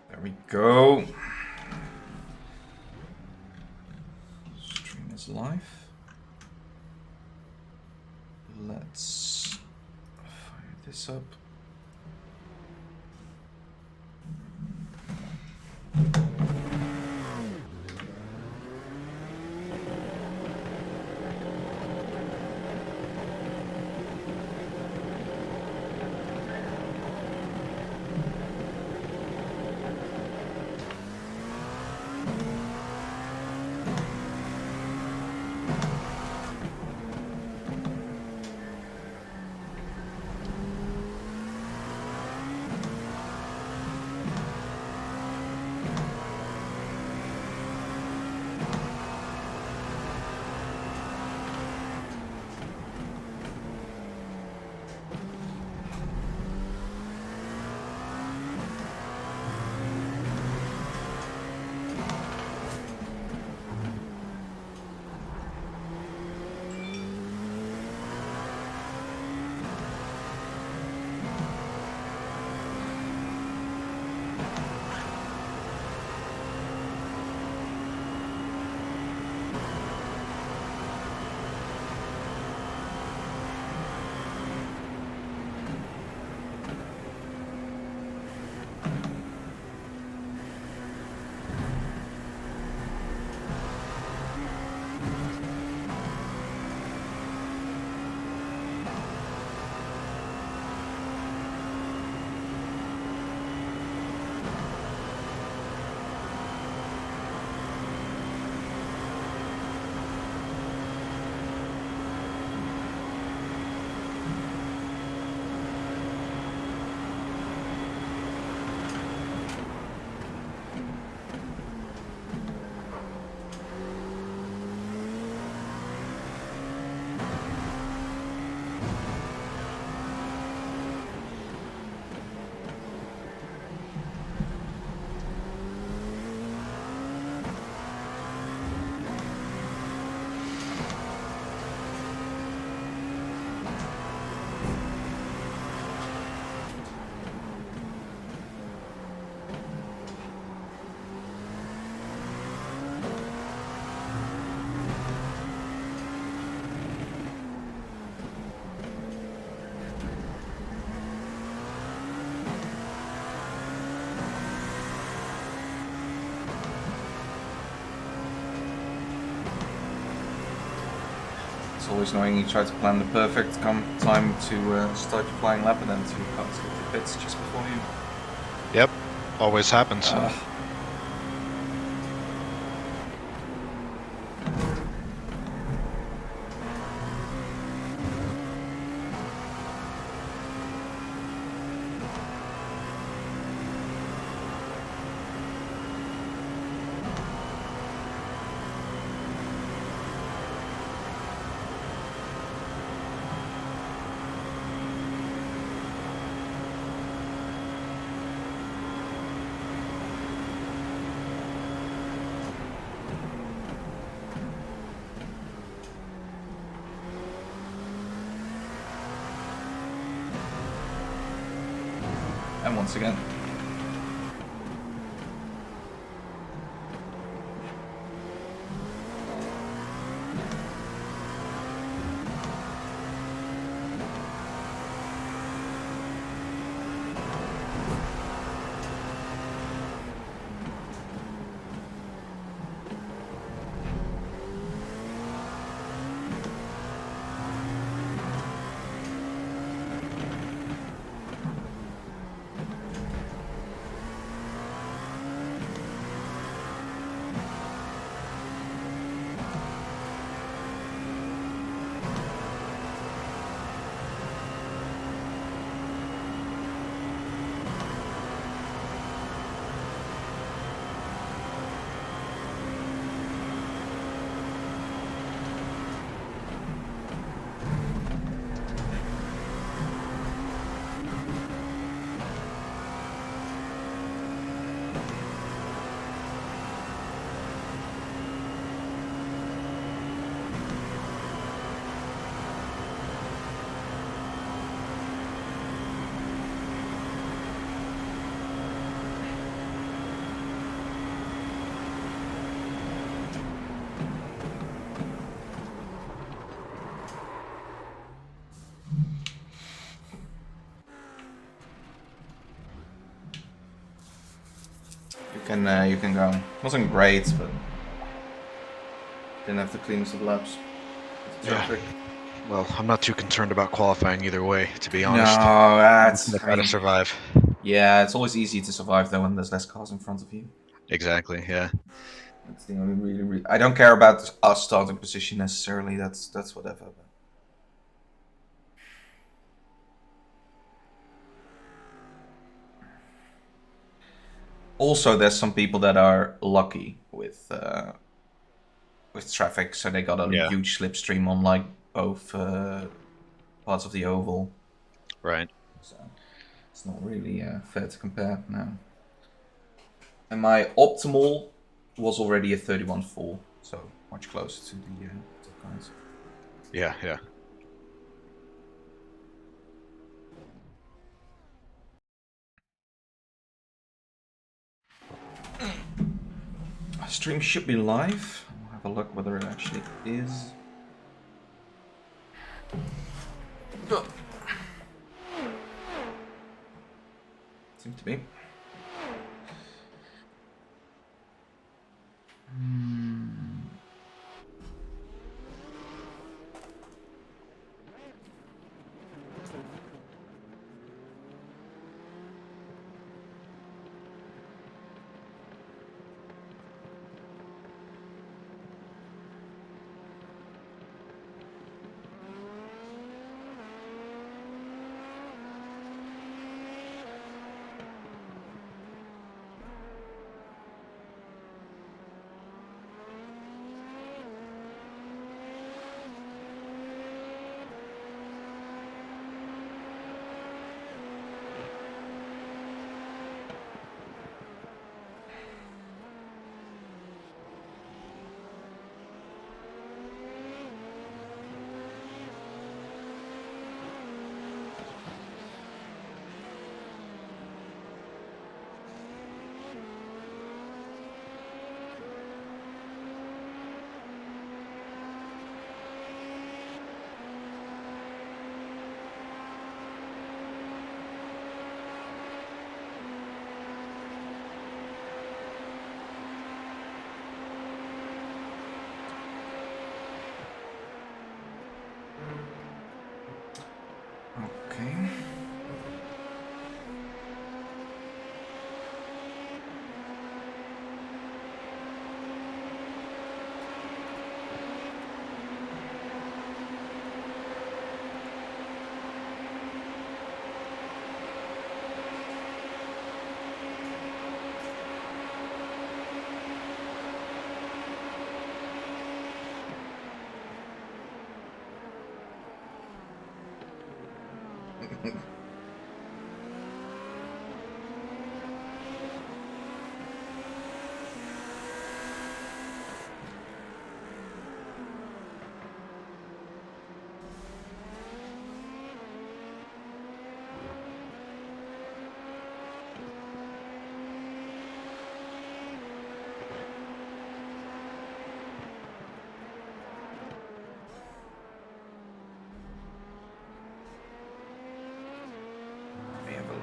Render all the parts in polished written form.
There we go. Stream is live. Let's fire this up. It's always annoying you try to plan the perfect time to start your flying lap and then to cut to the pits just before you. Yep, always happens. And once again. You can go. It wasn't great, but didn't have the cleanest of laps. Traffic. Well, I'm not too concerned about qualifying either way, to be No, honest. that's. I've got to survive. Yeah, it's always easy to survive though when there's less cars in front of you. Exactly. Yeah. That's the only really. I don't care about us starting position necessarily. That's whatever. But... Also, there's some people that are lucky with traffic, so they got a Yeah. huge slipstream on like both parts of the oval. Right. So it's not really fair to compare now. And my optimal was already a 31.4, so much closer to the top guys. Yeah. Yeah. Stream should be live. I'll have a look whether it actually is. Seems to be. Okay. Let me have a look.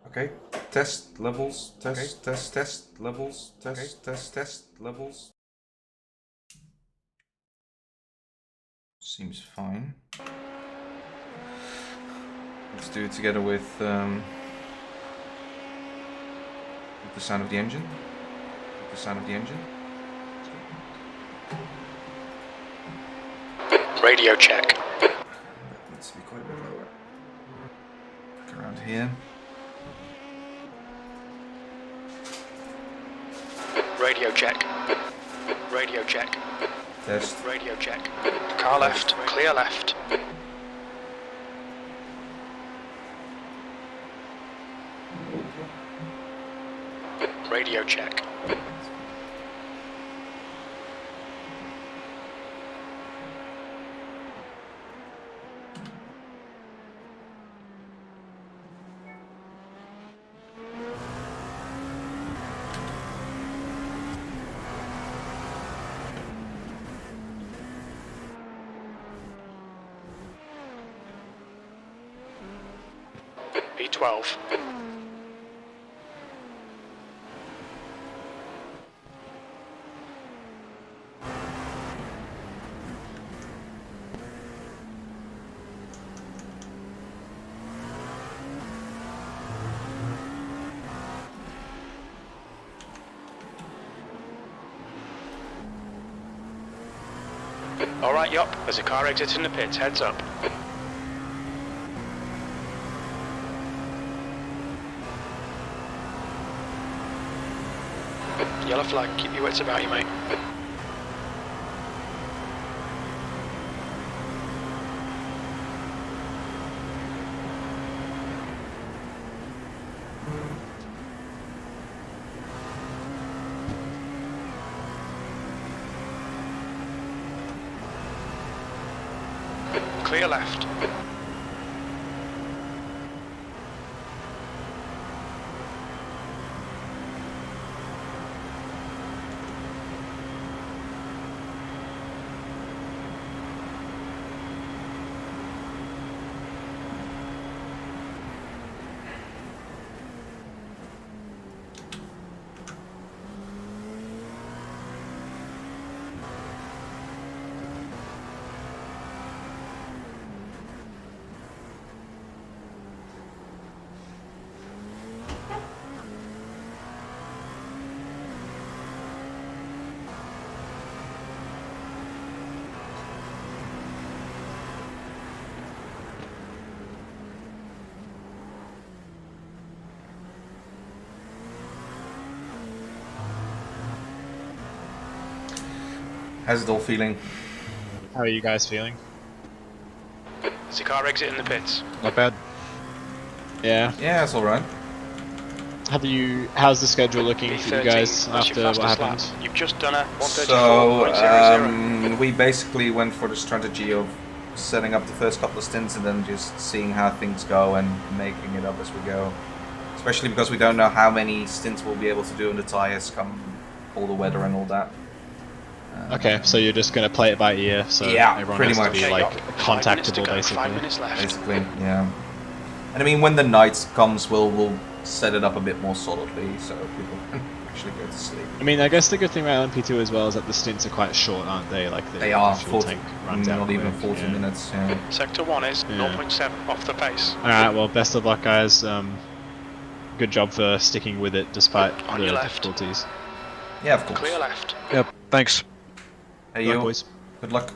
Okay, test levels, test levels, test levels. Seems fine. Let's do it together with the sound of the engine. With the sound of the engine. Radio check. That needs to be quite a bit lower. Look around here. Radio check. Radio check. Test. Radio check. Car left. Clear left. 12. Alright, yup, there's a car exiting the pits, heads up. Yellow flag, keep your wits about you, mate. Clear left. How's it all feeling? How are you guys feeling? There's a car exiting the pits. Not bad. Yeah. Yeah, it's alright. How's the schedule looking for you guys B13, that's after your what fastest happened? lap. You've just done a 134.00. So, we basically went for the strategy of setting up the first couple of stints and then just seeing how things go and making it up as we go. Especially because we don't know how many stints we'll be able to do in the tyres come all the weather and all that. Okay, so you're just gonna play it by ear, so Yeah, everyone pretty has much. to be Okay, like yup. 5 minutes to contactable, go, basically. 5 minutes left. Basically, yeah. And I mean, when the night comes, we'll set it up a bit more solidly so people can actually go to sleep. I mean, I guess the good thing about LMP2 as well is that the stints are quite short, aren't they? Like They are the fuel 40, tank runs out not even quick, 40 yeah. minutes. Yeah. Sector 1 is Yeah. 0.7 off the pace. All right, well, best of luck, guys. Good job for sticking with it despite On the your left. difficulties. Yeah, of course. Clear left. Yep. Thanks. Hey, Good luck, you. boys. Good luck.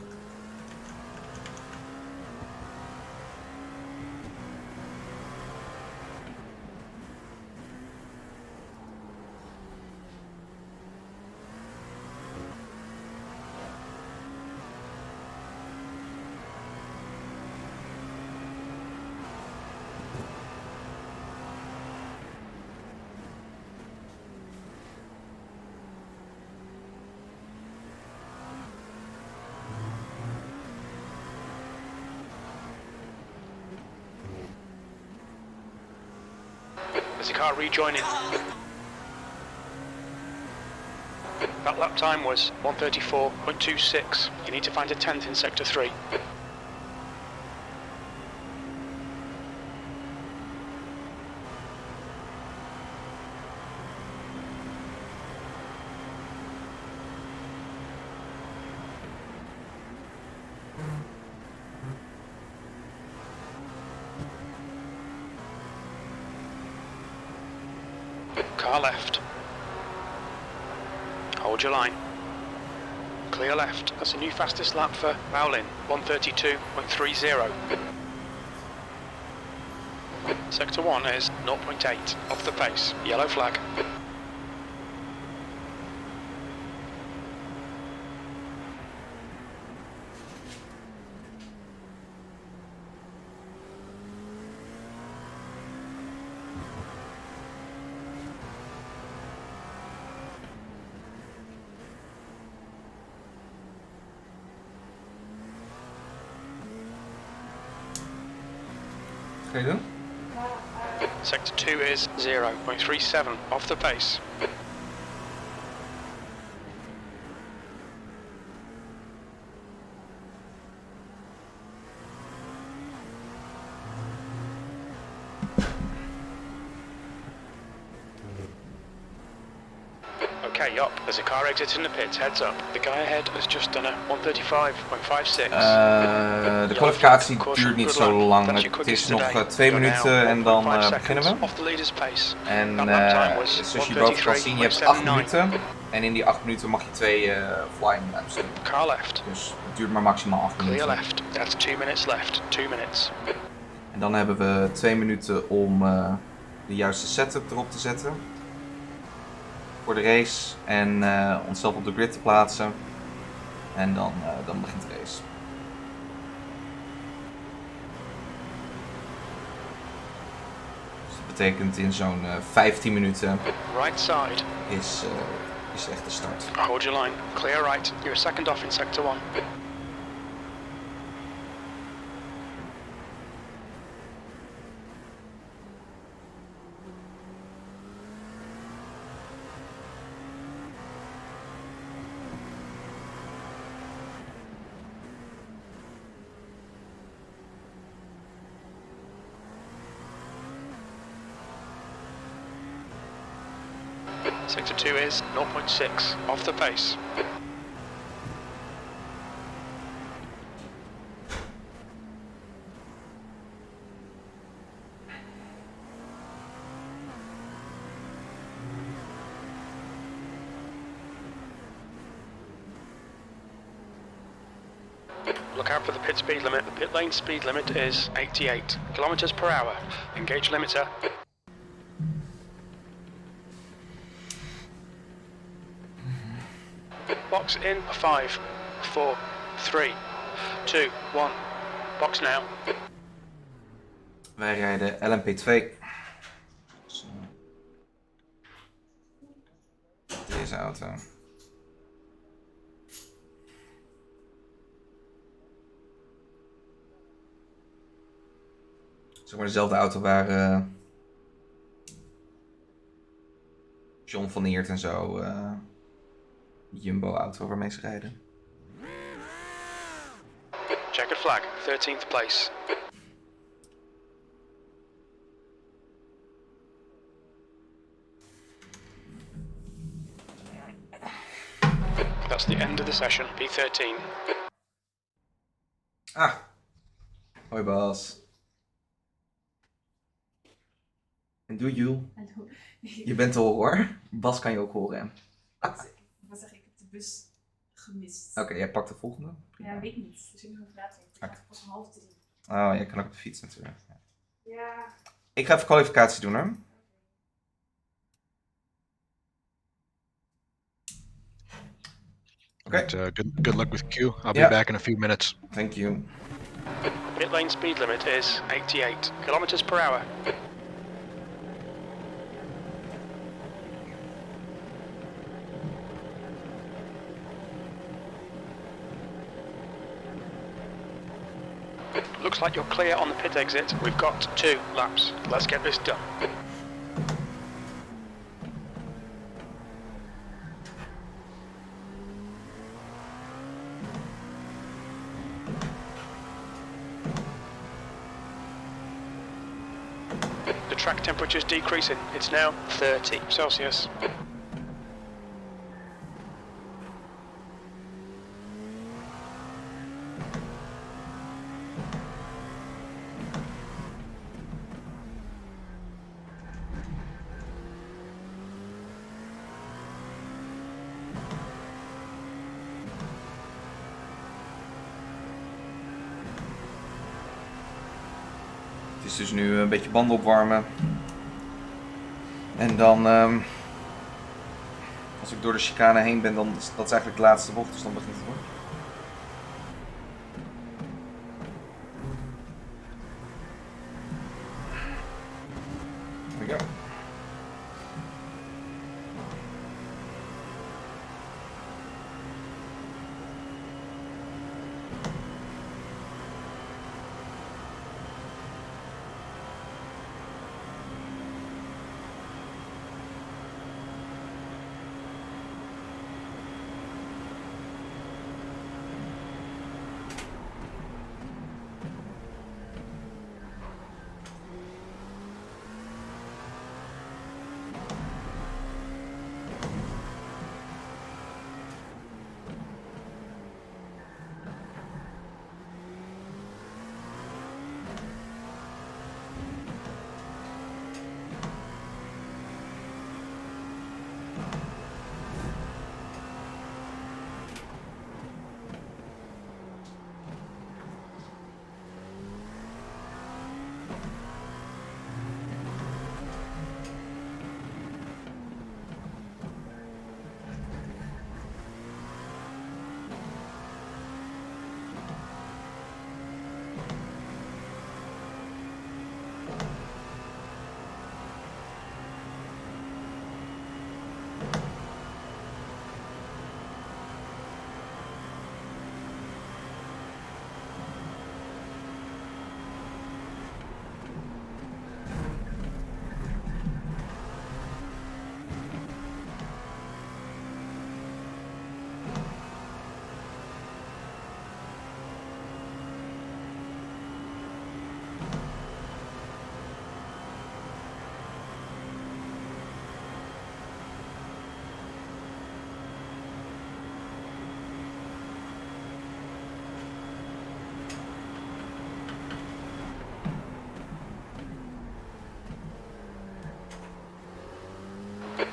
There's a car rejoining. That lap time was 134.26. You need to find a 10th in sector 3. Car left. Hold your line. Clear left. That's a new fastest lap for Rowling. 132.30. Sector 1 is 0.8 off the pace. Yellow flag. Okay, then. Sector 2 is 0.37 off the pace. Okay, up. There's a car exiting the pits. Heads up. The guy ahead has just done a 135.56. De kwalificatie duurt niet zo lang. Het is nog 2 minuten en dan beginnen we. Off the leader's pace. En That lap time was zoals je boven kan zien, je hebt 8 minuten. En in die 8 minuten mag je 2 flying laps doen. Car left. Dus het duurt maar maximaal 8 Clear minuten. left. That's 2 minutes left. 2 minutes. En dan hebben we 2 minuten om de juiste setup erop te zetten. Voor de race. En onszelf op de grid te plaatsen. En dan begint de race. Dus dat betekent in zo'n 15 minuten Right side. is echt de start. Hold your line. Clear right. You're a second off in sector 1. Sector 2 is 0.6 off the pace. Look out for the pit speed limit. The pit lane speed limit is 88 kilometers per hour. Engage limiter. Box in 5, 4, 3, 2, 1. Box now. Wij rijden LMP2. Dus, deze auto. Zeg maar dezelfde auto waar John van Eert en zo Jumbo-auto waarmee ze rijden. Checkered flag, 13th place. That's the end of the session, P13. Ah, hoi Bas. En doe you? Hallo. Je bent te horen hoor. Bas kan je ook horen. Ik was zeggen, ik heb de bus gemist. Oké, jij pakt de volgende. Ja, weet niet. Dus ik moet nog later. Ik Oké. ga pas om 2:30. Oh, jij kan ook op de fiets natuurlijk. Ja. Ik ga even kwalificatie doen hoor. Oké. Good luck with Q. I'll be Yeah. back in a few minutes. Thank you. Pit lane speed limit is 88 kilometers per hour. Looks like you're clear on the pit exit. We've got 2 laps. Let's get this done. The track temperature is decreasing. It's now 30 Celsius. Het is dus nu een beetje banden opwarmen. En dan, als ik door de chicane heen ben, dan is dat eigenlijk de laatste bocht, dus dan begint het hoor. There we go.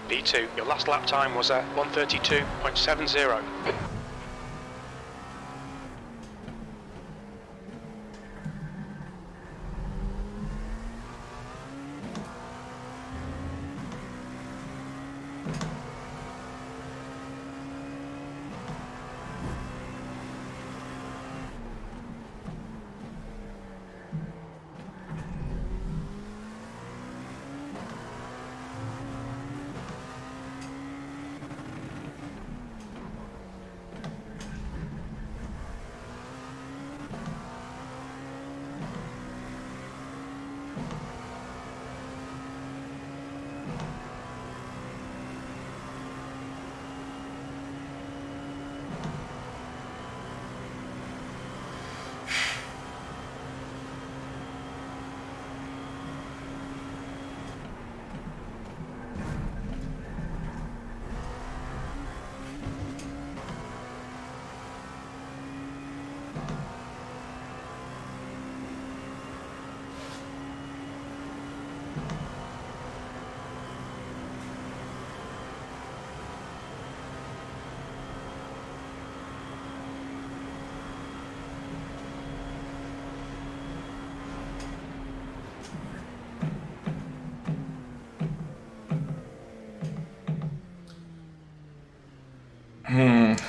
P2, your last lap time was a 132.70.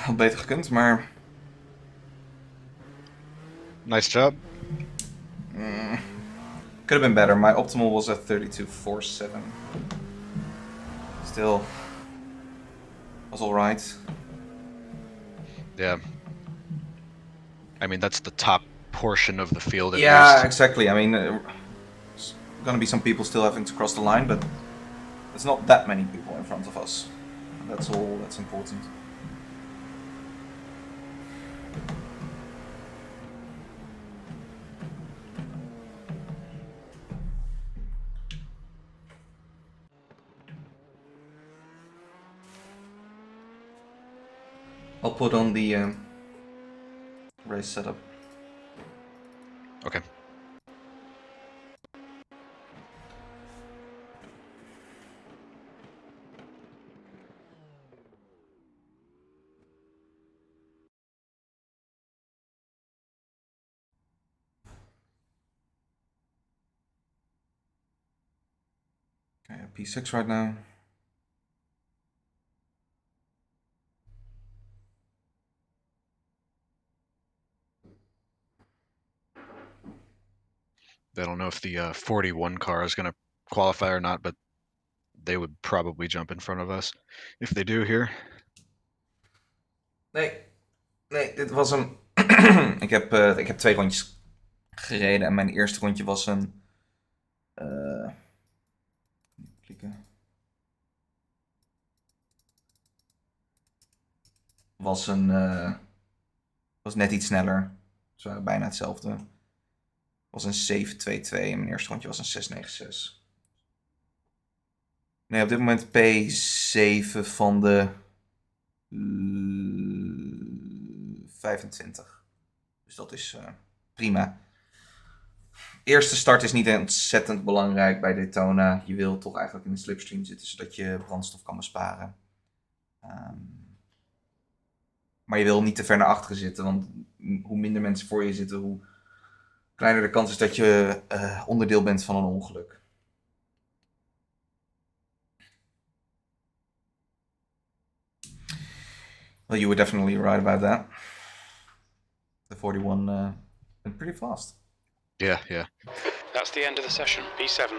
Had beter gekund, maar Nice job. could have been better. My optimal was at 32.47. Still, was all right. Yeah. I mean, that's the top portion of the field at Yeah, least. exactly. I mean, there's gonna be some people still having to cross the line, but there's not that many people in front of us. That's all that's important. I'll put on the race setup. Okay. Okay, P6 right now. I don't know if the 41 car is going to qualify or not, but they would probably jump in front of us if they do here. Nee, dit was een... ik heb 2 rondjes gereden en mijn eerste rondje was een... klikken. Was net iets sneller. Ze waren bijna hetzelfde. Was een 7.22 en mijn eerste rondje was een 6.96. Nee, op dit moment P7 van de 25. Dus dat is prima. Eerste start is niet ontzettend belangrijk bij Daytona. Je wil toch eigenlijk in de slipstream zitten, zodat je brandstof kan besparen. Maar je wil niet te ver naar achteren zitten, want hoe minder mensen voor je zitten, hoe kleiner de kans is dat je onderdeel bent van een ongeluk. Well, you were definitely right about that. The 41 went pretty fast. Yeah. That's the end of the session, P7.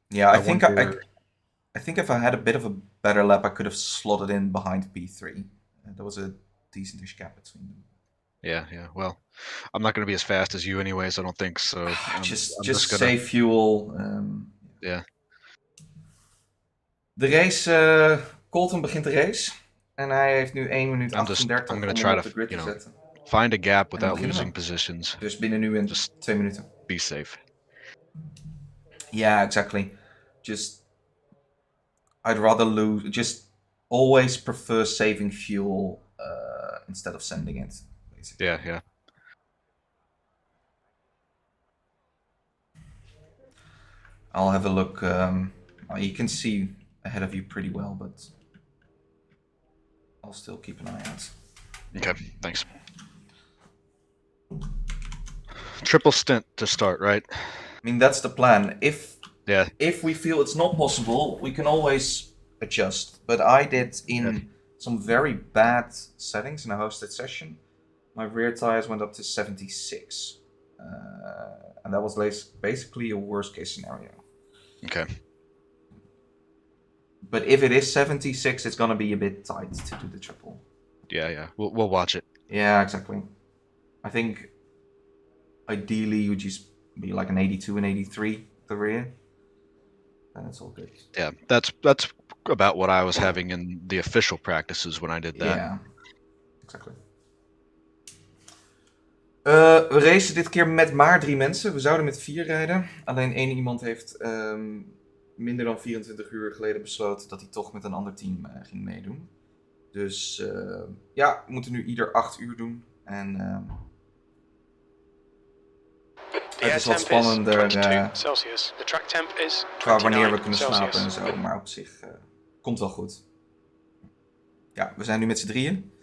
Yeah, I think wonder- I think if I had a bit of a better lap, I could have slotted in behind P3. There was a decentish gap between them. Yeah. Well, I'm not going to be as fast as you anyways, I don't think so. Just I'm gonna... save fuel. Yeah. De race, Colton begint de race. En hij heeft nu 1 minuut 38 om hem op de grid te zetten. Find a gap without beginnen we. losing positions. Dus binnen nu en Just 2 minuten. be safe. Yeah, exactly. I'd rather lose. Just always prefer saving fuel instead of sending it. Basically. Yeah. I'll have a look You can see ahead of you pretty well, but I'll still keep an eye out. Okay, thanks. Triple stint to start, right? I mean, that's the plan. Yeah. If we feel it's not possible, we can always adjust. But I did in Yeah. some very bad settings in a hosted session. My rear tires went up to 76. And that was basically a worst case scenario. Okay. But if it is 76, it's going to be a bit tight to do the triple. Yeah. We'll watch it. Yeah, exactly. I think ideally you would just be like an 82 and 83 the rear. Then it's all good. Yeah, that's about what I was having in the official practices when I did that. Ja, exactly. We racen dit keer met maar 3 mensen. We zouden met 4 rijden. Alleen 1 iemand heeft minder dan 24 uur geleden besloten dat hij toch met een ander team ging meedoen. Dus ja, we moeten nu ieder 8 uur doen. En het is wat spannender qua wanneer we kunnen slapen en zo. Maar op zich komt wel goed. Ja, we zijn nu met z'n drieën.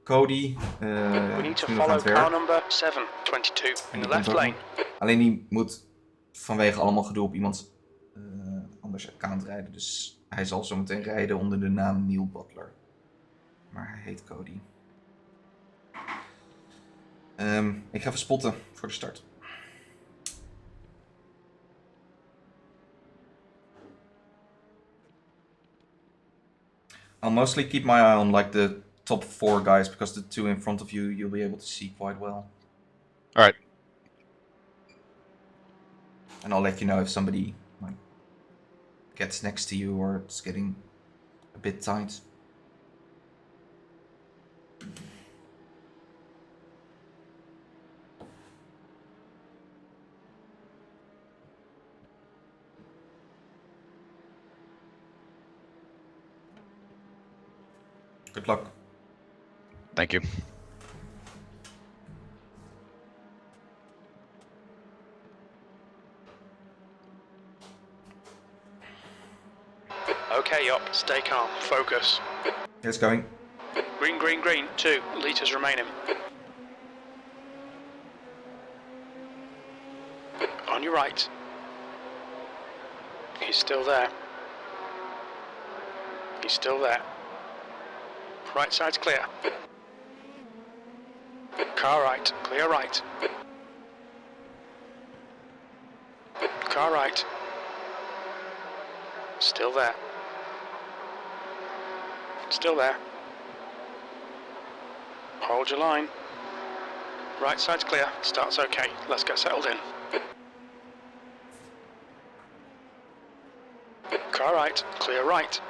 Cody, We need to follow car number 722 in the left lane. Alleen die moet vanwege allemaal gedoe op iemands anders account rijden. Dus hij zal zo meteen rijden onder de naam Neil Butler. Maar hij heet Cody. Ik ga even spotten voor de start. I'll mostly keep my eye on like the top 4 guys, because the 2 in front of you, you'll be able to see quite well. Alright. And I'll let you know if somebody like gets next to you or it's getting a bit tight. Good luck. Thank you. Okay, up. Stay calm. Focus. It's going. Green, green, green. 2 litres remaining. On your right. He's still there. He's still there. Right side's clear. Car right. Clear right. Car right. Still there. Still there. Hold your line. Right side's clear. Start's okay. Let's get settled in. Car right. Clear right.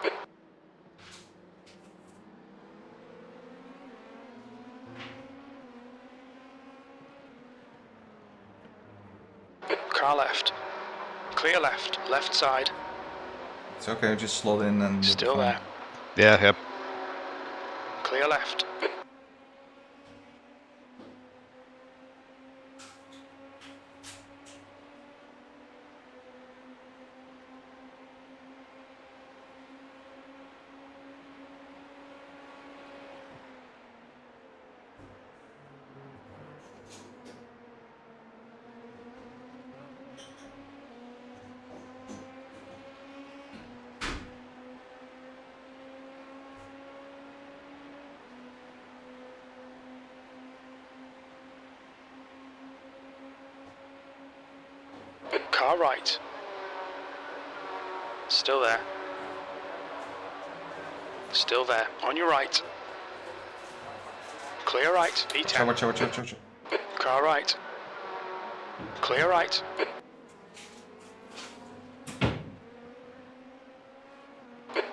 Car left. Clear left. Left side. It's okay, just slot in and... Still there. Yeah, yep. Clear left. Car right. Still there. Still there. On your right. Clear right. P10. Watch. Car right. Clear right.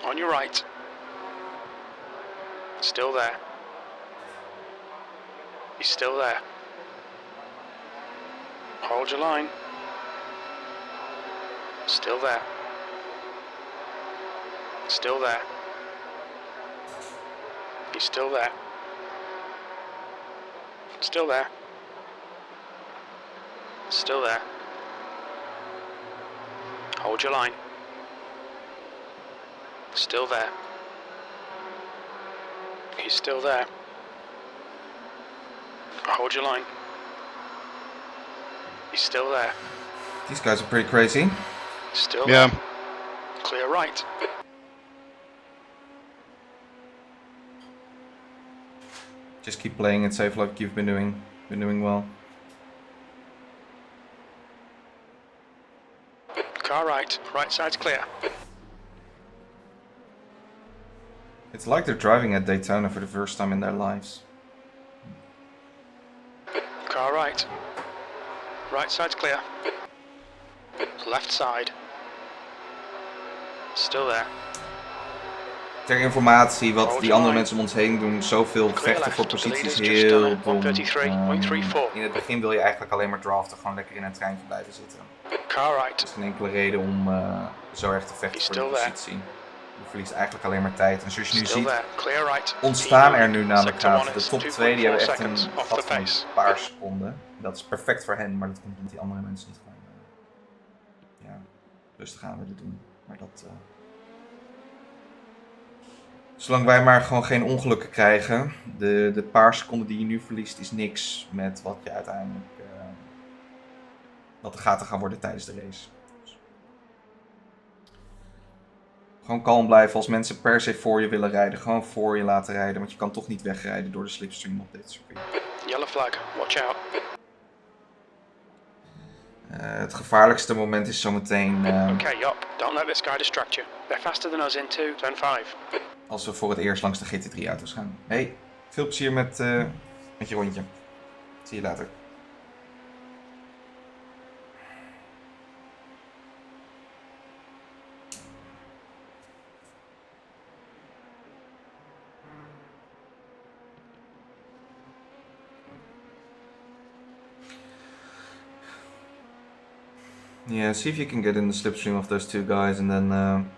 On your right. Still there. He's still there. Hold your line. Still there. Still there. He's still there. Still there. Still there. Hold your line. Still there. He's still there. Hold your line. He's still there. These guys are pretty crazy. Still Yeah. there. Clear right. Just keep playing it safe like you've been doing. Been doing well. Car right. Right side's clear. It's like they're driving at Daytona for the first time in their lives. Car right. Right side's clear. Left side. Still there. Ter informatie, wat Hold die your andere line. mensen om ons heen doen, zoveel Clear vechten voor left. The posities, leader's just done heel it. dom. 133.34. In het begin wil je eigenlijk alleen maar draften, gewoon lekker in een treintje blijven zitten. Car Er right. is geen enkele reden om zo erg te vechten He's voor de still there. positie. Je verliest eigenlijk alleen maar tijd. En zoals je nu Still ziet, there. Clear right. ontstaan er nu namelijk Sector gaten. one De is top 2 die hebben echt 2.4 een seconds off gat the van een pace. paar seconden. Dat is perfect voor hen, maar dat komt omdat die andere mensen niet gewoon rustig aan willen doen. Maar dat... Zolang wij maar gewoon geen ongelukken krijgen, de paar seconden die je nu verliest is niks met wat je uiteindelijk... wat de gaten gaan worden tijdens de race. Gewoon kalm blijven als mensen per se voor je willen rijden. Gewoon voor je laten rijden, want je kan toch niet wegrijden door de slipstream op dit circuit. Yellow flag. Watch out. Het gevaarlijkste moment is zometeen Okay, yup. Don't let this guy distract you. They're faster than us into turn 5. als we voor het eerst langs de GT3-auto's gaan. Hey, veel plezier met je rondje. Zie je later. Yeah, see if you can get in the slipstream of those two guys and then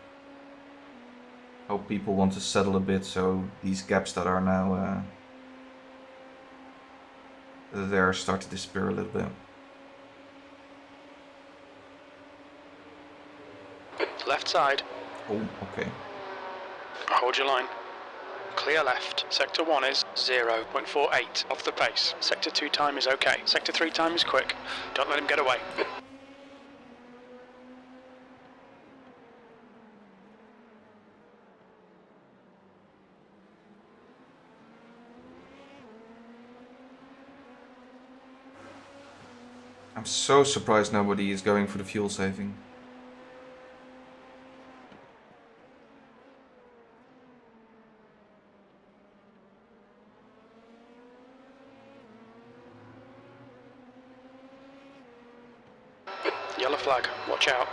hope people want to settle a bit so these gaps that are now there start to disappear a little bit. Left side. Oh, okay. Hold your line. Clear left. Sector 1 is 0.48 off the pace. Sector 2 time is okay. Sector 3 time is quick. Don't let him get away. I'm so surprised nobody is going for the fuel saving. Yellow flag. Watch out.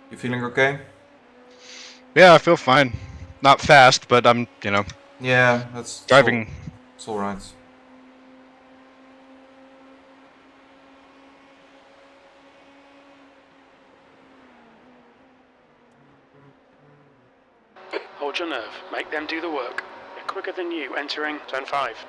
You feeling okay? Yeah, I feel fine. Not fast, but I'm, you know, Yeah, that's driving. It's all right. Hold your nerve. Make them do the work. They're quicker than you entering turn 5.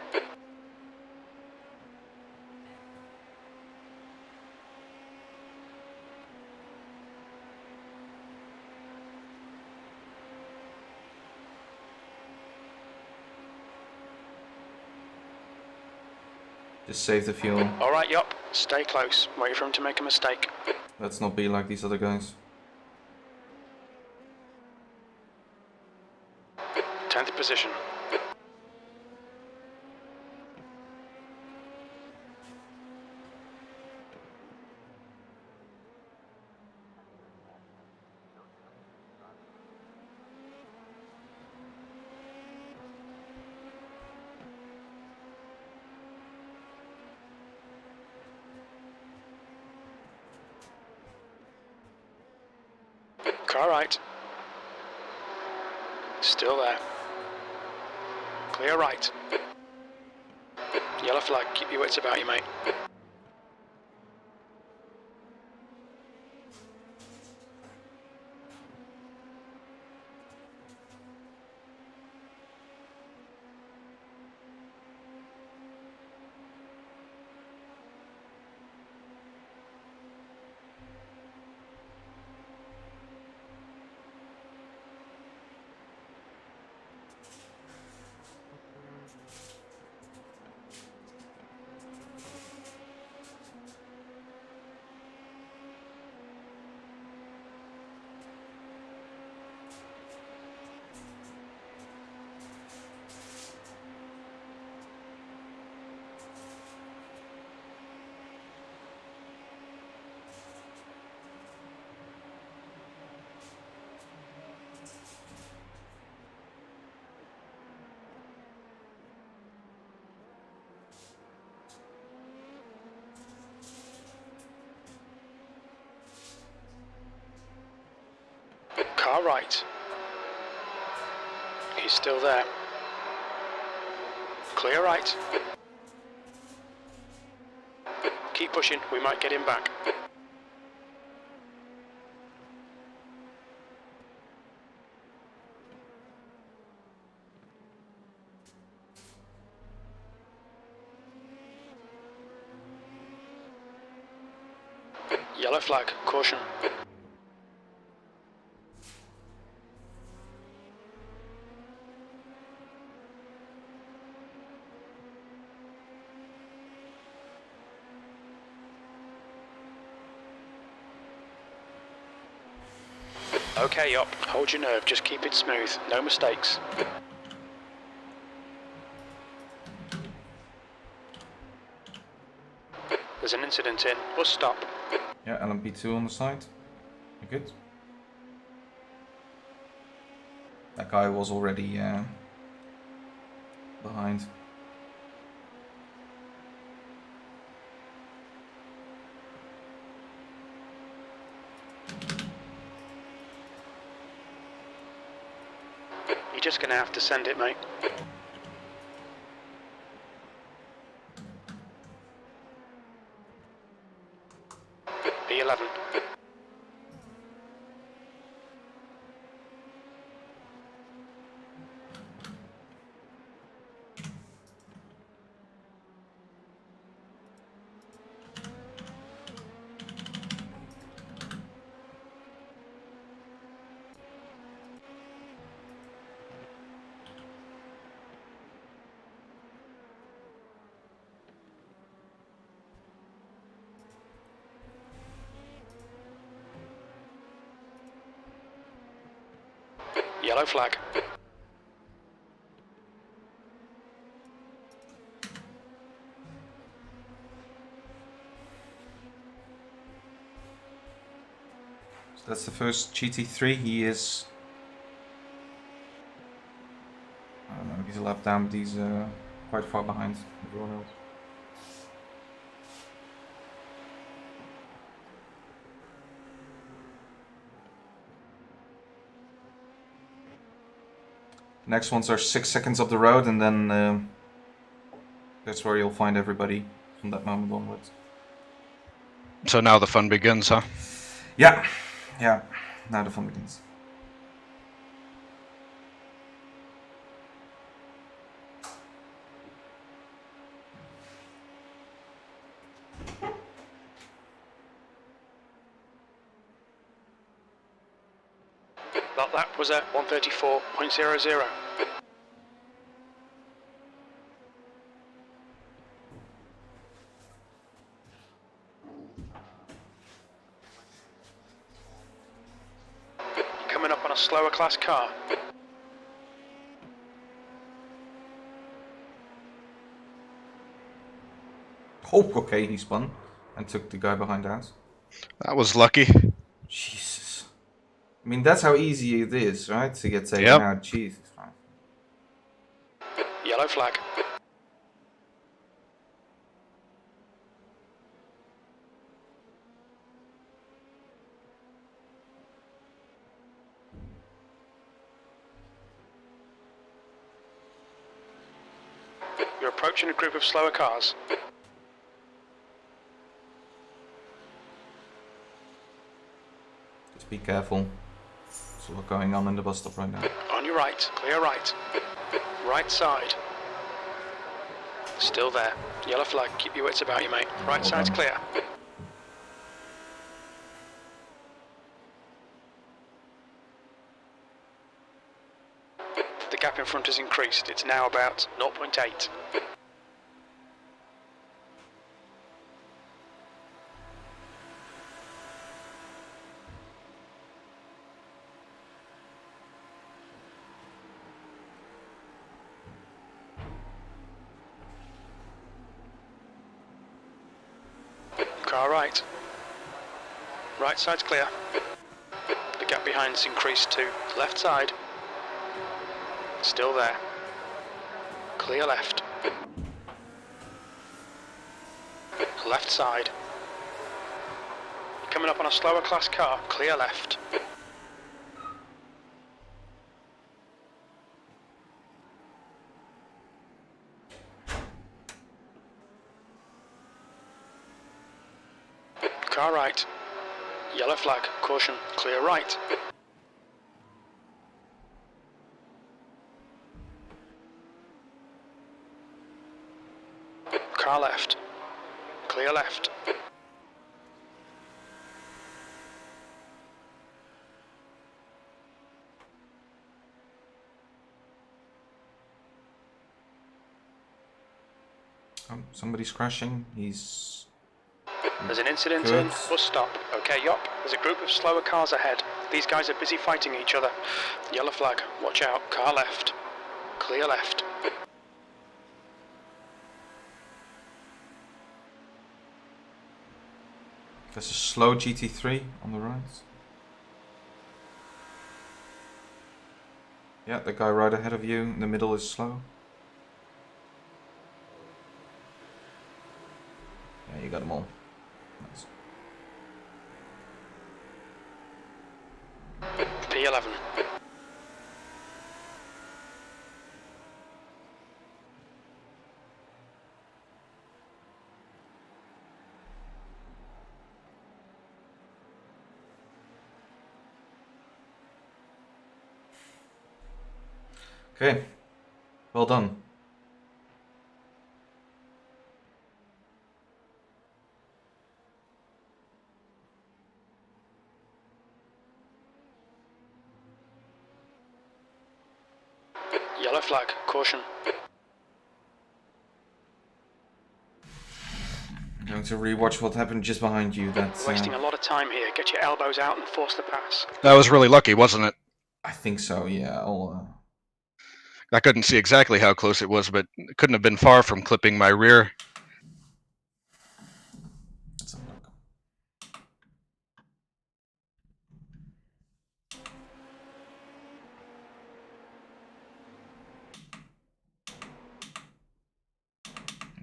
Just save the fuel. Alright, yup. Stay close. Wait for him to make a mistake. Let's not be like these other guys. 10th position. Car right. Still there. Clear right. Yellow flag. Keep your wits about you, mate. Car right. He's still there. Clear right. Keep pushing, we might get him back. Yellow flag, caution. Okay, up. Hold your nerve, just keep it smooth. No mistakes. There's an incident in. We'll stop. Yeah, LMP2 on the side. You good? That guy was already behind. You're just gonna have to send it, mate. B11. Yellow flag. So that's the first GT3. He is... I don't know if he's a lap down, but he's quite far behind everyone else. Next ones are 6 seconds up the road, and then that's where you'll find everybody from that moment onwards. So now the fun begins, huh? Yeah, yeah. Now the fun begins. That lap was at 134.00. Coming up on a slower class car. Oh, okay, he spun and took the guy behind out. That was lucky. Jesus. I mean, that's how easy it is, right? To get taken Yep. out. Jesus. Yellow flag. You're approaching a group of slower cars. Just be careful. There's a lot going on in the bus stop right now. On your right, clear right. Right side. Still there. Yellow flag, keep your wits about you, mate. Right Well side's done. clear. The gap in front has increased. It's now about 0.8. Car right. Right side's clear. The gap behind's increased to left side. Still there. Clear left. Left side. Coming up on a slower class car, clear left. car right. Yellow flag, caution, clear right. Car left. Clear left. Oh, somebody's crashing. There's an incident Good. in bus stop. Okay, yup. There's a group of slower cars ahead. These guys are busy fighting each other. Yellow flag, watch out. Car left. Clear left. There's a slow GT3 on the right. Yeah, the guy right ahead of you in the middle is slow. Yeah, you got them all. Nice. P11. Okay, well done. Yellow flag, caution. I'm going to rewatch what happened just behind you. That's Wasting a lot of time here. Get your elbows out and force the pass. That was really lucky, wasn't it? I think so. Yeah. I couldn't see exactly how close it was, but it couldn't have been far from clipping my rear. Let's have a look.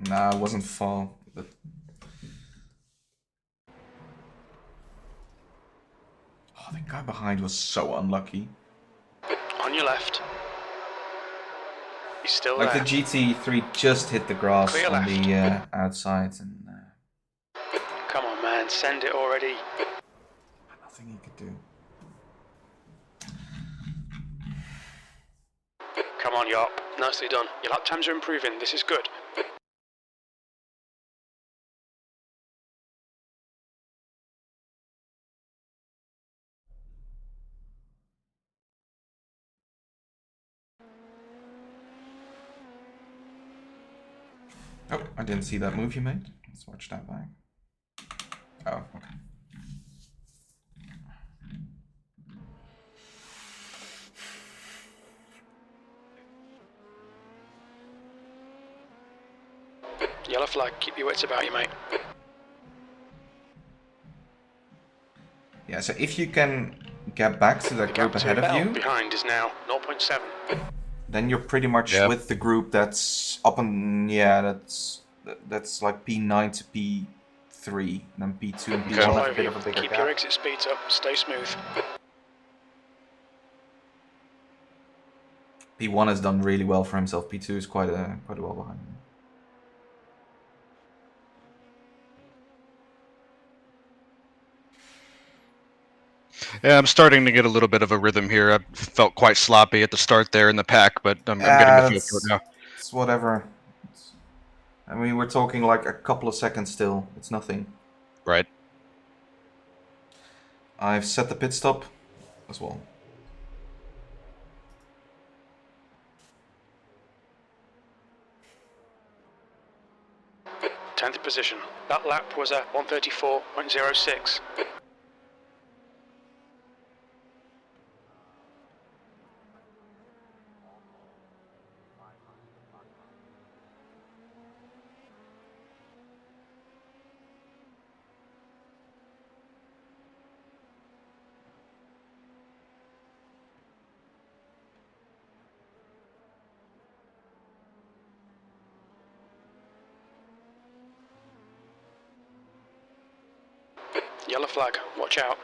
Nah, it wasn't far. But... Oh, the guy behind was so unlucky. On your left. He's still Like there. the GT3 just hit the grass Clear on left. the outside, and Come on, man. Send it already. nothing he could do. Come on, Yop. Nicely done. Your lap times are improving. This is good. Oh, I didn't see that move you made. Let's watch that back. Oh, okay. Yellow flag. Keep your wits about you, mate. Yeah, so if you can get back to that The group gap to ahead of Bell you, behind is now 0.7. then you're pretty much Yep. with the group that's up on, yeah, that's like P9 to P3, and then P2 and P1 Okay. have a Over bit you. of a bigger Keep your gap. exit speeds up. Stay smooth. P1 has done really well for himself. P2 is quite well behind him. Yeah, I'm starting to get a little bit of a rhythm here. I felt quite sloppy at the start there in the pack, but I'm getting the feel for it now. It's whatever. I mean, we're talking like a couple of seconds still. It's nothing. Right. I've set the pit stop as well. Tenth position. That lap was a 134.06. Yellow flag. Watch out.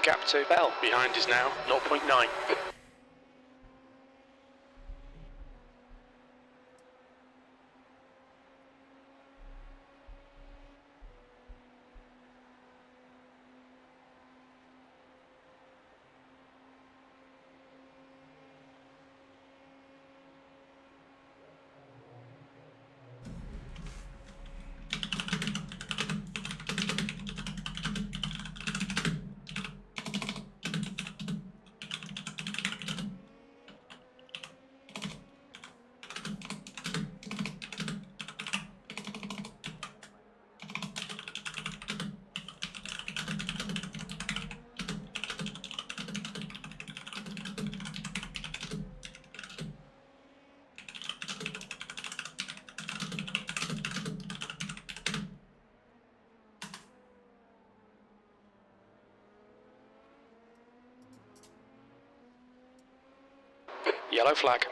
gap to Bell behind is now 0.9. Yellow flag.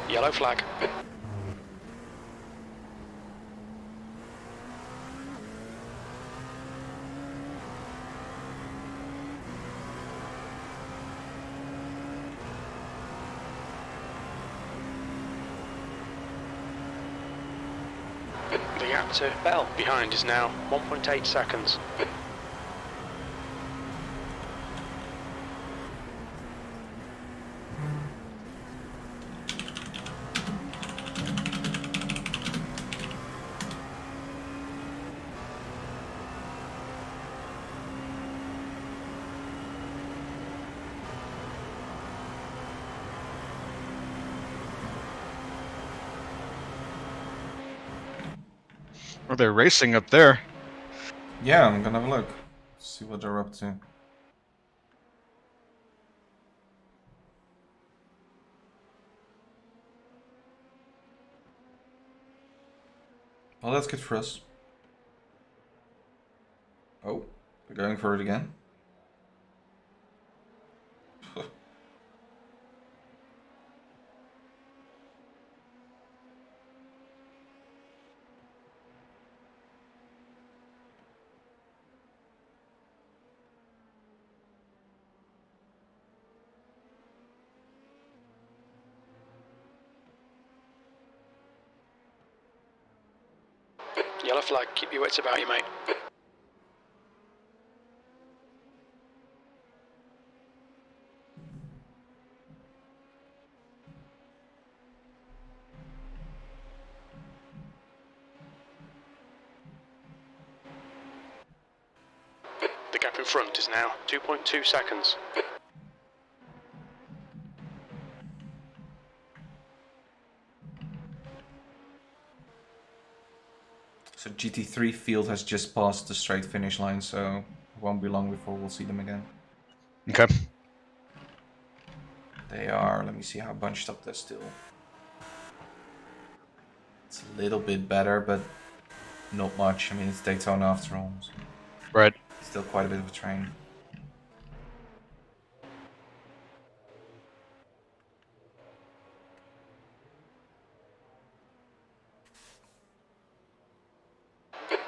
Yellow flag. The gap to Bell behind is now 1.8 seconds. Oh, they're racing up there. Yeah, I'm gonna have a look. See what they're up to. Well, that's good for us. Oh, they're going for it again. Yellow flag, keep your wits about you, mate. The gap in front is now 2.2 seconds. So GT3 field has just passed the straight finish line, so it won't be long before we'll see them again. Okay. They are, let me see how bunched up they're still. It's a little bit better, but not much. I mean, it's Daytona after all. So. Right. Still quite a bit of a train.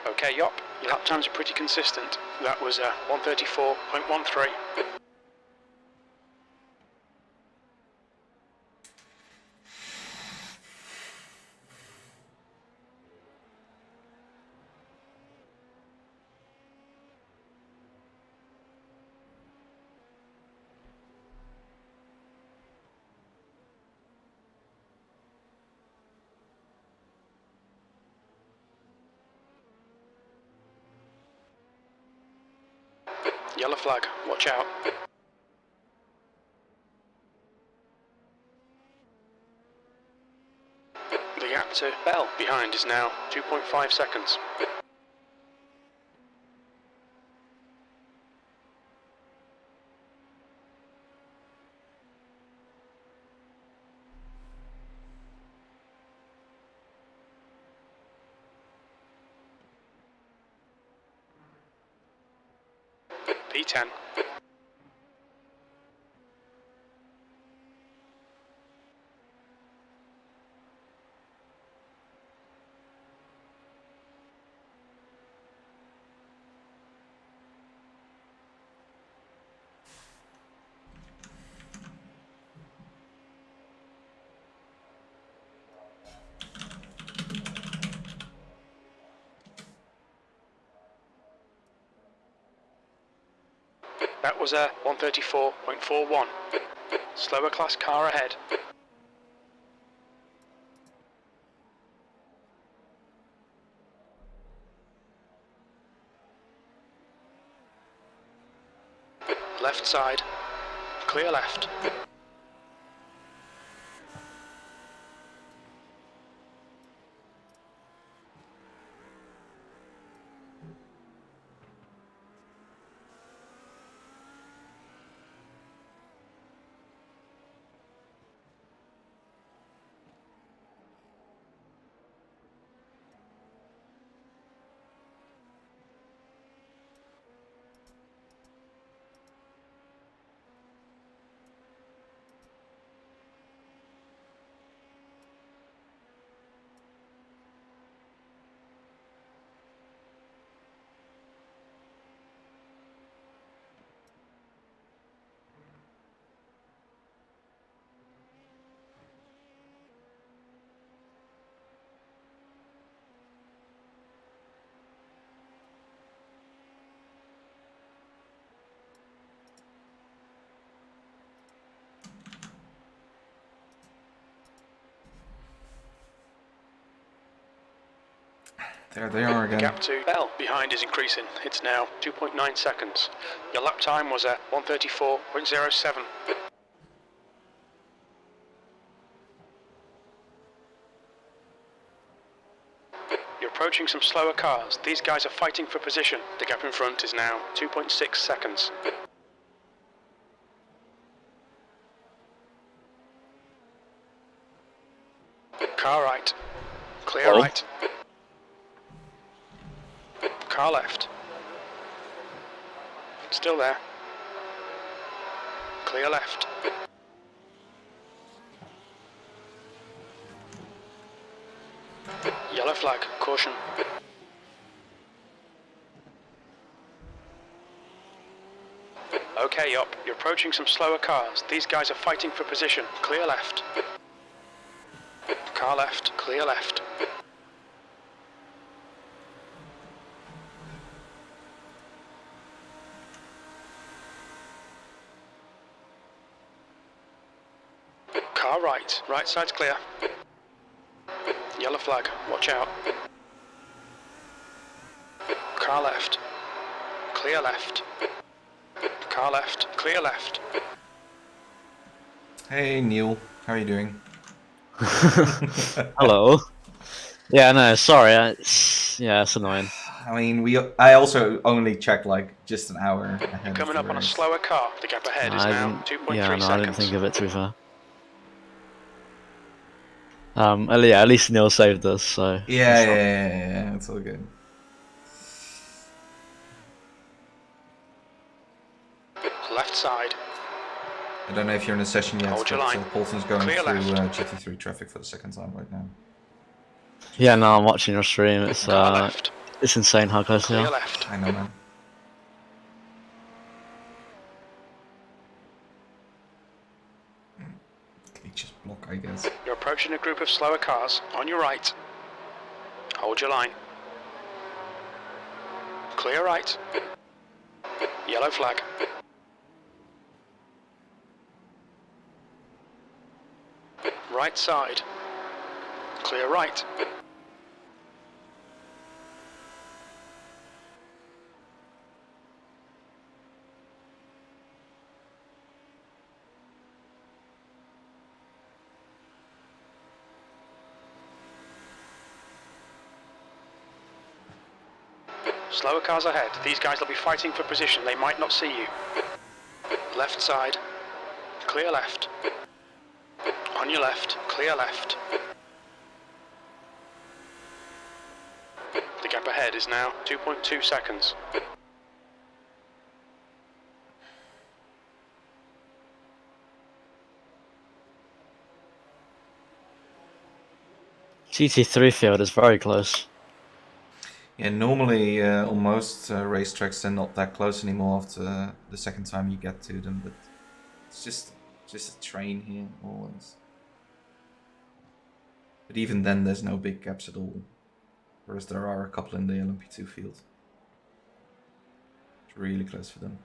Okay, Yop, your lap times are pretty consistent. That was 134.13. Yellow flag, watch out. The gap to Bell behind is now 2.5 seconds. P10. That was 134.41. Slower class car ahead. Left side. Clear left. There they are The again. gap to Bell behind is increasing. It's now 2.9 seconds. Your lap time was 134.07. You're approaching some slower cars. These guys are fighting for position. The gap in front is now 2.6 seconds. Car right. Clear Hello? right. Car left. Still there. Clear left. Yellow flag. Caution. Okay, up. You're approaching some slower cars. These guys are fighting for position. Clear left. Car left. Clear left. Car right. Right side's clear. Yellow flag. Watch out. Car left. Clear left. Car left. Clear left. Hey Neil, how are you doing? Hello. Yeah, no, sorry. Yeah, it's annoying. I mean, I also only checked like just an hour ahead. Coming of up the on a race. slower car. The gap ahead is I now didn't. 2.3 Yeah, no, seconds. I didn't think of it. To be fair. Yeah, at least Neil saved us. So Yeah, it's all good. left side. I don't know if you're in a session yet, Hold your but line. Colton's going Clear through left. GT3 traffic for the second time right now. Yeah, no, I'm watching your stream. Car left. It's insane how close they Clear are. left. I know, man. Okay, just block, I guess. You're approaching a group of slower cars. On your right. Hold your line. Clear right. Yellow flag. Right side. Clear right. Slower cars ahead. These guys will be fighting for position. They might not see you. Left side. Clear left. On your left. Clear left. The gap ahead is now 2.2 seconds. GT3 field is very close. Yeah, normally on most racetracks they're not that close anymore after the second time you get to them, but it's just a train here always. But even then there's no big gaps at all, whereas there are a couple in the LMP2 field. It's really close for them.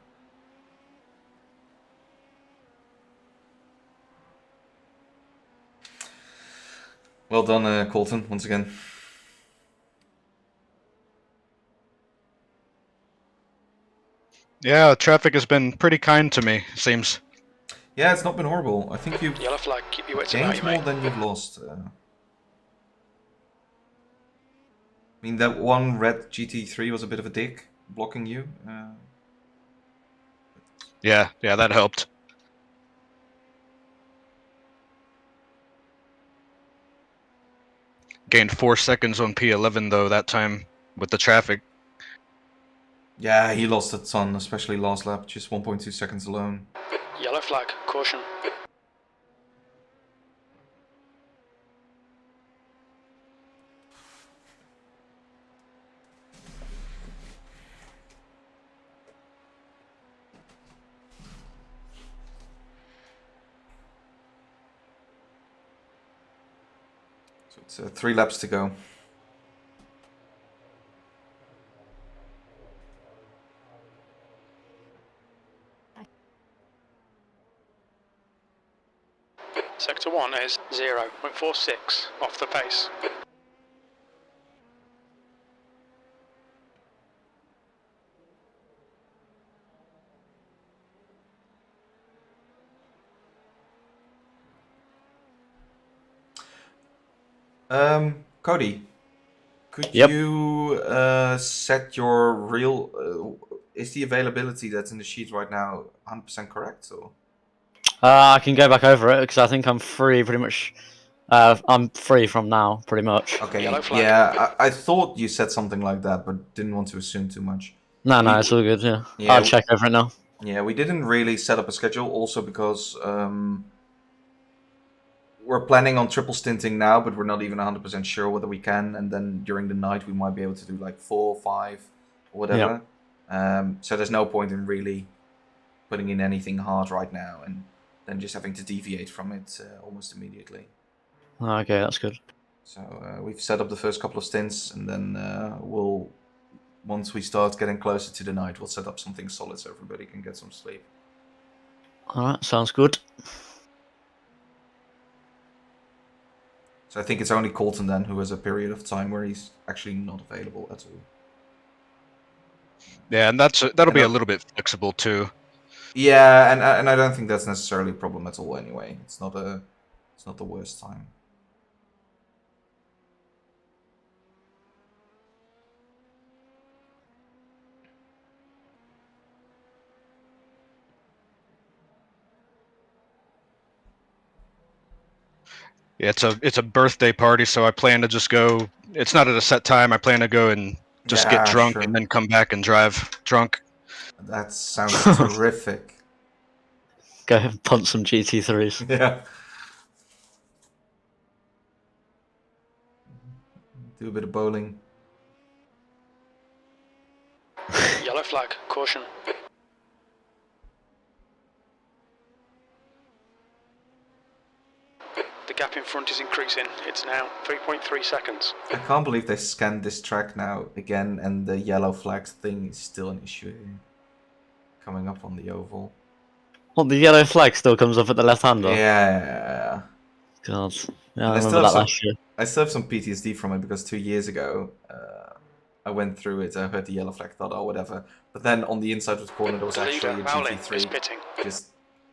Well done, Colton, once again. Yeah, traffic has been pretty kind to me, it seems. Yeah, it's not been horrible. I think you've Yellow flag. Keep your wits about gained you, more mate. than you've lost. I mean, that one red GT3 was a bit of a dick, blocking you. Yeah, that helped. Gained 4 seconds on P11 though that time with the traffic. Yeah, he lost a ton, especially last lap, just 1.2 seconds alone. Yellow flag. Caution. So it's 3 laps to go. Sector 1 is 0.46 off the pace. Cody, could Yep. you set your real... is the availability that's in the sheet right now 100% correct? Or? I can go back over it because I think I'm free pretty much. I'm free from now, pretty much. Okay, Yellow flag. yeah, I thought you said something like that, but didn't want to assume too much. No, We- it's all good. Yeah, Yeah, I'll check over it now. Yeah, we didn't really set up a schedule, also because we're planning on triple stinting now, but we're not even 100% sure whether we can. And then during the night, we might be able to do like 4, 5, or whatever. So there's no point in really putting in anything hard right now, and then just having to deviate from it almost immediately. Okay, that's good. So we've set up the first couple of stints, and then we'll, once we start getting closer to the night, we'll set up something solid so everybody can get some sleep. All right, sounds good. So I think it's only Colton then who has a period of time where he's actually not available at all. Yeah, and that'll be a little bit flexible too. Yeah, and I don't think that's necessarily a problem at all anyway. It's not the worst time. Yeah, it's a birthday party, so I plan to just go. It's not at a set time. I plan to go and just Yeah, get drunk sure. and then come back and drive drunk. That sounds terrific. Go punt some GT3s. Yeah. Do a bit of bowling. Yellow flag, caution. The gap in front is increasing. It's now 3.3 seconds. I can't believe they scanned this track now again, and the yellow flags thing is still an issue here. Coming up on the oval. Well, the yellow flag still comes up at the left-hander. Yeah. God, yeah, And I remember that last year. I still have some PTSD from it because 2 years ago, I went through it. I heard the yellow flag, thought, oh, whatever. But then on the inside of the corner, there was The leader, actually a Bowling, is GT3 pitting. just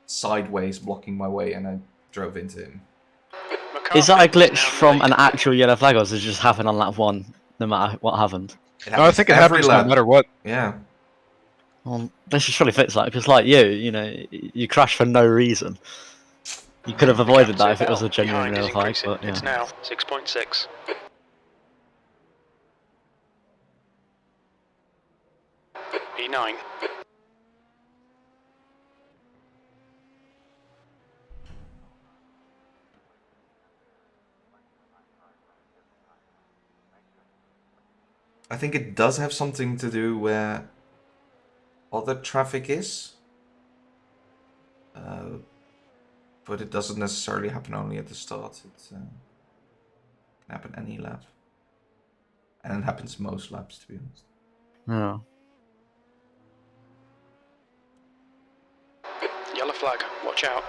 sideways blocking my way, and I drove into him. Is that a McCarthy is glitch now in the from lead. an actual yellow flag, or does it just happen on lap 1, no matter what happened? It No, I happens think it every happens no lap. matter what. Yeah. Well, they should surely fix that, because like you know, you crashed for no reason. You could have avoided that if it was a genuine Behind is yellow flag, increasing. but yeah. It's now 6.6. E9. I think it does have something to do where other traffic is. But it doesn't necessarily happen only at the start. It can happen any lap. And it happens most laps, to be honest. Yeah. Yellow flag, watch out.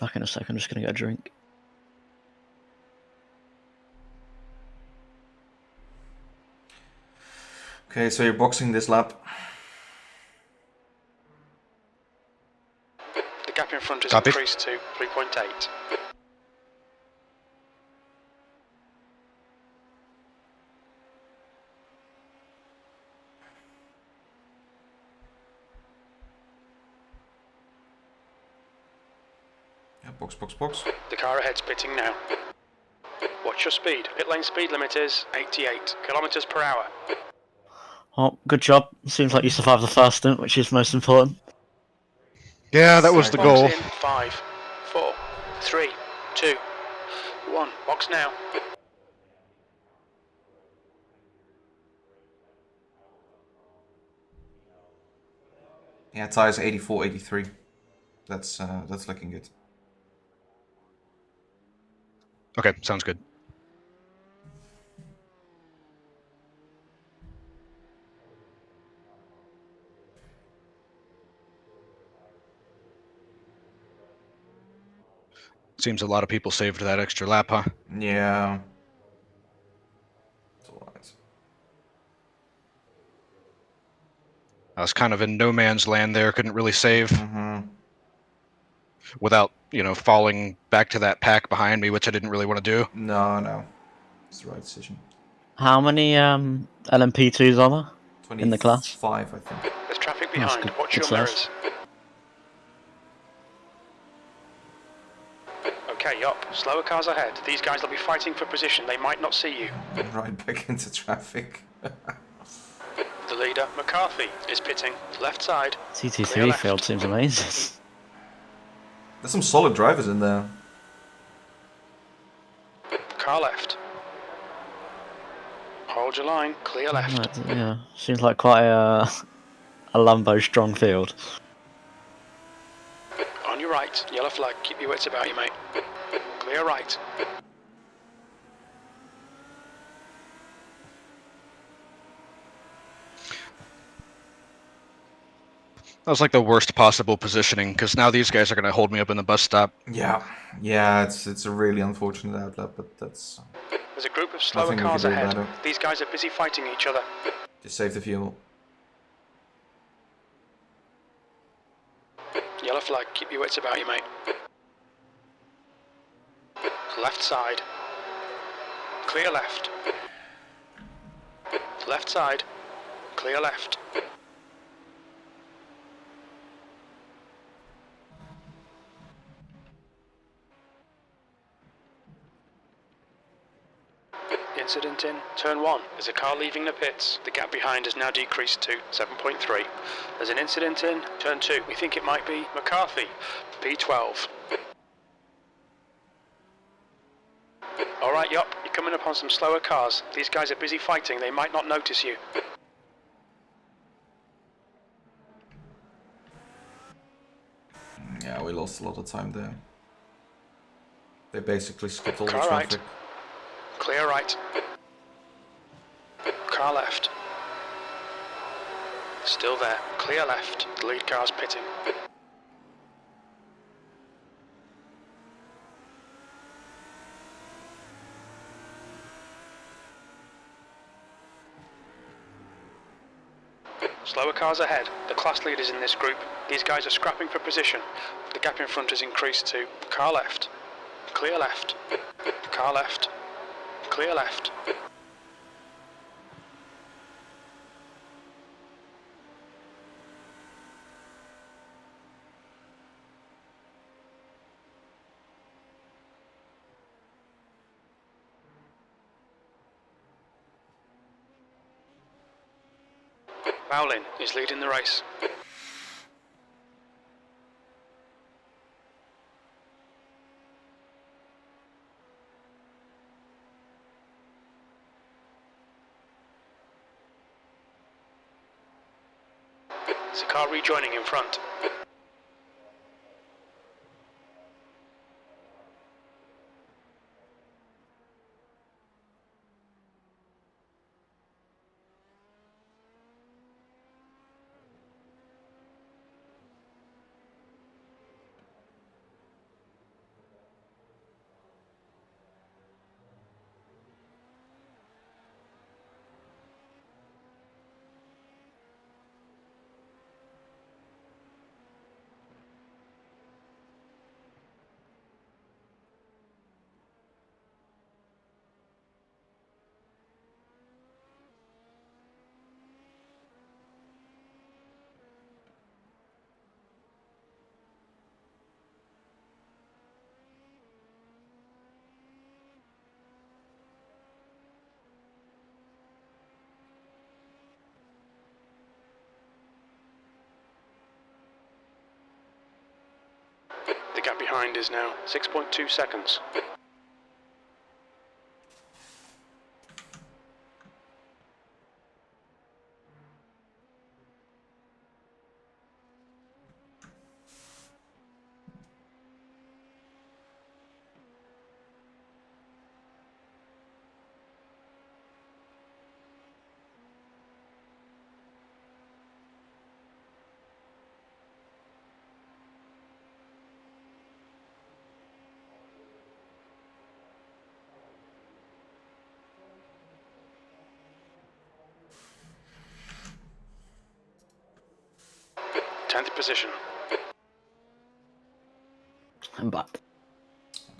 Back in a sec, I'm just gonna get a drink. Okay, so you're boxing this lap. The gap in front has Copy. increased to 3.8. Yeah, box, box, box. The car ahead's pitting now. Watch your speed. Pit lane speed limit is 88 kilometers per hour. Oh, good job. Seems like you survived the first stint, which is most important. Yeah, that was the Box goal. Box in 5, 4, 3, 2, 1. Box now. Yeah, tires 84, 83. That's looking good. Okay, sounds good. Seems a lot of people saved that extra lap, huh? Yeah. It's alright. I was kind of in no man's land there, couldn't really save Mm-hmm. without, falling back to that pack behind me, which I didn't really want to do. No. It's the right decision. How many LMP2s are there in the class? 25, I think. There's traffic That's behind. good. Watch Good your size. mirrors. Okay, up. Slower cars ahead. These guys will be fighting for position. They might not see you. Right back into traffic. The leader, McCarthy, is pitting. Left side. Clear CT3 left. field seems amazing. There's some solid drivers in there. Car left. Hold your line. Clear left. Right, yeah, seems like quite a Lambo strong field. On your right. Yellow flag. Keep your wits about you, mate. Clear right. That was like the worst possible positioning, because now these guys are going to hold me up in the bus stop. Yeah, it's a really unfortunate outlet, but that's There's a group of slower nothing we can cars do ahead. about it. These guys are busy fighting each other. Just save the fuel. Yellow flag. Keep your wits about you, mate. Left side. Clear left. Left side. Clear left. incident in turn 1. There's a car leaving the pits. The gap behind has now decreased to 7.3. There's an incident in turn 2. We think it might be McCarthy, P12. Alright, Yop, you're coming up on some slower cars. These guys are busy fighting, they might not notice you. Yeah, we lost a lot of time there. They basically skipped all the Car right. traffic. Clear right. Car left. Still there. Clear left. The lead car's pitting. Slower cars ahead. The class leaders in this group. These guys are scrapping for position. The gap in front has increased to car left. Clear left. Car left. Clear left. Bowlin is leading the race. There's a car rejoining in front. The gap behind is now 6.2 seconds. Tenth position. I'm back.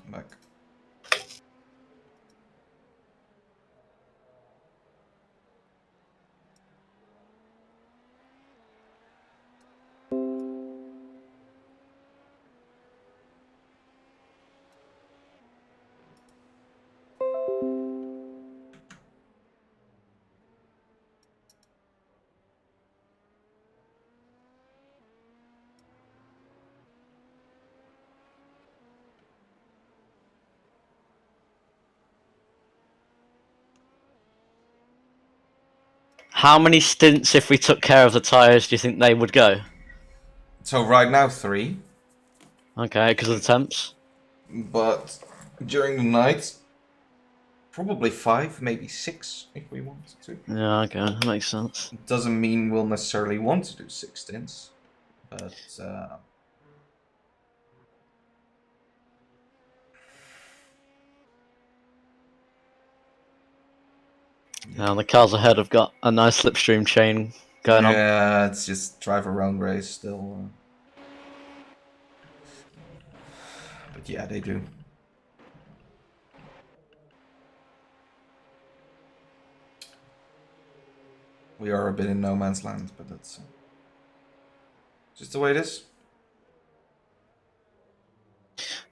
Come back. How many stints, if we took care of the tyres, do you think they would go? So right now 3, Okay, because of the temps? but during the night, probably 5, maybe 6 if we wanted to. Yeah, okay, that makes sense. Doesn't mean we'll necessarily want to do 6 stints, but Now the cars ahead have got a nice slipstream chain going on. yeah, it's just drive around race still. But yeah, they do. We are a bit in no man's land, but that's just the way it is.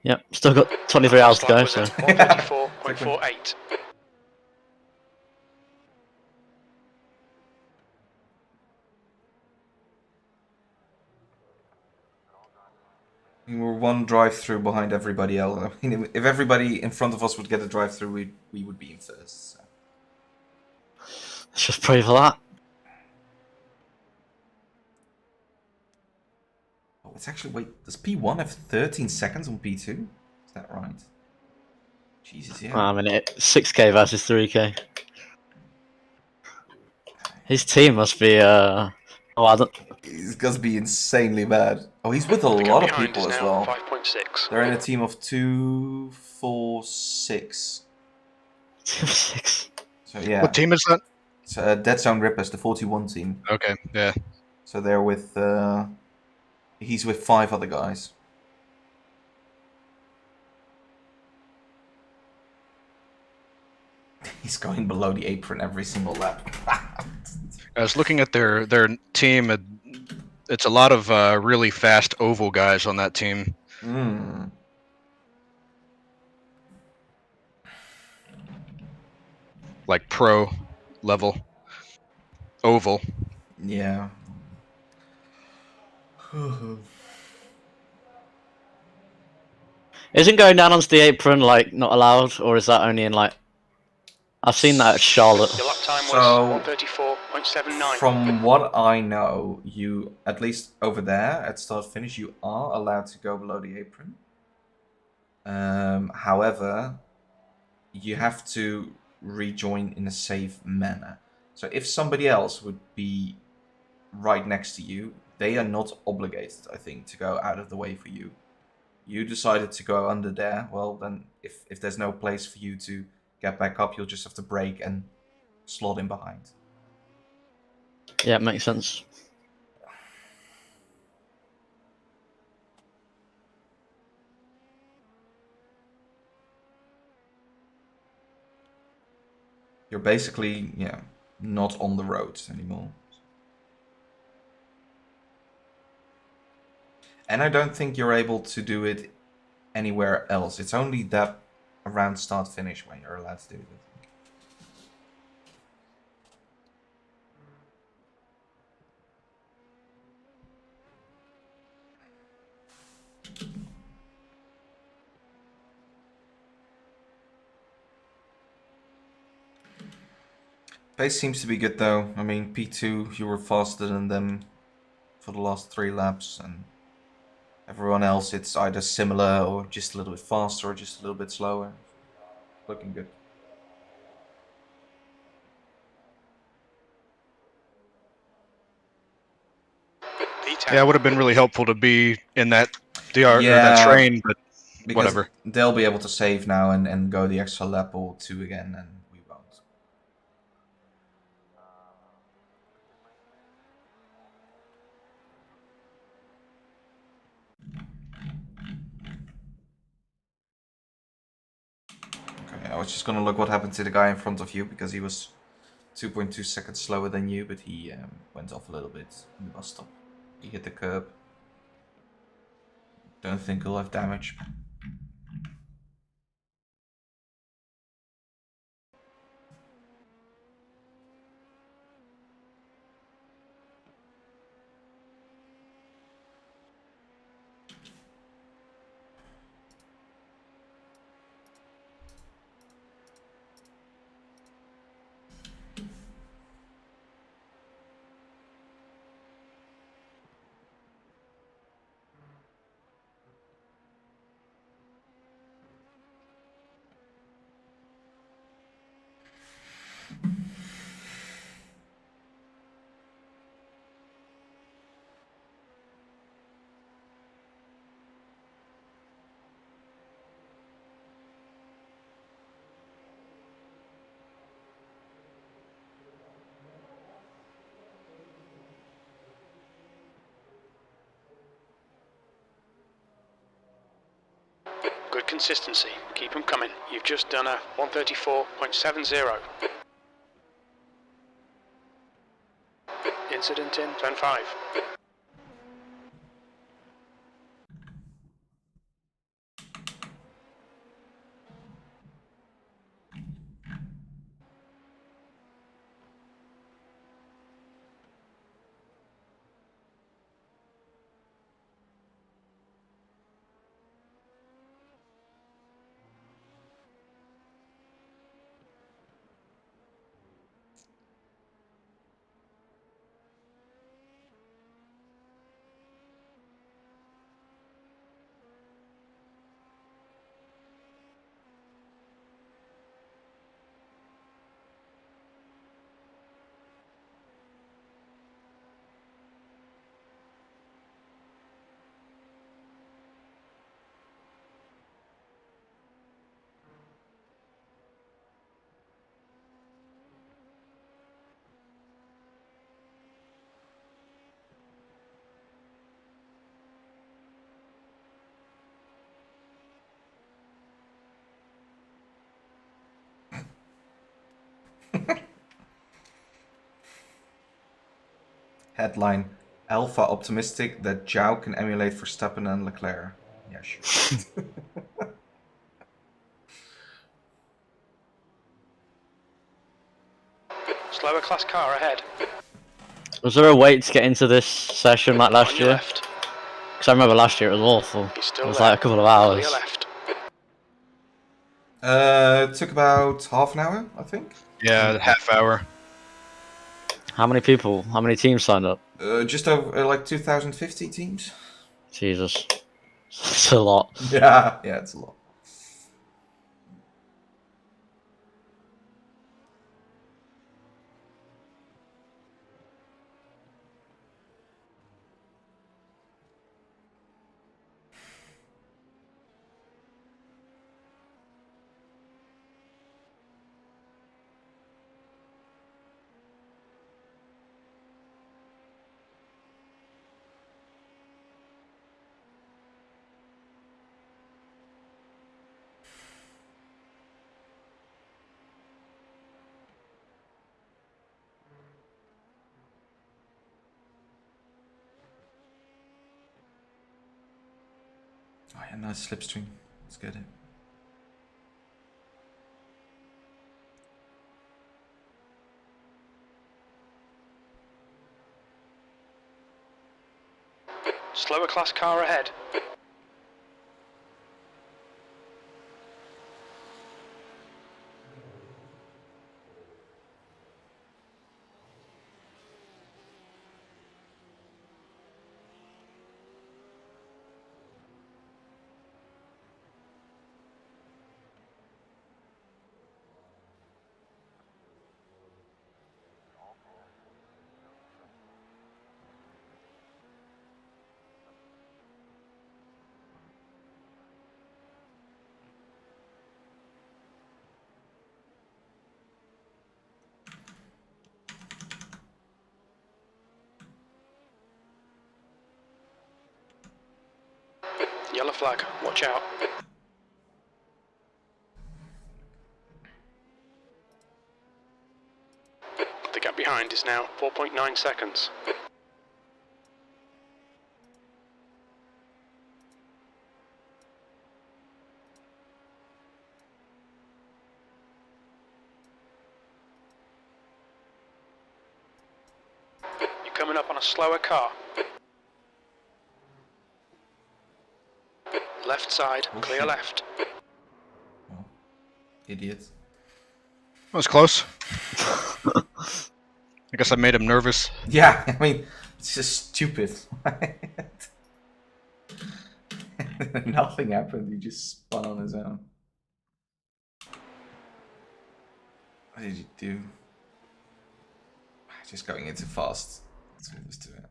Yep, still got 23 hours to go, Was so. at 154.48. We're one drive-through behind everybody else. I mean, if everybody in front of us would get a drive-through, we would be in first. So. Let's just pray for that. Oh, it's actually wait. Does P1 have 13 seconds on P2? Is that right? Jesus, yeah. I mean, 6k versus 3k. His team must be. Oh, I don't. He's got to be insanely bad. Oh, he's with a The gap lot of behind people is as now well. 5.6. They're in a team of 2, 4, 6. 6. So yeah. What team is that? So Dead Zone Rippers, the 41 team. Okay, yeah. So they're with. He's with 5 other guys. He's going below the apron every single lap. I was looking at their team. It's a lot of really fast oval guys on that team. Mm. Like pro level oval. Yeah. Isn't going down onto the apron like not allowed, or is that only in like? I've seen that at Charlotte. Your lap time So, was 134.79. From what I know, you, at least over there at start finish, you are allowed to go below the apron. However, you have to rejoin in a safe manner. So if somebody else would be right next to you, they are not obligated, I think, to go out of the way for you. You decided to go under there, well then if there's no place for you to get back up, you'll just have to brake and slot in behind. Yeah, it makes sense. You're basically, yeah, not on the road anymore. And I don't think you're able to do it anywhere else. It's only that around start finish when you're allowed to do it. Pace seems to be good though. I mean, P2, you were faster than them for the last 3 laps, and everyone else, it's either similar or just a little bit faster or just a little bit slower. Looking good. P10. Yeah, it would have been really helpful to be in that or that Yeah, train, but because whatever. they'll be able to save now and go the extra lap or 2 again, and we won't. Okay, I was just gonna look what happened to the guy in front of you, because he was 2.2 seconds slower than you, but he went off a little bit in the bus stop. He hit the curb. Don't think he'll have damage. Good consistency. Keep them coming. You've just done a 134.70. Incident in turn 5. Headline: Alpha optimistic that Zhou can emulate Verstappen and Leclerc. Yeah, sure. Slower class car ahead. Was there a wait to get into this session like last On your year? left. Because I remember last year it was awful. He's It still was there. like a couple of hours. Clear left. It took about half an hour, I think. Yeah, half hour. How many people? How many teams signed up? Just over like 2,050 teams. Jesus. It's a lot. Yeah, it's a lot. Oh yeah, nice slipstream. Let's get it. Slower class car ahead. Yellow flag. Watch out. The gap behind is now 4.9 seconds. You're coming up on a slower car. Left side, Oh, clear shit. left. Oh, idiot. That was close. I guess I made him nervous. Yeah, I mean, it's just stupid. Nothing happened. He just spun on his own. What did you do? Just going in too fast. That's all there is to it.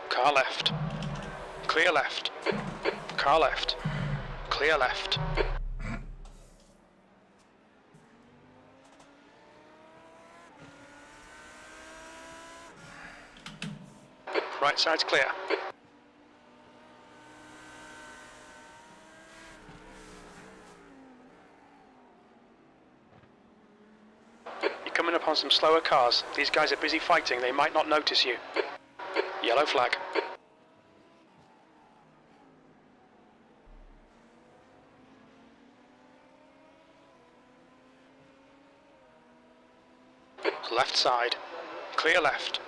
Car left. Clear left. Car left. Clear left. Right side's clear. You're coming up on some slower cars. These guys are busy fighting. They might not notice you. Yellow flag. Left side. Clear left.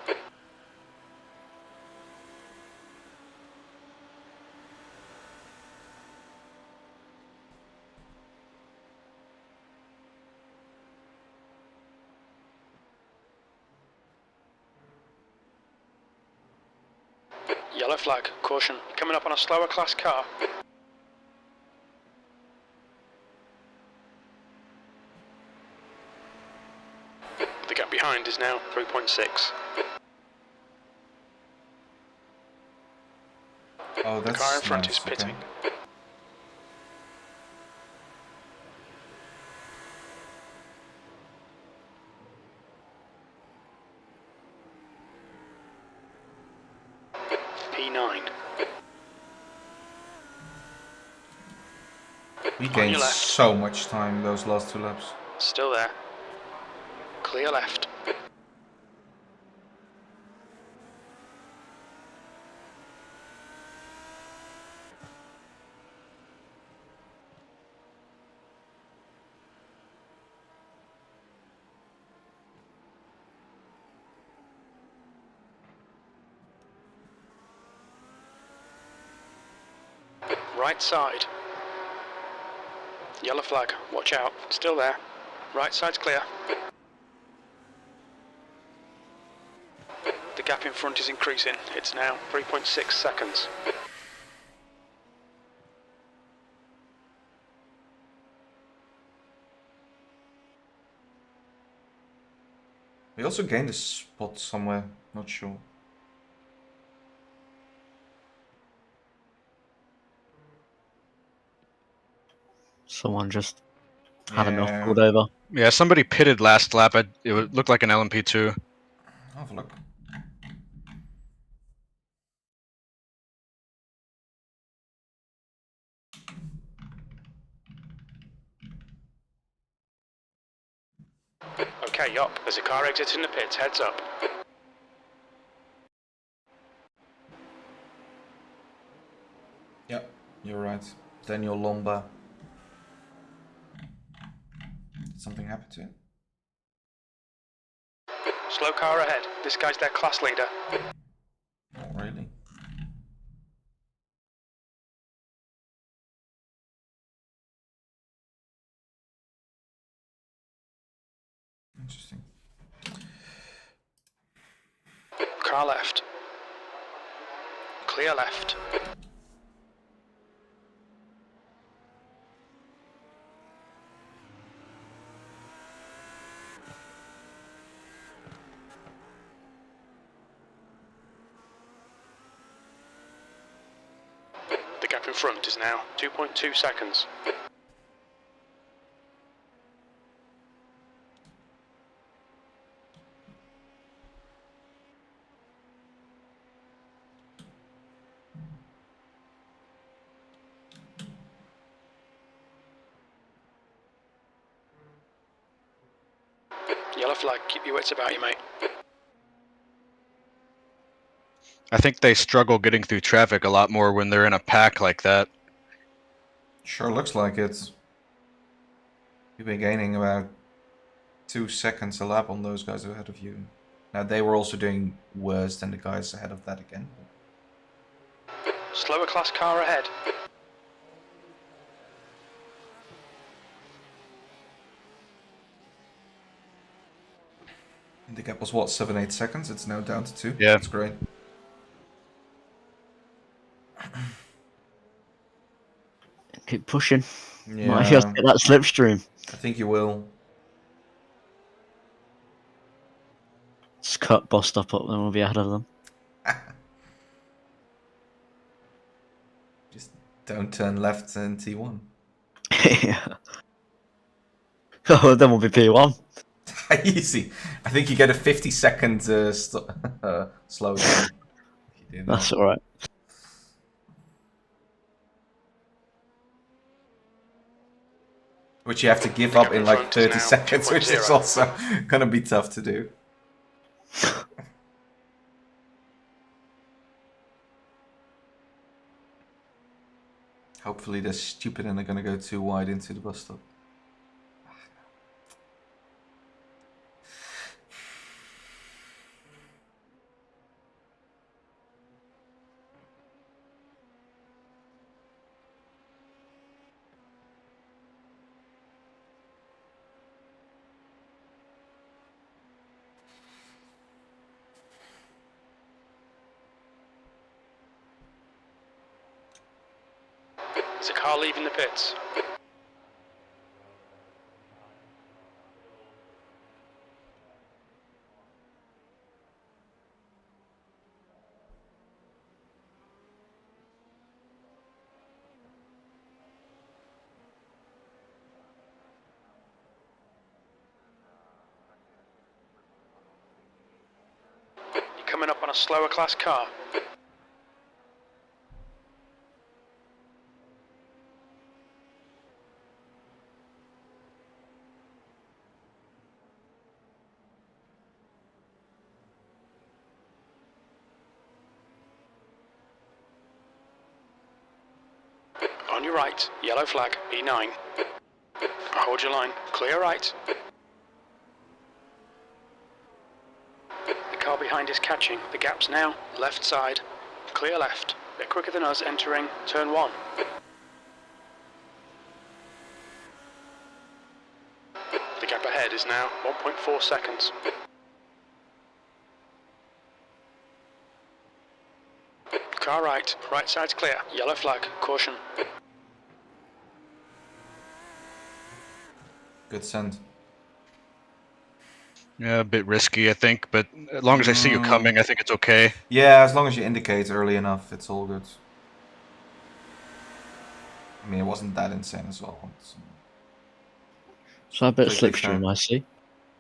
Yellow flag. Caution. You're coming up on a slower class car. The gap behind is now 3.6. Oh, The that's car in front nice. is pitting. Okay. P9. We On gained your left. so much time those last 2 laps. Still there. Clear left. Right side. Yellow flag. Watch out. Still there. Right side's clear. The gap in front is increasing. It's now 3.6 seconds. We also gained a spot somewhere, not sure. Someone just had enough, Yeah. pulled over. Yeah, somebody pitted last lap. It looked like an LMP2. Have a look. Okay, up. There's a car exiting the pits. Heads up. Yep, you're right. Daniel Lomba. Did something happen to it? Slow car ahead. This guy's their class leader. Not really. Interesting. Car left. Clear left. The gap in front is now 2.2 seconds. Yellow flag, keep your wits about you, mate. I think they struggle getting through traffic a lot more when they're in a pack like that. Sure looks like it. You've been gaining about 2 seconds a lap on those guys ahead of you. Now they were also doing worse than the guys ahead of that again. Slower class car ahead. And the gap was what, 7-8 seconds? It's now down to 2. Yeah. That's great. Keep pushing. Yeah, Might have to get that slipstream. I think you will. Just cut bus stop up, then we'll be ahead of them. Just don't turn left in T1. Yeah. Oh, then we'll be P1. Easy. I think you get a 50-second slow down. If you do that. That's alright. Which you have to give up in like 30 seconds, which is also gonna be tough to do. Hopefully they're stupid and they're gonna go too wide into the bus stop. There's a car leaving the pits. You're coming up on a slower class car. . On your right, yellow flag, E9. Hold your line, clear right. The car behind is catching, the gap's now, left side, clear left. A bit quicker than us entering turn 1. The gap ahead is now 1.4 seconds. Car right, right side's clear, yellow flag, caution. Good send. Yeah, a bit risky, I think, but as long as I see you coming, I think it's okay. Yeah, as long as you indicate early enough, it's all good. I mean, it wasn't that insane as well. So a bit of Completely fair. slipstream, I see.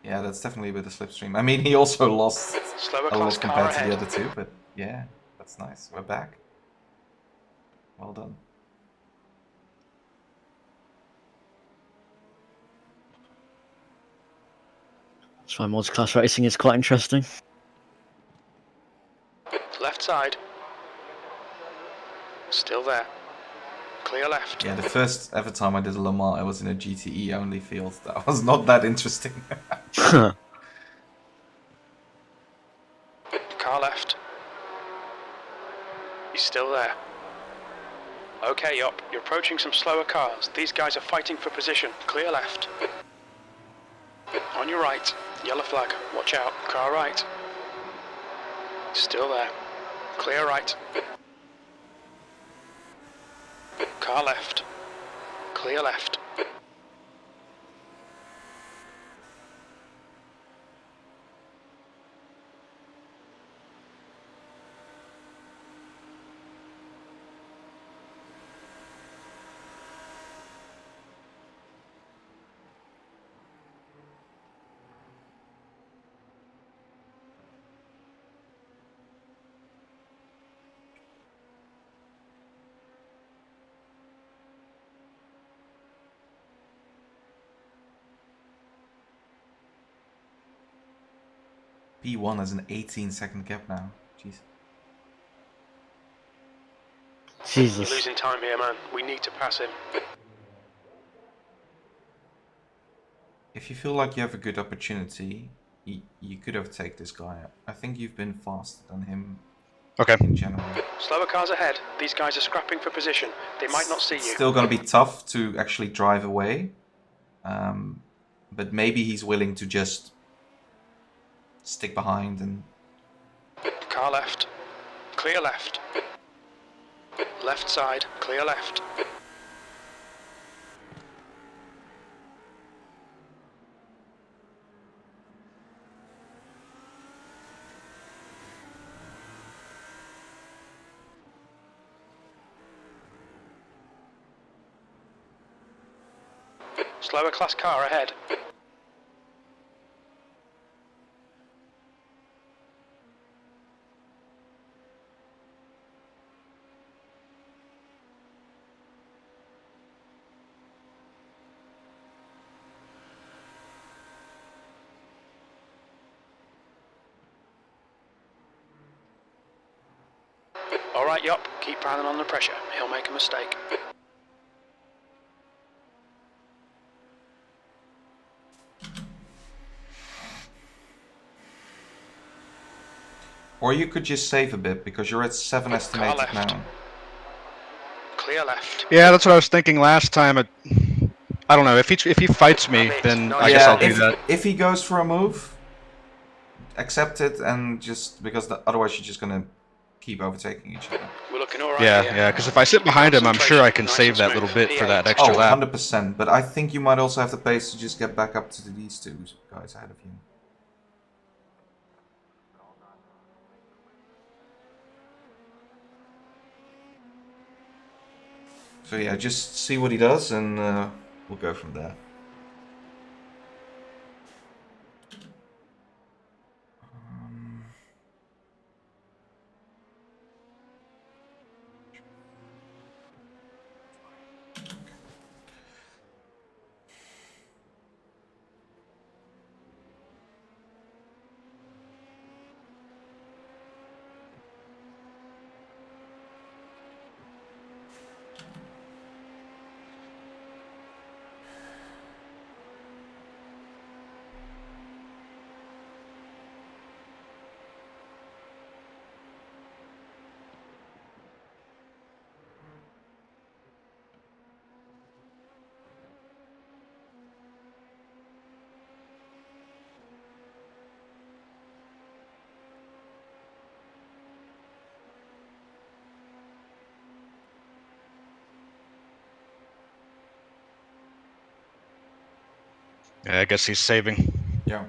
Yeah, that's definitely a bit of slipstream. I mean, he also lost Slower a lot class car compared to ahead. the other two, but yeah, that's nice. We're back. Well done. That's why multi-class racing is quite interesting. Left side. Still there. Clear left. Yeah, the first ever time I did a Le Mans, I was in a GTE only field. That was not that interesting. Car left. He's still there. Okay, up. You're approaching some slower cars. These guys are fighting for position. Clear left. On your right. Yellow flag. Watch out. Car right. Still there. Clear right. Car left. Clear left. P1 has an 18-second gap now. Jeez. You're Jesus. losing time here, man. We need to pass him. If you feel like you have a good opportunity, you could overtake this guy. I think you've been faster than him Okay. in general. Slower cars ahead. These guys are scrapping for position. They might not see It's you. still going to be tough to actually drive away. But maybe he's willing to just stick behind and... Car left. Clear left. Left side. Clear left. Slower class car ahead. Alright, yup. Keep piling on the pressure. He'll make a mistake. Or you could just save a bit, because you're at 7 estimated left. now. Clear left. Yeah, that's what I was thinking last time. I don't know. If he fights me, then I guess I'll do that. If he goes for a move, accept it, and just... because otherwise you're just going to keep overtaking each other. We're looking alright Yeah, here. yeah. Because if I sit behind him, I'm sure I can save that little bit for that extra Oh, lap. 100%. But I think you might also have the pace to just get back up to these two guys ahead of you. So yeah, just see what he does, and we'll go from there. Yeah, I guess he's saving. Yeah.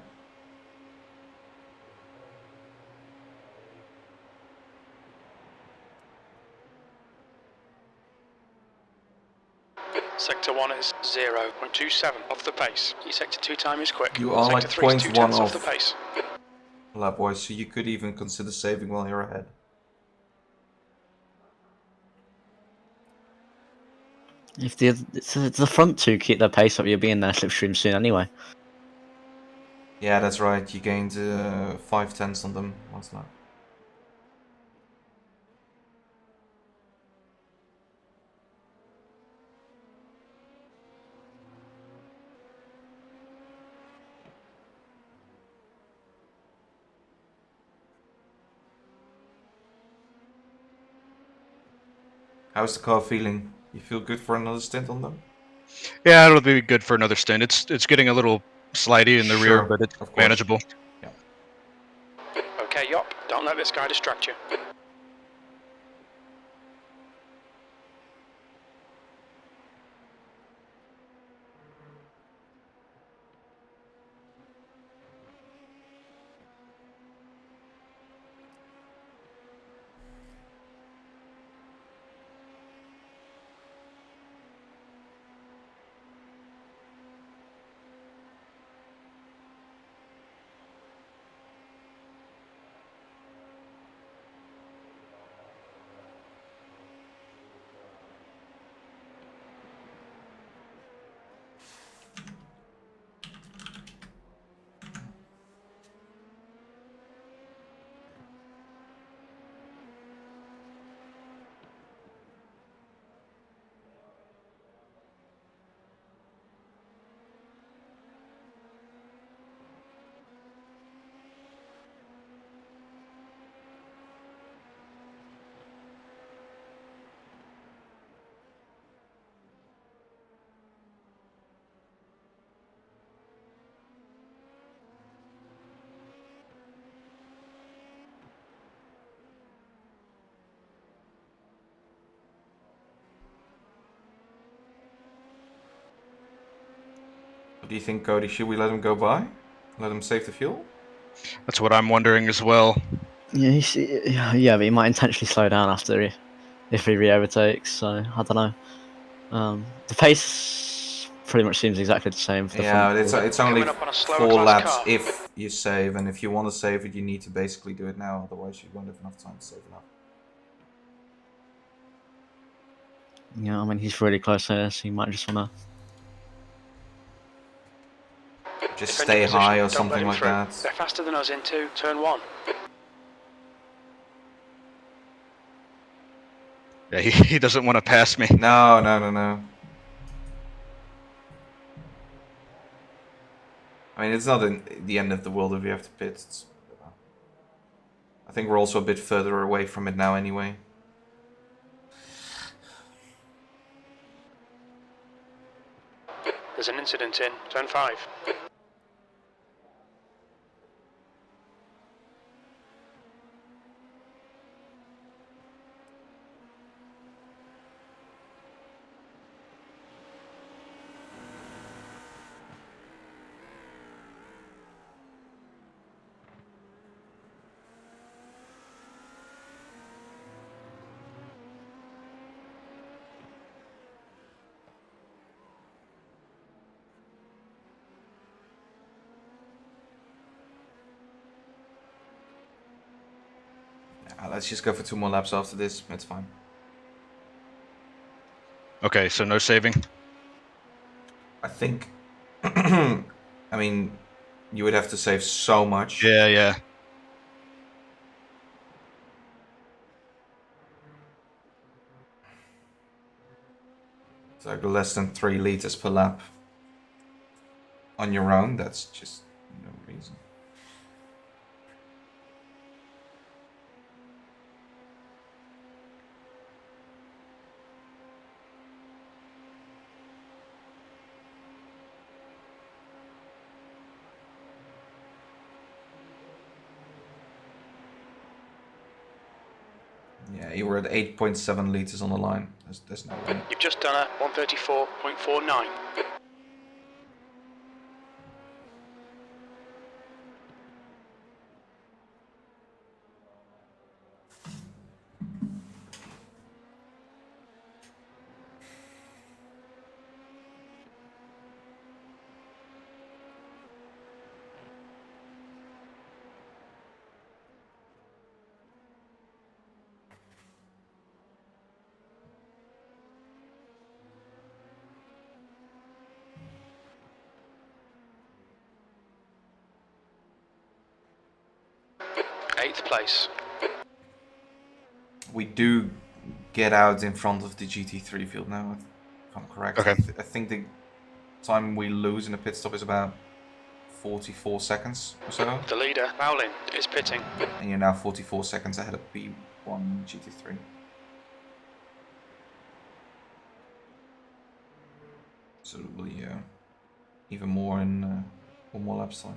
Sector 1 is 0.27 off the pace. Your Sector 2 time is quick. You are Sector like 3 is 2 0.1 tenths off the off. pace. Lap wise, so you could even consider saving while you're ahead. If the front two keep their pace up, you'll be in their slipstream soon anyway. Yeah, that's right. You gained 5 tenths on them last lap. How's the car feeling? You feel good for another stint on them? Yeah, it'll be good for another stint. It's getting a little slidey in the rear, Sure, but it's of course. manageable. Yeah. Okay, Yop, don't let this guy distract you. What do you think, Cody? Should we let him go by? Let him save the fuel? That's what I'm wondering as well. Yeah, yeah, but he might intentionally slow down if he re-overtakes. So I don't know. The pace pretty much seems exactly the same for the Yeah, front. but it's only Coming up on a slower 4 class laps car. if you save, and if you want to save it, you need to basically do it now, otherwise you won't have enough time to save enough. Yeah, I mean he's really close here, so he might just wanna. Just Defend stay your position, high or don't let something him like through. that. They're faster than us into turn 1. Yeah, he doesn't want to pass me. No, no, no, no. I mean, it's not the end of the world if you have to pit. I think we're also a bit further away from it now anyway. There's an incident in turn 5. Let's just go for 2 more laps after this. It's fine. Okay, so no saving. I think. I mean, you would have to save so much. Yeah, yeah. It's like less than 3 liters per lap. On your own, that's just no reason. Yeah, you were at 8.7 liters on the line. There's no way. You've just done a 134.49. 8th place. We do get out in front of the GT3 field now, if I'm correct. Okay. I think the time we lose in the pit stop is about 44 seconds or so. The leader, Bowlin, is pitting. And you're now 44 seconds ahead of P1 GT3. So it will be even more in 1 more laps time.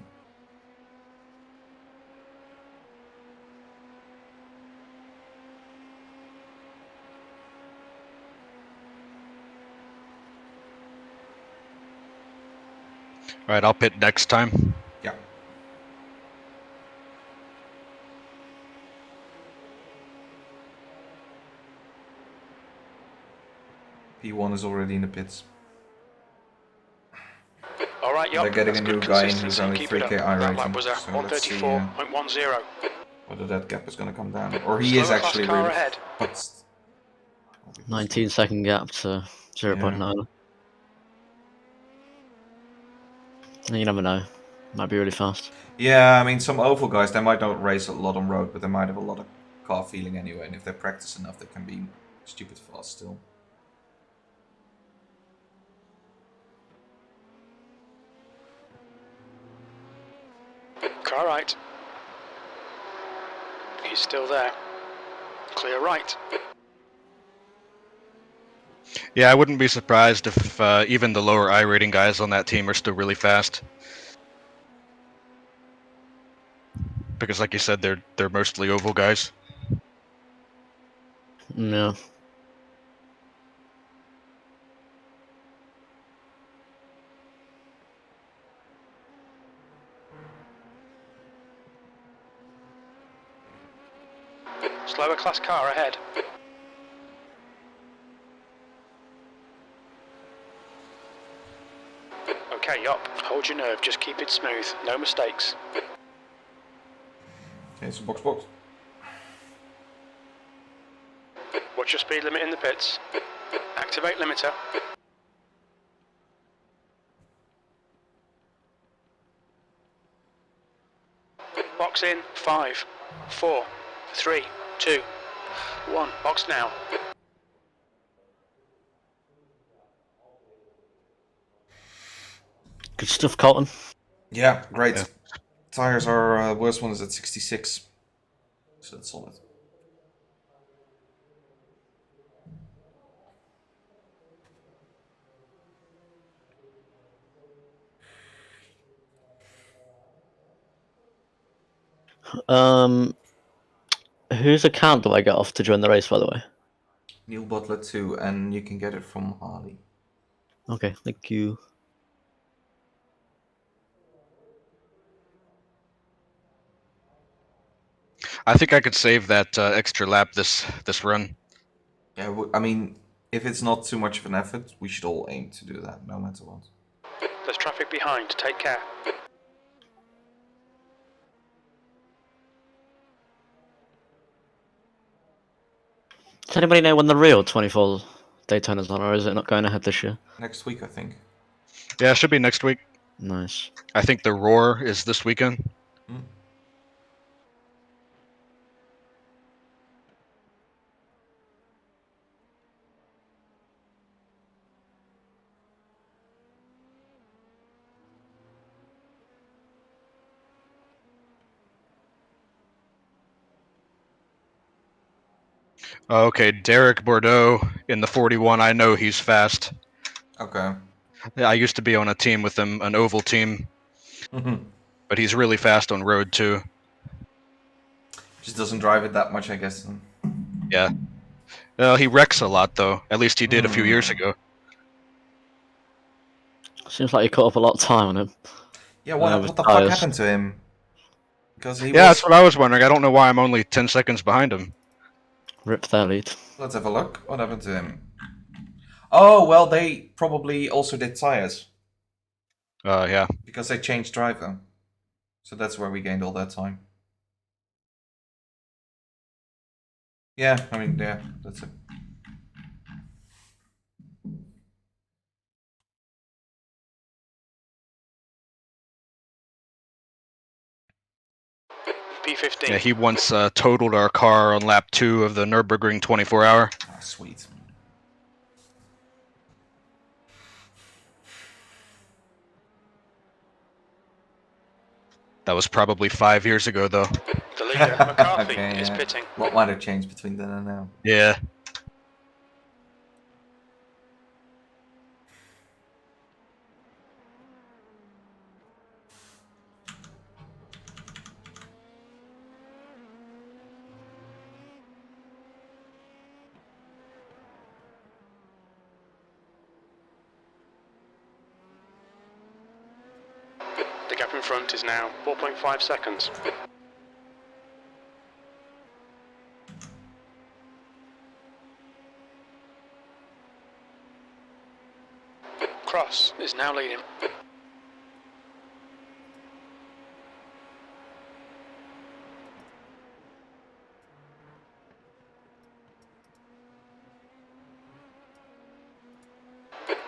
Alright, I'll pit next time. Yeah. P1 is already in the pits. All right, They're yup, getting that's a new good guy in who's consistency. only Keep it 3k up. I That lap rating. was a So let's see 134.10. whether that gap is going to come down. Or he Slower is class actually car really ahead. fast. 19-second gap to 0.9. You never know. Might be really fast. Yeah, I mean, some oval guys, they might not race a lot on road, but they might have a lot of car feeling anyway. And if they practice enough, they can be stupid fast still. Car right. He's still there. Clear right. Yeah, I wouldn't be surprised if even the lower I rating guys on that team are still really fast. Because like you said, they're mostly oval guys. Yeah. Slower class car ahead. Okay, yup. Hold your nerve, just keep it smooth. No mistakes. Okay, so box. Watch your speed limit in the pits. Activate limiter. Box in. 5, 4, 3, 2, 1. Box now. Good stuff, Colton. Yeah, great. Yeah. Tires are, worst one is at 66. So that's solid. Whose account do I get off to join the race, by the way? Neil Butler too, and you can get it from Harley. Okay, thank you. I think I could save that extra lap this run. Yeah, I mean, if it's not too much of an effort, we should all aim to do that, no matter what. There's traffic behind. Take care. Does anybody know when the real 24 Daytona's on, or is it not going ahead this year? Next week, I think. Yeah, it should be next week. Nice. I think the Roar is this weekend. Hmm. Okay, Derek Bordeaux in the 41. I know he's fast. Okay. I used to be on a team with him, an oval team, but he's really fast on road too. Just doesn't drive it that much, I guess. Yeah. He wrecks a lot though. At least he did a few years ago. Seems like you caught up a lot of time on him. Yeah, with what the fuck tyres. happened to him? Because he Yeah, was... that's what I was wondering. I don't know why I'm only 10 seconds behind him. Rip their lead. Let's have a look. What happened to him? Oh, well, they probably also did tires. Yeah. Because they changed driver. So that's where we gained all that time. Yeah, I mean, yeah, that's it. P15. Yeah, he once totaled our car on lap 2 of the Nürburgring 24-hour. Ah, sweet. That was probably 5 years ago, though. The leader, McCarthy, Okay, is yeah. pitting. What might have changed between then and now? Yeah. The gap in front is now 4.5 seconds. Cross is now leading.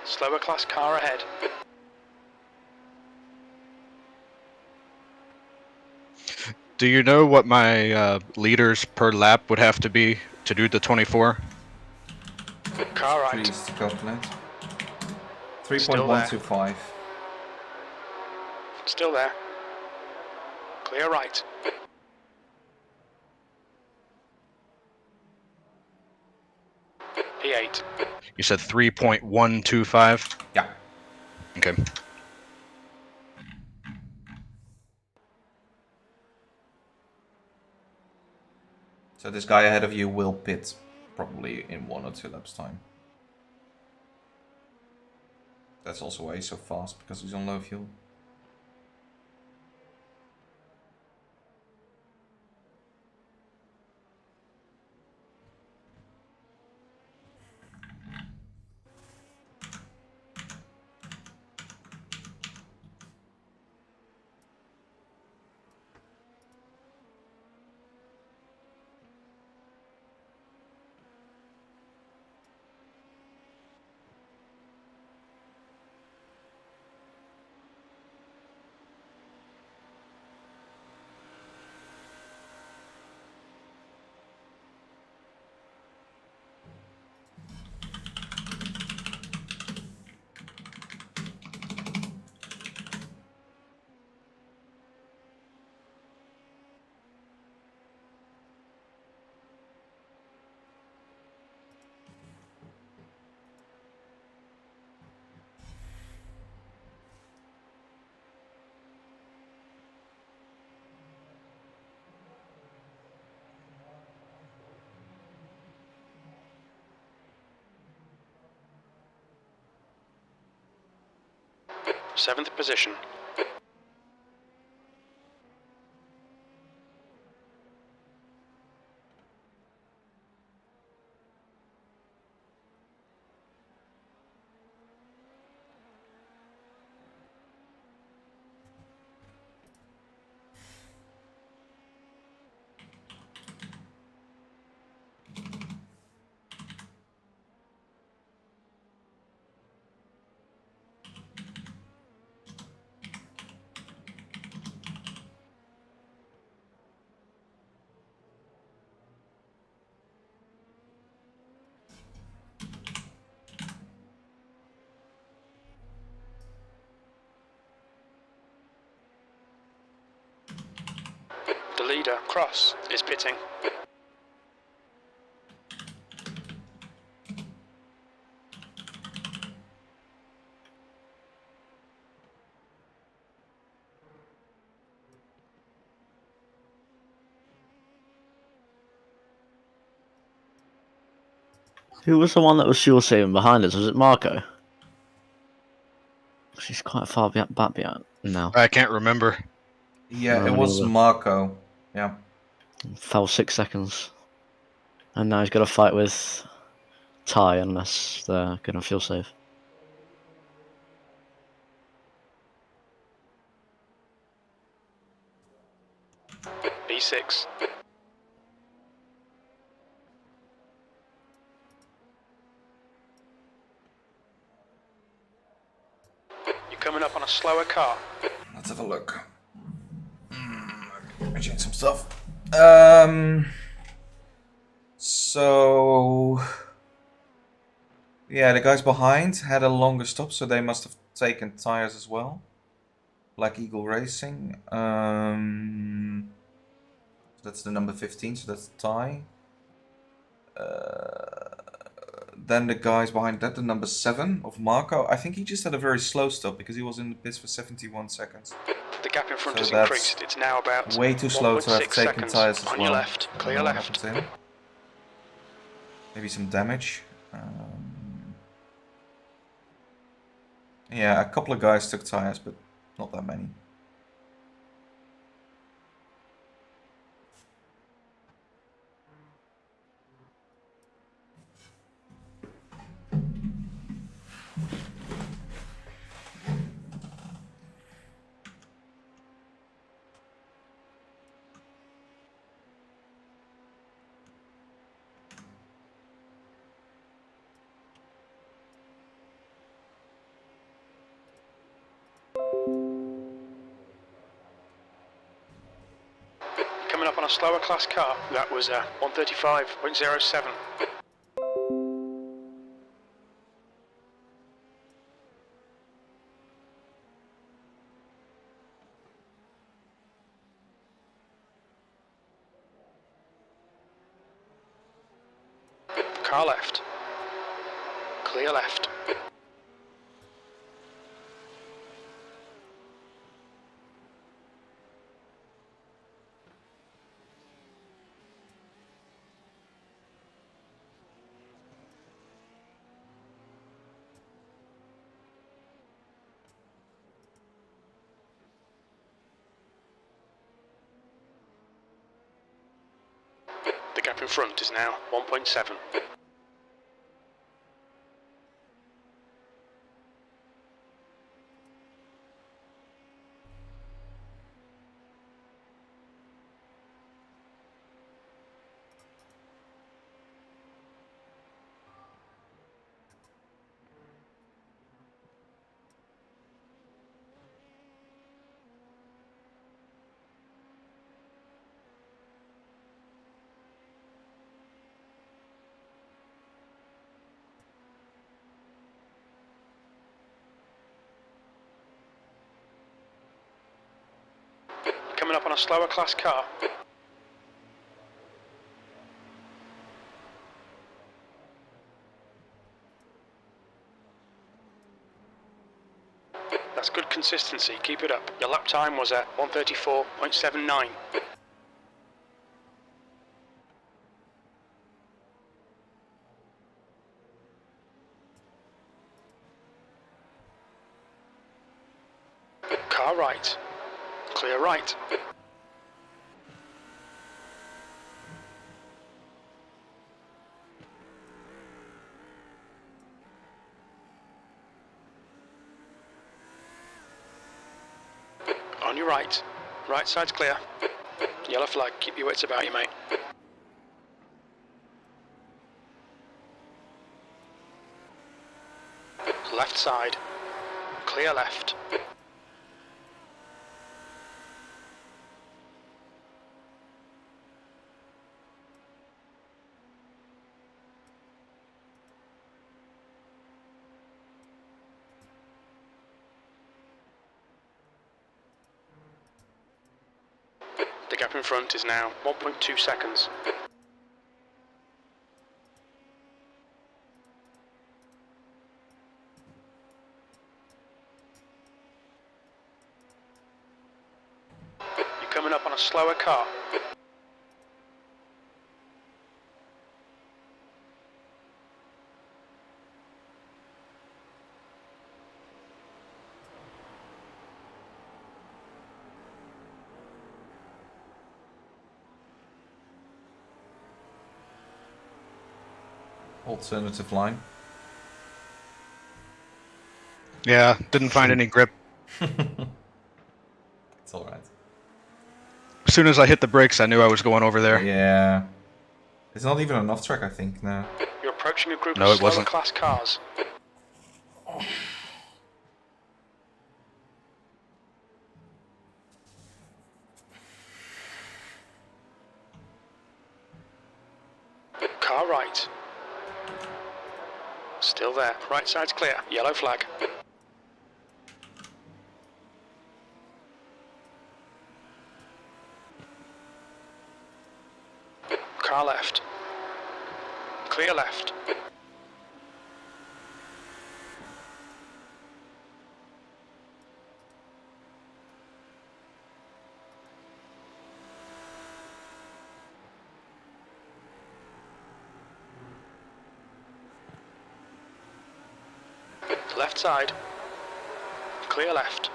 Slower class car ahead. Do you know what my liters per lap would have to be to do the 24? Car right. Please calculate. Still there. 3.125. Still there. Clear right. P8. You said 3.125? Yeah. Okay. So this guy ahead of you will pit probably in 1 or 2 laps time. That's also why he's so fast, because he's on low fuel. Seventh position. The leader, Cross, is pitting. Who was the one that was fuel saving behind us? Was it Marco? She's quite far back behind now. I can't remember. Yeah, No, it me was neither. Marco. Yeah. Fell 6 seconds. And now he's got to fight with Ty unless they're going to fuel save. B6. You're coming up on a slower car. Let's have a look. me change some stuff. So yeah, the guys behind had a longer stop, so they must have taken tires as well. Black Eagle Racing. That's the number 15, so that's the tie. Then the guys behind that, the number 7 of Marco. I think he just had a very slow stop because he was in the pits for 71 seconds. The gap in front So has that's increased. It's now about way too slow to have 1.6 taken seconds. tires as On well. your left, I don't clear know what left. happened to him. Maybe some damage. Yeah, a couple of guys took tires, but not that many. Coming up on a slower class car. That was 135.07. Car left. Clear left. The gap in front is now 1.7. Coming up on a slower class car. That's good consistency, keep it up. Your lap time was at 134.79. Car right. Clear right. On your right. Right side's clear. Yellow flag, keep your wits about you, mate. Left side. Clear left. The gap in front is now 1.2 seconds. You're coming up on a slower car. Alternative line. Yeah, didn't find any grip. It's alright. As soon as I hit the brakes, I knew I was going over there. Yeah. It's not even an off track, I think, now. You're approaching a group No, of it slower wasn't. class cars. car right. Still there. Right side's clear. Yellow flag. Car left. Clear left. Left side. Clear left.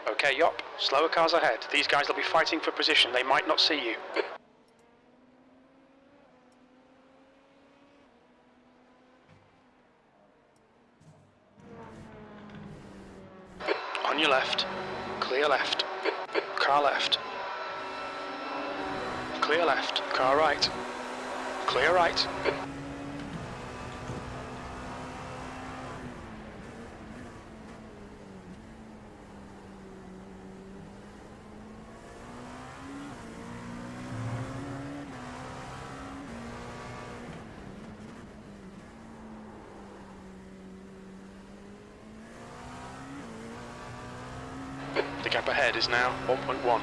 Okay, Yop. Slower cars ahead. These guys will be fighting for position. They might not see you. On your left. Clear left. Car left. Clear left. Car right. Clear right. The gap ahead is now 1.1.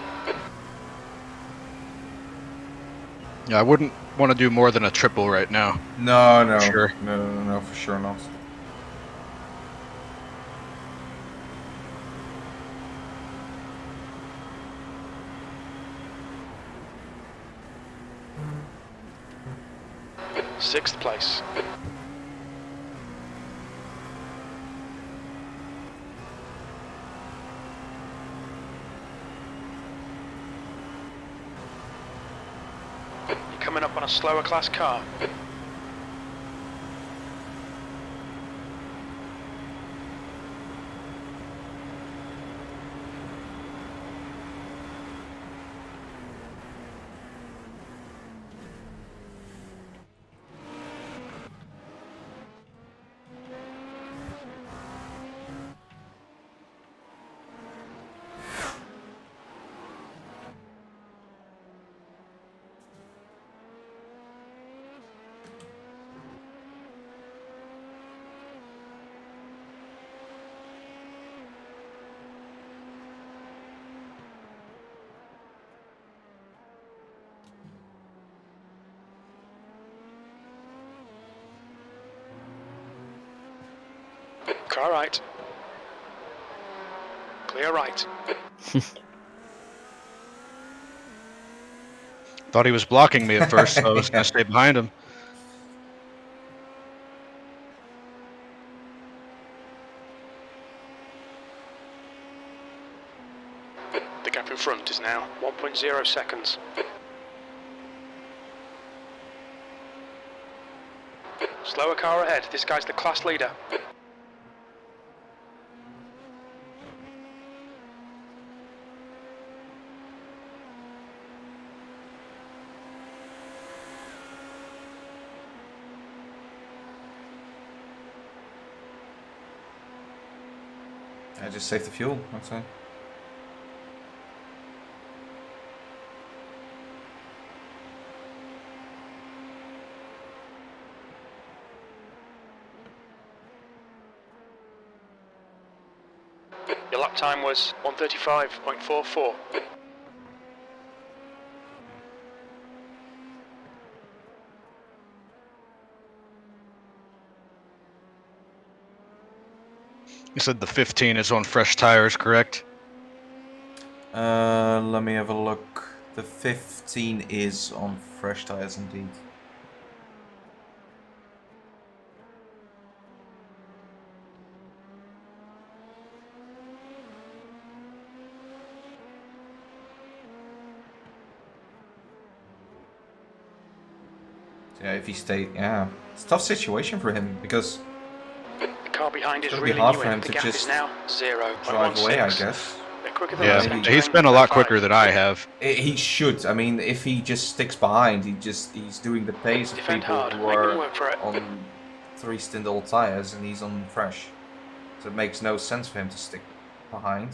Yeah, I wouldn't want to do more than a triple right now. No, no, Sure. no, for sure not. Sixth place. You're coming up on a slower class car. Car right. Clear right. Thought he was blocking me at first, so I was Yeah. going to stay behind him. The gap in front is now 1.0 seconds. Slower car ahead. This guy's the class leader. I just save the fuel, I'd say. Your lap time was 1:35.44. You said the 15 is on fresh tires, correct? Let me have a look. The 15 is on fresh tires indeed. Yeah, if he stayed, yeah, it's a tough situation for him because The car behind is It's gonna be reeling hard you for in. him The to gap just is now 0.16. drive away, I guess. The quicker than Yeah, us. maybe. Entering he's been a lap lot 5. quicker than I have. He should. I mean, if he just sticks behind, he's doing the pace of Defend people hard. who Make them are work for it. on 3-stint old tires, and he's on fresh. So it makes no sense for him to stick behind.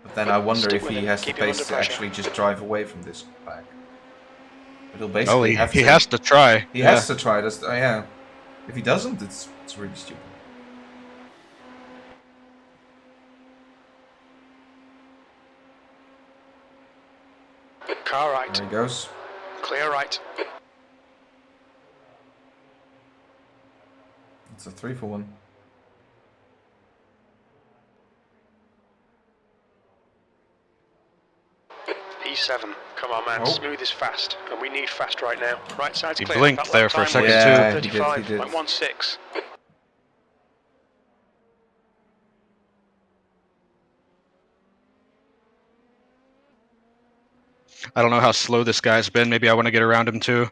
But then I wonder Stick if with he him. has the Keep him pace under to pressure. actually just drive away from this pack. But he'll Oh, basically he have to. has to try. He Yeah. has to try this. Yeah. If he doesn't, it's really stupid. Car right. There he goes. Clear right. It's a 3 for 1. P7. Come on, man. Oh. Smooth is fast, and we need fast right now. Right side's He clear. blinked That there lap for a time second, was Yeah, he did, 35.16. I don't know how slow this guy's been. Maybe I want to get around him too.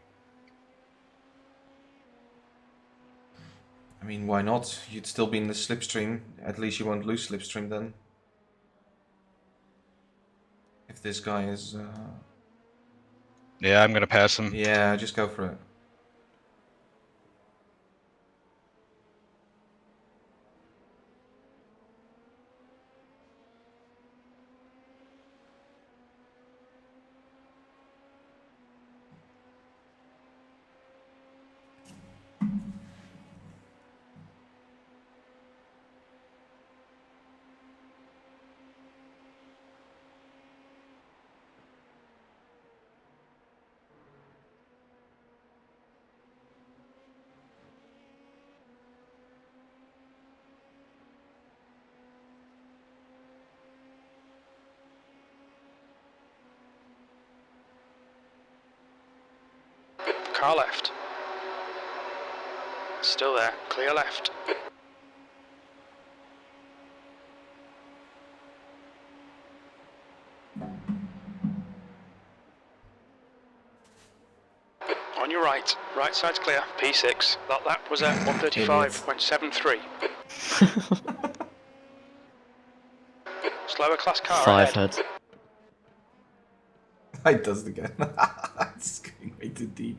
I mean, why not? You'd still be in the slipstream. At least you won't lose slipstream then. If this guy is... Yeah, I'm gonna pass him. Yeah, just go for it. Car left. Still there. Clear left. On your right. Right side's clear. P6. That lap was at 135.73. Slower class car 5 ahead. heads. I does it again. It's going way too deep.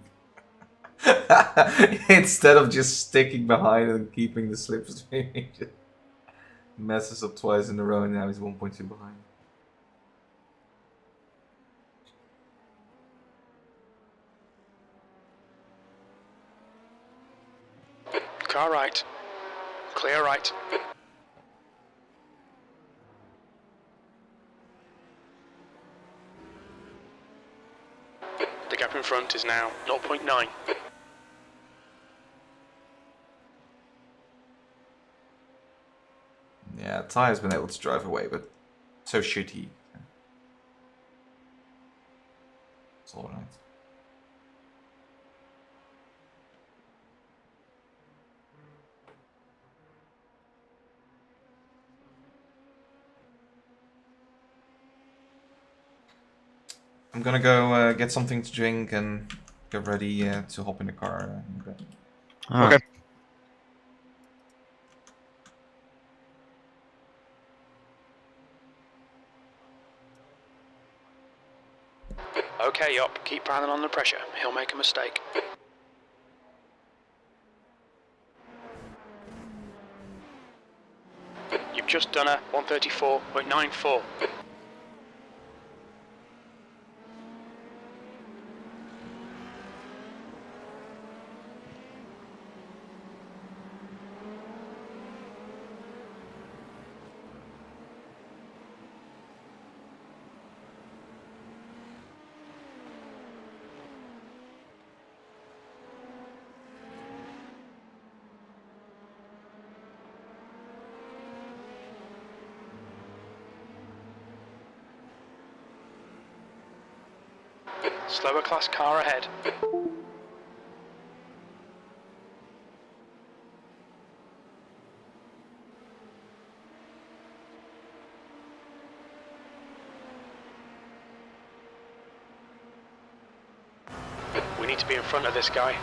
Instead of just sticking behind and keeping the slipstream, he just messes up twice in a row, and now he's 1.2 behind. Car right. Clear right. The gap in front is now 0.9. Yeah, Ty's been able to drive away, but so should he. It's alright. I'm gonna go get something to drink and get ready to hop in the car. Alright. Okay. Okay, up. Keep piling on the pressure. He'll make a mistake. You've just done a 134.94. Slower class car ahead. We need to be in front of this guy.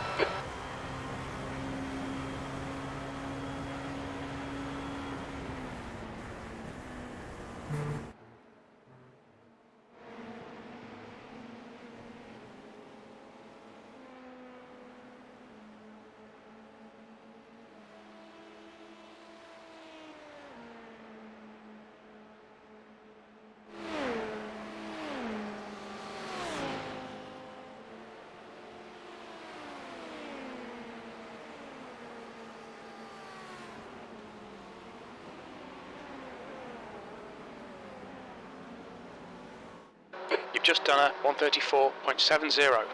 You've just done a 134.70.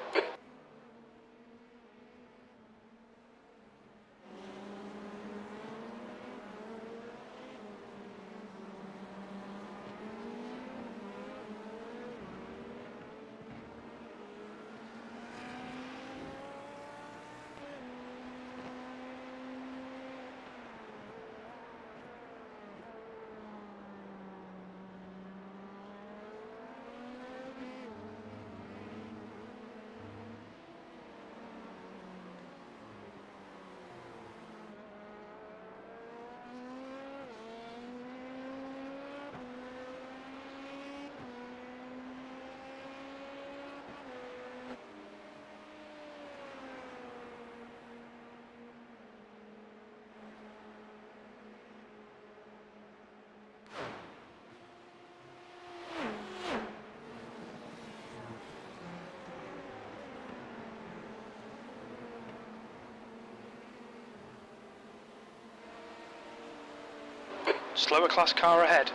Slower class car ahead.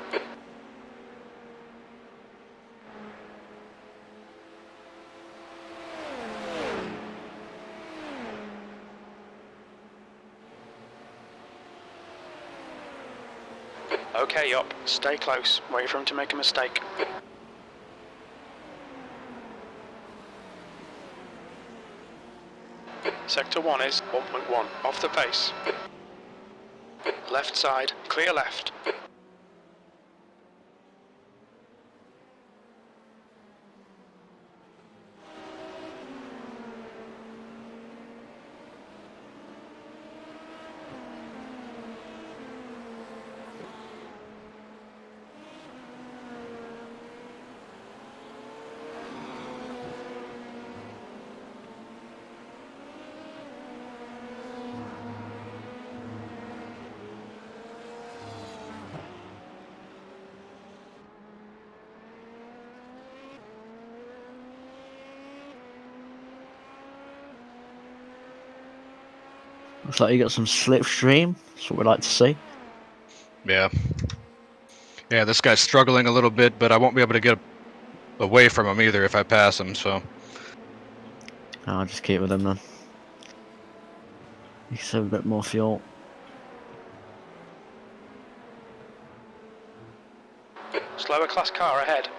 Okay, up. Stay close. Wait for him to make a mistake. Sector 1 is 1.1, off the pace. Left side, clear left. Looks like you got some slipstream. That's what we like to see. Yeah. Yeah, this guy's struggling a little bit, but I won't be able to get away from him either if I pass him, so... I'll just keep with him then. You can save a bit more fuel. Slower class car ahead.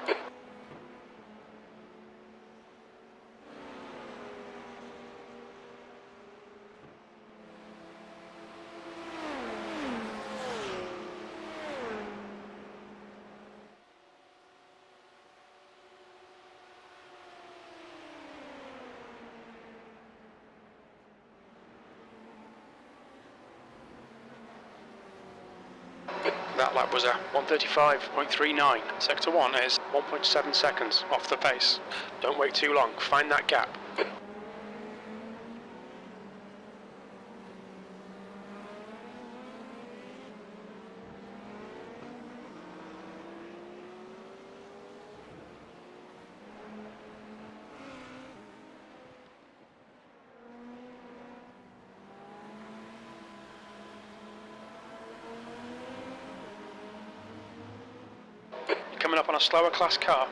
That lap was a 135.39. Sector 1 is 1.7 seconds off the pace. Don't wait too long, find that gap. Coming up on a slower class car.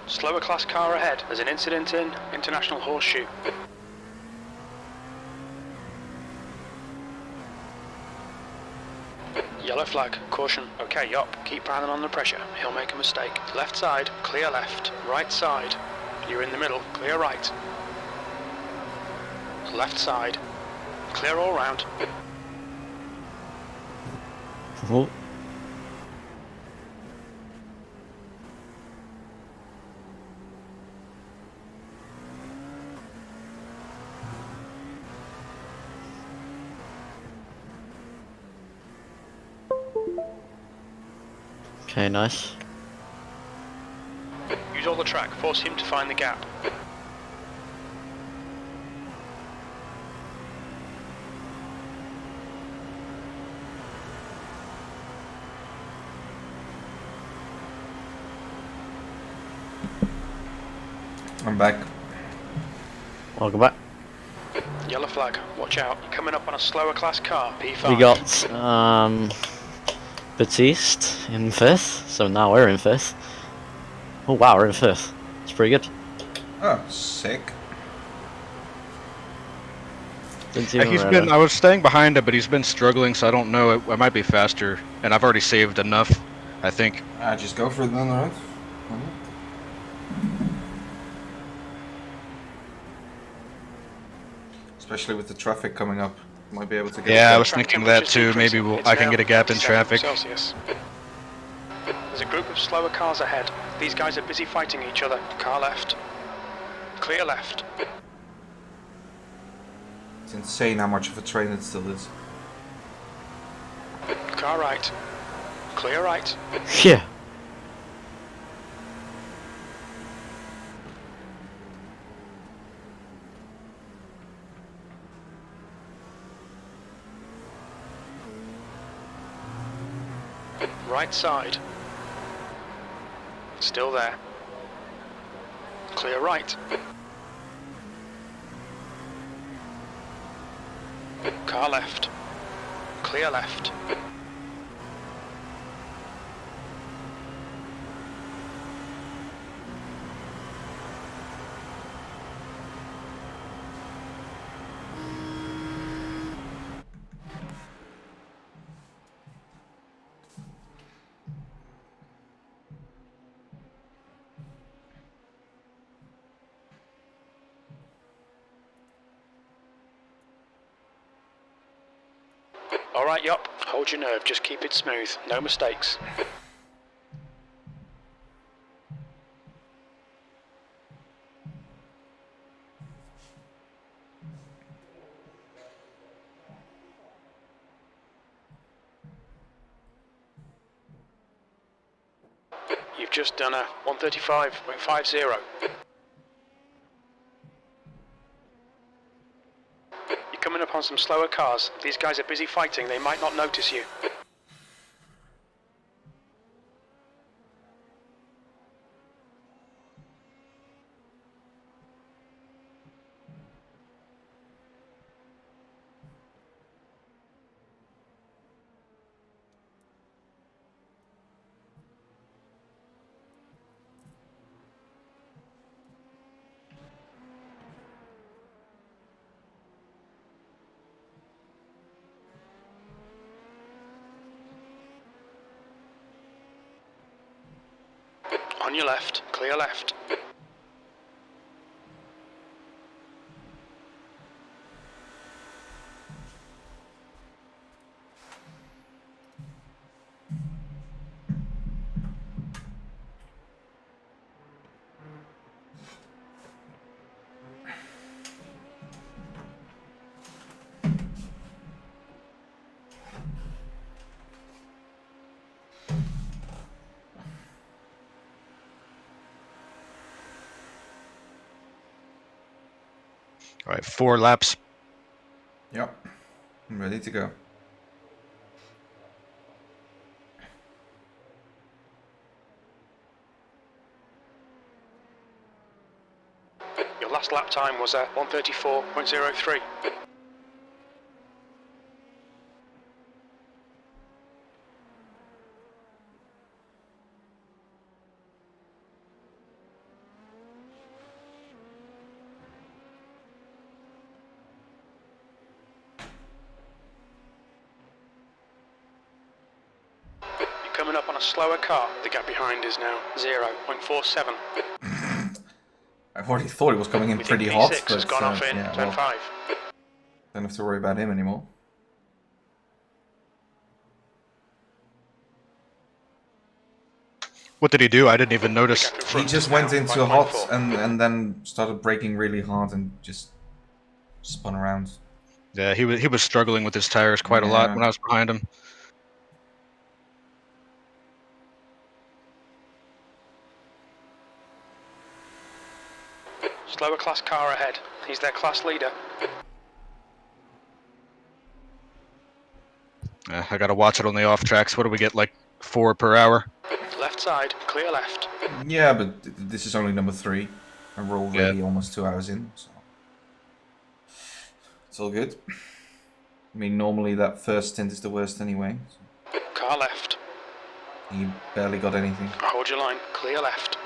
Slower class car ahead. There's an incident in International Horseshoe. Yellow flag, caution. Okay, up. Keep piling on the pressure. He'll make a mistake. Left side, clear left. Right side, You're in the middle, clear right. Left side. Clear all round. Oh. Okay, nice. Use all the track, force him to find the gap. I'm back. Welcome back. Yellow flag, watch out. You're coming up on a slower class car, P5. We got Batiste in 5th, so now we're in 5th. Oh wow, we're in 5th. It's pretty good. Oh, sick. Didn't Yeah, even he's realize. been. I was staying behind him, but he's been struggling, so I don't know. I might be faster, and I've already saved enough. I think. Just go for it then, alright? Especially with the traffic coming up, might be able to get. Yeah, it I was Track thinking that temperature's too. decreasing. Maybe It's I can now get a gap in 37 traffic. Celsius. There's a group of slower cars ahead. These guys are busy fighting each other. Car left. Clear left. It's insane how much of a train it still is. Car right. Clear right. Yeah. Right side. Still there. Clear right. Car left. Clear left. Alright, yup. Hold your nerve, just keep it smooth. No mistakes. You've just done a 135.50. You're coming up on some slower cars. These guys are busy fighting, they might not notice you. On your left, clear left. All right, 4 laps. Yep. I'm ready to go. Your last lap time was at 134.03. You're coming up on a slower car. The gap behind is now 0.47. I already thought he was coming in We pretty think hot, P6 but has gone off in yeah, turn well, 5. don't have to worry about him anymore. What did he do? I didn't even The notice. gap in He front just is went now into hot 5.4. and then started braking really hard and just spun around. Yeah, he was struggling with his tires quite a lot Yeah. when I was behind him. Slower class car ahead. He's their class leader. I gotta watch it on the off tracks. What do we get, like 4 per hour? Left side, clear left. Yeah, but this is only number 3, and we're Yeah. already almost 2 hours in, so it's all good. I mean, normally that first stint is the worst anyway. So Car left. he barely got anything. Hold your line, clear left.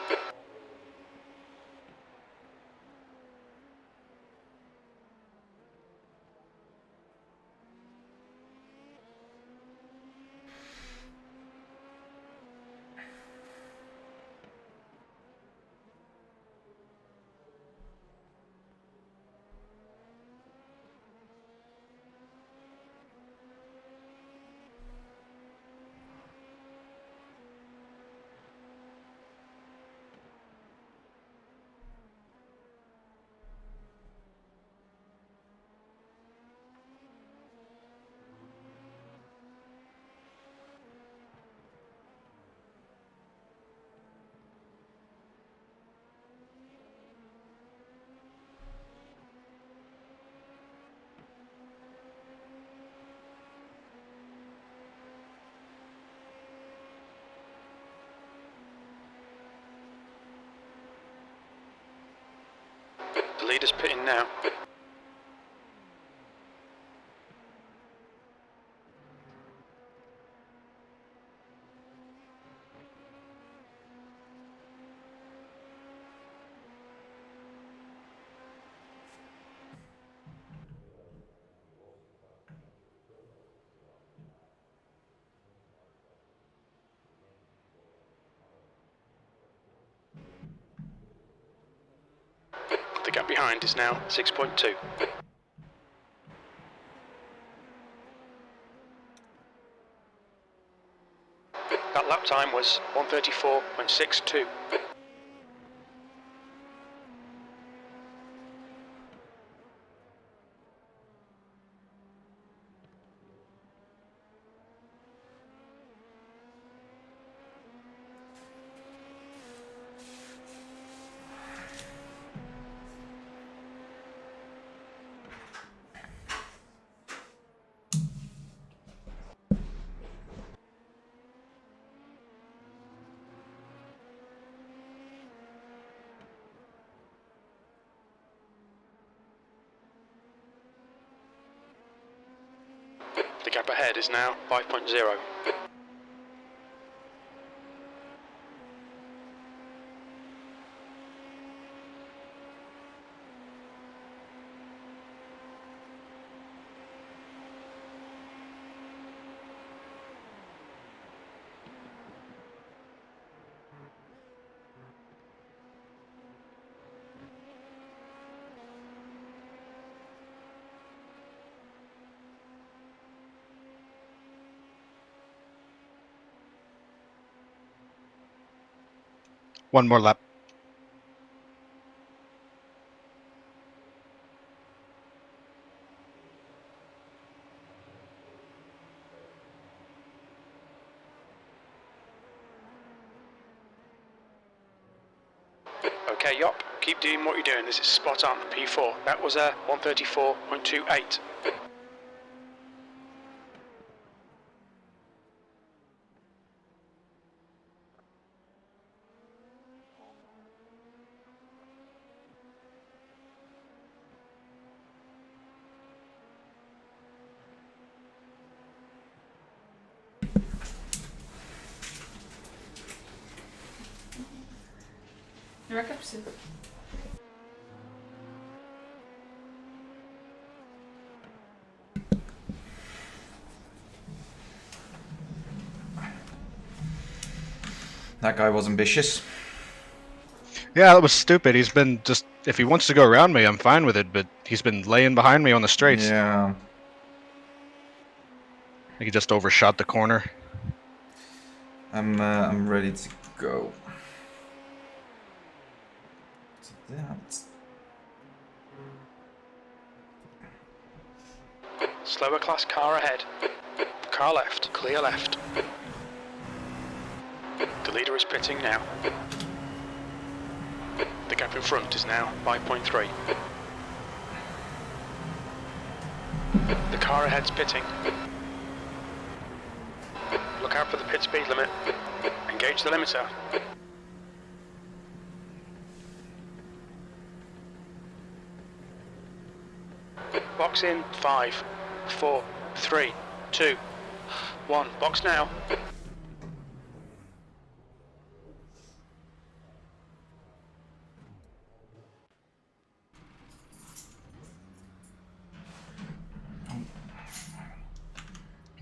The leader's pitting now. The gap behind is now 6.2. That lap time was 1:34.62. The gap ahead is now 5.0. One more lap. Okay, Yop, keep doing what you're doing. This is spot on. P4. That was a 1:34.28. Ja, ik heb ze. That guy was ambitious. Yeah, that was stupid. He's been just, if he wants to go around me, I'm fine with it, but he's been laying behind me on the straights. Yeah. He just overshot the corner. I'm ready to go. So that. Slower class car ahead. Car left, clear left. The leader is pitting now. The gap in front is now 5.3. The car ahead's pitting. Look out for the pit speed limit. Engage the limiter. Box in 5, 4, 3, 2, 1. Box now.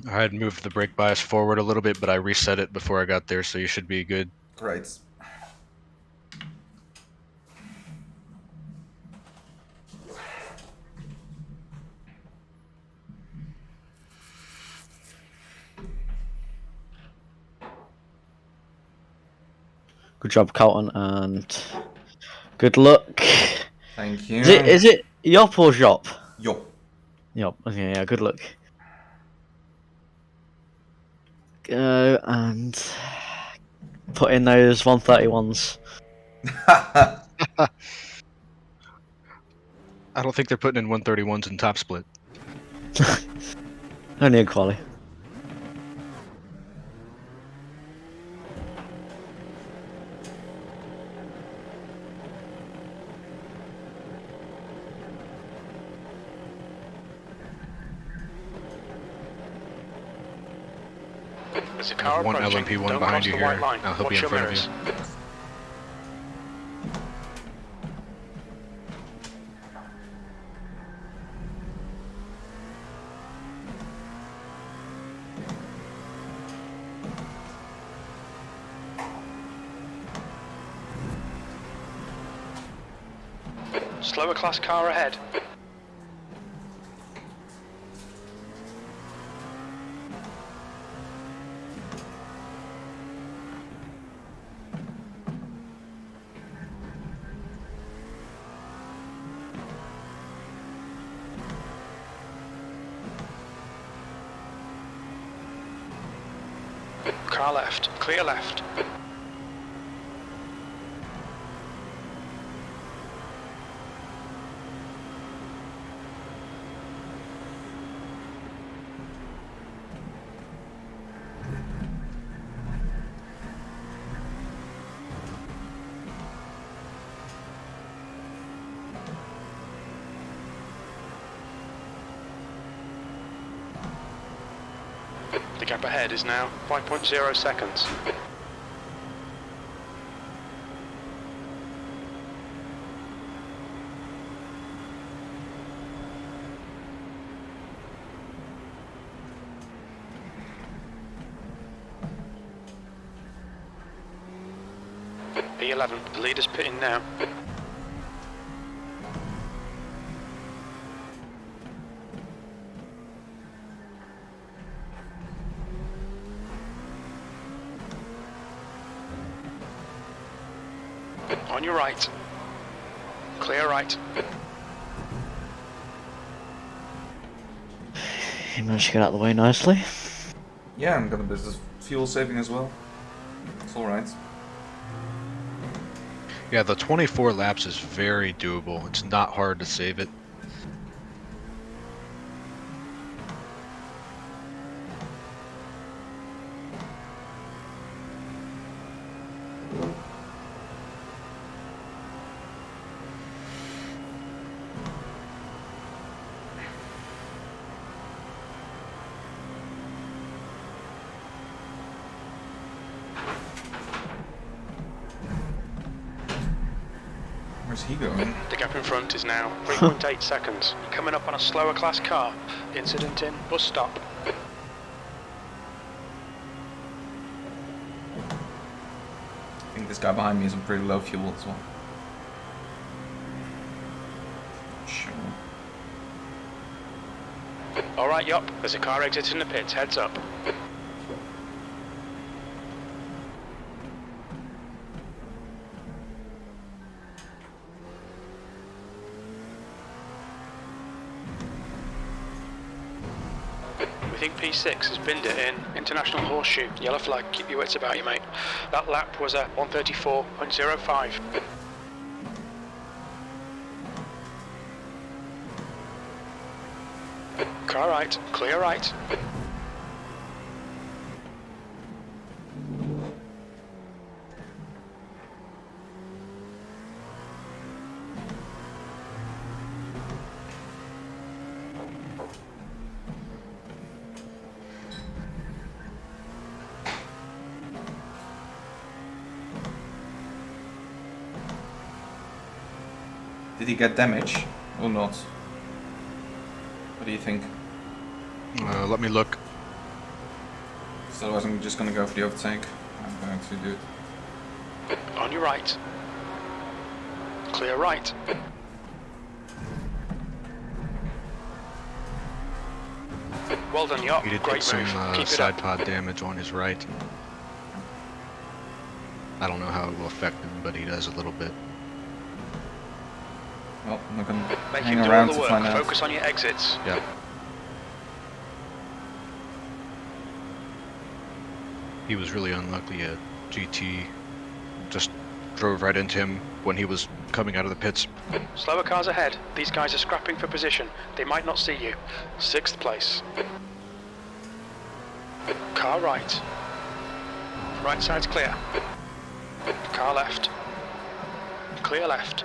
I had moved the brake bias forward a little bit, but I reset it before I got there, so you should be good. Great. Good job, Colton, and good luck. Thank you. Is it Yop or Jop? Yo. Yop. Okay, yeah. Good luck. Go and put in those 131s. I don't think they're putting in 131s in top split. Only in quali. There's a car One approaching. LMP1 Don't behind cross you the here. white line. Now he'll be Watch in your front of mirrors. you. Slower class car ahead. Car left, clear left. The gap ahead is now 5.0 seconds. P11, the leader's pitting now. On your right. Clear right. You managed to get out of the way nicely. Yeah, I'm gonna business fuel saving as well. It's alright. Yeah, the 24 laps is very doable. It's not hard to save it. Where's he going? The gap in front is now 3.8 seconds. Coming up on a slower class car. Incident in bus stop. I think this guy behind me is on pretty low fuel as well. Alright, yup. There's a car exiting the pits. Heads up. We think P6 has binned it in International Horseshoe. Yellow flag. Keep your wits about you, mate. That lap was at 134.05. Car right. Clear right. Did he get damage or not? What do you think? Let me look. So otherwise I'm just gonna go for the overtake. I'm going to do it. On your right. Clear right. Well done, Yacht. He did Great get some move. Keep it side up. pod damage on his right. I don't know how it will affect him, but he does a little bit. Well, I'm not gonna Make hang him do around all to the find work. out. Focus on your exits. Yep. He was really unlucky. A GT just drove right into him when he was coming out of the pits. Slower cars ahead. These guys are scrapping for position. They might not see you. 6th place. Car right. Right side's clear. Car left. Clear left.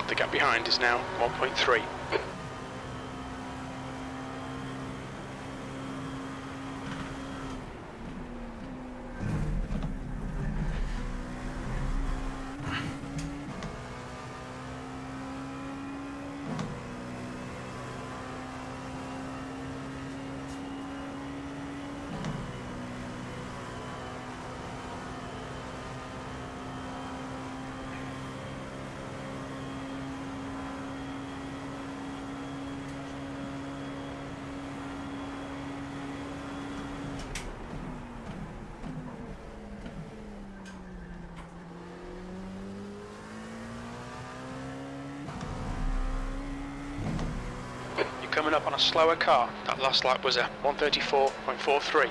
The gap behind is now 1.3. Coming up on a slower car. That last lap was a 134.43.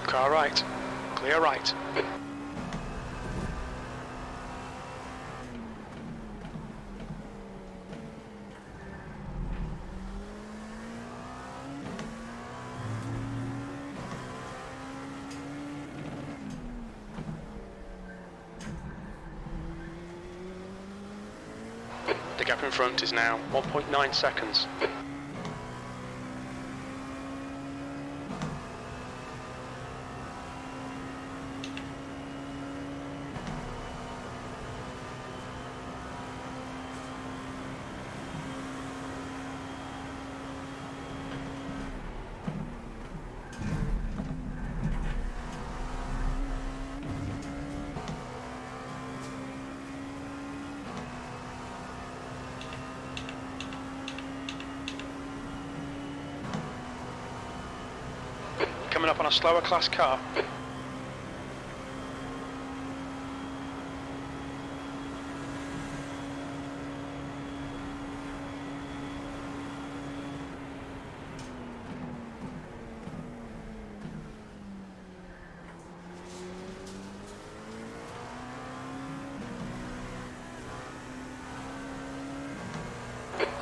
Car right. Clear right. The gap in front is now 1.9 seconds. Coming up on a slower class car.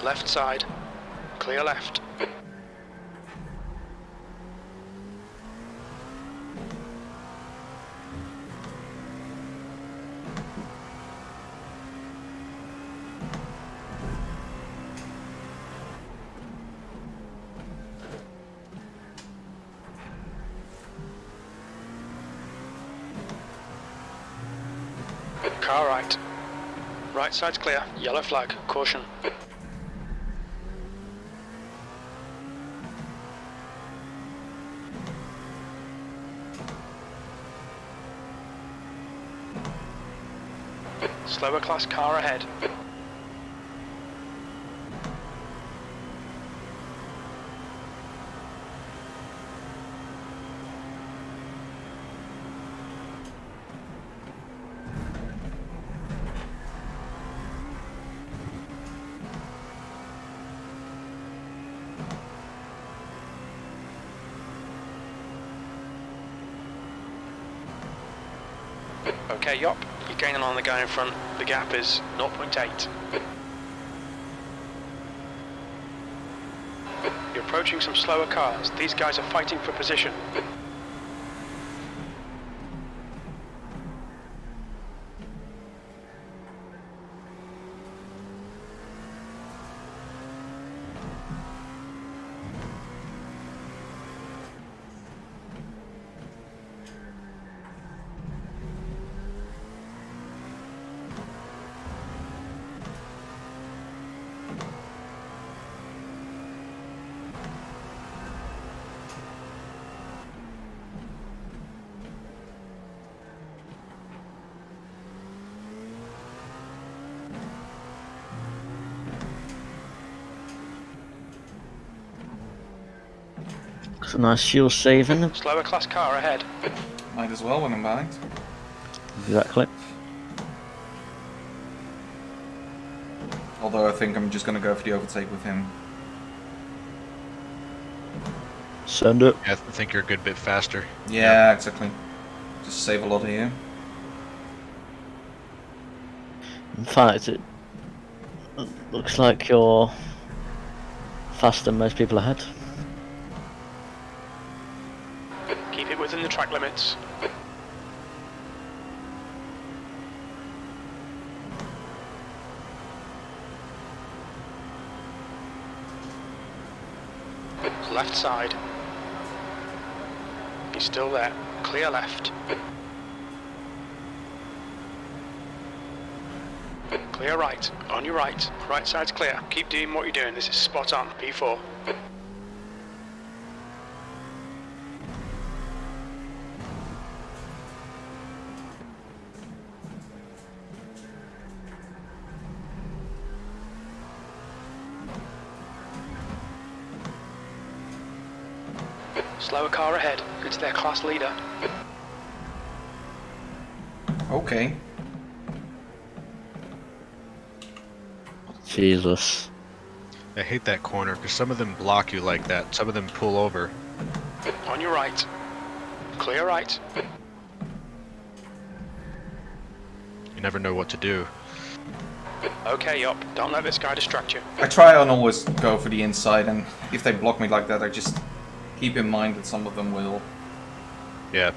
Left side. Clear left. Car right. Right side's clear. Yellow flag. Caution. Slower class car ahead. Okay, yup. You're gaining on the guy in front. The gap is 0.8. You're approaching some slower cars. These guys are fighting for position. It's a nice fuel saving. Slower class car ahead. Might as well when I'm behind. Exactly. Although I think I'm just gonna go for the overtake with him. Send it. I think you're a good bit faster. Yeah, exactly. Just save a lot here. In fact, it looks like you're faster than most people ahead. Keep it within the track limits. Left side. He's still there. Clear left. Clear right. On your right. Right side's clear. Keep doing what you're doing. This is spot on. P4. Slower car ahead. It's their class leader. Okay. Jesus. I hate that corner because some of them block you like that. Some of them pull over. On your right. Clear right. You never know what to do. Okay, up. Don't let this guy distract you. I try and always go for the inside, and if they block me like that, I just keep in mind that some of them will. Yeah.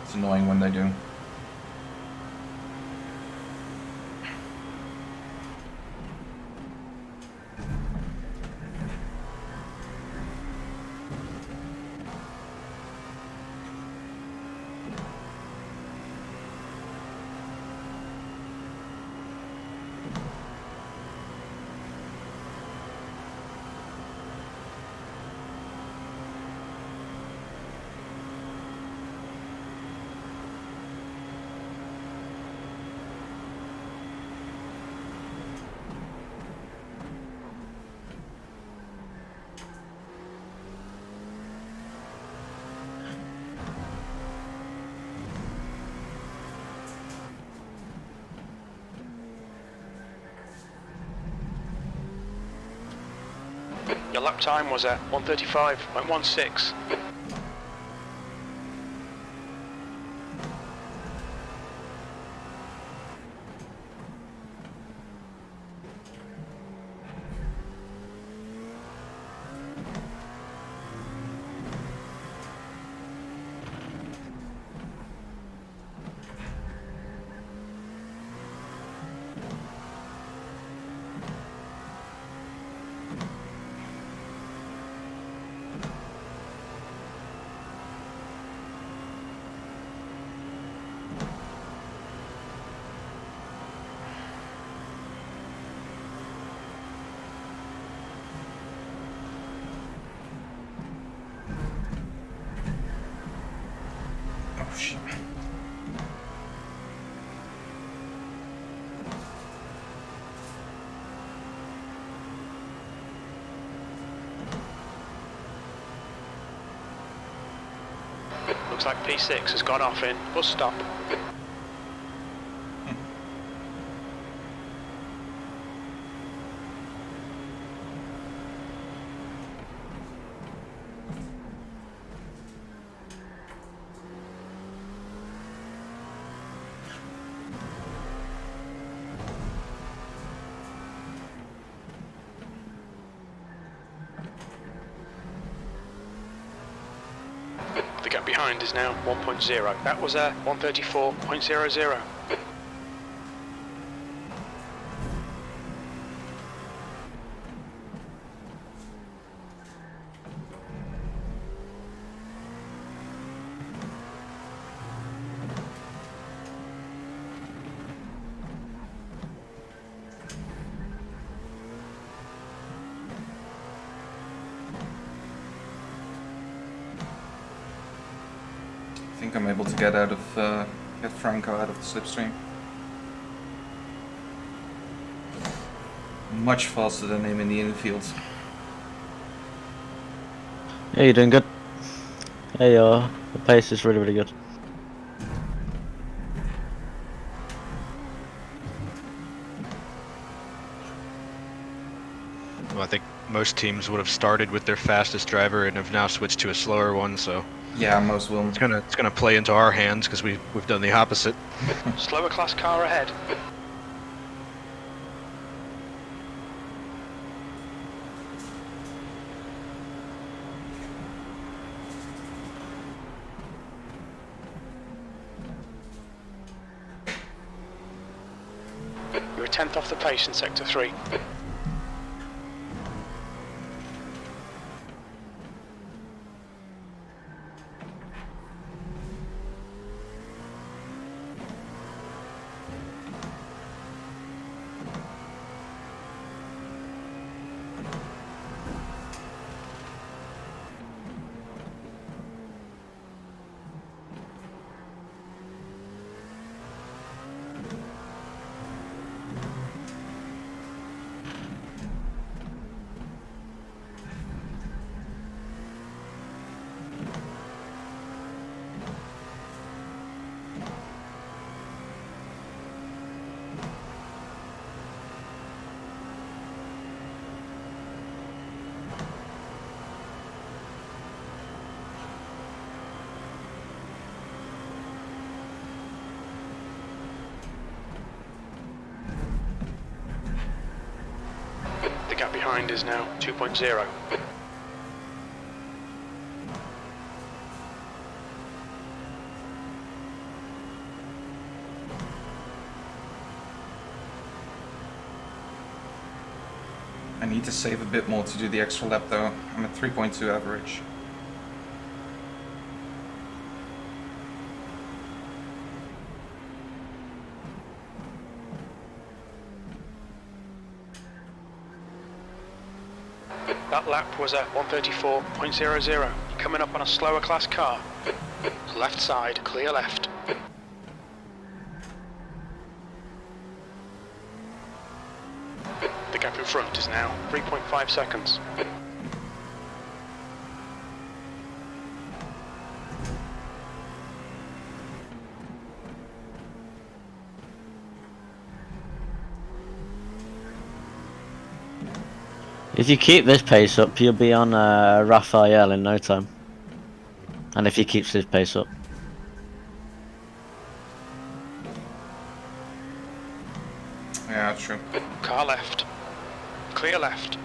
It's annoying when they do. Your lap time was at 1:35.16. Looks like P6 has gone off in bus stop. The gap behind is now 1.0. That was a 134.00. I think I'm able to get Franco out of the slipstream. Much faster than him in the infield. Yeah, you're doing good. Yeah, your the pace is really, really good. Well, I think most teams would have started with their fastest driver and have now switched to a slower one, so Yeah, most will. it's gonna play into our hands because we've done the opposite. Slower class car ahead. You're a tenth off the pace in sector 3. The gap behind is now 2.0. I need to save a bit more to do the extra lap though. I'm at 3.2 average. That lap was a 134.00. Coming up on a slower class car. Left side, clear left. The gap in front is now 3.5 seconds. If you keep this pace up, you'll be on Raphael in no time. And if he keeps his pace up. Yeah, true. Car left. Clear left.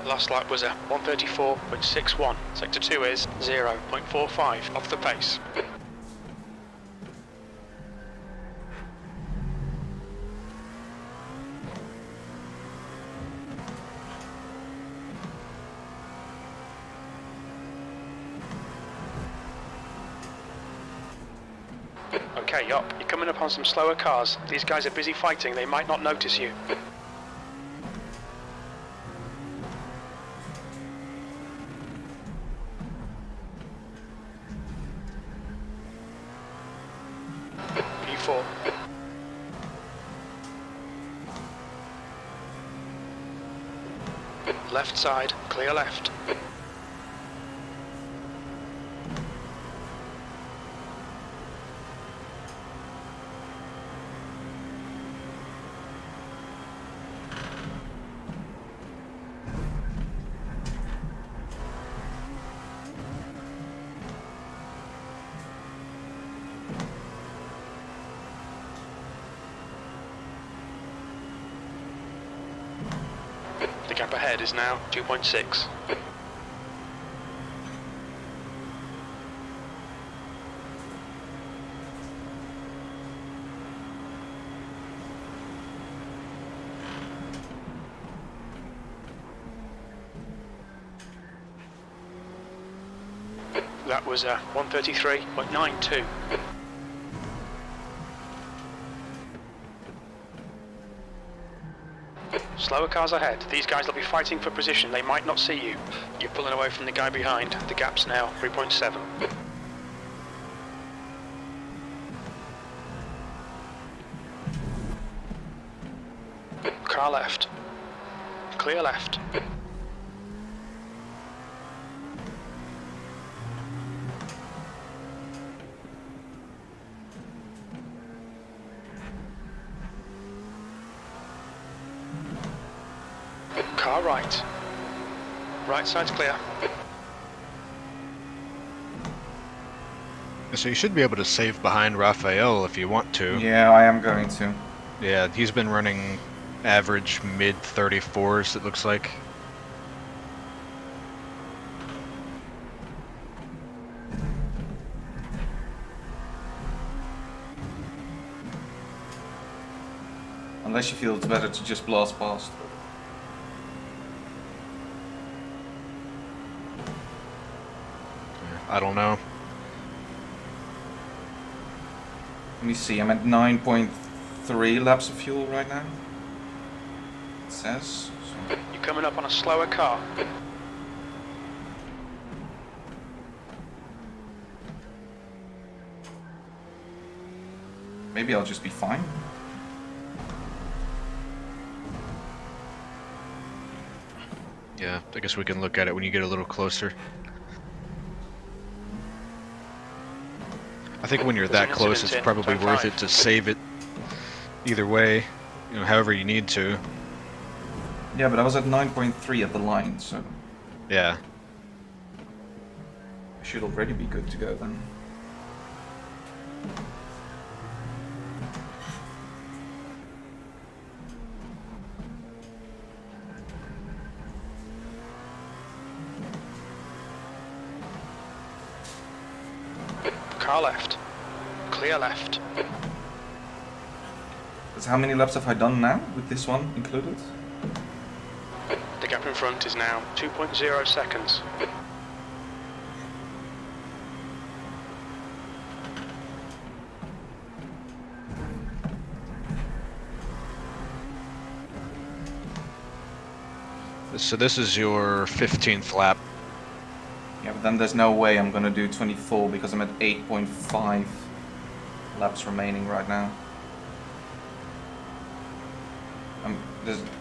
That last lap was a 134.61. Sector 2 is 0.45 off the pace. Okay, up. You're coming up on some slower cars. These guys are busy fighting. They might not notice you. P4. Left side, clear left. The gap ahead is now 2.6. That was 133.92. Slower cars ahead. These guys will be fighting for position. They might not see you. You're pulling away from the guy behind. The gap's now 3.7. Car left. Clear left. Car right. Right side's clear. So you should be able to save behind Raphael if you want to. Yeah, I am going to. Yeah, he's been running average mid 34s, it looks like. Unless you feel it's better to just blast past. I don't know. Let me see, I'm at 9.3 laps of fuel right now. It says. So. You're coming up on a slower car. Maybe I'll just be fine. Yeah, I guess we can look at it when you get a little closer. I think when you're that close, it's probably worth it to save it either way, you know, however you need to. Yeah, but I was at 9.3 at the line, so Yeah. I should already be good to go then. Car left. Clear left. So how many laps have I done now, with this one included? The gap in front is now 2.0 seconds. So this is your 15th lap. Yeah, but then there's no way I'm gonna do 24 because I'm at 8.5 laps remaining right now.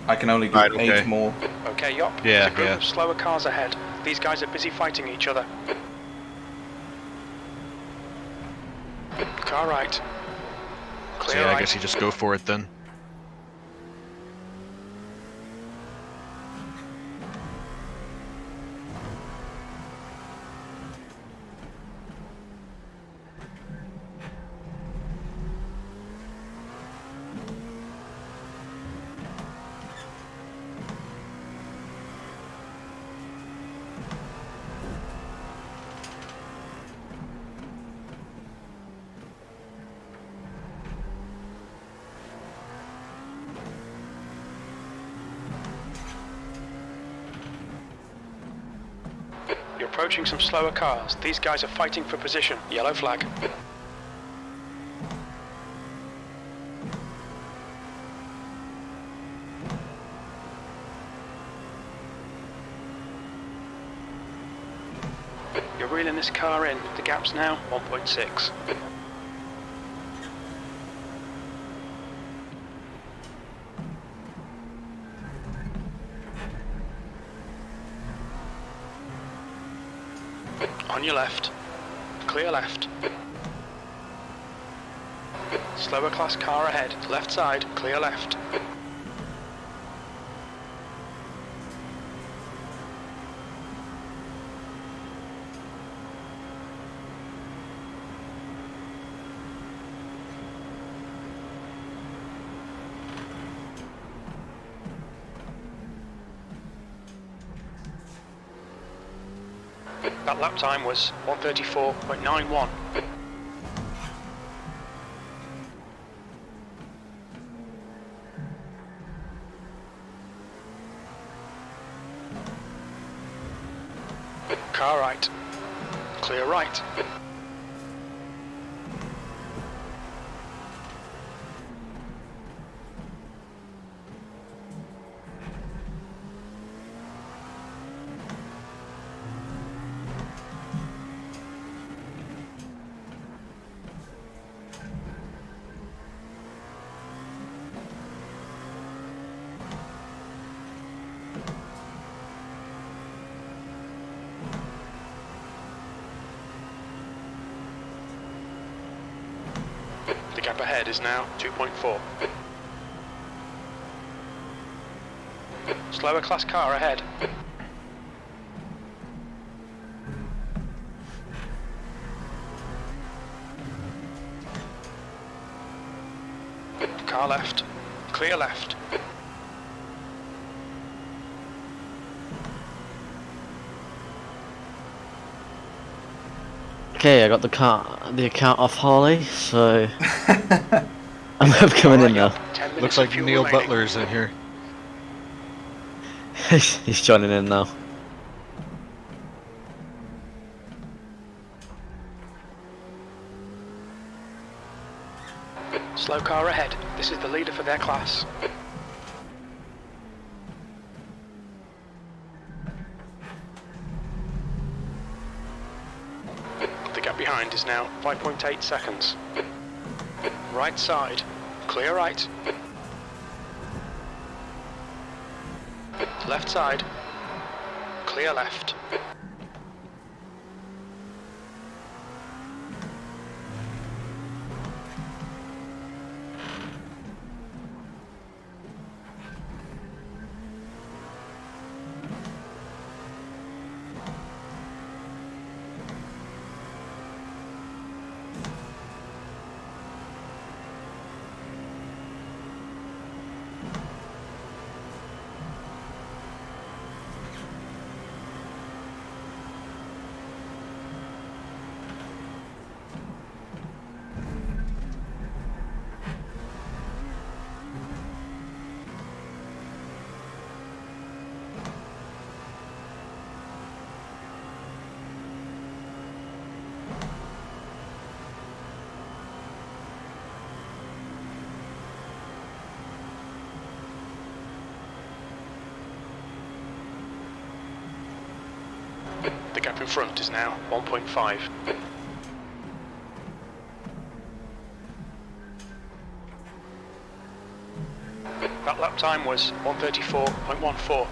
I can only do Right, okay. 8 more. Okay, yup. Yeah, There's a group yeah. of slower cars ahead. These guys are busy fighting each other. Car right. So Clear yeah, right. I guess you just go for it then. approaching some slower cars. These guys are fighting for position. Yellow flag. You're reeling this car in. The gap's now 1.6. On your left. Clear left. Slower class car ahead. Left side. Clear left. That lap time was 1:34.91. Car right. Clear right. The gap ahead is now 2.4. Slower class car ahead. Car left. Clear left. Okay, I got the account off Harley, so I'm coming in now. 10 minutes Looks of like fuel Neil remaining. Butler's in here. He's joining in now. Slow car ahead. This is the leader for their class. The gap behind is now 5.8 seconds. Right side. Clear right. Left side. Clear left. The gap in front is now 1.5. That lap time was 1:34.14.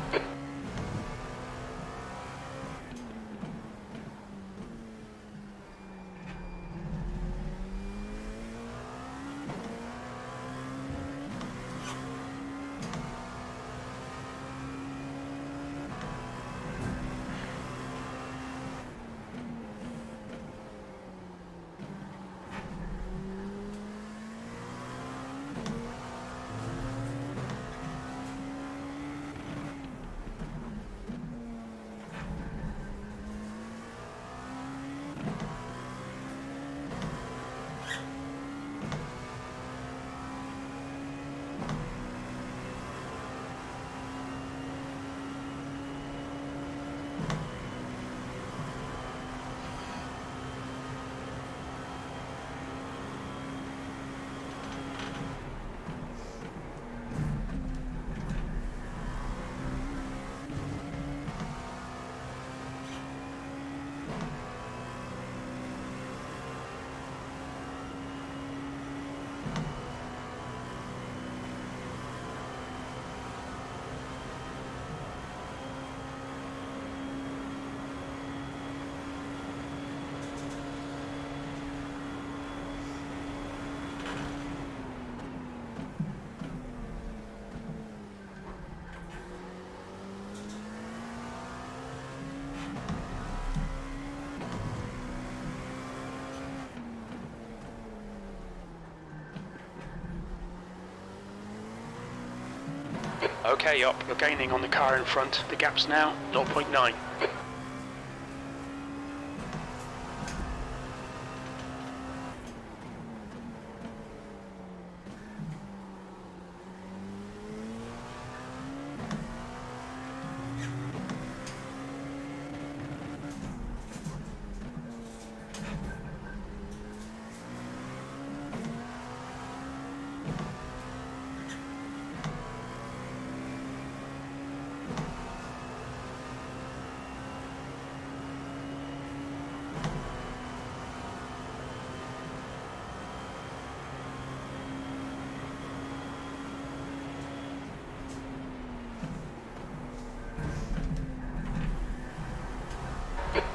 Okay, up. You're gaining on the car in front. The gap's now 0.9.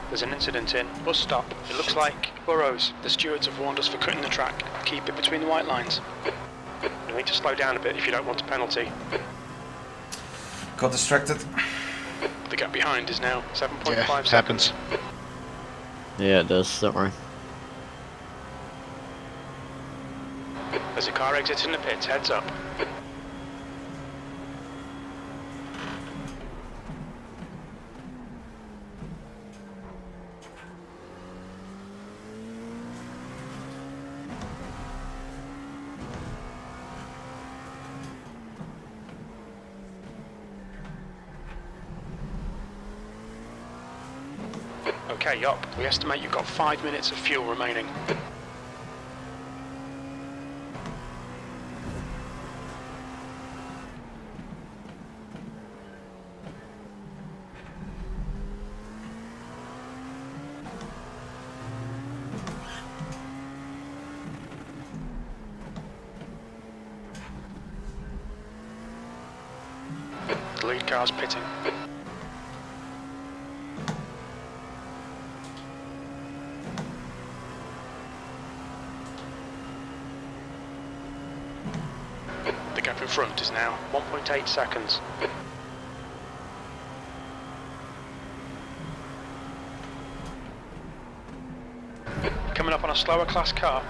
There's an incident in. Bus stop. It looks like Burrows. The stewards have warned us for cutting the track. Keep it between the white lines. You need to slow down a bit if you don't want a penalty. Got distracted. The gap behind is now 7.5 Yeah, seconds. happens. Yeah, it does. Don't worry. There's a car exiting the pits. Heads up. Okay, up. We estimate you've got 5 minutes of fuel remaining. The lead car's pitting. The gap in front is now 1.8 seconds. Coming up on a slower class car.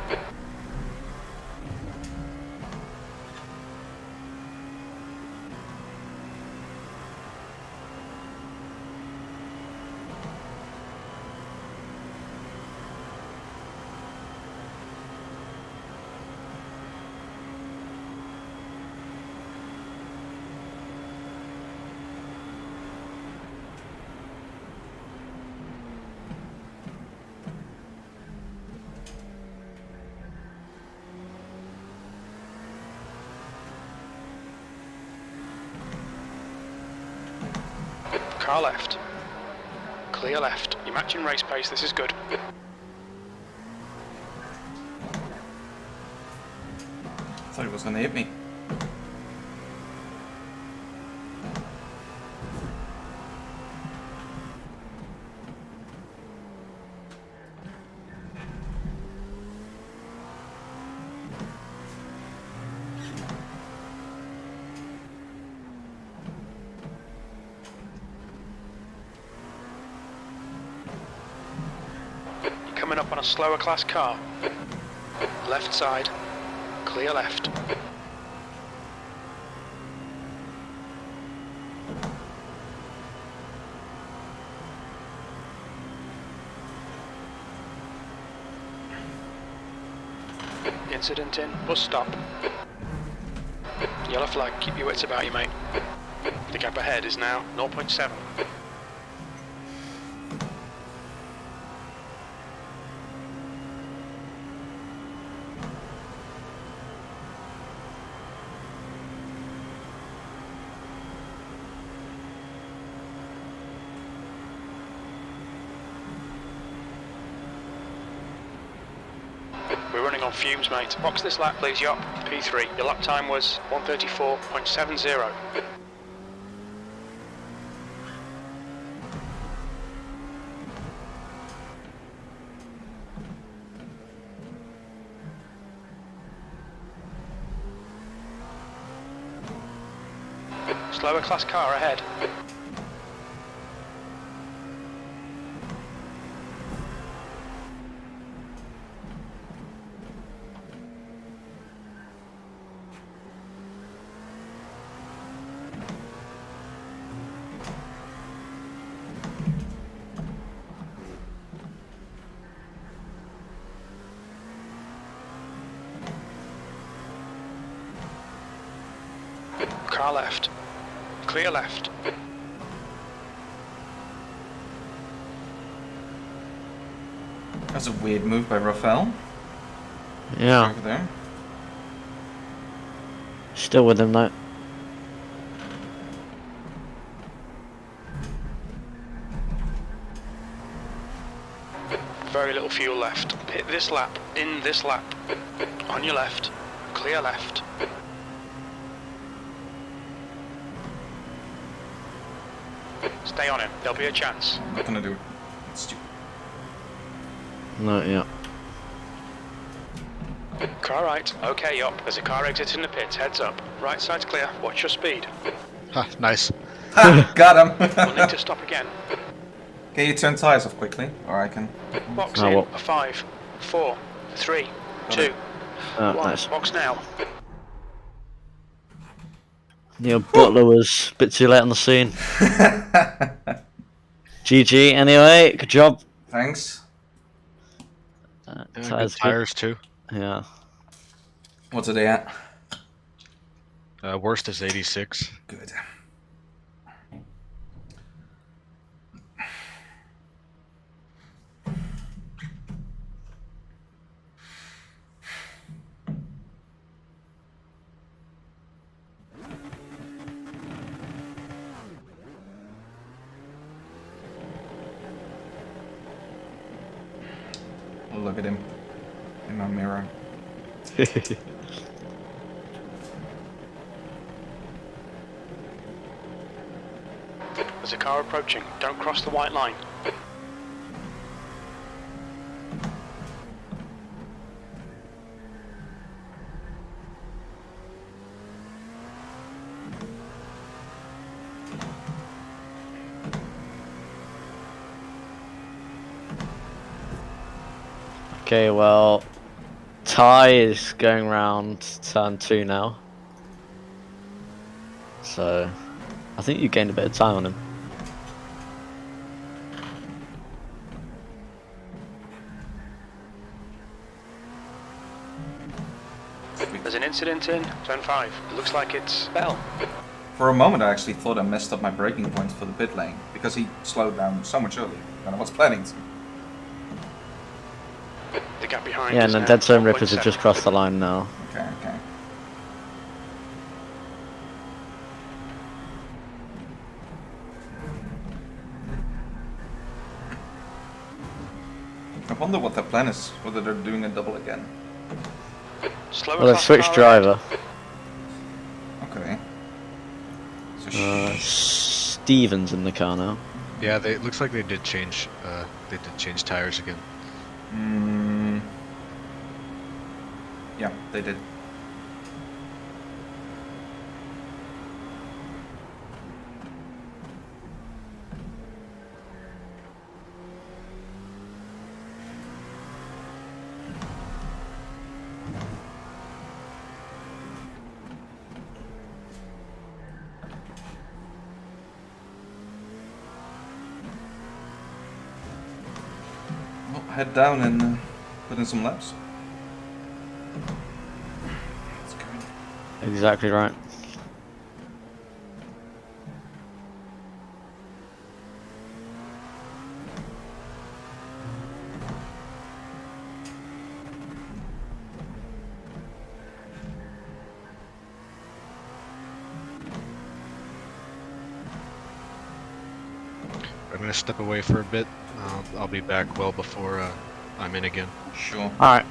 Car left. Clear left. You're matching race pace, this is good. Thought he was gonna hit me. Coming up on a slower class car. Left side. Clear left. Incident in. Bus stop. Yellow flag. Keep your wits about you, mate. The gap ahead is now 0.7. We're running on fumes, mate. Box this lap, please, Yop. P3. Your lap time was 1:34.70. Slower class car ahead. car left. Clear left. That's a weird move by Rafael. Yeah, Over there. still with him though. Very little fuel left. Hit this lap. In this lap. On your left. Clear left. Stay on him. There'll be a chance. I'm not gonna do it. It's stupid. No, yeah. Car right. Okay, up. There's a car exiting the pits. Heads up. Right side's clear. Watch your speed. Ha, nice. Ha! Got him! We'll need to stop again. Can you turn tires off quickly? Or I can. Box Oh, in. well. A 5, 4, 3, Got 2, it. Oh, 1. nice. Box now. Neil Butler was a bit too late on the scene. GG anyway, good job. Thanks. Yeah, good Tires good. tires too. Yeah. What are they at? Worst is 86. Good. Look at him in my mirror. There's a car approaching. Don't cross the white line. Okay, well, Ty is going round turn 2 now. So, I think you gained a bit of time on him. There's an incident in turn 5. It looks like it's Bell. For a moment, I actually thought I messed up my braking points for the pit lane because he slowed down so much earlier than I was planning to. The gap behind Yeah, is and the now Dead Zone Rippers 1.7. have just crossed the line now. Okay, okay. I wonder what their plan is, whether they're doing a double again. Slower Well, they've class switched car driver. Okay. So Steven's in the car now. Yeah, it looks like they did change. They did change tires again. yeah, they did. Well, head down and put in some laps. That's good. Exactly right. I'm gonna step away for a bit. I'll be back well before I'm in again. Sure. Alright.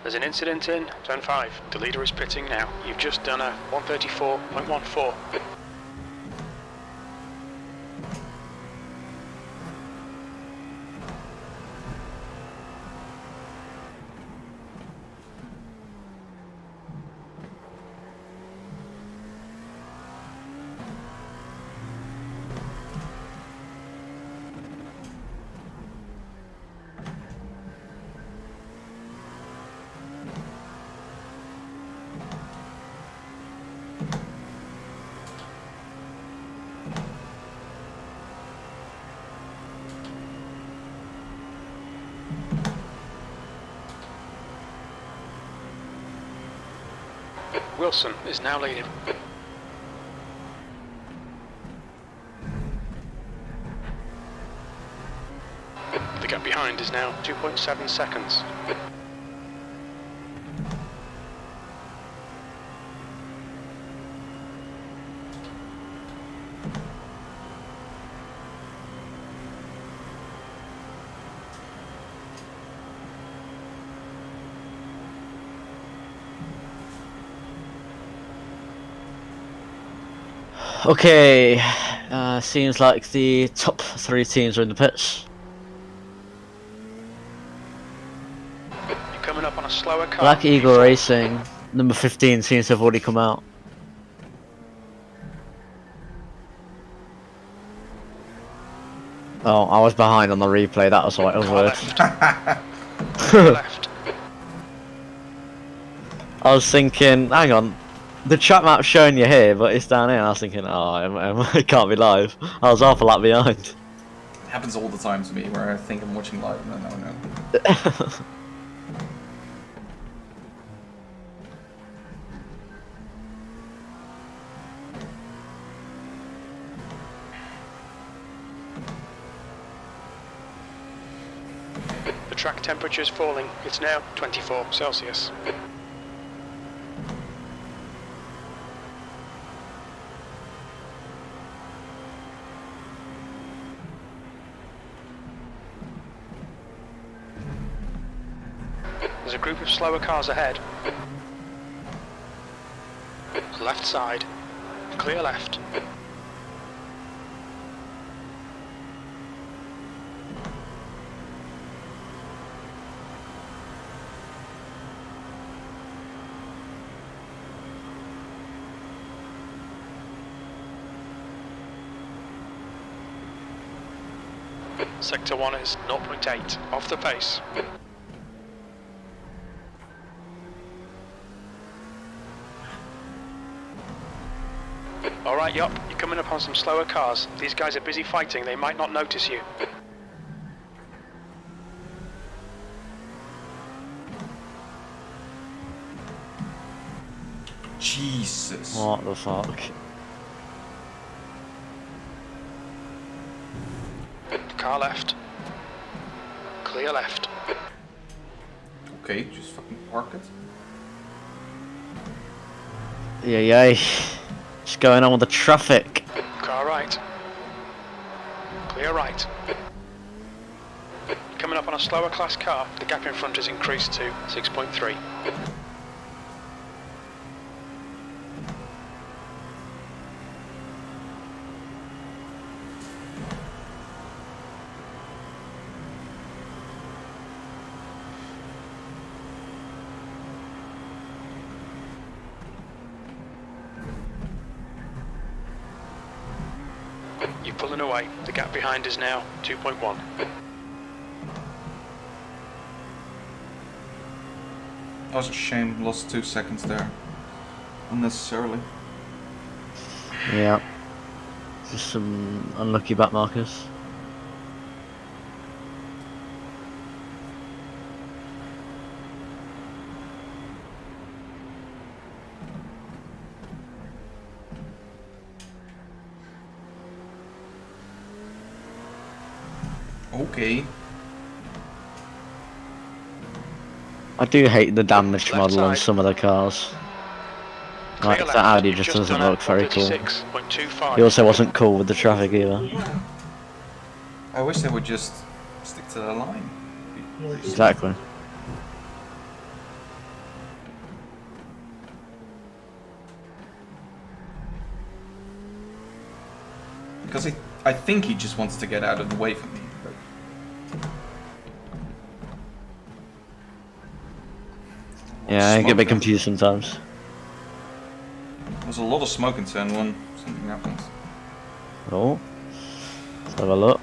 There's an incident in Zone 5. The leader is pitting now. You've just done a 134.14. Wilson is now leading. The gap behind is now 2.7 seconds. Okay, seems like the top 3 teams are in the pits. You're coming up on a slower car. Black Eagle Racing, number 15, seems to have already come out. Oh, I was behind on the replay, that was why it was Car weird. left. Car left. I was thinking, hang on, the chat map's showing you here, but it's down here. And I was thinking, oh, it can't be live. I was half a lap behind. It happens all the time to me where I think I'm watching live and then no. The track temperature is falling. It's now 24 Celsius. There's a group of slower cars ahead. Left side. Clear left. Sector 1 is 0.8, off the pace. Alright, yup, you're coming up on some slower cars. These guys are busy fighting, they might not notice you. Jesus. What the fuck? Car left. Clear left. Okay, just fucking park it. Yeah. What's going on with the traffic? Car right. Clear right. Coming up on a slower class car, the gap in front has increased to 6.3. You're pulling away. The gap behind is now 2.1. That was a shame, lost 2 seconds there. Unnecessarily. Yeah. Just some unlucky back markers. Okay. I do hate the damaged Left model on side. some of the cars. Clear Like, left. that Audi You've just just doesn't done a look very cool. 136.25. He also wasn't cool with the traffic either. I wish they would just stick to the line. Exactly. Because I think he just wants to get out of the way from me. But... Yeah, I get a bit Smoke then. confused sometimes. There's a lot of smoke in turn 1. Something happens. Oh, let's have a look.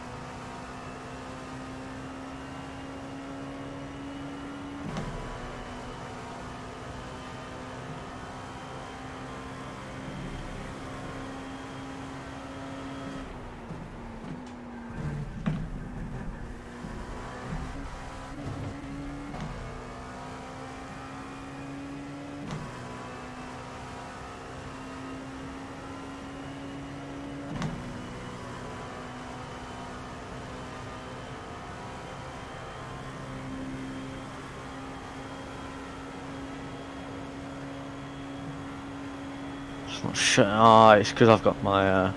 It's not sure. Oh, it's because I've got my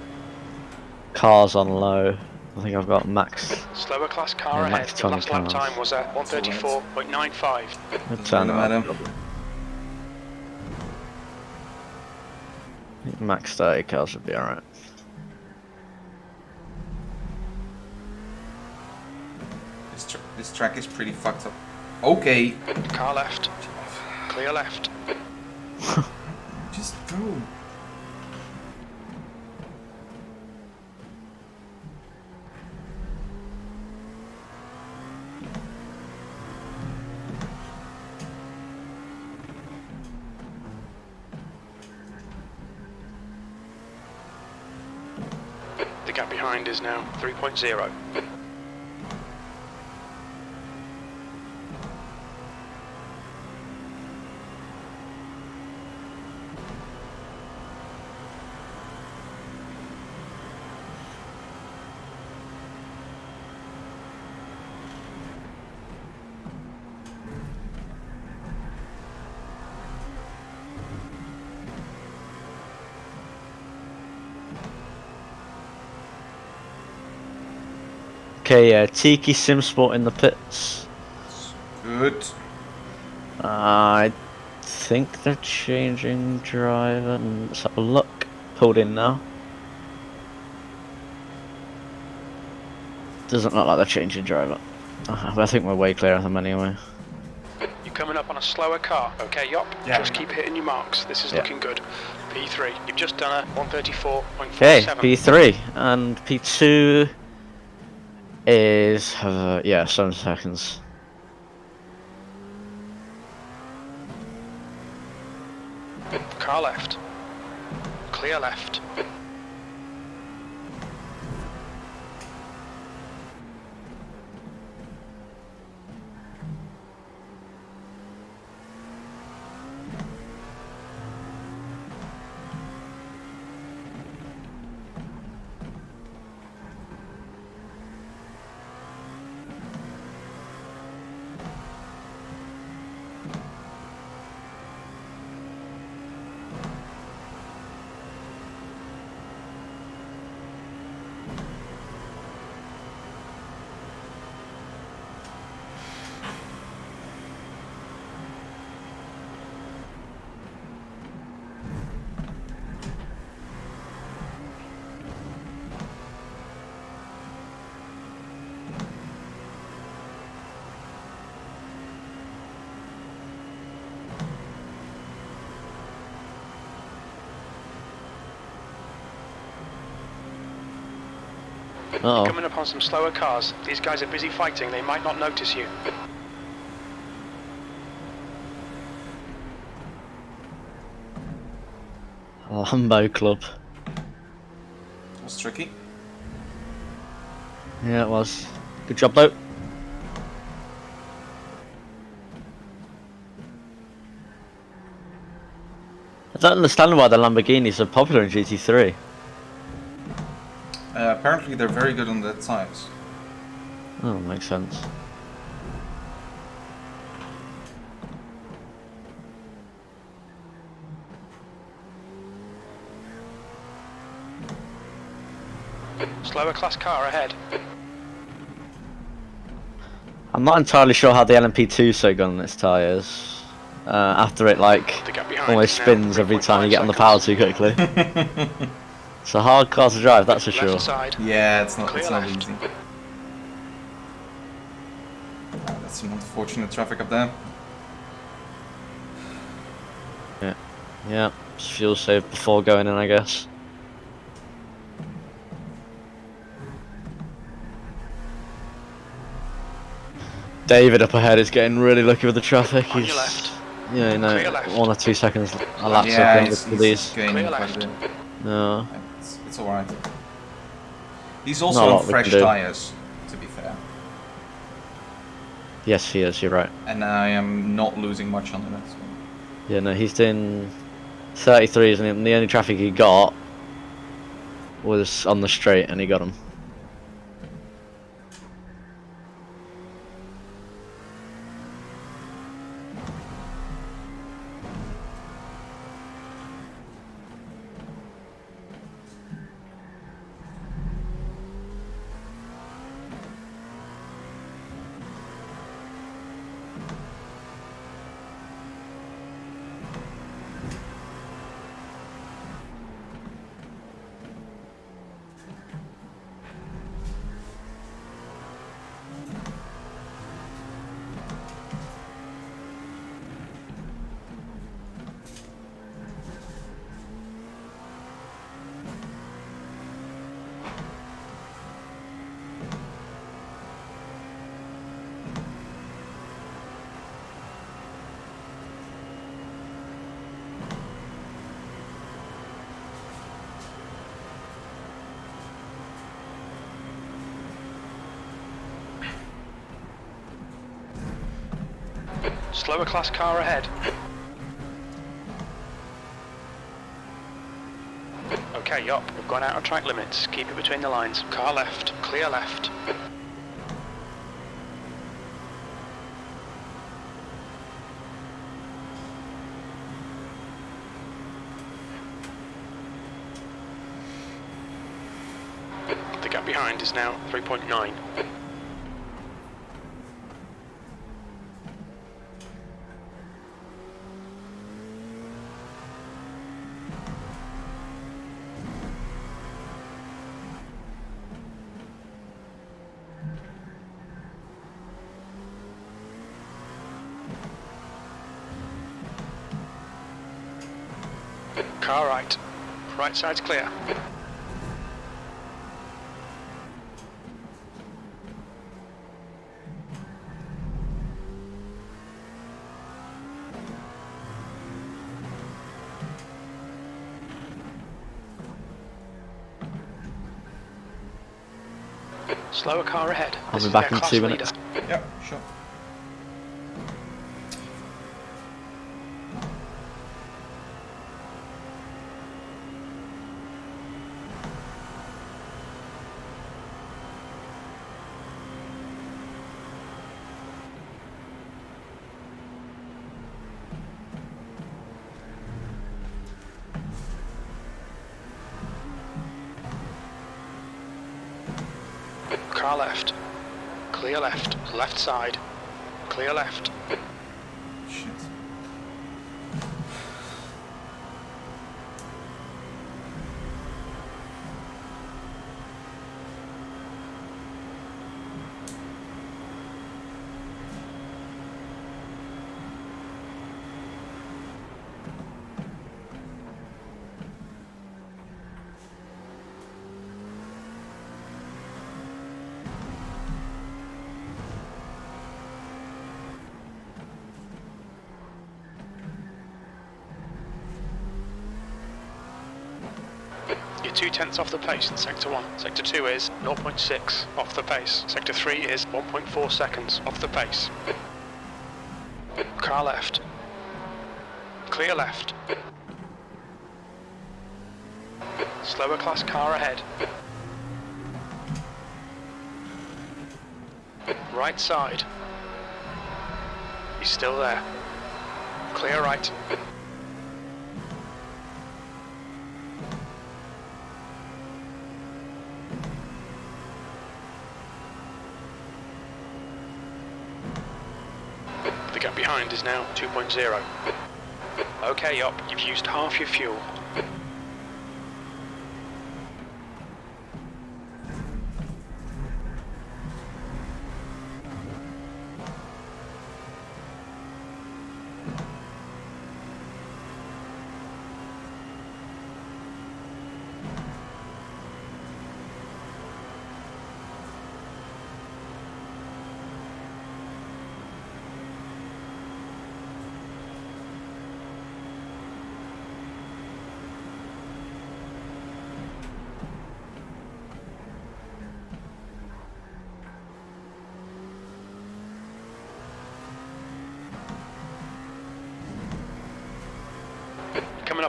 cars on low. I think I've got max. Slower class car Yeah, ahead. max The last lap cars. time was at 134.95. Turn Doesn't matter. up. Max 30 cars would be alright. This track is pretty fucked up. Okay. Car left. Clear left. Just go. The gap behind is now 3.0. Okay, Tiki Sim Sport in the pits. Good. I think they're changing driver. Let's have a look. Pulled in now. Doesn't look like they're changing driver. But I think we're way clear of them anyway. You're coming up on a slower car. Okay, yup. Yeah. Just keep hitting your marks. This is Yeah. looking good. P3. You've just done a 134.47. Okay, P3 and P2 is yeah, 7 seconds. Car left. Clear left. Uh oh. Coming up on some slower cars. These guys are busy fighting. They might not notice you. Lambo Club. That's tricky. Yeah, it was. Good job though. I don't understand why the Lamborghinis are popular in GT3. Apparently they're very good on the tires. Oh, makes sense. Slower class car ahead. I'm not entirely sure how the LMP2 is so good on its tyres. After it like The gap behind almost is now spins every time you get on the 3.5 power too quickly. It's a hard car to drive, that's for sure. Left side. Yeah, it's not Clear left. easy. That's some unfortunate traffic up there. Yeah, just fuel save before going in, I guess. David up ahead is getting really lucky with the traffic. On He's, your left. yeah, you know, Clear left. 1 or 2 seconds a lap Yeah, with he's these. gaining Clear quite left. a bit. No. It's alright. He's Not a also lot on we fresh can do. tyres, to be fair. Yes, he is. You're right. And I am not losing much on that. So. Yeah, no, he's doing 33s, and the only traffic he got was on the straight, and he got him. Slower class car ahead. Okay, up. We've gone out of track limits. Keep it between the lines. Car left. Clear left. The gap behind is now 3.9. Car right. Right side's clear. Slower car ahead. I'll This be is back their in class 2 leader. minutes. Yeah, sure. Car left. Clear left. Left side. Clear left. Shit. You're 2/10 off the pace in Sector 1. Sector 2 is 0.6 off the pace. Sector 3 is 1.4 seconds off the pace. Car left. Clear left. Slower class car ahead. Right side. He's still there. Clear right. The gap behind is now 2.0. Okay, up. You've used half your fuel.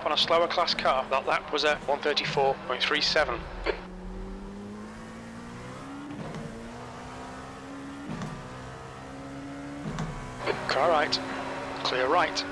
on a slower class car. That lap was at 134.37. Car right. Clear right.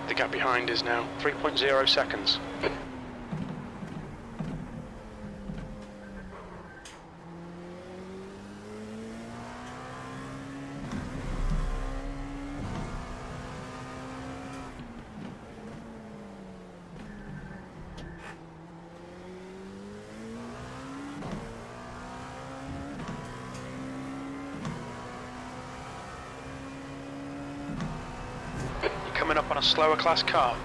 The gap behind is now 3.0 seconds. Coming up on a slower class car.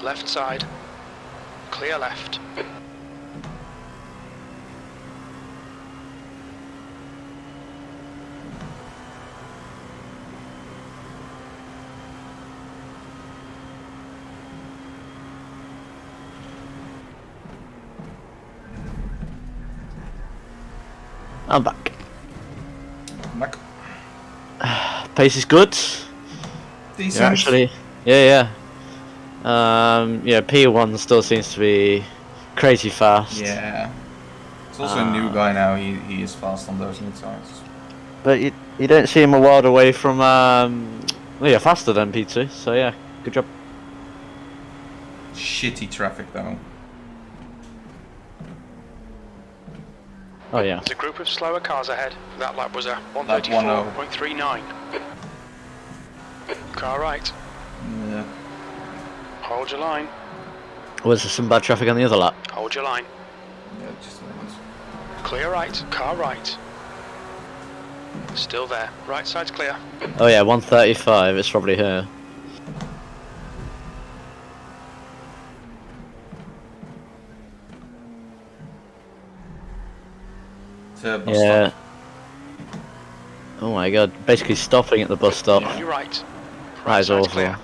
Left side. Clear left. I'm back. Back. Pace is good. Decent. Yeah, actually, yeah. Yeah, P1 still seems to be crazy fast. Yeah. It's also a new guy now. He is fast on those new tires. But you don't see him a world away from well, yeah, faster than P2. So yeah, good job. Shitty traffic though. Oh yeah. There's a group of slower cars ahead. That lap was a Lap 134.39. Car right. Yeah. Hold your line. Was there some bad traffic on the other lap? Hold your line. Yeah, just a minute. Clear right. Car right. Still there. Right side's clear. Oh yeah, 135. It's probably here. Bus Yeah. stop. Oh my god, basically stopping at the bus stop. On your right. That Right is side's awful. clear.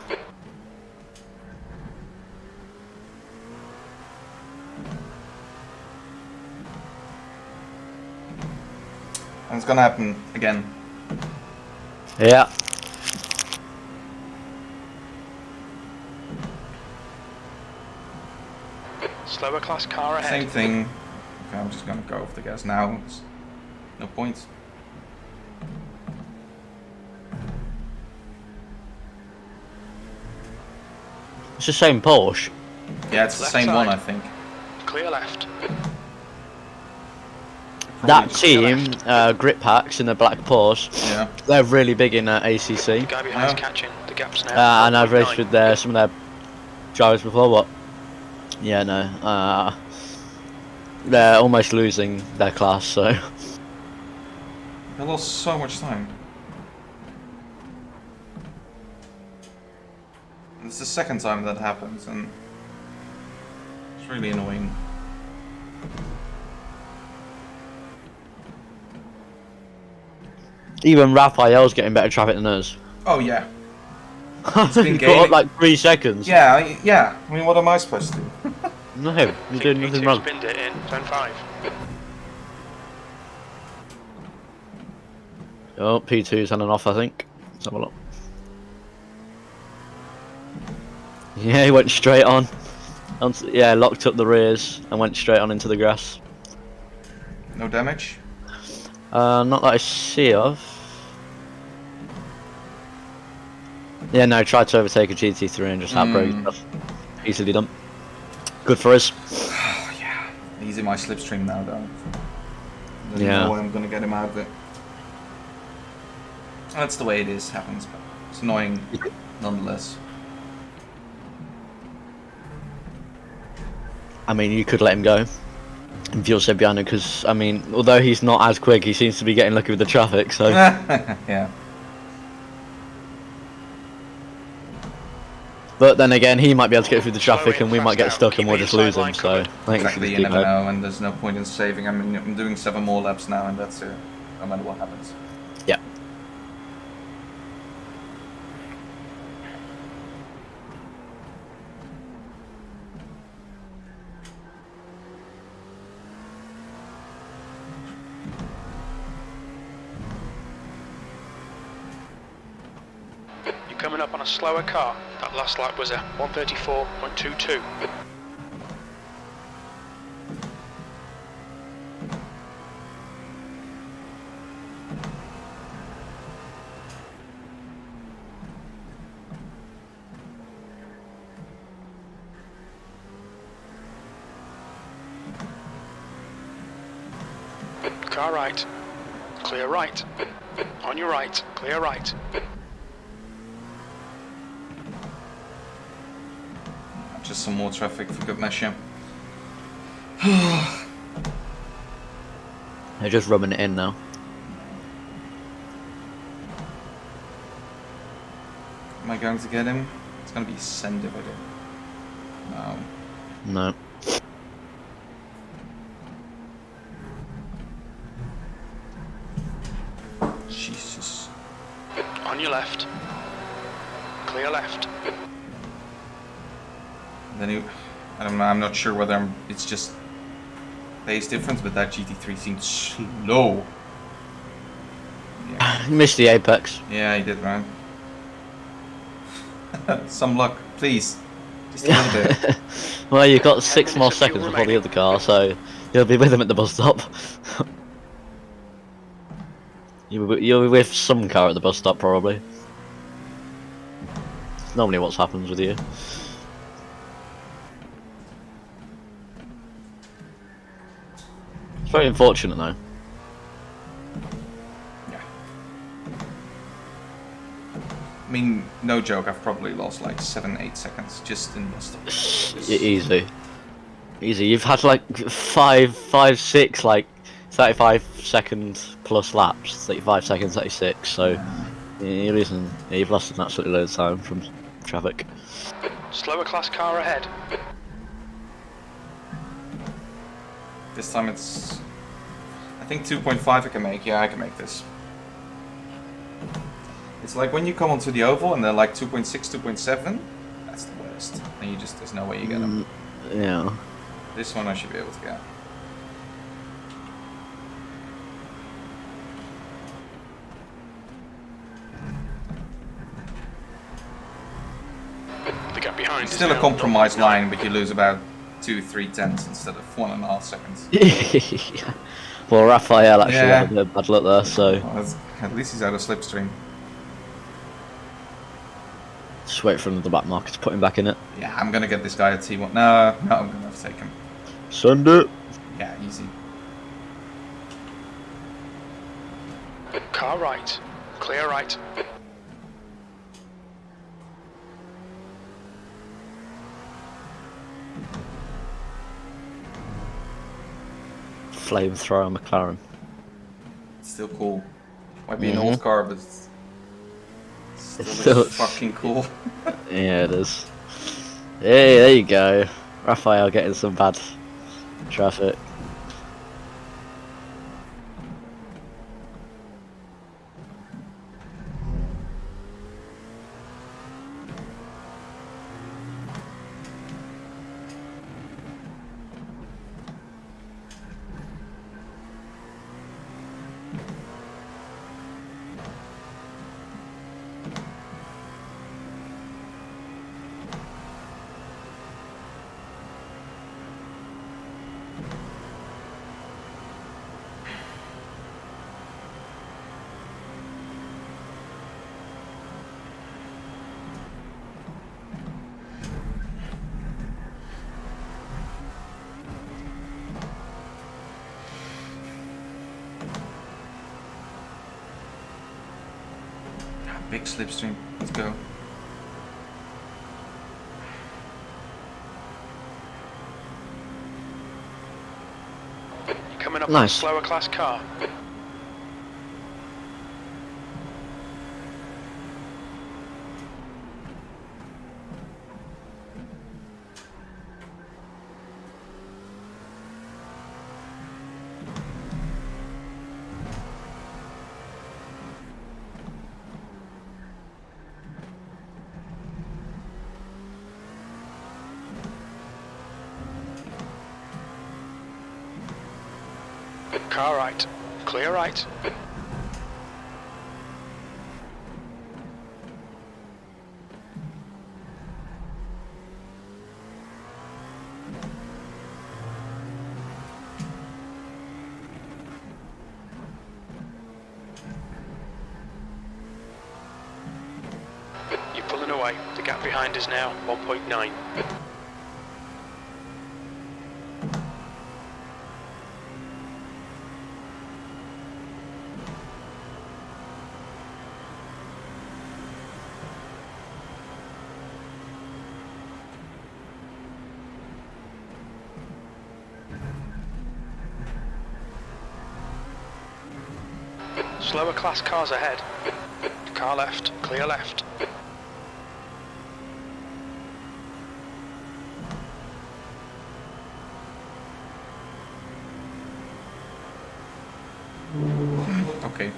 And it's gonna happen again. Yeah. Slower class car ahead. Same thing. Okay, I'm just gonna go off the gas now. It's no point. It's the same Porsche. Yeah, it's the Left same side. one, I think. Clear left. That Probably- team, Grip Packs in the black Porsche, Yeah. they're really big in ACC. The guy behind's Yeah. catching. The gap's now. And I've raced 4.9. with some of their drivers before, but yeah, no. They're almost losing their class, so. They lost so much time. And it's the second time that happens, and it's really annoying. Even Raphael's getting better traffic than us. Oh yeah. He got up like 3 seconds. Yeah, yeah. I mean, what am I supposed to do? No, you're doing nothing P2 wrong. spinned it in 10.5. Oh, P2's had an off, I think. Let's have a look. Yeah, he went straight on. Yeah, locked up the rears and went straight on into the grass. No damage? Not that I see of. Yeah, no, tried to overtake a GT3 and just outbraked stuff. Easily done. Good for us. Oh, yeah. He's in my slipstream now, though. There's Yeah. no way I'm gonna get him out of it. That's the way it is, happens, but it's annoying nonetheless. I mean, you could let him go. If you're Sebbiano, because, I mean, although he's not as quick, he seems to be getting lucky with the traffic, so... Yeah. But then again, he might be able to get through the traffic and we might get stuck and we'll just lose him, so... I think Exactly, you never know, and there's no point in saving. I mean, I'm doing 7 more laps now, and that's it. No matter what happens. Yeah. You're coming up on a slower car. That last lap was a 134.22. Car right. Clear right. On your right. Clear right. Just some more traffic for good measure. They're just rubbing it in now. Am I going to get him? It's going to be send if I do. No. No. Jesus. On your left. Clear left. Then you, I don't know, I'm not sure whether it's just pace difference, but that GT3 seems slow. Yeah, You missed the apex. yeah, he did, right? Some luck, please. Just a little bit. Well, you've got 6 minutes more of fuel seconds before the remaining. other car, so you'll be with him at the bus stop. You'll be with some car at the bus stop, probably. It's normally what happens with you. It's very unfortunate, though. Yeah. I mean, no joke, I've probably lost like 7-8 seconds just in bus stop. Easy. Easy. You've had like 5, 6, like 35 second plus laps. 35 seconds, 36. So you're losing. Yeah, you've lost an absolutely load of time from traffic. Slower class car ahead. This time it's, I think 2.5 I can make. Yeah, I can make this. It's like when you come onto the oval and they're like 2.6, 2.7. That's the worst. And you just, there's no way you get them. Yeah. This one I should be able to get. The gap behind It's is still a now compromised 0.9. line, but you lose about 2-3 tenths instead of 1.5 seconds. Yeah. Well, Raphael actually Yeah. had a bit of bad luck there, so Well, at least he's out of slipstream. just wait for another back marker to put him back in it. Yeah, I'm gonna get this guy at T1. No, I'm gonna have to take him. Send it. Yeah, easy. Car right. Clear right. Flamethrower McLaren. It's still cool. Might be an old car, but it's still, still- fucking cool. Yeah, it is. Hey, there you go. Raphael getting some bad traffic. Big slipstream. Let's go. You're coming up on a Nice. slower class car. Car right. Clear right. You're pulling away. The gap behind is now 1.9. Slower class cars ahead. Car left, clear left. Okay.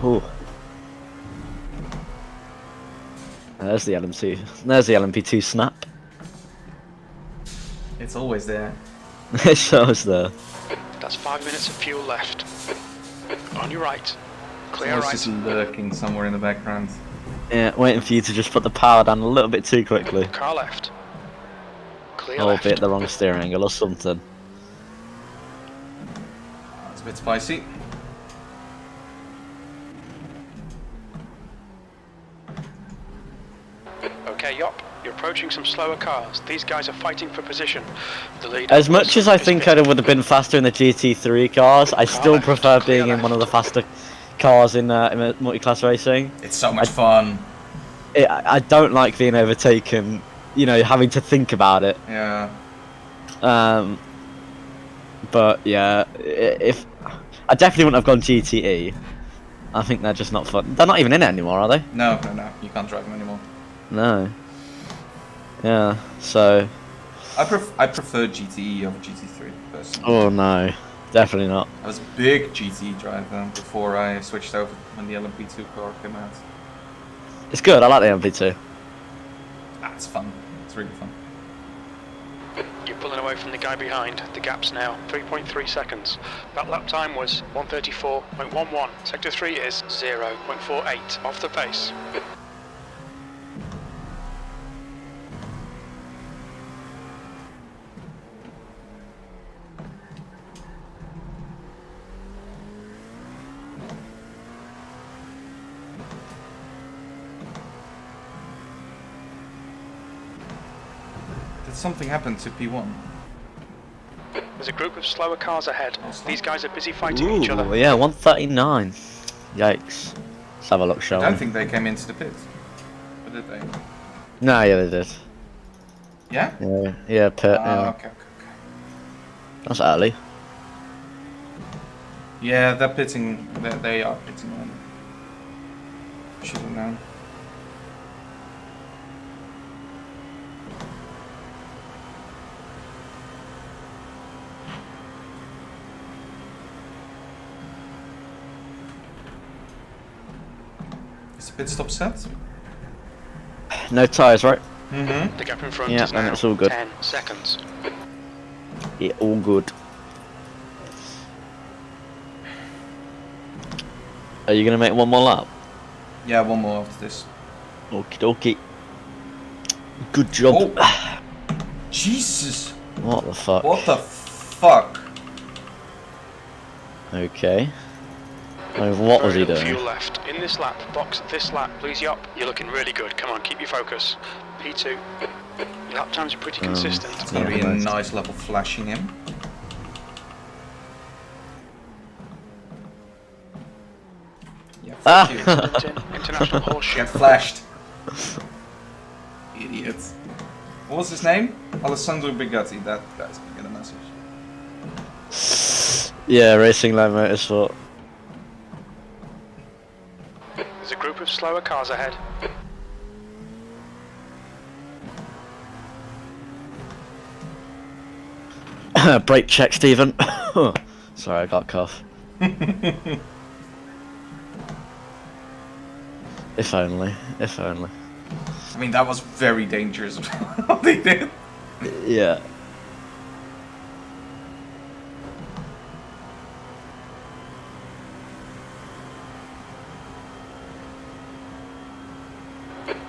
Ooh. There's the LMP. There's the LMP2 snap. It's always there. It shows there. That's 5 minutes of fuel left. On your right. Clear It's right. just lurking somewhere in the background. Yeah, waiting for you to just put the power down a little bit too quickly. Car left. Clear left. Albeit the wrong steering angle or something. That's a bit spicy. Okay, Yop. You're approaching some slower cars. These guys are fighting for position. The lead. As much as I think I would have been faster in the GT3 cars, I still left, prefer clear being in one of the left. faster cars in multi-class racing. It's so much fun. I don't like being overtaken, you know, having to think about it. Yeah. But yeah, if I definitely wouldn't have gone GTE. I think they're just not fun. They're not even in it anymore, are they? No. You can't drive them anymore. No. Yeah. So. I prefer GTE over GT3 personally. Oh no, definitely not. I was a big GTE driver before I switched over when the LMP2 car came out. It's good. I like the MP2. It's fun. It's really fun. You're pulling away from the guy behind. The gap's now 3.3 seconds. That lap time was 1:34.11. Sector 3 is 0.48. Off the pace. Did something happen to P1? There's a group of slower cars ahead. These guys are busy fighting Ooh, each other. yeah, 139. Yikes. Let's have a look, shall I don't we? think they came into the pit. Or did they? No, yeah, they did. Yeah? Yeah, pit. Yeah. Okay. That's early. Yeah, they're pitting. They are pitting on. Should have known. Is the pit stop set? No tyres, right? Mm-hmm. The gap in front Yeah, is and now it's all good. 10 seconds. Yeah, all good. Are you gonna make one more lap? Yeah, one more after this. Okie dokie. Good job. Oh. Jesus! What the fuck? What the fuck? Okay. I mean, what was Very he little doing? fuel left. In this lap, box this lap, please you up. You're looking really good. Come on, keep your focus. P2. Your lap times are pretty consistent. It's going to Yeah, be a nice. nice level flashing him. Yeah, Ah! fuck you. International horseshoe. Get flashed. Idiot. What was his name? Alessandro Bigatti. That guy's gonna get a message. Yeah, Racing Line Motorsport. There's a group of slower cars ahead. Brake check, Stephen. Sorry, I got a cough. If only. If only. I mean, that was very dangerous what they did. Yeah.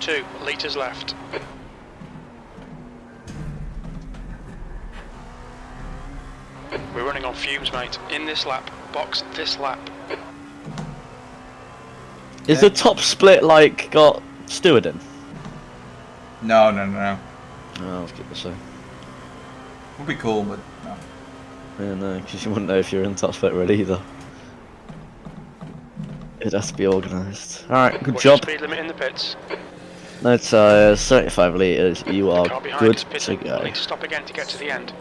Two litres left. We're running on fumes, mate. In this lap, box this lap. Is the top split like got steward in? No, no, no. Oh, I was gonna say. Would be cool, but no. Yeah, no, because you wouldn't know if you're in top split really either. It'd have to be organised. Alright, good What's your job. speed limit in the pits? No tyres, 75 litres, you are Car behind good is to pitting. We'll go. need to stop again to get to the end.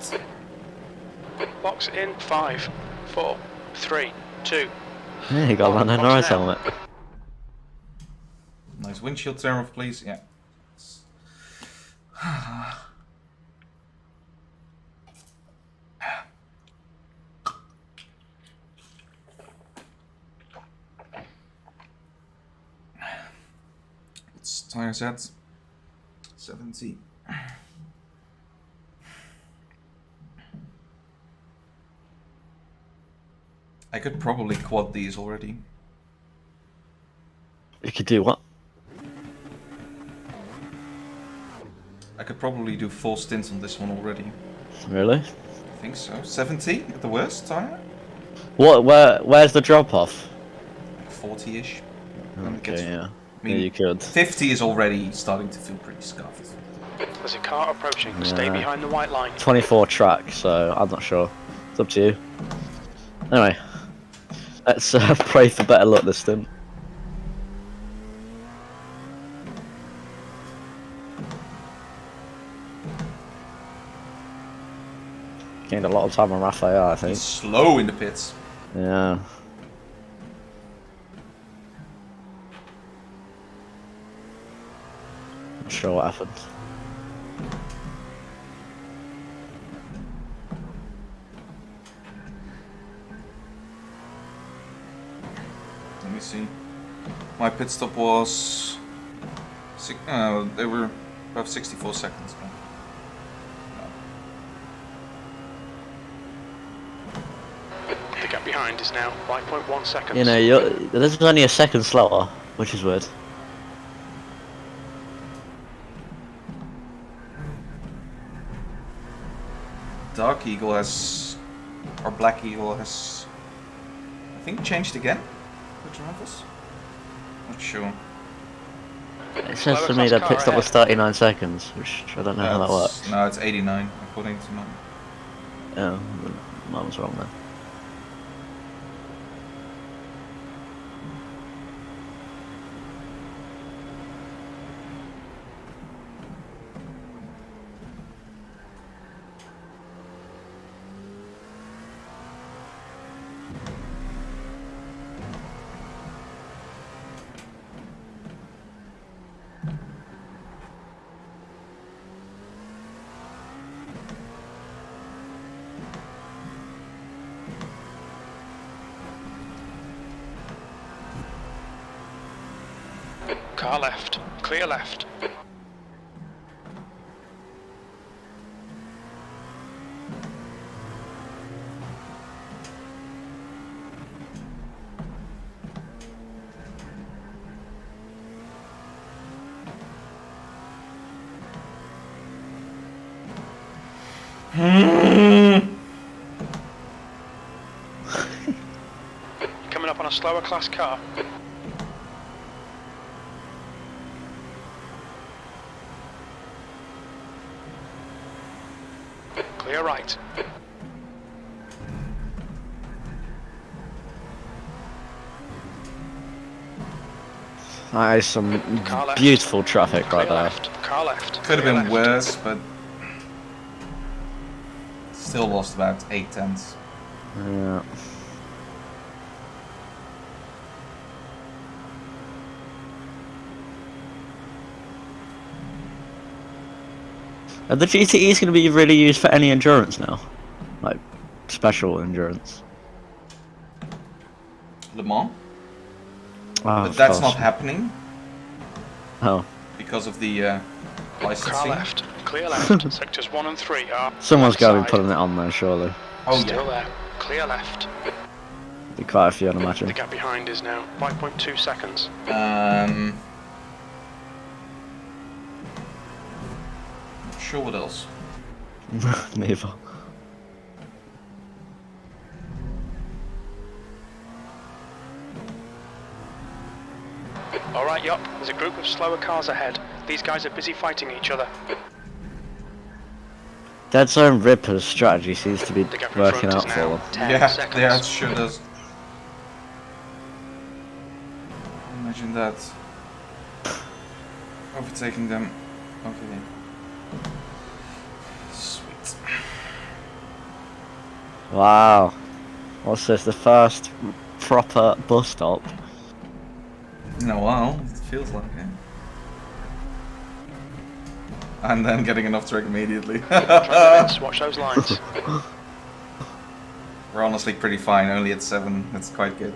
Box in 5, 4, 3, 2. Yeah, you got a Lando Box Norris now. helmet. Nice windshield turn off, please. Yeah. What's tires at? 70. I could probably quad these already. You could do what? I could probably do 4 stints on this one already. Really? I think so. 70 at the worst tire? What? Where's the drop off? Like 40-ish. And it Okay, gets- yeah. I mean, Yeah, you could. 50 is already starting to feel pretty scuffed. There's a car approaching. Stay Yeah. behind the white line. 24 track, so I'm not sure. It's up to you. Anyway, let's pray for better luck this stint. Gained a lot of time on Raphael, I think. He's slow in the pits. Yeah. Not sure what happened. Let me see. My pit stop was... they were about 64 seconds. The gap behind is now 5.1 seconds. You know, this is only a second slower, which is weird. Dark Eagle has... or Black Eagle has... I think changed again? The drivers? Not sure. It says Slower to me class that car pit stop was ahead. 39 seconds, which I don't know how that works. No, it's 89 according to mine. Yeah, mine was wrong then. Car left. Clear left. Coming up on a slower class car. Clear right. That is some Car left. beautiful traffic Clear right there. left. Car left. Could have Clear been left. worse, but still lost about 8 tenths. Yeah. Are the GTEs going to be really used for any endurance now? Like, special endurance? Le Mans? Oh, But of that's course. not happening Oh. because of the Car licensing. left. Clear left. Sectors 1 and 3 are Someone's left got to be side. putting it on there, surely. Oh Still yeah. there. Clear left. Be quite a few, I'd The imagine. gap behind is now 5.2 seconds. Not sure what else. Neither. Alright, yup. There's a group of slower cars ahead. These guys are busy fighting each other. Dead Zone Ripper's strategy seems to be The gap in working front out is for now them. 10 Yeah, seconds. yeah, it sure does. Imagine that. Overtaking them. Okay. Sweet. Wow. What's this? The first proper bus stop? In a while, it feels like it. And then getting enough track immediately. Track limits, watch those lines. We're honestly pretty fine, only at 7. That's quite good.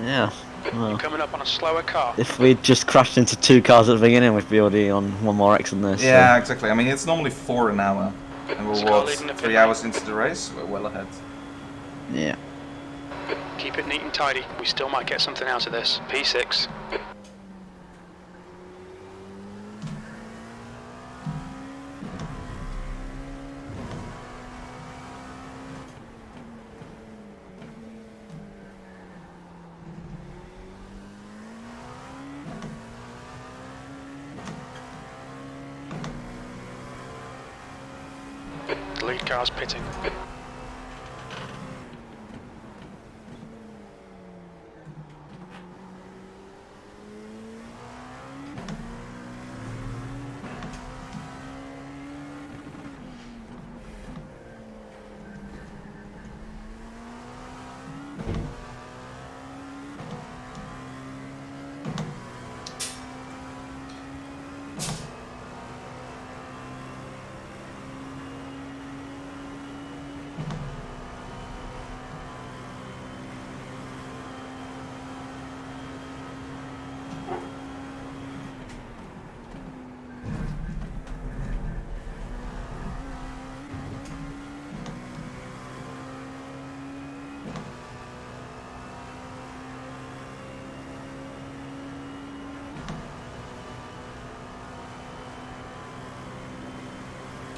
Yeah. Well, Coming up on a slower car. if we'd just crashed into 2 cars at the beginning, we'd be already on 1 more X than this. Yeah, exactly. I mean, it's normally 4 an hour. And we're Scar what, leading the 3 pit hours into the race? We're well ahead. So, yeah. Keep it neat and tidy. We still might get something out of this. P6. The lead car's pitting.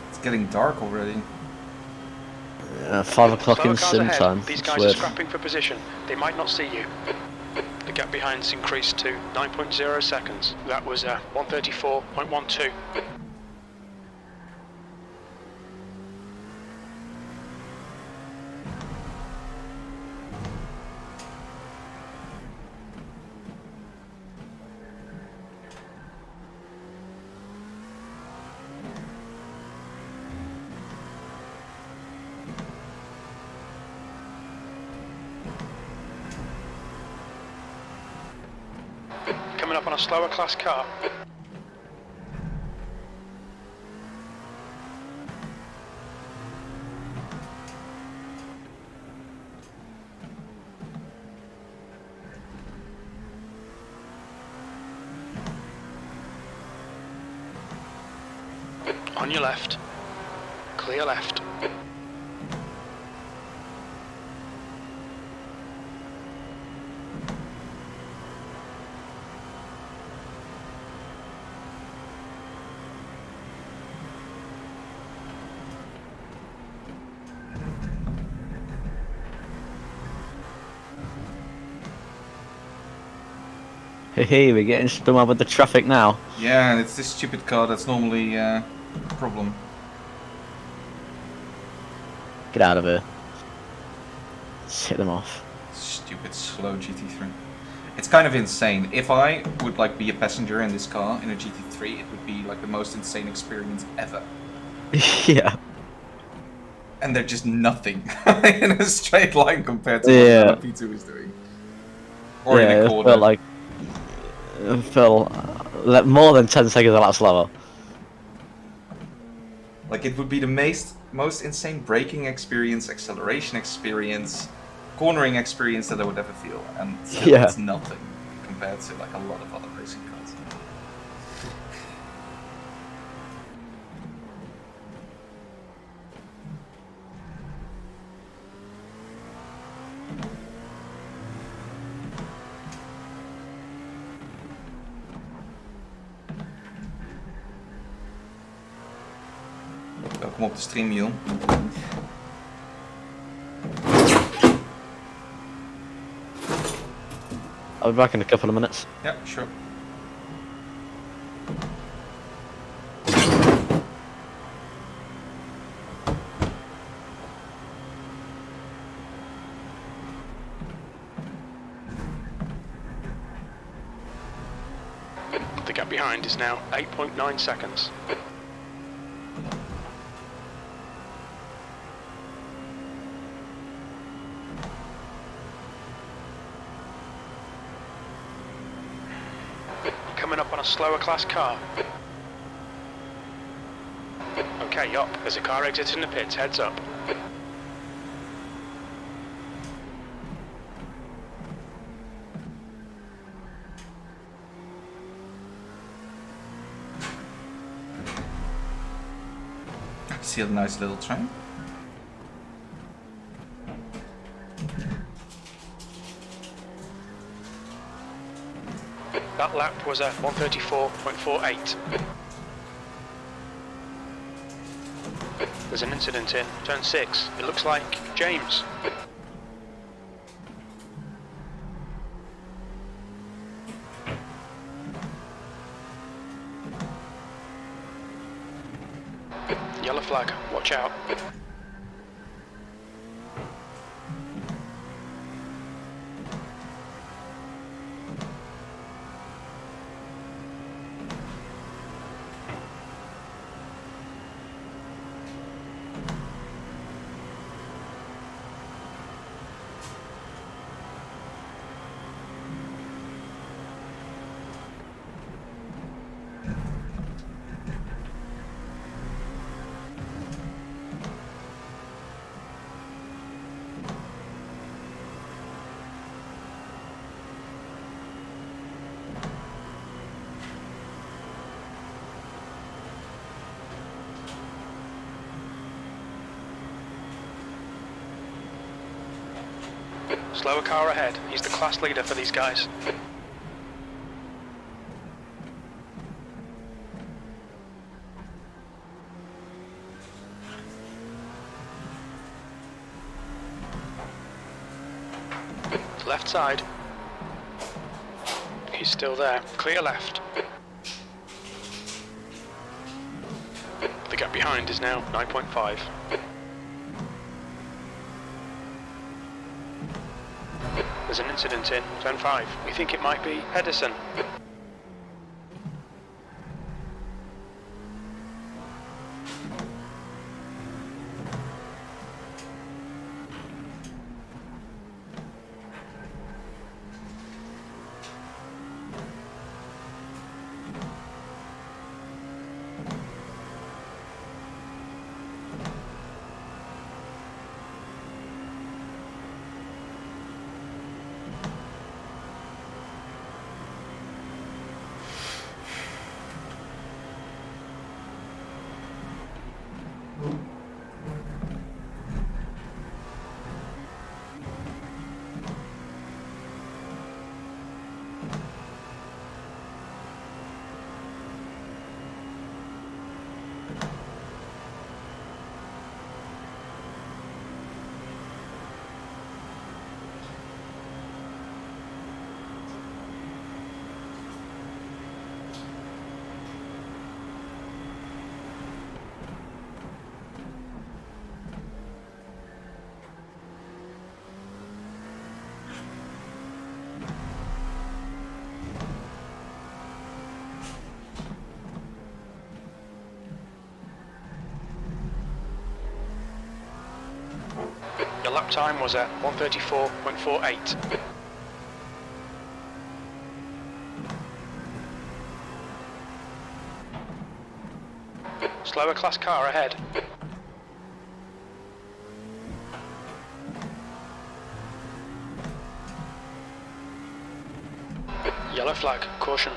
It's getting dark already. 5 o'clock Slower in cars sim ahead. time. These It's guys are weird. scrapping for position. They might not see you. The gap behind's increased to 9.0 seconds. That was 134.12. Coming up on a slower class car. On your left. Clear left. Hey, we're getting spun up with the traffic now. Yeah, and it's this stupid car that's normally a problem. Get out of here. Let's hit them off. Stupid slow GT3. It's kind of insane. If I would like be a passenger in this car in a GT3, it would be like the most insane experience ever. Yeah. And they're just nothing in a straight line compared to Yeah. what P2 is doing. Or in Yeah, a it corner. felt like more than 10 seconds a lot slower. Like it would be the most insane braking experience, acceleration experience, cornering experience that I would ever feel, and still Yeah. it's nothing compared to like a lot of other racing cars. Welkom op de stream, Jules. I'll be back in a couple of minutes. Yeah, sure. The gap behind is now 8.9 seconds. Coming up on a slower class car. Okay, up. There's a car exiting the pits. Heads up. See a nice little train. That lap was at 134.48. There's an incident in turn 6. It looks like James. Yellow flag, watch out. Slower car ahead. He's the class leader for these guys. Left side. He's still there. Clear left. The gap behind is now 9.5. There's an incident in turn 5. We think it might be Pedersen. lap time was at 1:34.48. Slower class car ahead. Yellow flag, caution.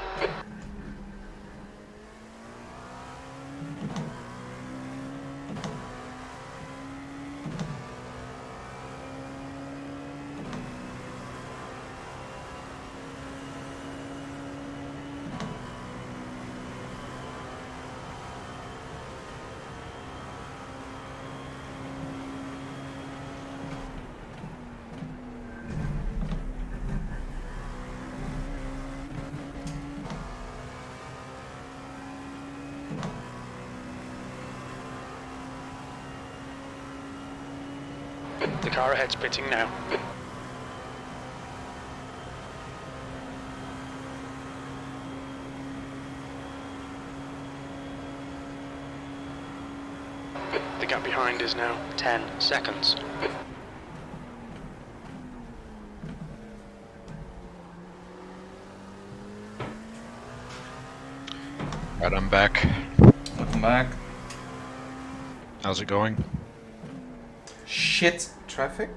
The car ahead's pitting now. The gap behind is now 10 seconds. Right, I'm back. Welcome back. How's it going? Shit traffic,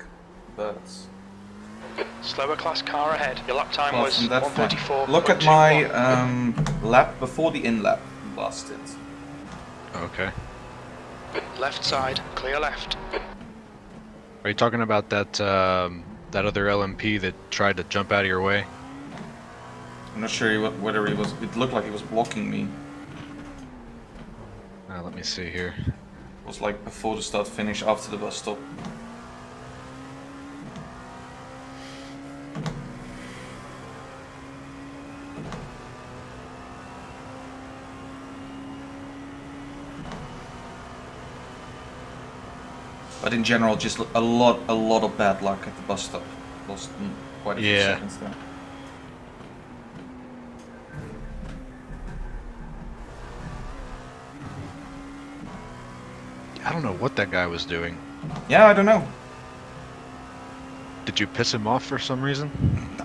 but Slower class car ahead. Your lap time apart was from that, fine. 1:34. Look at my lap before the in lap blasted. Okay. Left side, clear left. Are you talking about that that other LMP that tried to jump out of your way? I'm not sure whether he was. It looked like he was blocking me. Let me see here. It was like before the start finish after the bus stop. But in general, just a lot of bad luck at the bus stop. Lost quite a few seconds there. I don't know what that guy was doing. Yeah, I don't know. Did you piss him off for some reason?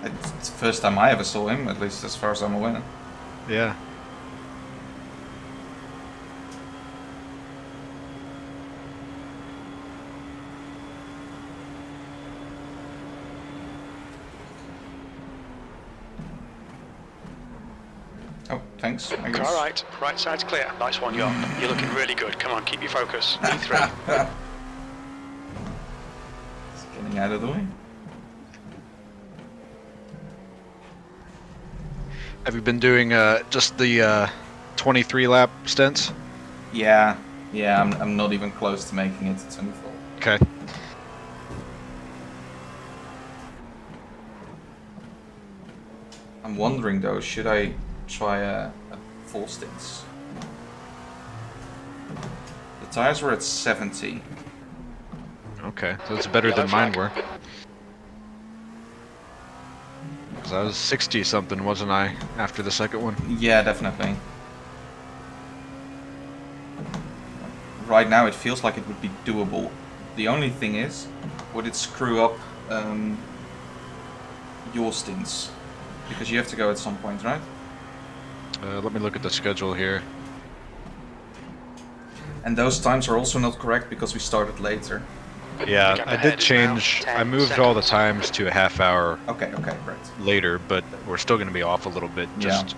It's the first time I ever saw him, at least as far as I'm aware. Yeah. Oh, thanks. I guess. Car right side's clear. Nice one, Yop. You're looking really good. Come on, keep your focus. E3. It's getting out of the way. Have you been doing just the 23 lap stints? Yeah, I'm not even close to making it to 24. Okay. I'm wondering though, should I try a full stints? The tires were at 70. Okay, so it's better Yellow than mine flag. were. Because I was 60 something, wasn't I, after the second one? Yeah, definitely. Right now it feels like it would be doable. The only thing is, would it screw up your stints? Because you have to go at some point, right? Let me look at the schedule here. And those times are also not correct because we started later. Yeah, Gap I ahead did is now change. 10 I moved all the seconds. times to a half hour Okay, great. later, but we're still going to be off a little bit. Just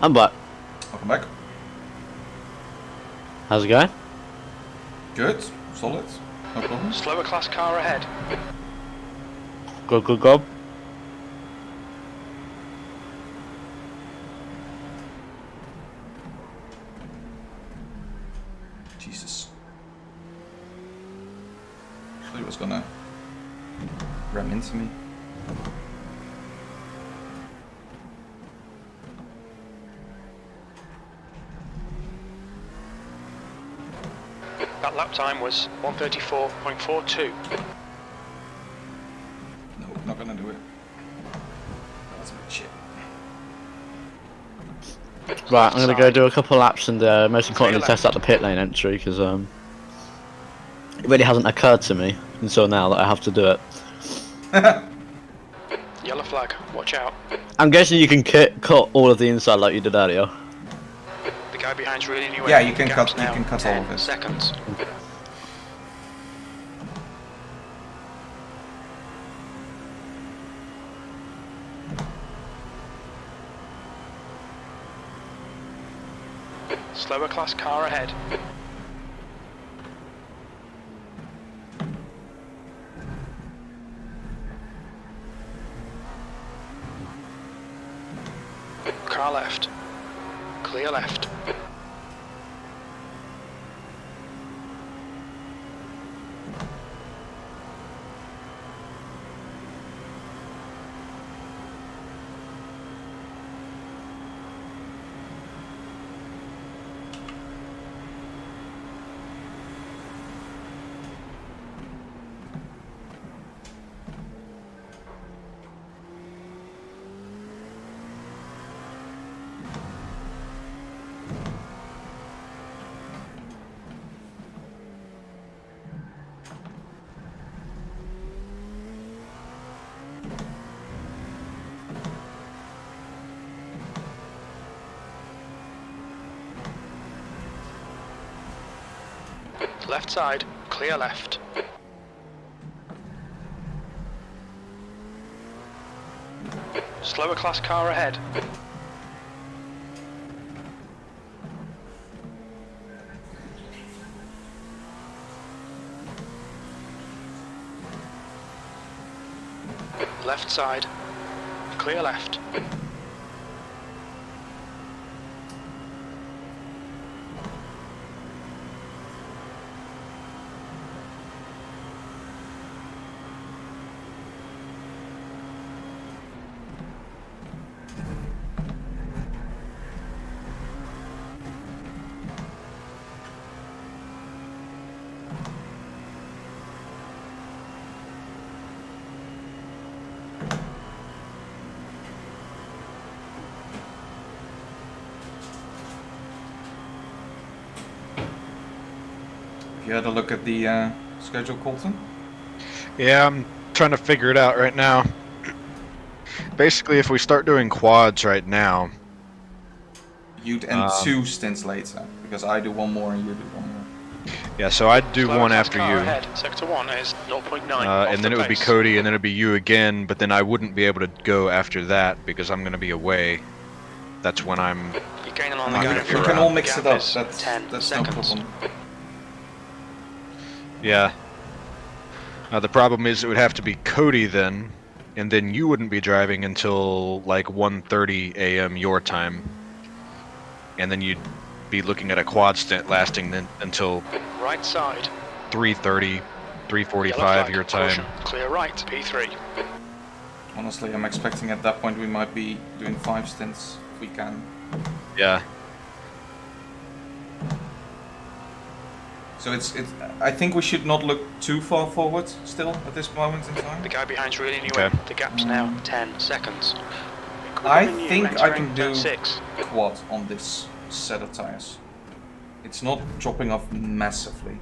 I'm back. Welcome back. How's it going? Good, solid, no problems. Slower class car ahead. Go. Jesus. Actually, was gonna ram into me. That lap time was 1:34.42. No, not gonna do it. That's a bit shit. Right, I'm gonna go do a couple laps and most importantly left. test out the pit lane entry because really hasn't occurred to me until now that I have to do it. Yellow flag, watch out. I'm guessing you can cut all of the inside like you did earlier. The guy behind's reeling you in. Yeah, you can Gaps cut. You now. can cut 10 all of it. seconds. Slower class car ahead. Car left. Clear left. Left side, clear left. Slower class car ahead. Left side, clear left. You had a look at the schedule, Colton? Yeah, I'm trying to figure it out right now. Basically, if we start doing quads right now, You'd end 2 stints later, because I do one more and you do one more. yeah, so I'd do Slower one class after car you, ahead. Sector 1 is 0.9. and then it would be Cody, and then it'd be you again, but then I wouldn't be able to go after that because I'm going to be away. That's when I'm... You're gaining on the I'm guy gonna in be We front. can around. all mix Gap it up, is that's 10 no seconds. problem. Yeah. The problem is it would have to be Cody then, and then you wouldn't be driving until like 1:30 a.m. your time. And then you'd be looking at a quad stint lasting then until Right side. 3:30, 3:45 Yellow flag, your time. caution, clear right, P3. Honestly, I'm expecting at that point we might be doing 5 stints if we can. Yeah. So it's. I think we should not look too far forward still at this moment in time. The guy behind's reeling you Okay. in. The gap's now 10 seconds. I Equipping you, think I entering can turn do 6. quad on this set of tires. It's not dropping off massively.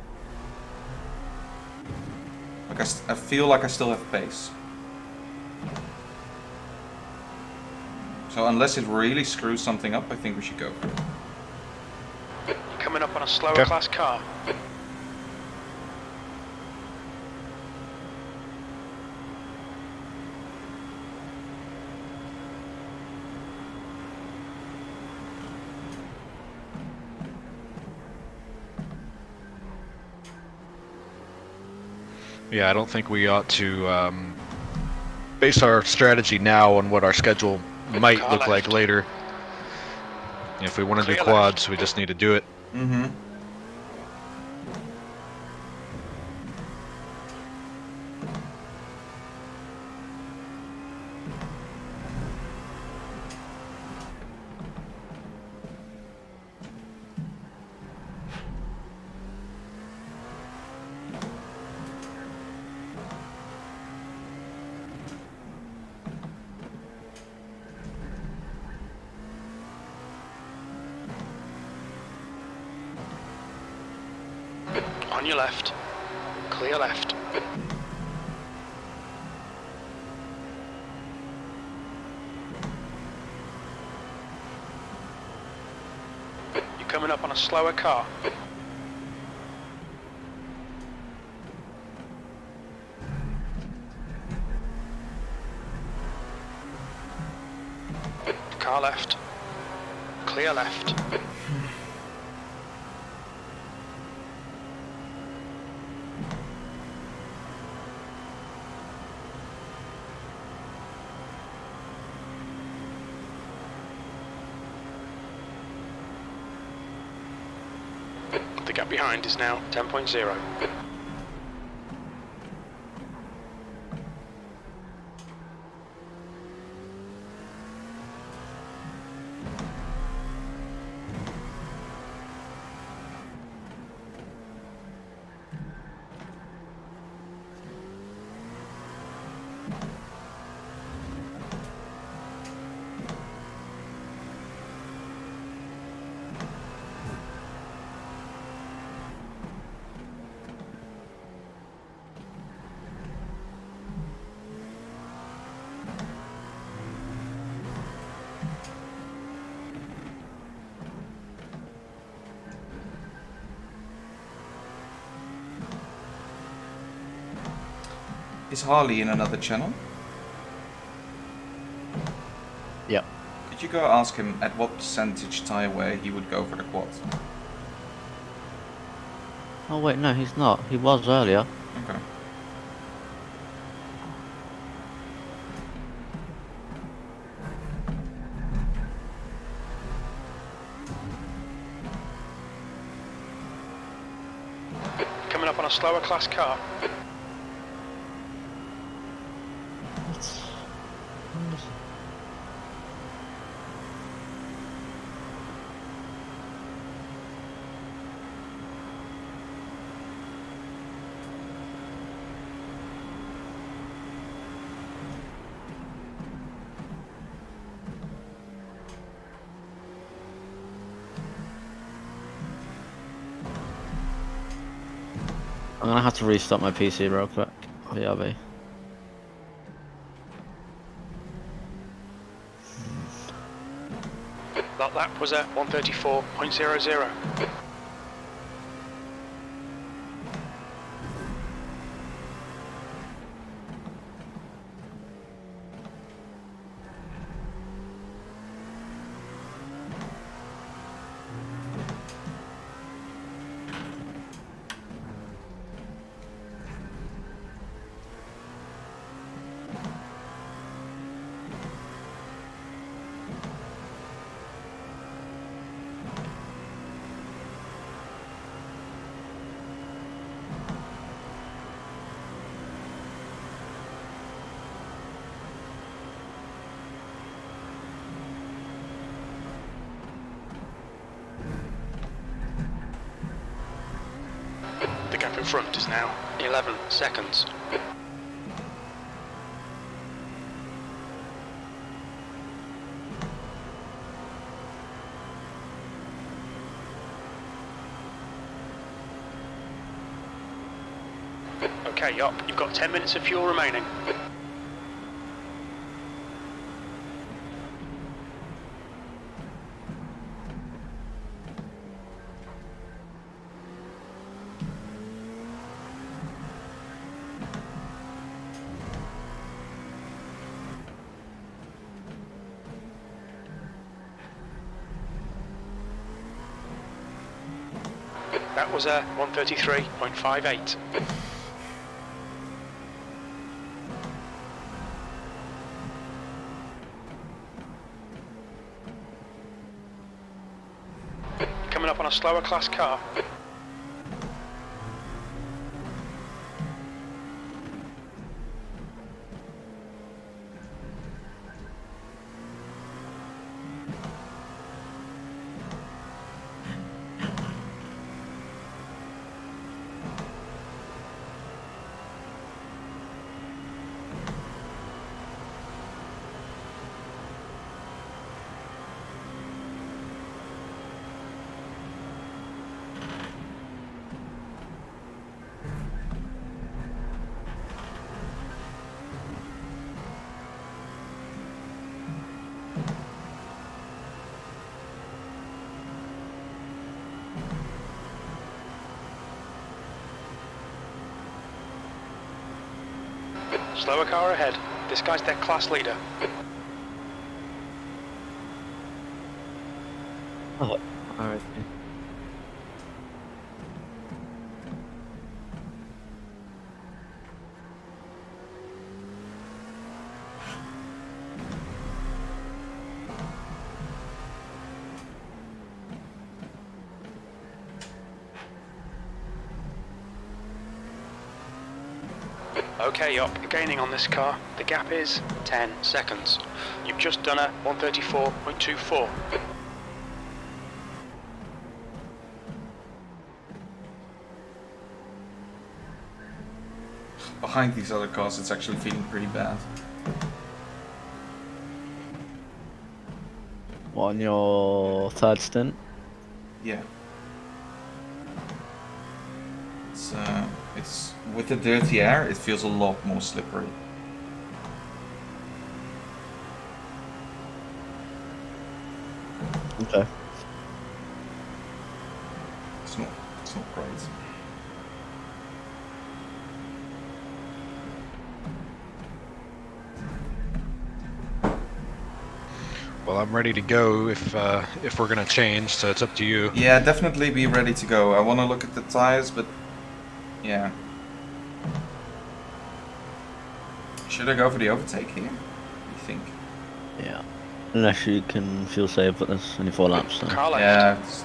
Like I feel like I still have pace. So unless it really screws something up, I think we should go for it. You're coming up on a slower Okay. class car. Yeah, I don't think we ought to base our strategy now on what our schedule might Car look left. like later. If we want to do Clear quads, we just need to do it. Mm-hmm. On your left. clear left. You're coming up on a slower car. Car left. Clear left. The gap behind is now 10.0. Is Harley in another channel? Yep. Could you go ask him at what percentage tyre wear he would go for the quad? Oh wait, no, he's not. He was earlier. Okay. Coming up on a slower class car. I'm gonna have to restart my PC real quick. BRB. That lap was at 134.00. The gap in front is now 11 seconds. Okay, up. You've got 10 minutes of fuel remaining. That was a 133.58. Coming up on a slower class car. Slower car ahead. This guy's their class leader. Oh, alright. Okay, up. You're gaining on this car. The gap is 10 seconds. You've just done a 134.24. Behind these other cars, it's actually feeling pretty bad. What, on your third stint? Yeah. It's with the dirty air, it feels a lot more slippery. Okay. It's not great. Well, I'm ready to go if we're gonna change, so it's up to you. Yeah, definitely be ready to go. I want to look at the tires, but yeah. Should I go for the overtake here? You think? Yeah. Unless you can feel safe, but there's only 4 laps, so Car left. Yeah, it's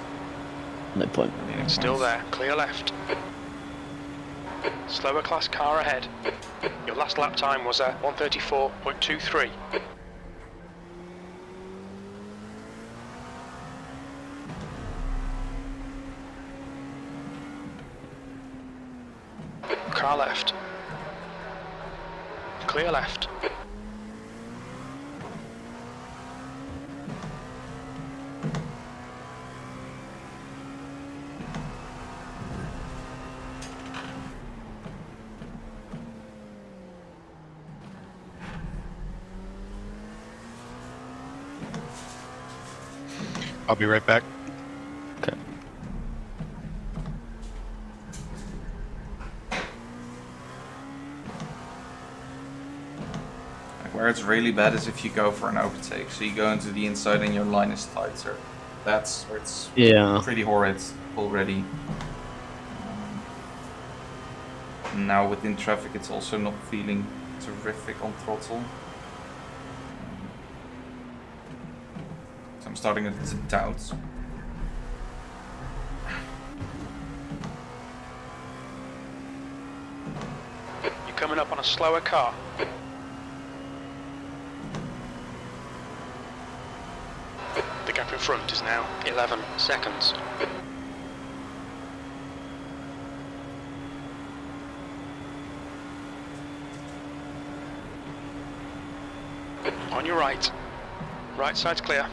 no point. really no Still point. there. Clear left. Slower class car ahead. Your last lap time was a 134.23. Car left. Clear left. I'll be right back. Okay. Like, where it's really bad is if you go for an overtake. So you go into the inside and your line is tighter. That's where it's Yeah. pretty horrid already. Now within traffic, it's also not feeling terrific on throttle. So I'm starting to doubt. You're coming up on a slower car. The gap in front is now 11 seconds. On your right. Right side's clear.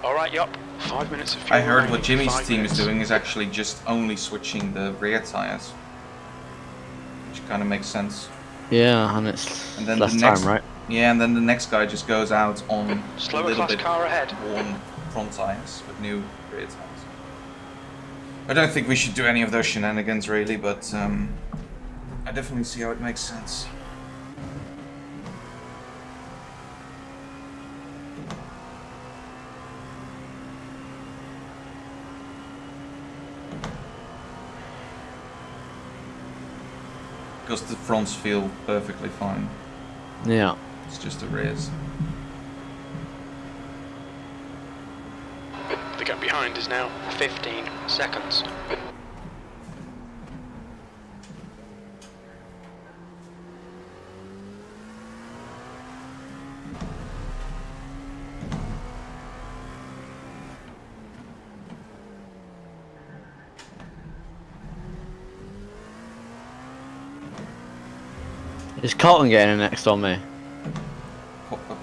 Alright, yup. 5 minutes of fuel I heard what remaining. Jimmy's 5 team minutes. is doing is actually just only switching the rear tires, which kind of makes sense. Yeah, and it's And then less the next, time, right? yeah, and then the next guy just goes out on a Slower little class bit car ahead. worn front tires with new rear tires. I don't think we should do any of those shenanigans really, but I definitely see how it makes sense. Because the fronts feel perfectly fine. Yeah. It's just the rears. The gap behind is now 15 seconds. Is Colton getting in next on me?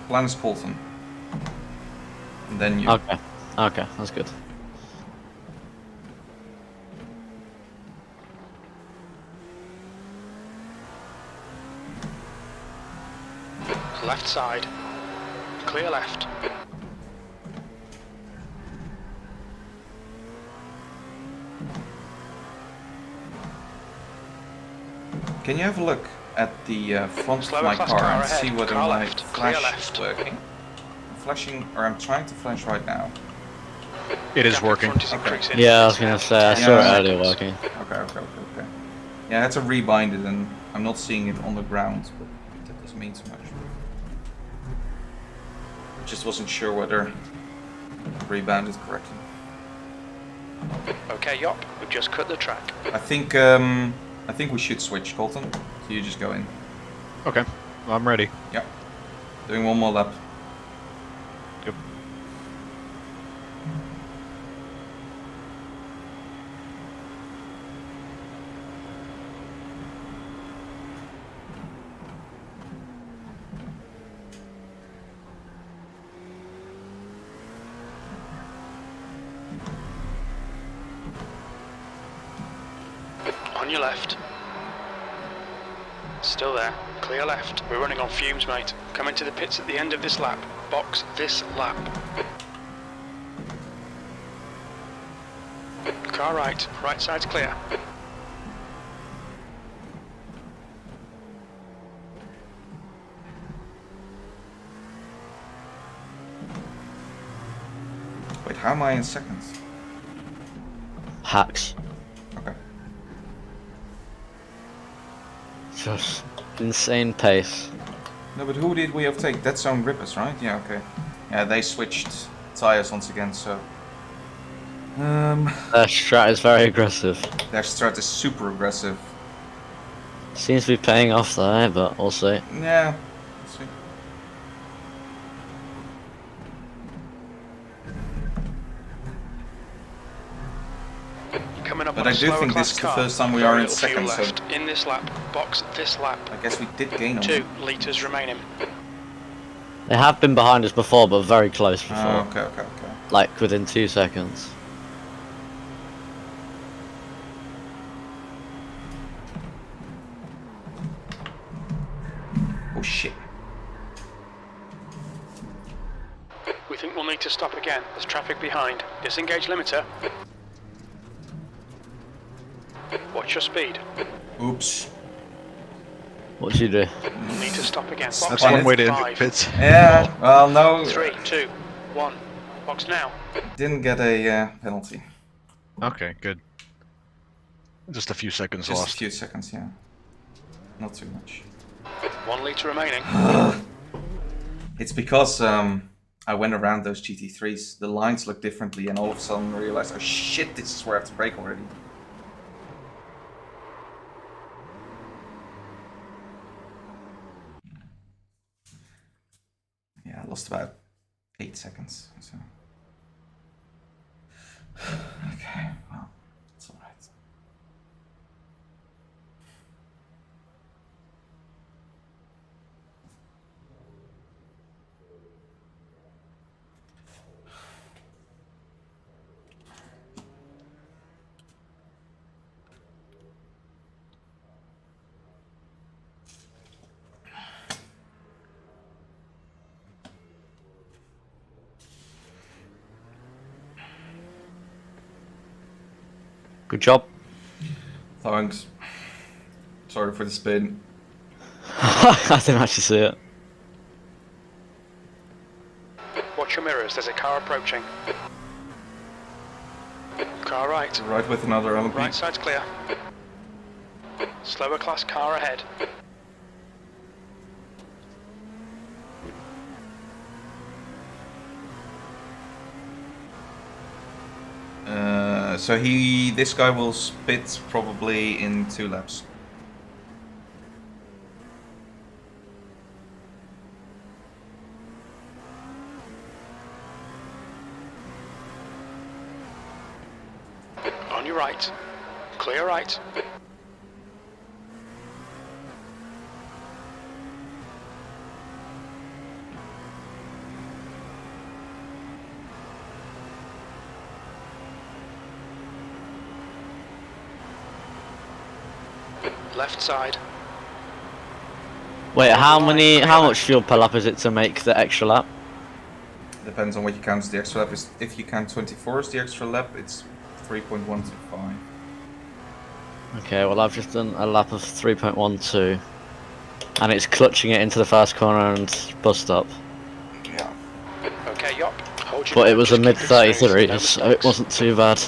Plan is Colton. And then you. Okay. Okay, that's good. Left side. Clear left. Can you have a look at the front of Slower my class car car and ahead. see whether Car my left. Clear flash left. is working? I'm flashing, or I'm trying to flash right now. It is Gap in working. front is Okay. increasing. Yeah, I was It's gonna now say, I 10 saw it Yeah. earlier seconds. working. Okay. Yeah, I had to rebind it and I'm not seeing it on the ground, but that doesn't mean so much. Just wasn't sure whether I rebounded correctly. Okay, Yop, we've just cut the track. I think we should switch, Colton. So you just go in. Okay, I'm ready. Yeah. Doing one more lap. Yep. On your left. Still there. Clear left. We're running on fumes, mate. Come into the pits at the end of this lap. Box this lap. Car right. Right side's clear. Wait, how am I in seconds? Hacks. Okay. Just insane pace. No, but who did we overtake? That's on Rippers, right? Yeah, okay. Yeah, they switched tires once again, so... Their strat is very aggressive. Their strat is super aggressive. Seems to be paying off there, but we'll see. Yeah. Let's see. Coming up But on I a do slower think class this is the car. first time we Very are in little fuel second, so left. In this lap. Box this lap. I guess we did gain on 2 them. litres remaining. They have been behind us before, but very close before. Oh, okay. Like within 2 seconds. Oh shit. We think we'll need to stop again. There's traffic behind. Disengage limiter. Watch your speed. Oops. What did you do? We'll need to stop again. That's Box one in way to enter 5, pits. Yeah, well, no. 3, 2, 1. Box now. Didn't get a penalty. Okay, good. Just a few seconds Just lost. a few seconds, yeah. Not too much. 1 litre remaining. It's because I went around those GT3s. The lines look differently, and all of a sudden I realized, oh shit, this is where I have to brake already. Yeah, I lost about 8 seconds. So. Okay, well, it's alright. Good job. Thanks. Sorry for the spin. I didn't actually see it. Watch your mirrors. There's a car approaching. Car right. Right with another LMP. Right side's clear. Slower class car ahead. So this guy will spit probably in 2 laps. On your right. Clear right. left side. Wait, how Clear much fuel per lap is it to make the extra lap? Depends on what you count as the extra lap. If you count 24 as the extra lap, it's 3.125. Okay, well I've just done a lap of 3.12, and it's clutching it into the first corner and bus stop. Yeah. Okay, yup. Hold your But it nerve, was just a keep mid it smooth, 33, no so it mistakes. wasn't too bad.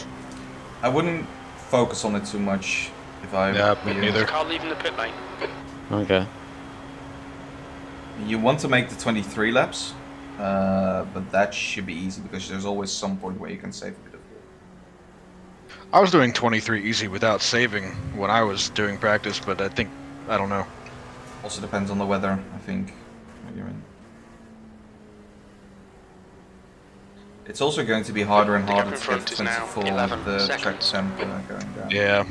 I wouldn't focus on it too much if I Yeah, were me you. neither. Car leaving the pit lane. Okay. You want to make the 23 laps, but that should be easy because there's always some point where you can save a bit of fuel. I was doing 23 easy without saving when I was doing practice, but I don't know. Also depends on the weather, I think, when you're in. It's also going to be harder and The gap harder in to get front to is now 24 11 with the track seconds. temp going down. Yeah.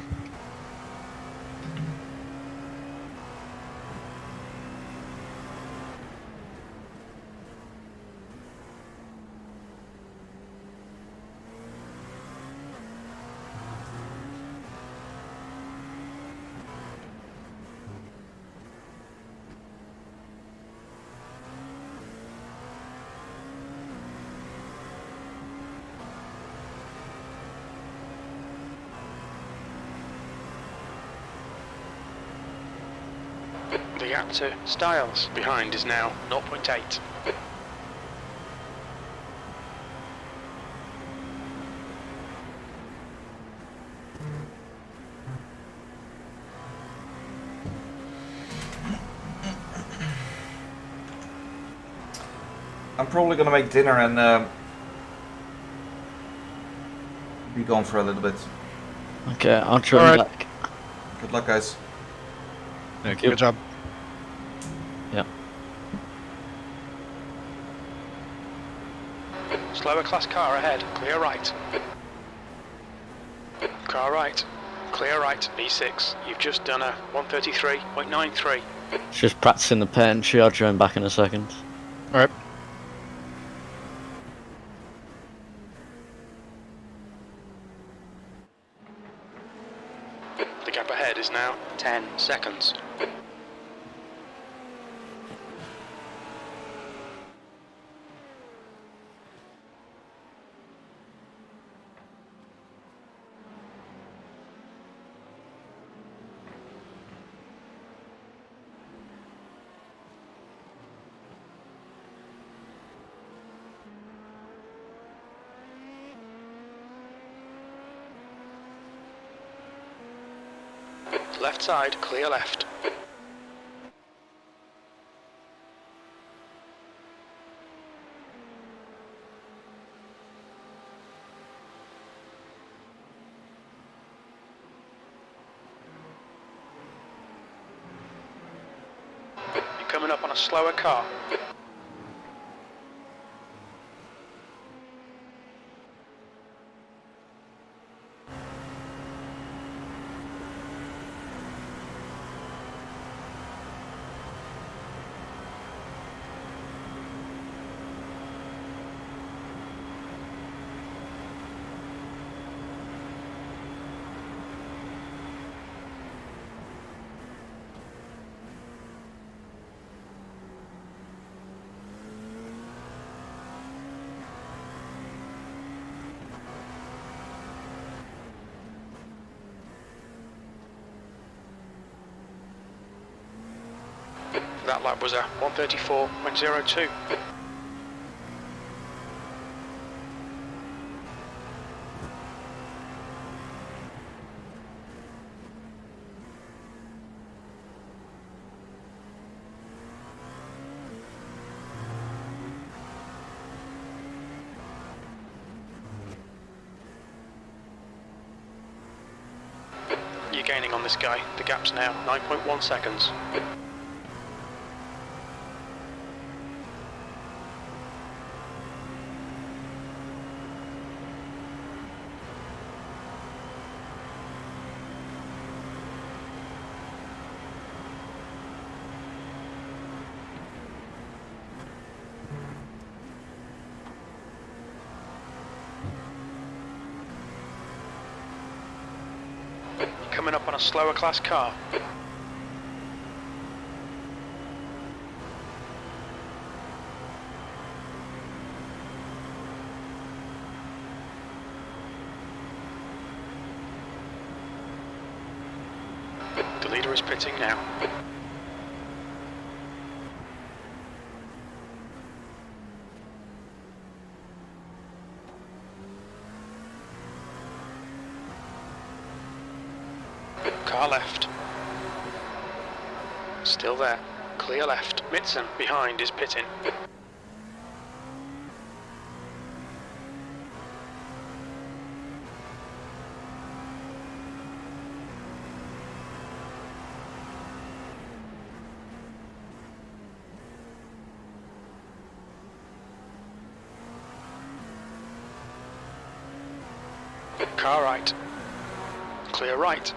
The gap to Styles behind is now 0.8. I'm probably gonna make dinner and be gone for a little bit. Okay, I'll try Alright. back. Good luck, guys. Yeah, you. good job. Yeah. Slower class car ahead, clear right. Car right, clear right, E6. You've just done a 133.93. It's just practicing the pit entry. I'll join back in a second. Alright. The gap ahead is now 10 seconds. Left side, clear left. You're coming up on a slower car. That lap was a 134.02. You're gaining on this guy. The gap's now 9.1 seconds. Coming up on a slower class car. Leader is pitting now. Car left. Still there. Clear left. Mitson behind is pitting. Car right. Clear right.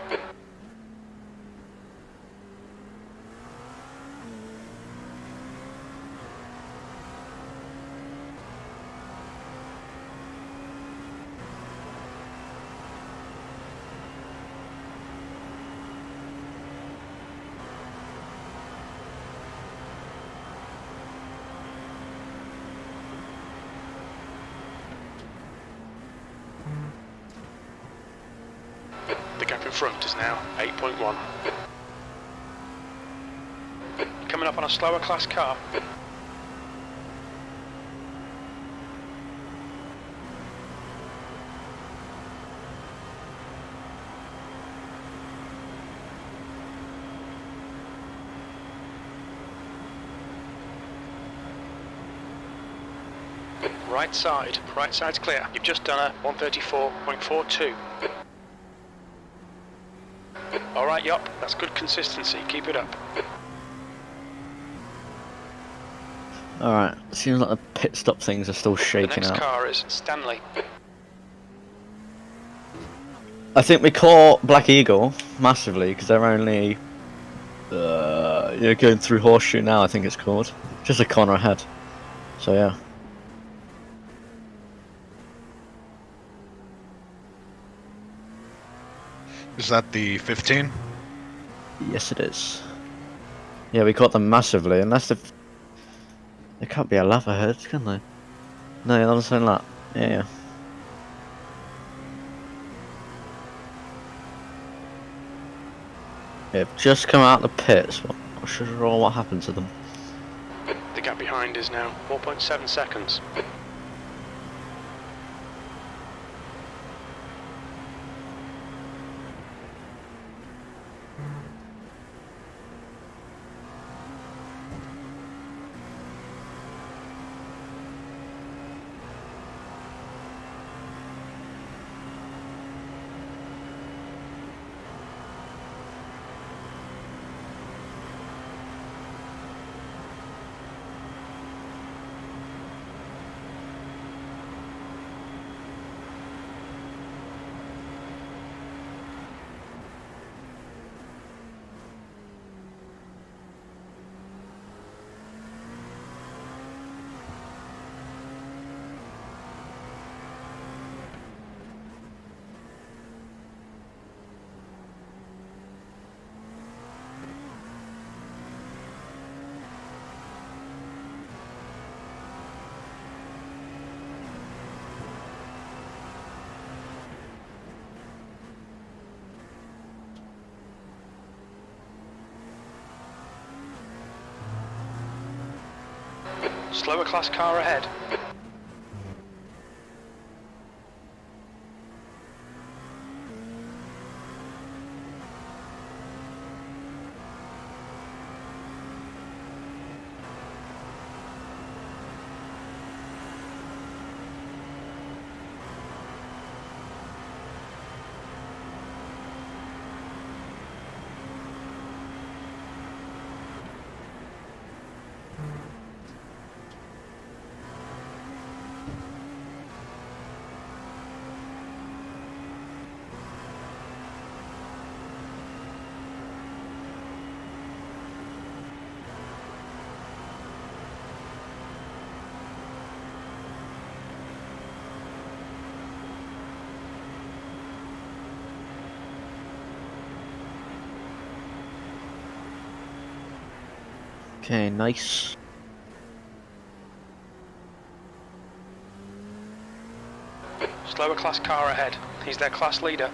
The gap in front is now 8.1. Coming up on a slower class car. Right side's clear. You've just done a 134.42. Alright, yup, that's good consistency, keep it up. Alright, seems like the pit stop things are still The shaking next out. car is Stanley. I think we caught Black Eagle massively because they're only you're going through Horseshoe now, I think it's called. Just a corner ahead. So yeah. Is that the 15? Yes, it is. Yeah, we caught them massively, unless they can't be a lap ahead, can they? No, they're on the same lap. Yeah. They've just come out the pits. Not sure what happened to them. The gap behind is now 4.7 seconds. Slower class car ahead. Okay, nice. Slower class car ahead. He's their class leader.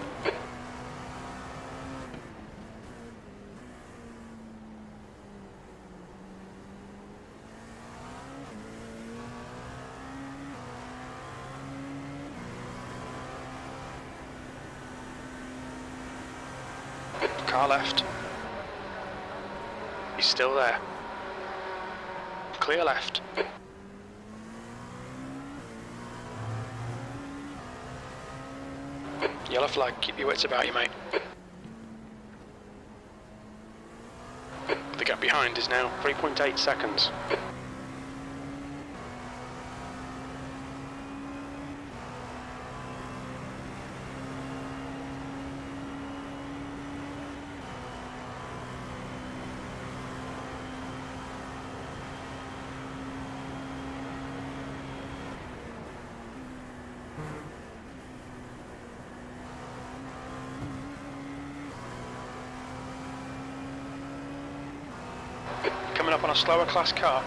Car left. He's still there. Clear left. Yellow flag, keep your wits about you, mate. The gap behind is now 3.8 seconds. Coming up on a slower class car.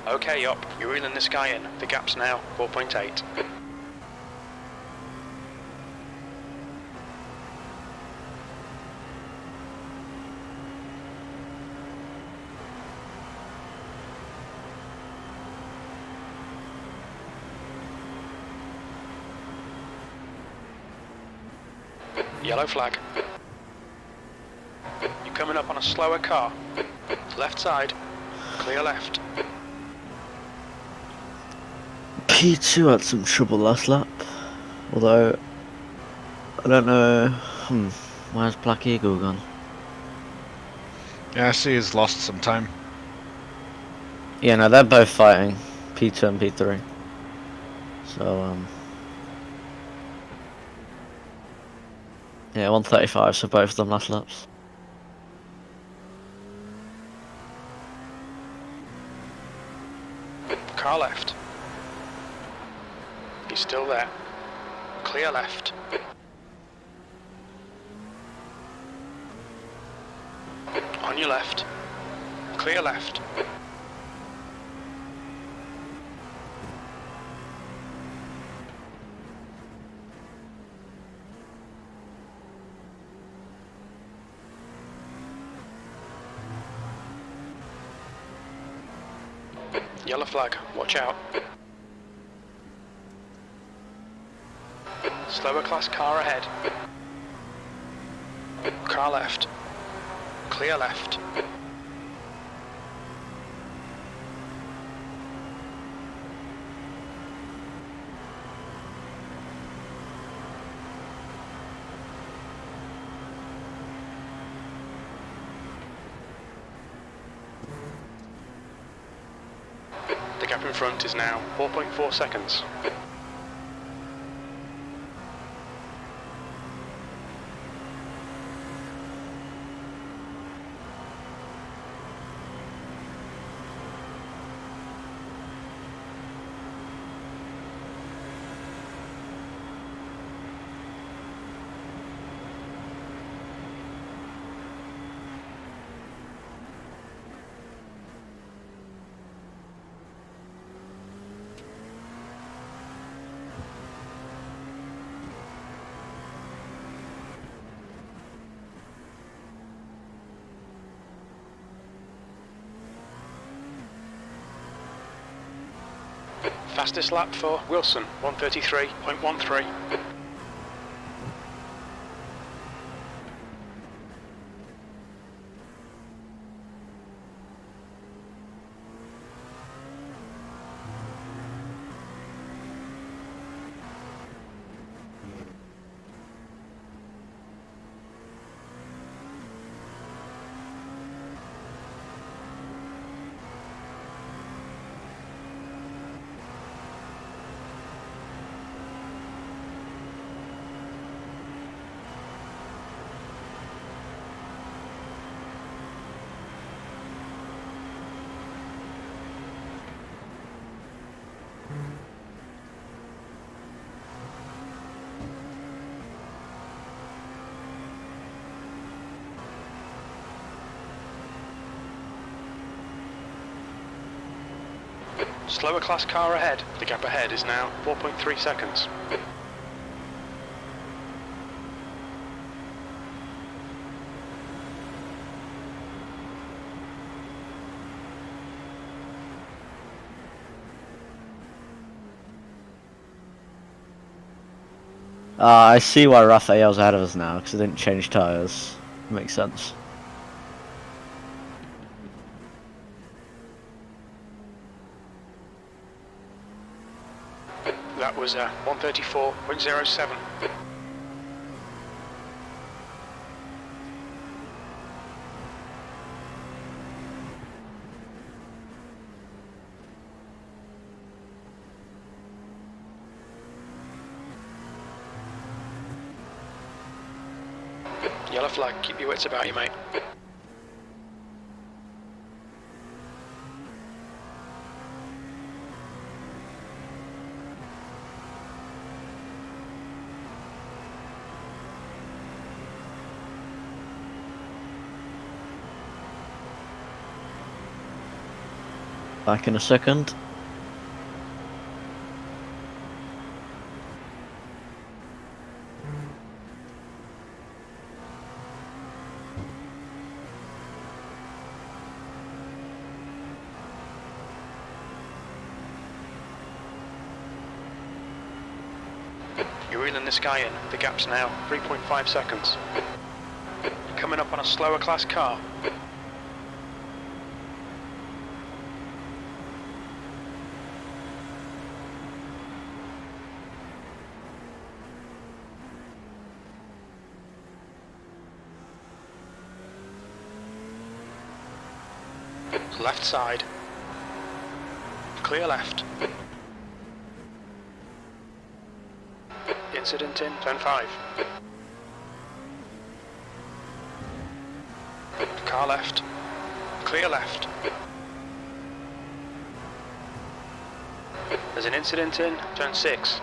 Okay, up. You're reeling this guy in. The gap's now 4.8. Yellow flag. You're coming up on a slower car. Left side. Clear left. P2 had some trouble last lap, although I don't know. Where's Black Eagle gone? Yeah, I see he's lost some time. Yeah, no, they're both fighting P2 and P3. So yeah, 135 for both of them last laps. Car left. He's still there. Clear left. On your left. Clear left. Yellow flag, watch out. Slower class car ahead. Car left. Clear left. The gap in front is now 4.4 seconds. Fastest lap for Wilson, 133.13. Slower class car ahead. The gap ahead is now 4.3 seconds. I see why Raphael's ahead of us now, because he didn't change tyres. Makes sense. That was 134.07. Yellow flag, keep your wits about you, mate. Back in a second. You're reeling this guy in. The gap's now 3.5 seconds. Coming up on a slower class car. Left side. Clear left. Incident in turn 5. Car left. Clear left. There's an incident in turn 6.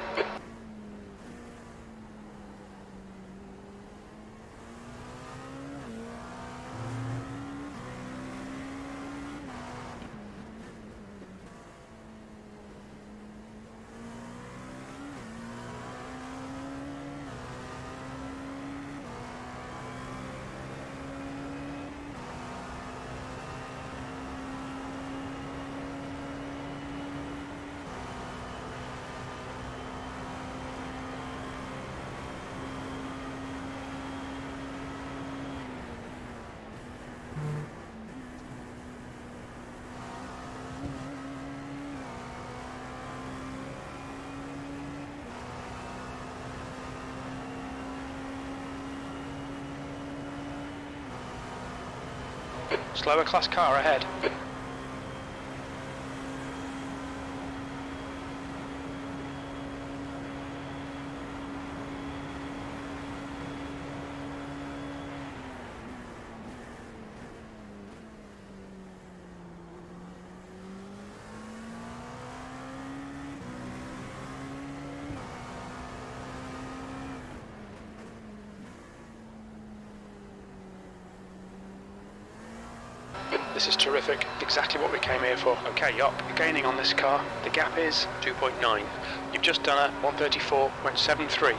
Slower class car ahead. This is terrific. Exactly what we came here for. Okay, Yop, you're gaining on this car. The gap is 2.9. You've just done a 134.73.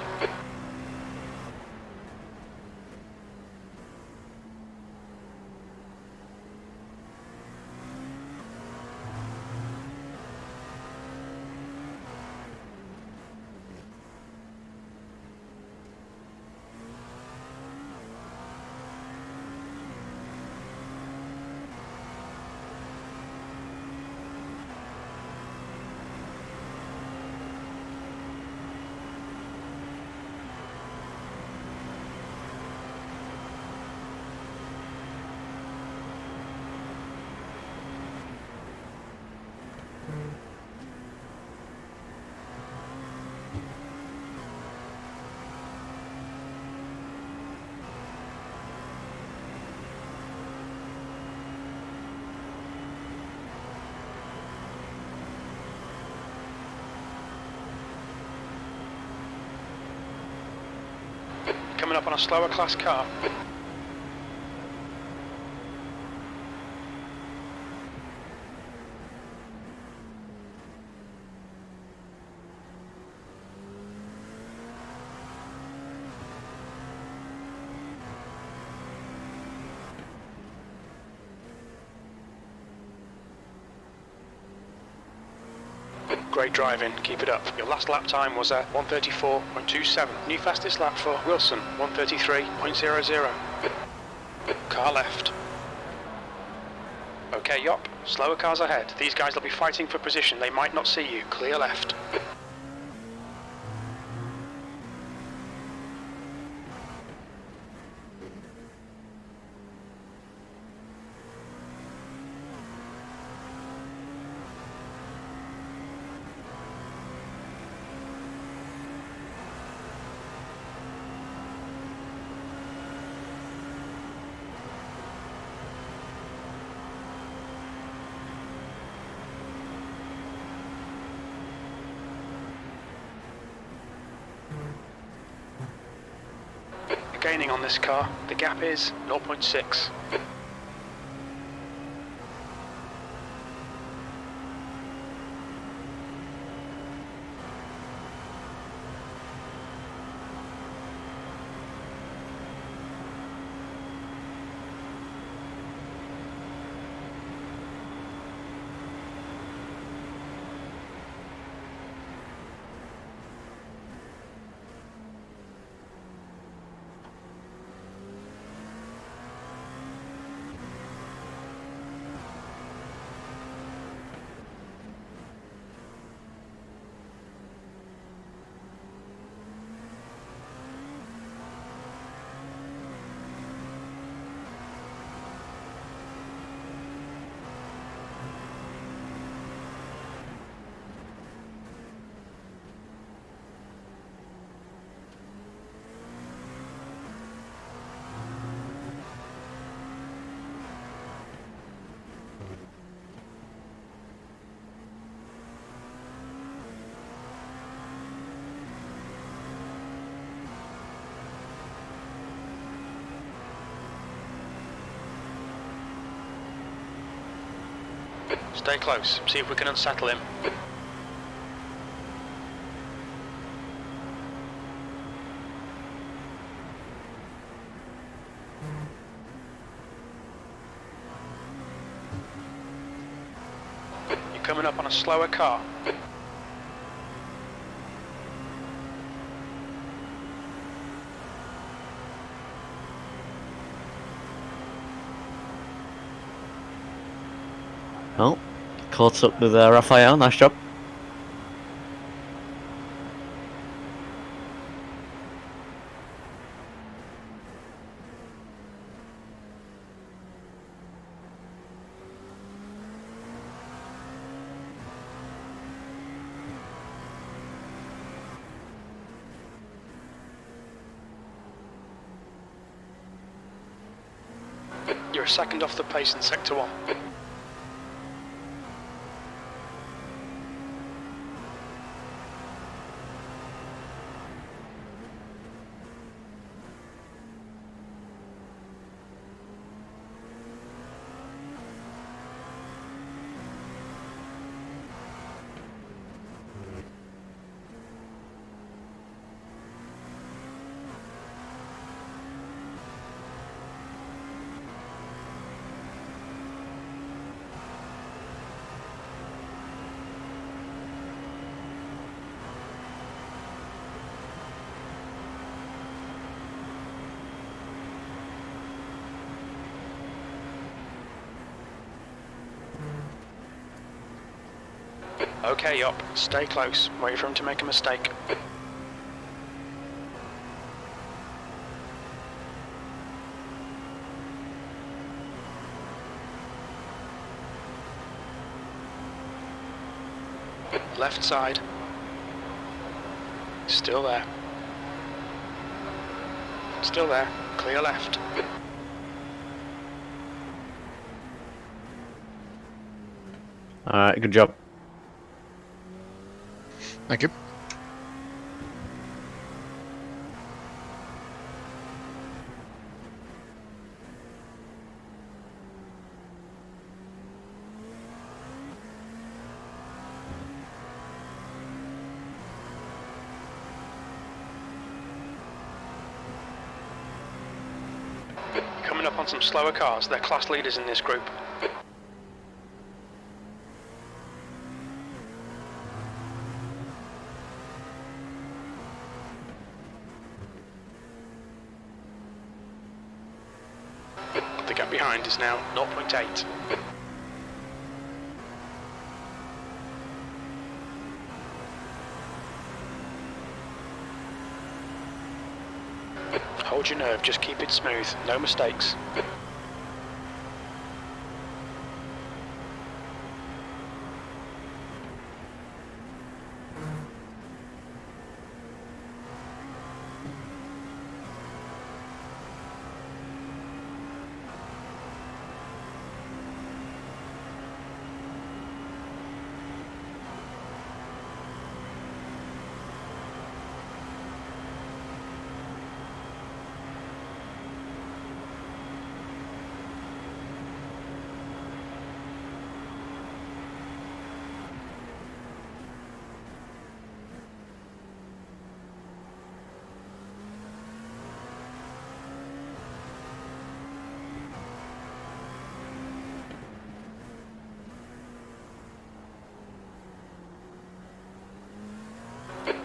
Coming up on a slower class car. Great driving, keep it up. Your last lap time was at 1:34.27. New fastest lap for Wilson, 1:33.00. Car left. Okay, Yop, slower cars ahead. These guys will be fighting for position. They might not see you. Clear left. Gaining on this car. The gap is 0.6. Stay close, see if we can unsettle him. You're coming up on a slower car. Oh, caught up with Raphael, nice job. You're a second off the pace in Sector 1. Okay, up. Stay close. Wait for him to make a mistake. Left side. Still there. Still there. Clear left. Alright, good job. Thank you. Coming up on some slower cars. They're class leaders in this group. The gap behind is now 0.8. Hold your nerve, just keep it smooth, no mistakes.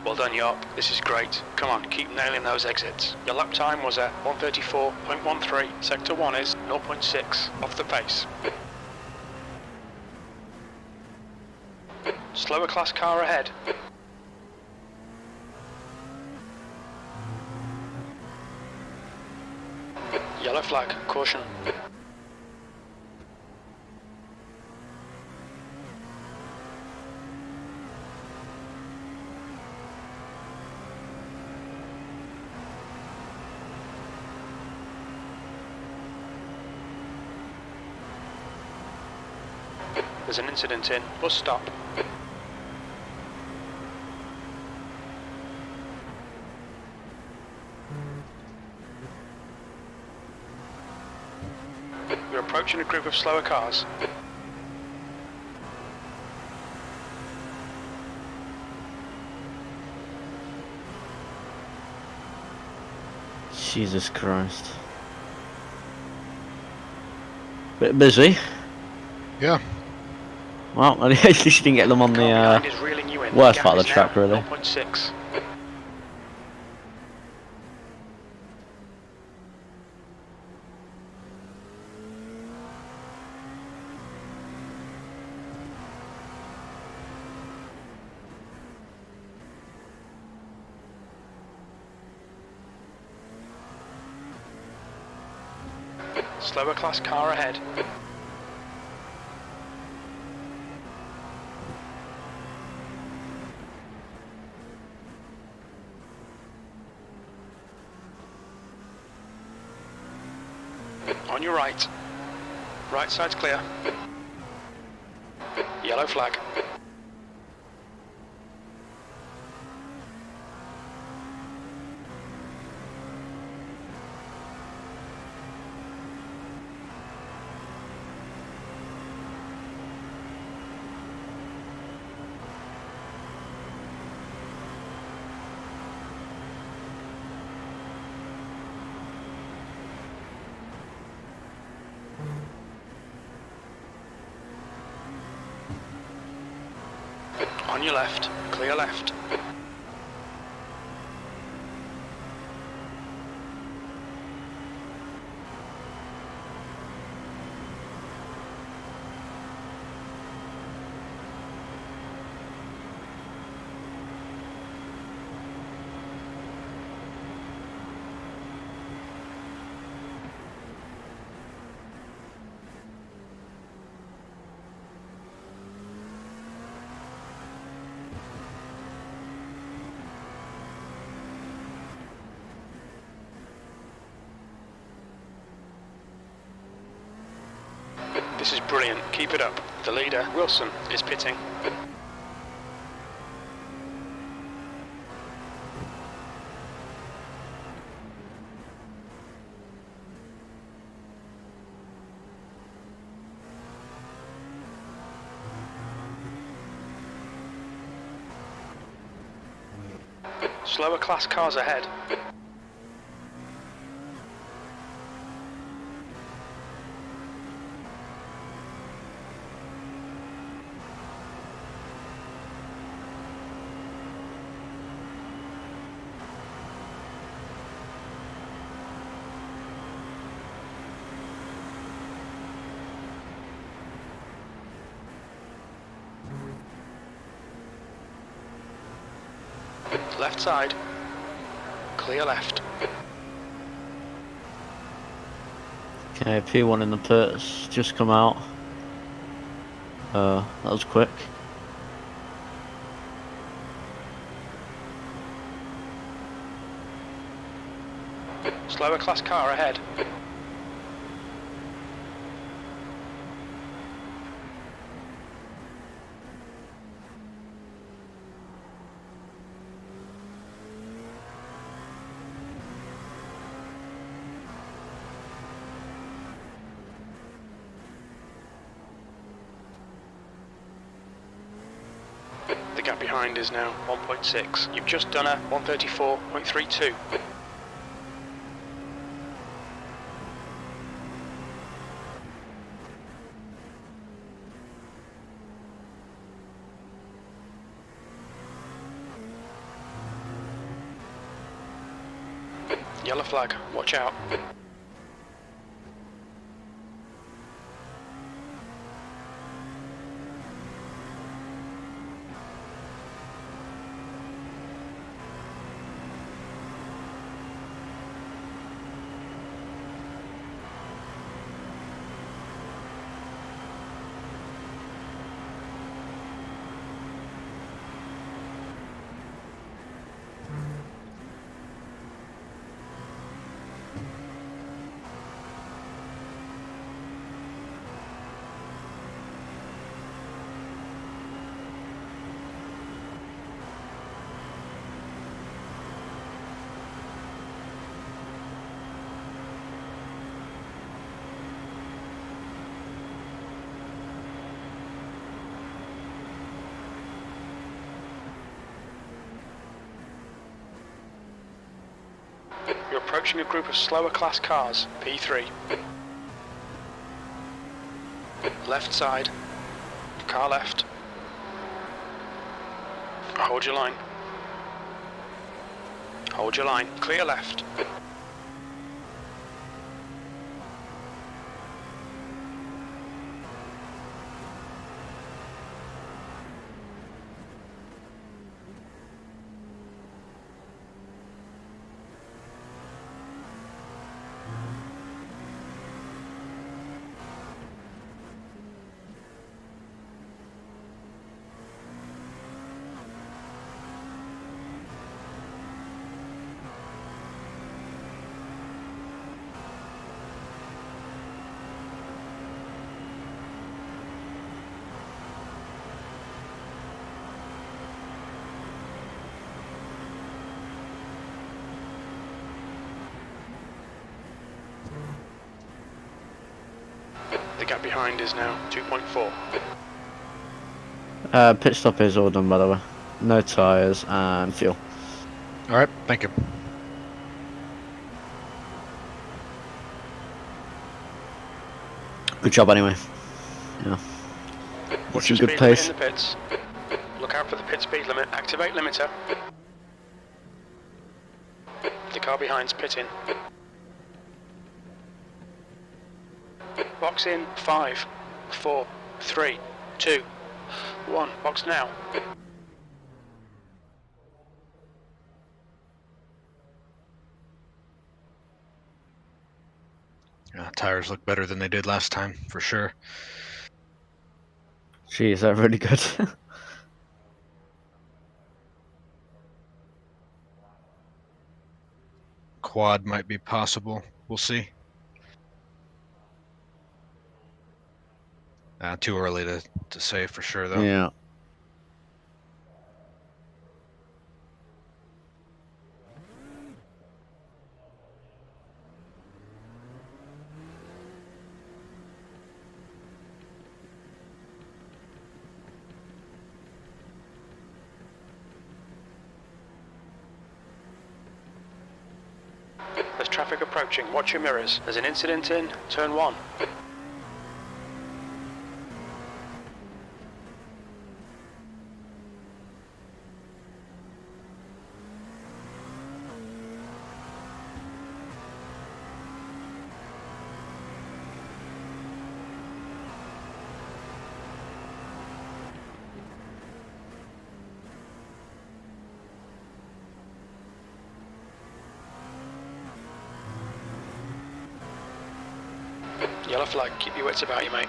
Well done, Yarp. This is great. Come on, keep nailing those exits. Your lap time was at 1:34.13. Sector 1 is 0.6 off the pace. Slower class car ahead. Yellow flag, caution. There's an incident in. Bus stop. You're approaching a group of slower cars. Jesus Christ. Bit busy. Yeah. Well, at least you didn't get them on the worst part of the track, really. 0.6. Slower class car ahead. On your right. Right side's clear. Yellow flag. On your left, clear left. This is brilliant, keep it up. The leader, Wilson, is pitting. Slower class cars ahead. Left side. Clear left. Okay, P1 in the pits, just come out. That was quick. Slower class car ahead. The gap behind is now 1.6. You've just done a 134.32. Yellow flag, watch out. You're approaching a group of slower class cars, P3. Left side. Car left. Hold your line. Hold your line. Clear left. The gap behind is now 2.4. Pit stop is all done, by the way. No tyres and fuel. Alright, thank you. Good job anyway. Yeah. Watch Some your good speed limit pace. in the pits. Look out for the pit speed limit. Activate limiter. The car behind's pitting. Box in 5, 4, 3, 2, 1. Box now. Tires look better than they did last time, for sure. Jeez, they're really good. Quad might be possible. We'll see. Too early to say for sure, though. Yeah. There's traffic approaching. Watch your mirrors. There's an incident in turn 1. Yellow flag, keep your wits about you, mate.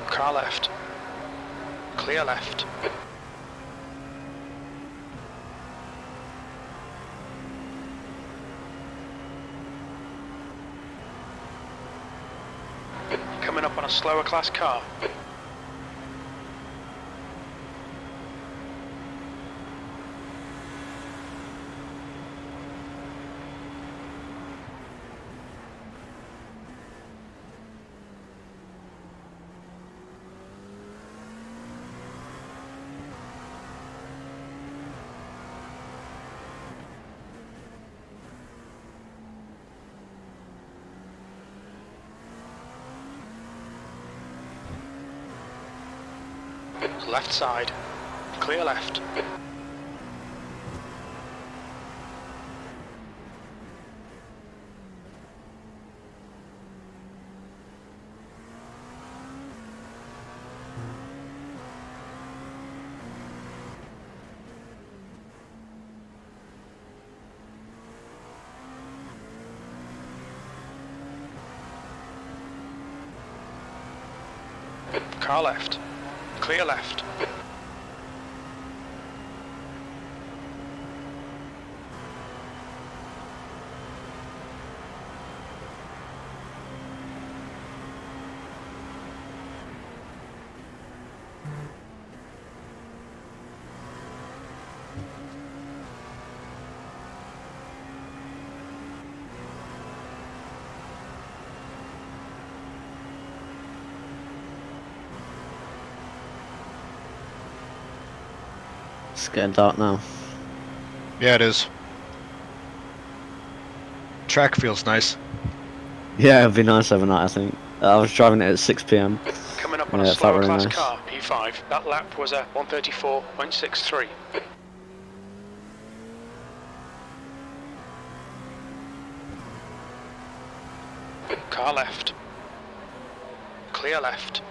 Car left. Clear left. Coming up on a slower class car. Left side. Clear left. Car left. Clear left. It's getting dark now. Yeah, it is. Track feels nice. Yeah, it'd be nice overnight, I think. I was driving it at 6 PM. Coming up on Yeah, a it felt slower really class nice. car, P5. That lap was a 134.63. Car left. Clear left.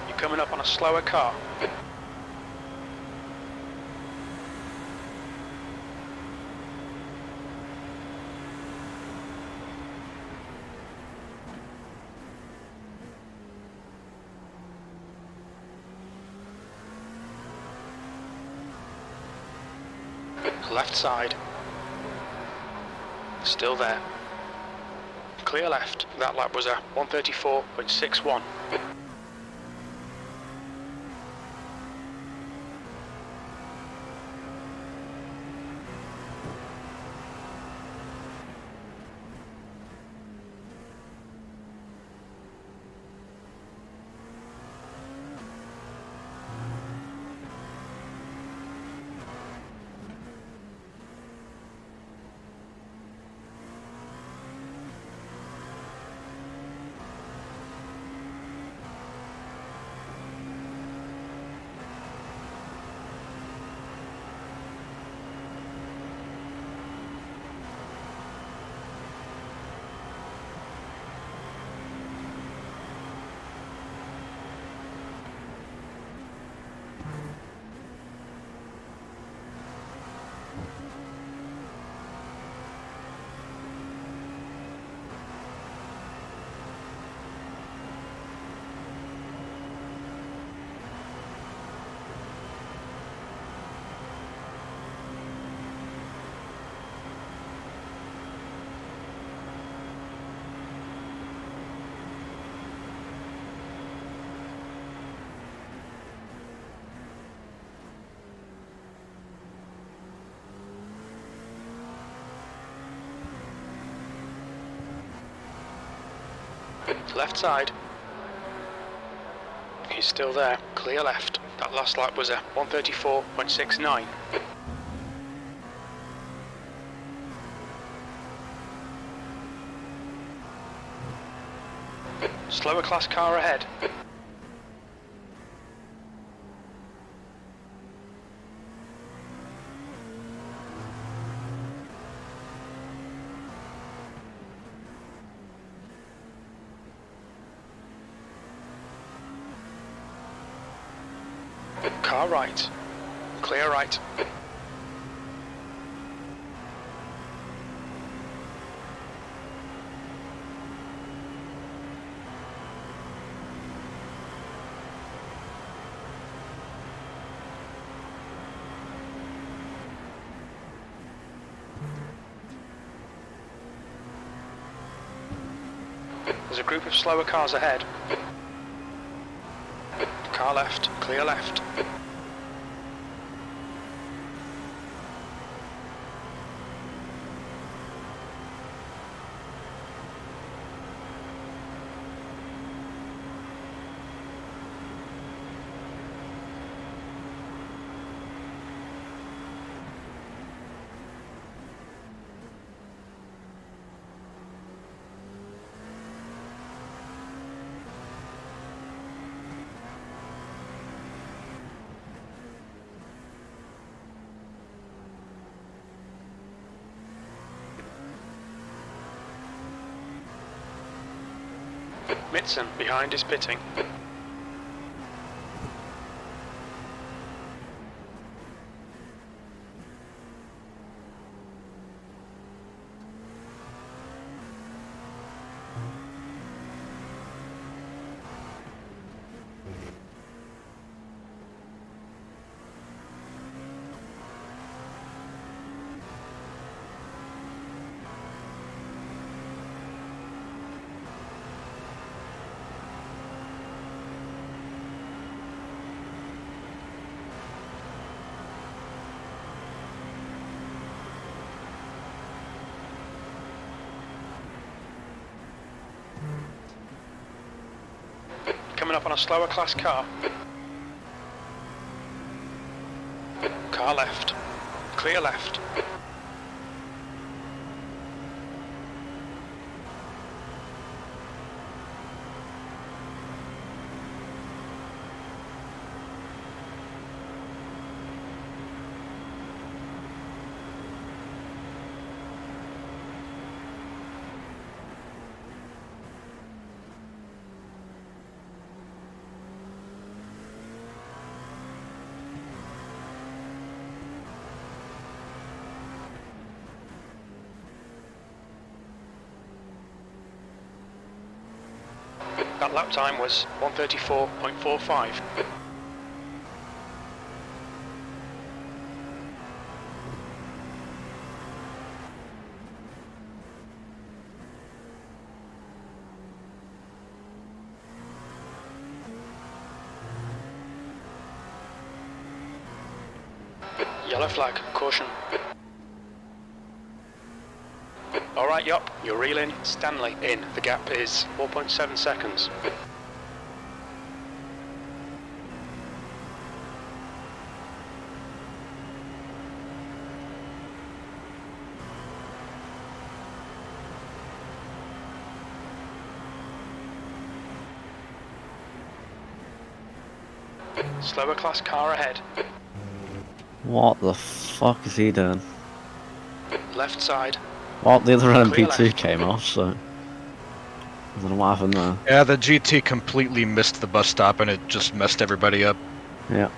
You're coming up on a slower car. Left side. Still there. Clear left. That lap was a 134.61. Left side. He's still there. Clear left. That last lap was a 134.69. Slower class car ahead. Car right. Clear right. There's a group of slower cars ahead. Car left, clear left. Mitson behind is pitting. Coming up on a slower class car. Car left. Clear left. That lap time was 134.45. Yellow flag, caution. Alright, yup, you're reeling. Stanley in. The gap is 4.7 seconds. Slower class car ahead. What the fuck is he doing? Left side. Well, the other Clear LMP2 left. came off, so I don't know what happened there. Yeah, the GT completely missed the bus stop and it just messed everybody up. Yeah.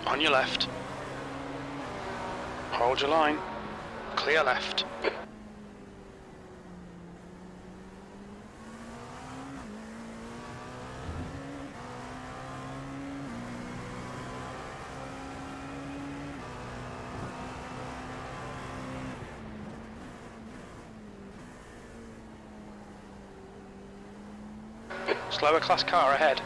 On your left. Hold your line. Clear left. Slower class car ahead.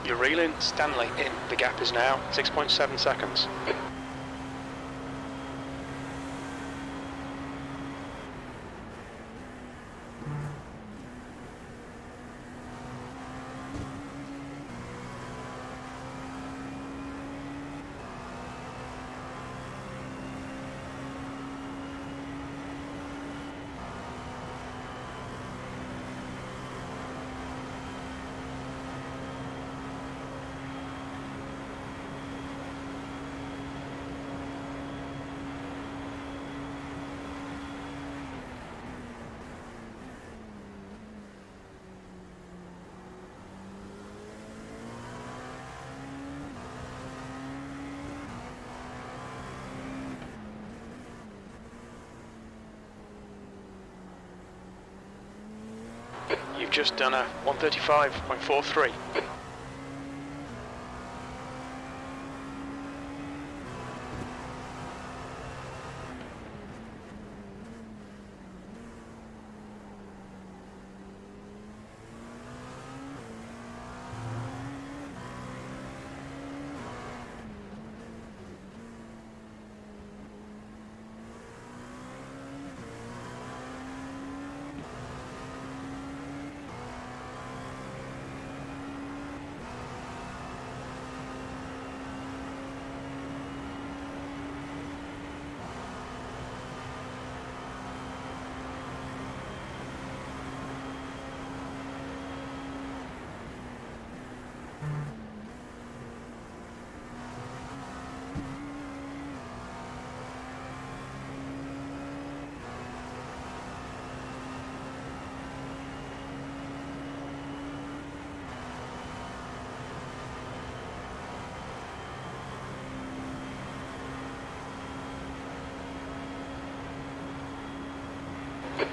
You're reeling, Stanley in. The gap is now 6.7 seconds. You've just done a 135.43.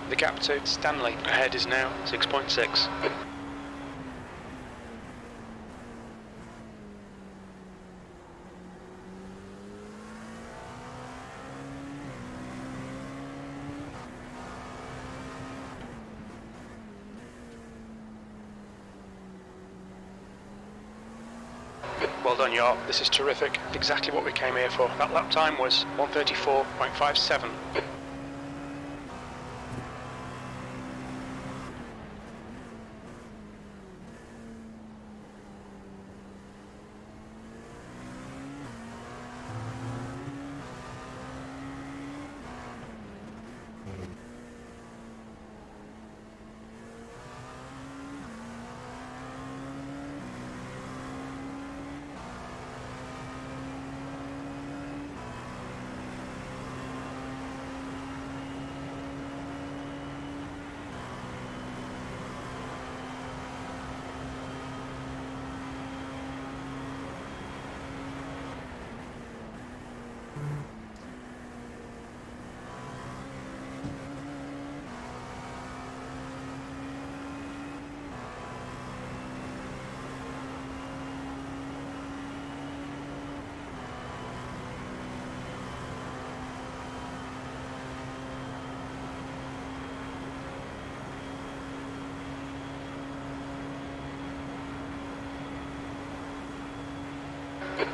The gap to Stanley ahead is now 6.6. Well done, Yacht. This is terrific. Exactly what we came here for. That lap time was 134.57.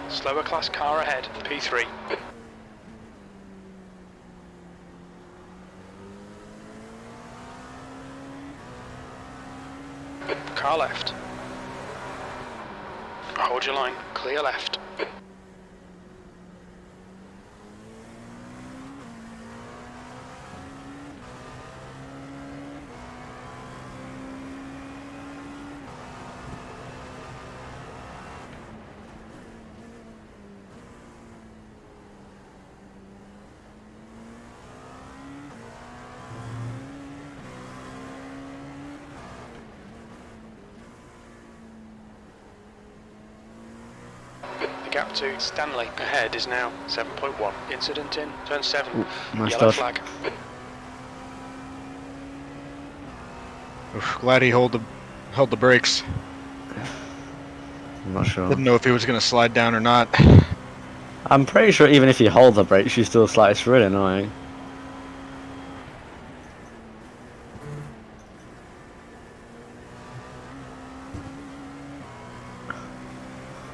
Slower class car ahead, P3. Car left. Hold your line, clear left. The gap to Stanley ahead is now 7.1. Incident in turn 7. Nice Yellow dodge. flag. Glad he held the brakes. I'm not sure. Didn't know if he was going to slide down or not. I'm pretty sure even if you hold the brakes, you still slide. It's really annoying.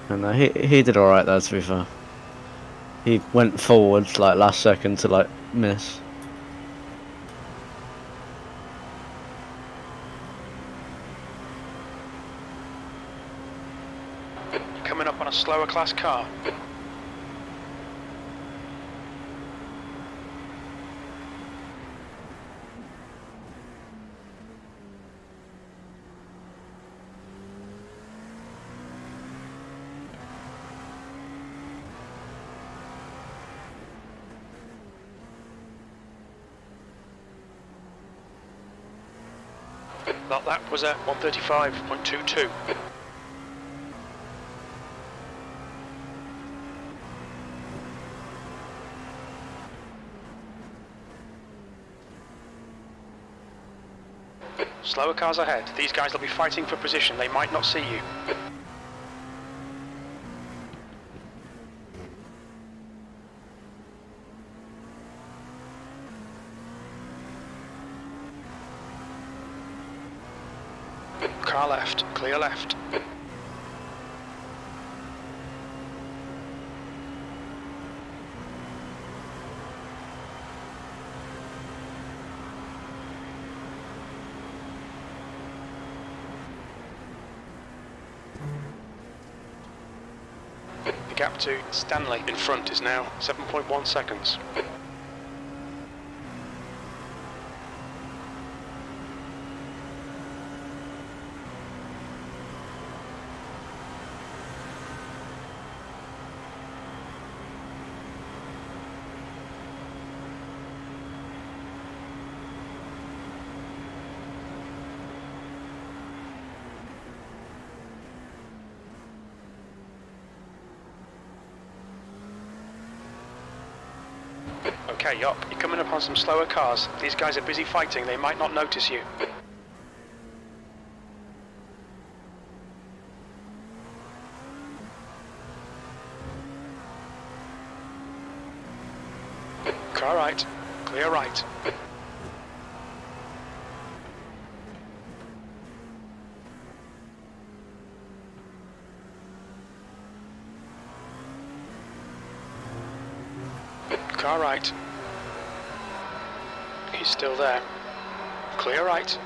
And he did all right there, to be fair. He went forward like last second to like miss. Coming up on a slower class car. That lap was at 135.22. Slower cars ahead. These guys will be fighting for position. They might not see you. Car left. Clear left. The gap to Stanley in front is now 7.1 seconds. Okay, up. You're coming up on some slower cars. These guys are busy fighting. They might not notice you. Car right. Clear right. Car right. He's still there. Clear right.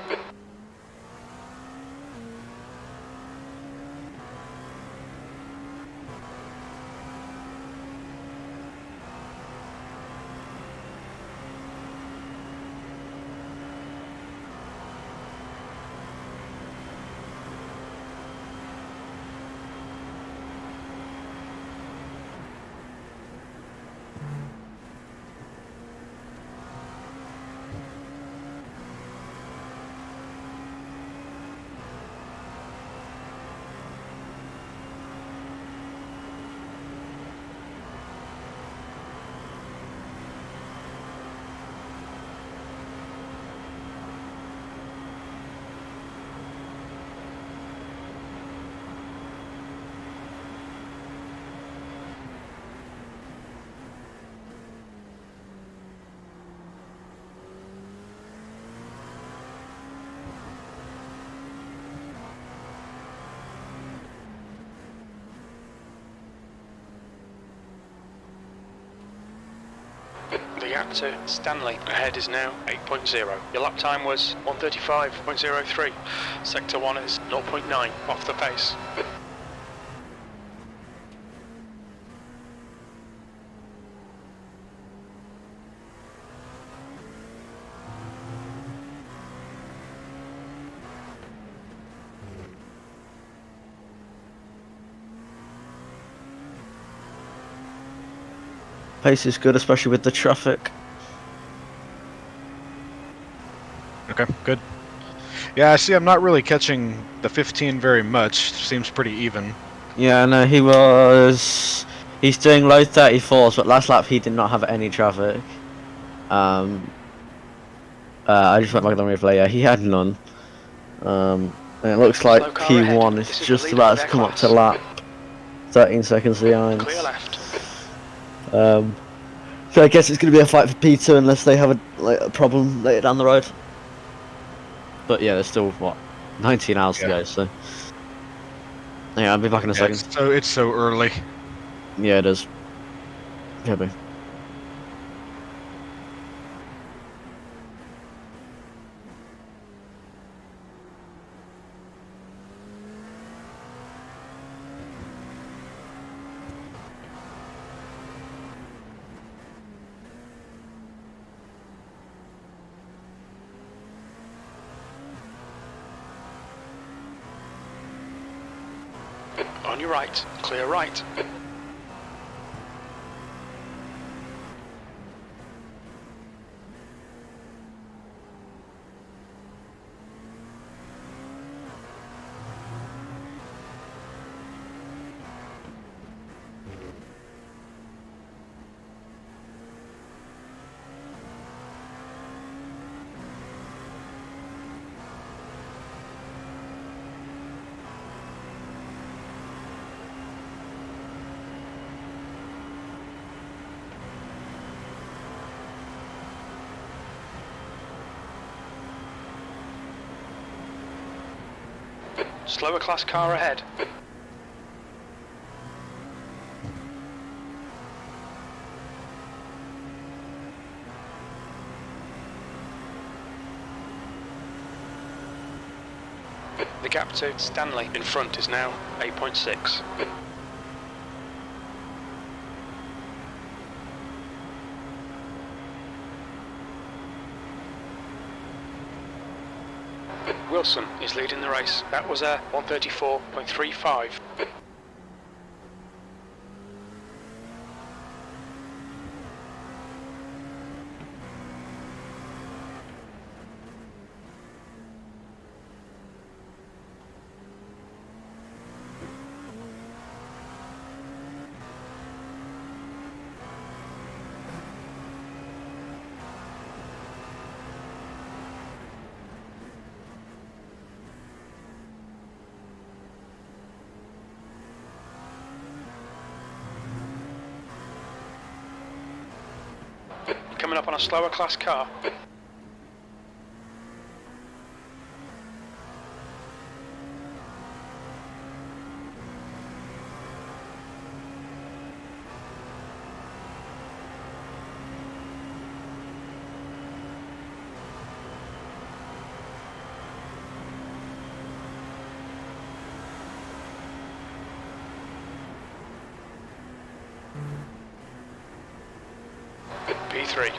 The gap to Stanley ahead is now 8.0. Your lap time was 135.03. Sector 1 is 0.9 off the pace. Pace is good, especially with the traffic. Okay, good. Yeah, I see I'm not really catching the 15 very much. Seems pretty even. Yeah, no, he's doing low 34s, but last lap he did not have any traffic. I just went back on the replay, yeah, he had none. And it looks like Slow car P1 ahead. is This is the just leader about of to their come up to class. lap 13 seconds behind. Clear left. So I guess it's going to be a fight for P2 unless they have a problem later down the road. But yeah, there's still, what, 19 hours to go, so... Yeah, I'll be back in a Yeah, second. it's so early. Yeah, it is. Yeah, be. On your right. Clear right. Slower class car ahead. The gap to Stanley in front is now 8.6. Wilson is leading the race. That was a 134.35. Coming up on a slower class car. P3.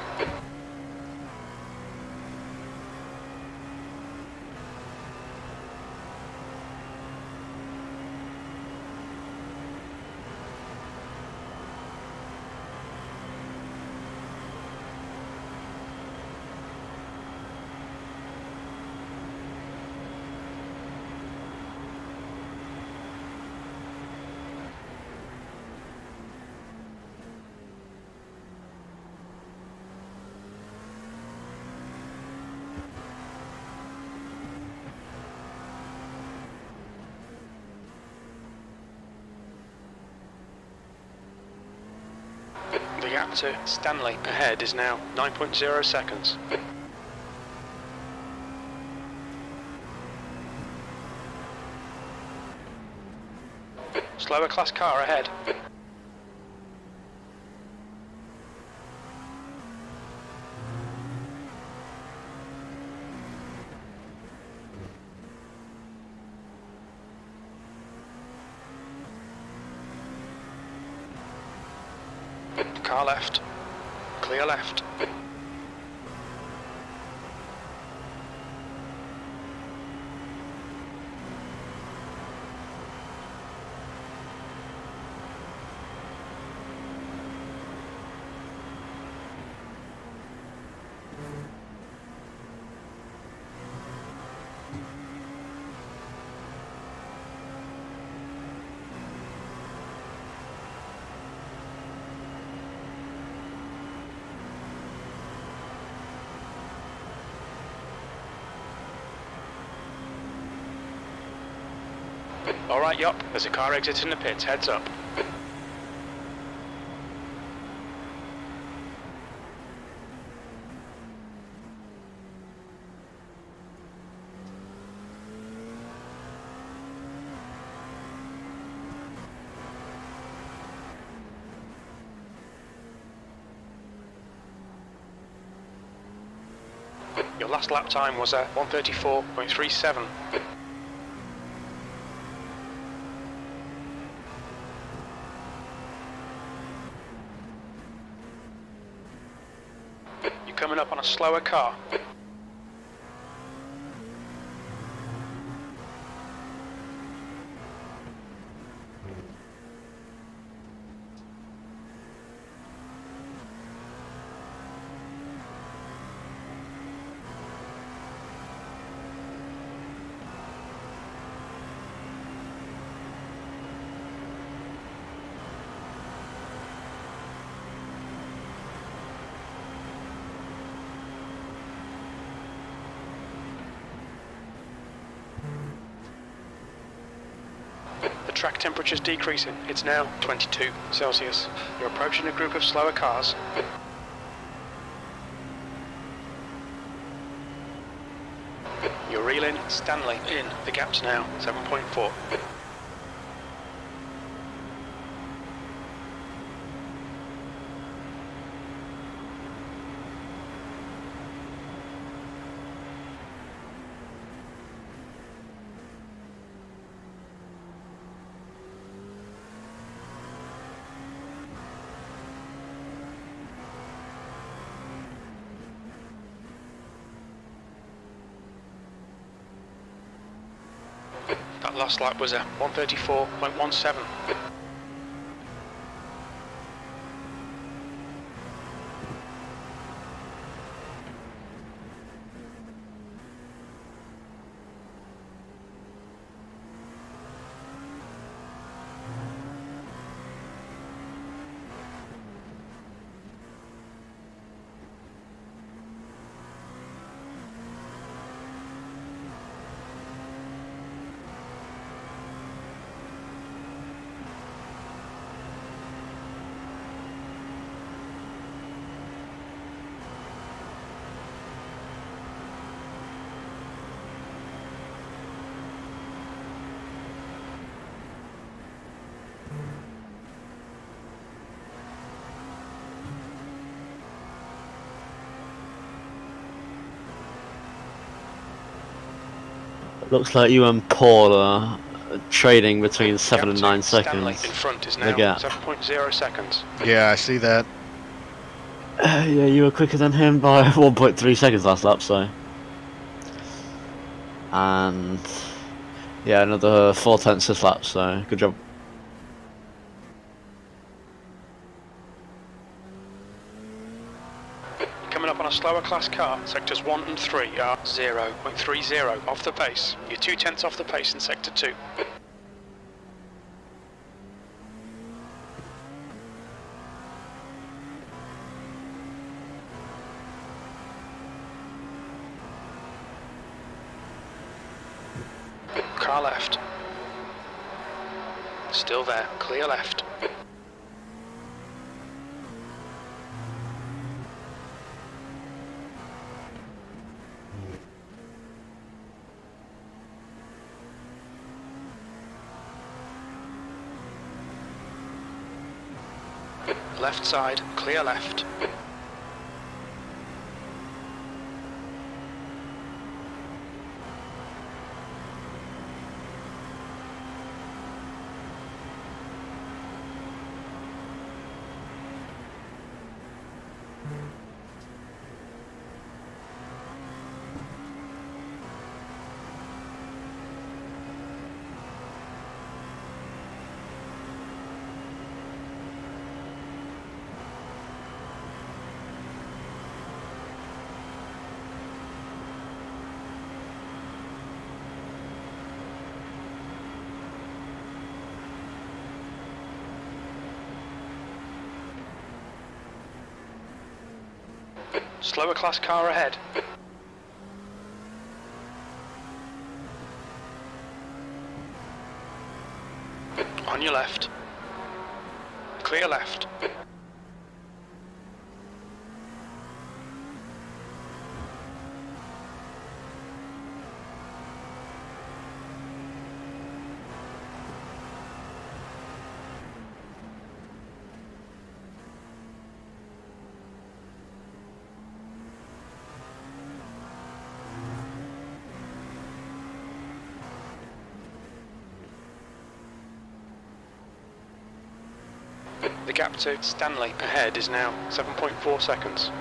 The gap to Stanley ahead is now 9.0 seconds. Slower class car ahead. Car left. Clear left. Alright, yup, there's a car exiting the pits, heads up. Your last lap time was at 1:34.37. You're coming up on a slower car. The track temperature's decreasing. It's now 22 Celsius. You're approaching a group of slower cars. You're reeling Stanley in. The gap's now 7.4. That last lap was at 1:34.17. Looks like you and Paul are trading between 7 and 9 Stanley seconds. in front is The now gap. 7.0 seconds. Yeah, I see that. Yeah, you were quicker than him by 1.3 seconds last lap, so. And yeah, another 4/10 this lap, so good job. Coming up on a slower class car, sectors 1 and 3 are 0.30 off the pace. You're 2/10 off the pace in sector 2. Car left. Still there, clear left. Left side, clear left. Slower class car ahead. your left. Clear left. The gap to Stanley ahead is now 7.4 seconds.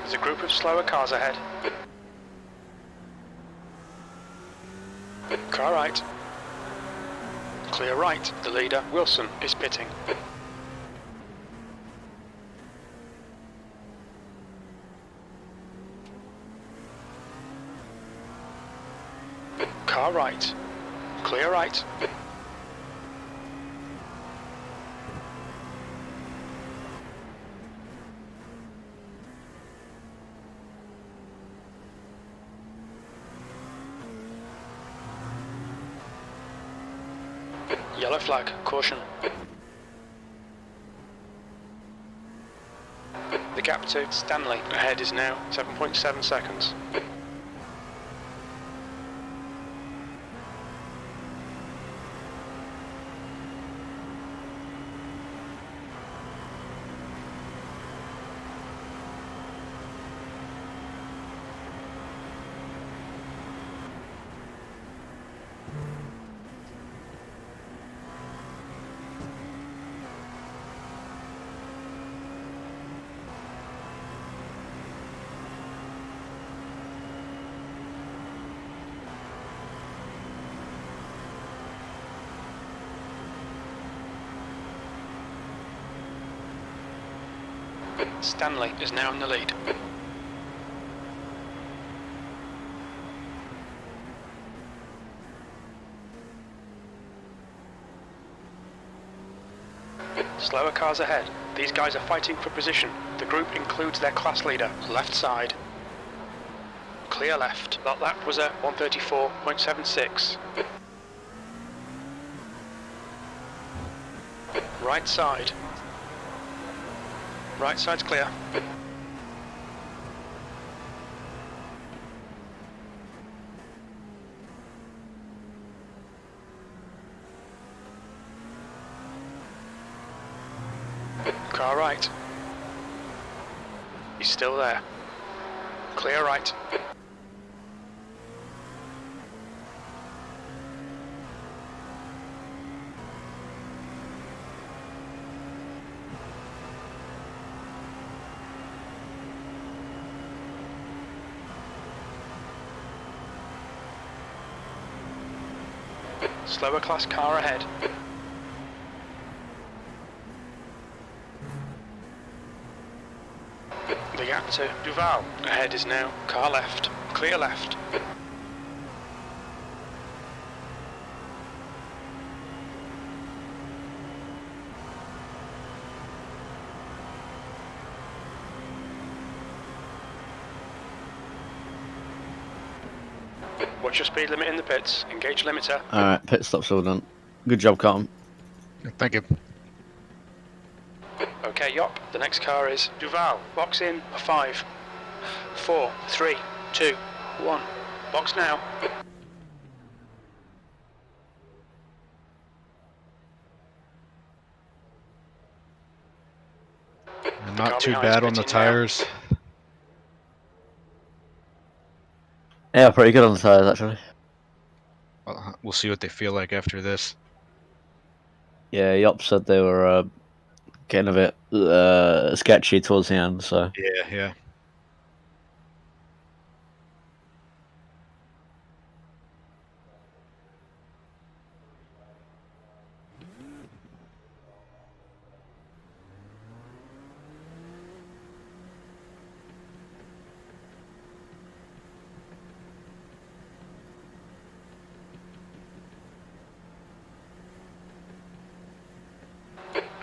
There's a group of slower cars ahead. Car right. Clear right. The leader, Wilson, is pitting. Car right. Clear right. Yellow flag, caution. The gap to Stanley ahead is now 7.7 seconds. Stanley is now in the lead. Slower cars ahead. These guys are fighting for position. The group includes their class leader, left side. Clear left. That lap was at 134.76. Right side. Right side's clear. Car right. He's still there. Clear right. Slower class car ahead. The gap to Duval ahead is now car left, clear left. Watch your speed limit in the pits. Engage limiter. Alright, pit stop's all done. Good job, Carlton. Thank you. Okay, Yop. The next car is Duval. Box in. 5, 4, 3, 2, 1. Box now. Not too bad on the tires. Yeah, pretty good on the tyres, actually. We'll see what they feel like after this. Yeah, Yop said they were getting a bit sketchy towards the end, so. Yeah, yeah.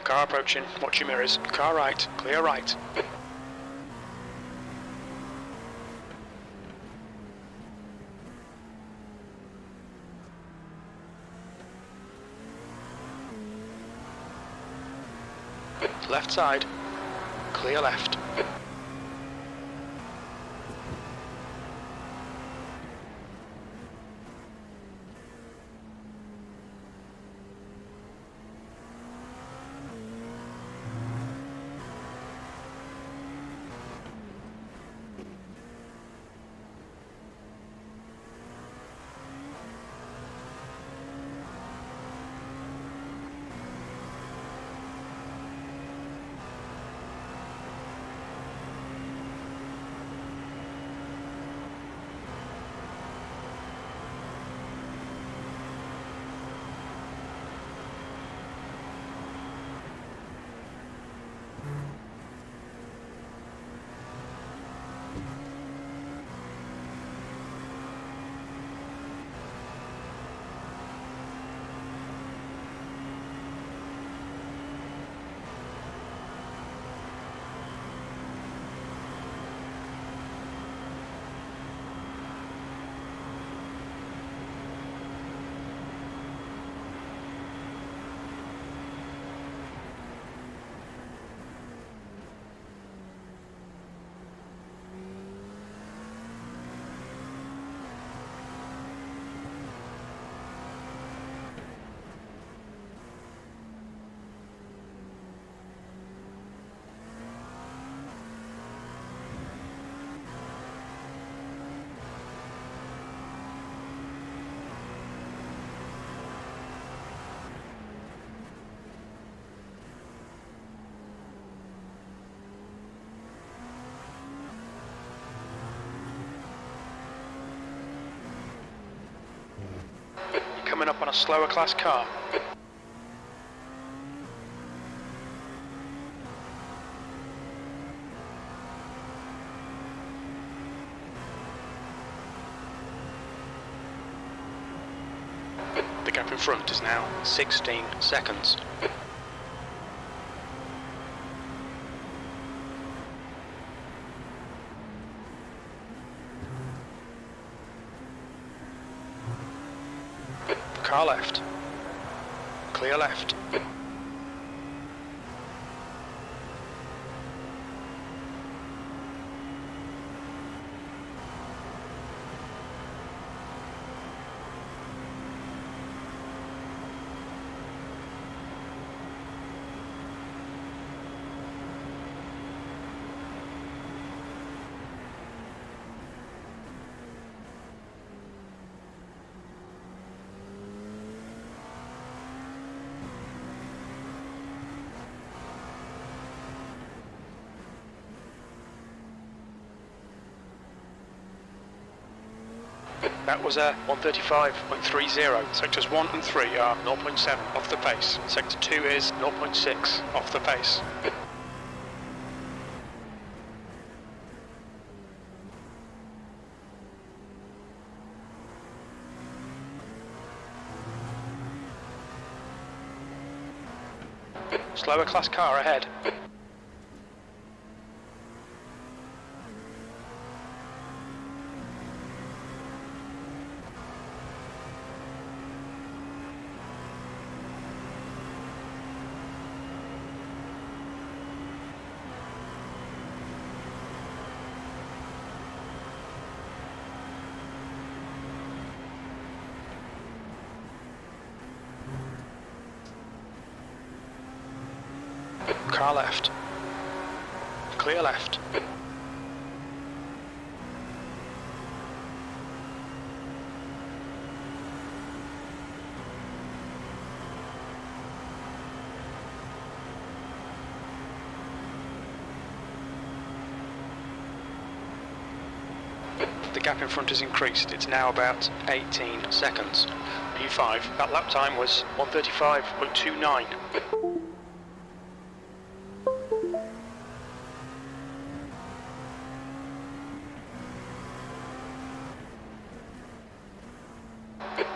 Car approaching. Watch your mirrors. Car right. Clear right. Left side. Clear left. Coming up on a slower class car. The gap in front is now 16 seconds. Car left. Clear left. That was a 135.30. Sectors 1 and 3 are 0.7 off the pace. Sector 2 is 0.6 off the pace. Slower class car ahead. Car left. Clear left. the gap in front has increased. It's now about 18 seconds. P5, that lap time was 1:35.29.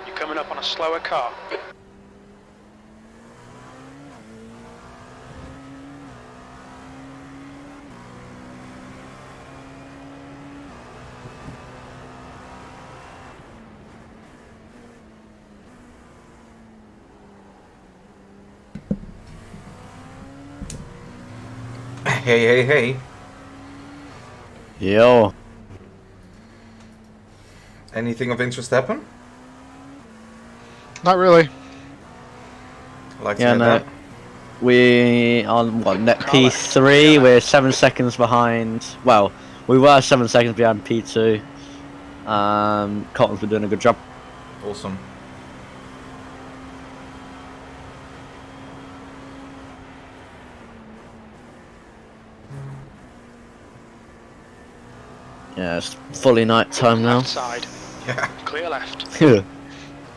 You're coming up on a slower car. Hey. Yo. Anything of interest happen? Not really. Like to Yeah, hear no. that. We on what net Car left. P3. Car We're left. 7 seconds behind. Well, we were 7 seconds behind P2. Cotton's been doing a good job. Awesome. Yeah, it's fully night time now. Left side. Yeah. Clear left.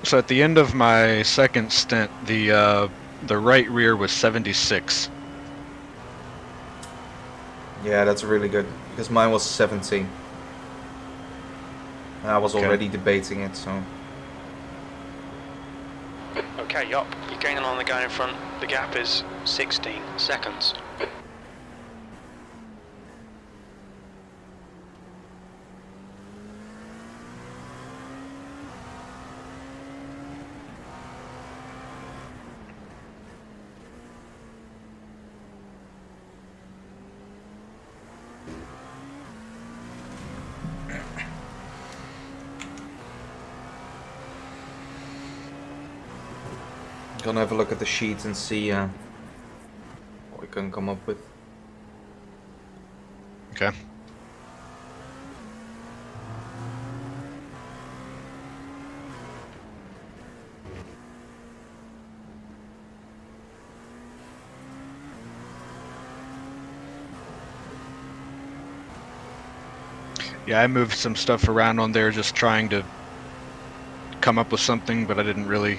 So at the end of my second stint, the right rear was 76. Yeah, that's really good. Because mine was 17. And I was Okay. already debating it, so... Okay, up. You're gaining on the guy in front. The gap is 16 seconds. Gonna have a look at the sheet and see what we can come up with. Okay. Yeah, I moved some stuff around on there just trying to come up with something, but I didn't really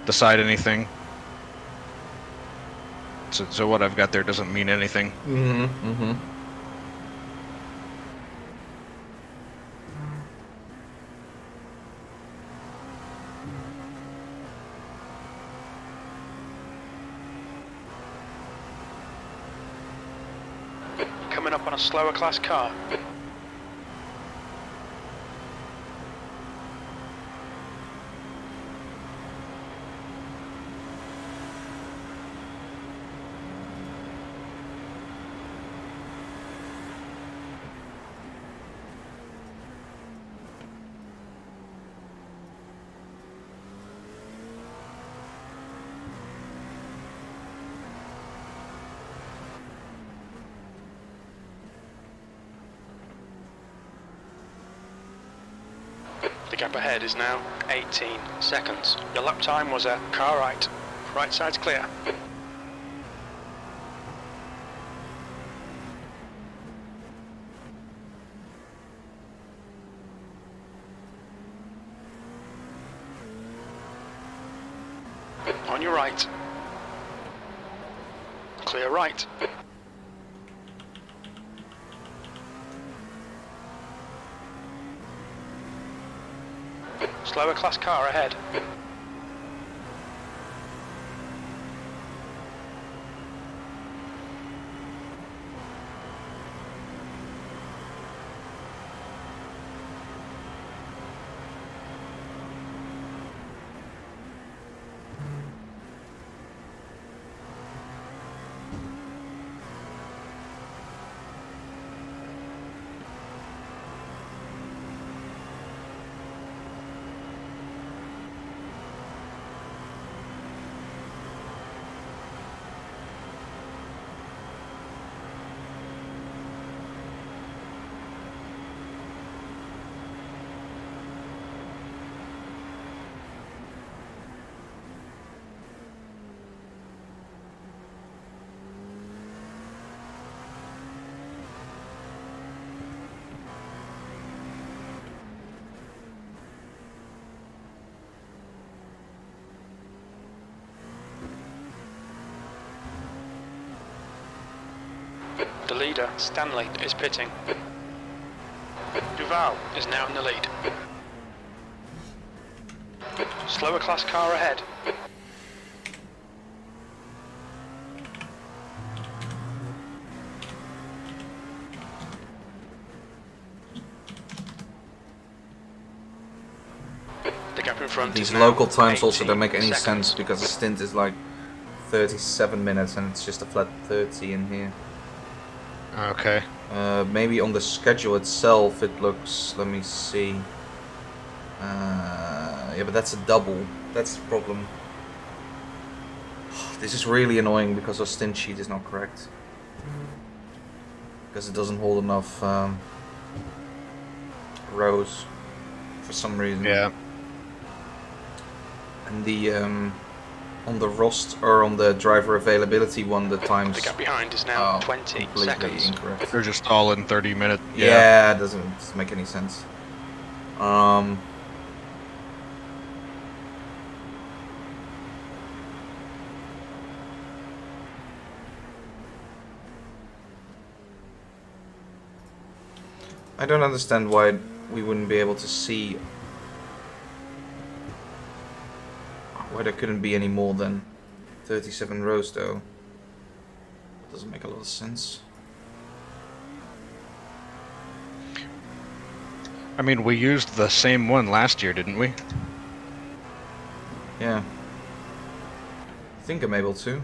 decide anything. So what I've got there doesn't mean anything. Mm-hmm. Coming up on a slower class car. The gap ahead is now 18 seconds. Your lap time was a car right. Right side's clear. On your right. Clear right. Slower class car ahead. The leader, Stanley, is pitting. Duval is now in the lead. Slower class car ahead. The gap in front These is now local times also 18 don't make any seconds. sense because the stint is like 37 minutes and it's just a flat 30 in here. Okay. Maybe on the schedule itself it looks, let me see. Yeah, but that's a double. That's the problem. This is really annoying because our stint sheet is not correct. Because it doesn't hold enough rows for some reason. Yeah. And the on the roster or on the driver availability one, the times The gap behind is now 20 completely seconds. incorrect. They're just all in 30 minute. Yeah, it doesn't make any sense. I don't understand why we wouldn't be able to see why there couldn't be any more than 37 rows though. It doesn't make a lot of sense. I mean, we used the same one last year, didn't we? Yeah. I think I'm able to.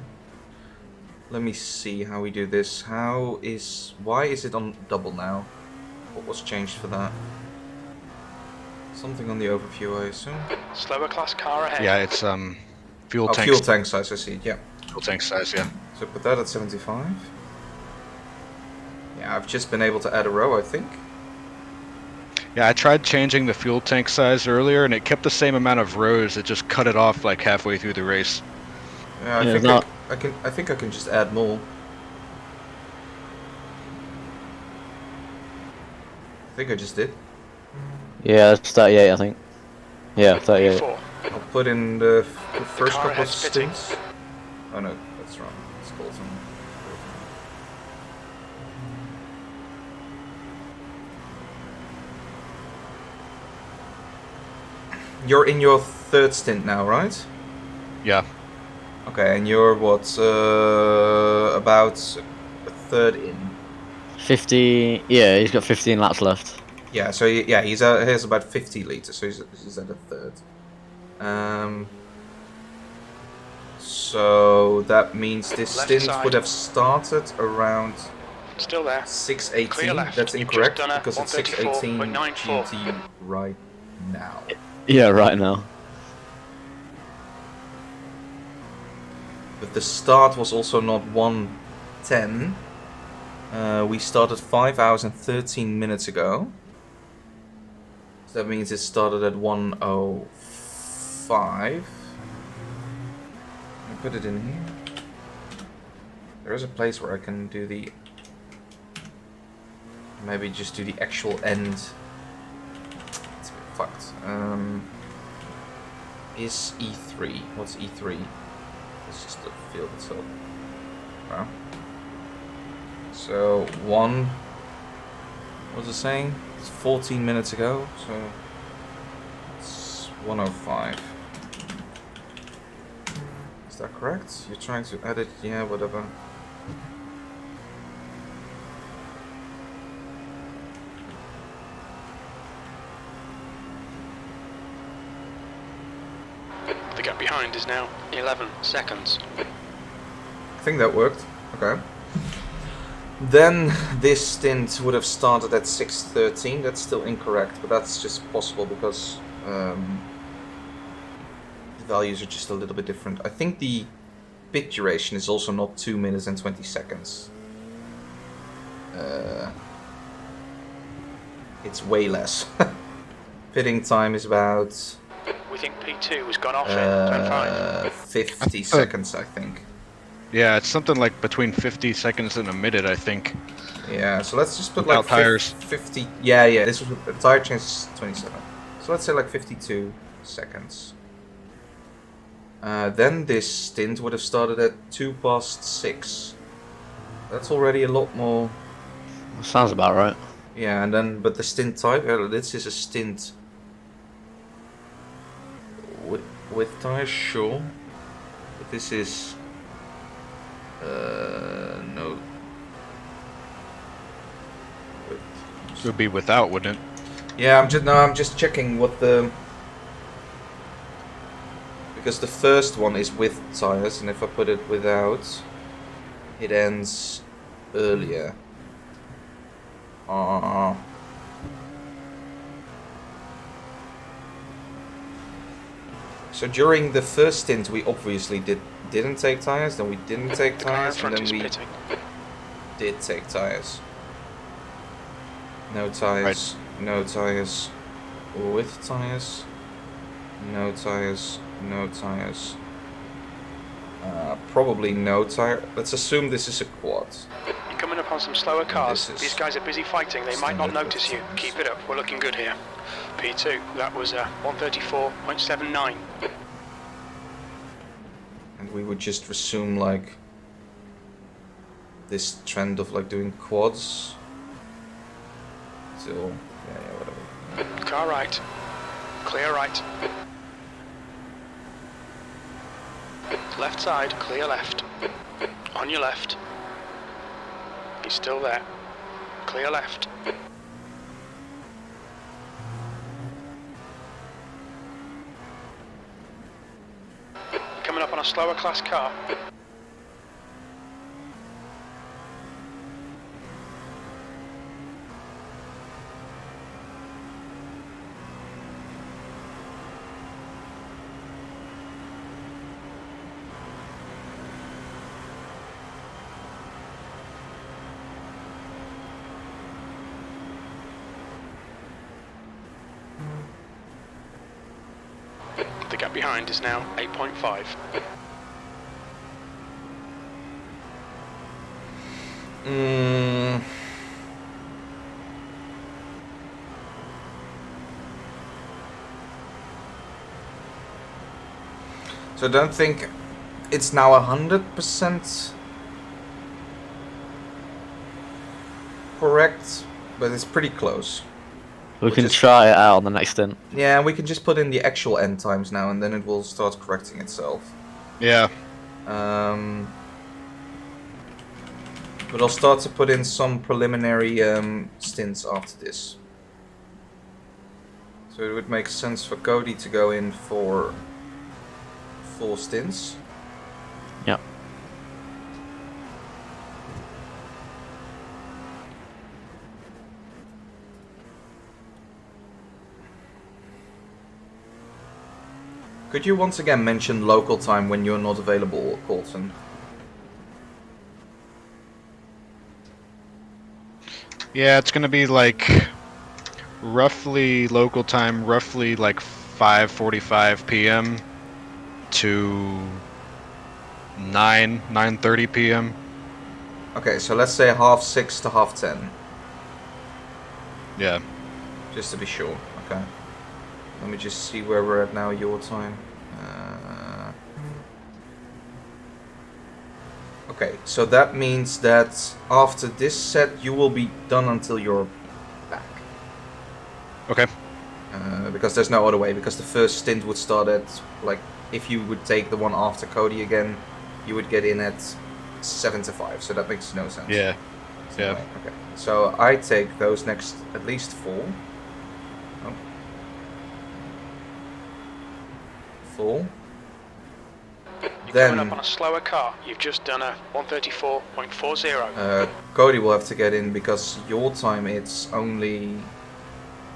Let me see how we do this. Why is it on double now? What was changed for that? Something on the overview, I assume. Slower class car ahead. Yeah, it's fuel Oh, tank. fuel tank size, I see. Yeah. Fuel tank size, yeah. So put that at 75. Yeah, I've just been able to add a row, I think. Yeah, I tried changing the fuel tank size earlier, and it kept the same amount of rows. It just cut it off like halfway through the race. Yeah, I think I can just add more. I think I just did. Yeah, that's 38, I think. Yeah, 38. 4. I'll put in the first car couple of ahead's pitting. stints. Oh no, that's wrong. It's Colton. You're in your third stint now, right? Yeah. Okay, and you're what? About a third in. 50. Yeah, he's got 15 laps left. Yeah, so yeah, he has about 50 liters, so he's at a third. So that means this Left stint side. would have started around Still there. 6:18. Clear left. That's You've incorrect just done a because it's 6:18 134.94. GMT right now. Yeah, right now. But the start was also not 1:10. We started 5 hours and 13 minutes ago. So that means it started at 1:05. I put it in here. There is a place where I can do the... Maybe just do the actual end. It's a bit fucked. Is E3? What's E3? It's just the field itself. Wow. So, what was it saying? It's 14 minutes ago, so it's 1:05. Is that correct? You're trying to edit, yeah, whatever. The gap behind is now 11 seconds. I think that worked. Okay. Then this stint would have started at 6:13. That's still incorrect, but that's just possible because the values are just a little bit different. I think the pit duration is also not 2 minutes and 20 seconds. It's way less. Pitting time is about We think P2 has gone off in turn 5. 50 seconds, I think. Yeah, it's something like between 50 seconds and a minute, I think. Yeah, so let's just put Without like tires. 50. Yeah. This was the tire change is 27. So let's say like 52 seconds. Then this stint would have started at 6:02. That's already a lot more. Sounds about right. Yeah, and then but the stint type. This is a stint with tires, sure. But this is no. It would be without, wouldn't it? Yeah, I'm just checking what the, because the first one is with tires, and if I put it without, it ends earlier. So during the first stint, we obviously didn't take tires, then we didn't take The car in tires, and front then is we pitting. did take tires. No tires, no tires, with tires, no tires, no tires. Probably no tire. Let's assume this is a quad. You're coming up on some slower cars. This is These guys are busy fighting. They might not standard notice you. tires. Keep it up. We're looking good here. P2. That was 134.79. And we would just resume like this trend of like doing quads till whatever. Car right. Clear right. Left side, clear left. On your left. He's still there. Clear left. Coming up on a slower class car. The gap behind is now 8.5. So I don't think it's now 100% correct, but it's pretty close. We can try it out on the next stint. Yeah, we can just put in the actual end times now, and then it will start correcting itself. Yeah. But I'll start to put in some preliminary stints after this. So it would make sense for Cody to go in for 4 stints. Yep. Could you once again mention local time when you're not available, Colton? Yeah, it's gonna be like roughly local time, roughly like 5:45 p.m. to 9:30 p.m. Okay, so let's say 6:30 to 10:30, Yeah. just to be sure. Okay. Let me just see where we're at now, your time. Okay, so that means that after this set, you will be done until you're back. Okay. Because there's no other way, because the first stint would start at, like, if you would take the one after Cody again, you would get in at 7 to 5, so that makes no sense. Yeah. Yeah. Anyway, okay, so I take those next at least 4. Oh. 4. You're Then coming up on a slower car. You've just done a 134.40. Cody will have to get in because your time it's only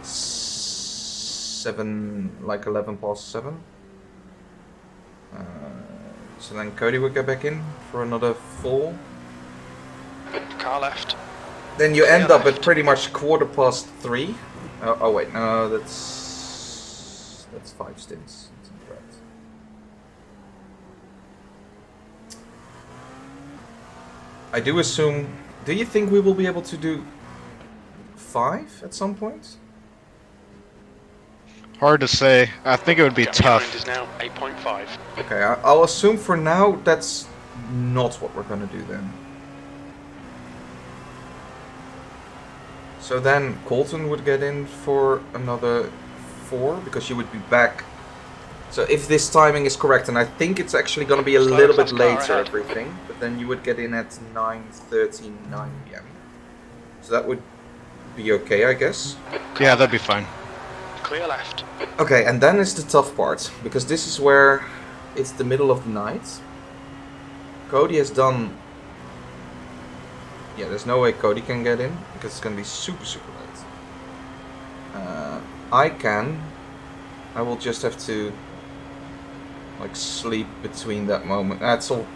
7, like 11 past 7. So then Cody will get back in for another 4. Car left. Then you end Clear up at left. pretty much 3:15. Oh wait, no, that's 5 stints. That's incorrect. I do assume. Do you think we will be able to do 5 at some point? Hard to say. I think it would be Gap behind tough. is now 8.5. Okay, I'll assume for now that's not what we're gonna do then. So then Colton would get in for another 4 because you would be back. So if this timing is correct, and I think it's actually going to be a Slow little bit class car later, ahead. everything, but then you would get in at 9:39 p.m. So that would be okay, I guess. Yeah, that'd be fine. Clear left. Okay, and then is the tough part, because this is where it's the middle of the night. Cody has done... Yeah, there's no way Cody can get in, because it's going to be super, super late. I can. I will just have to... like, sleep between that moment. That's all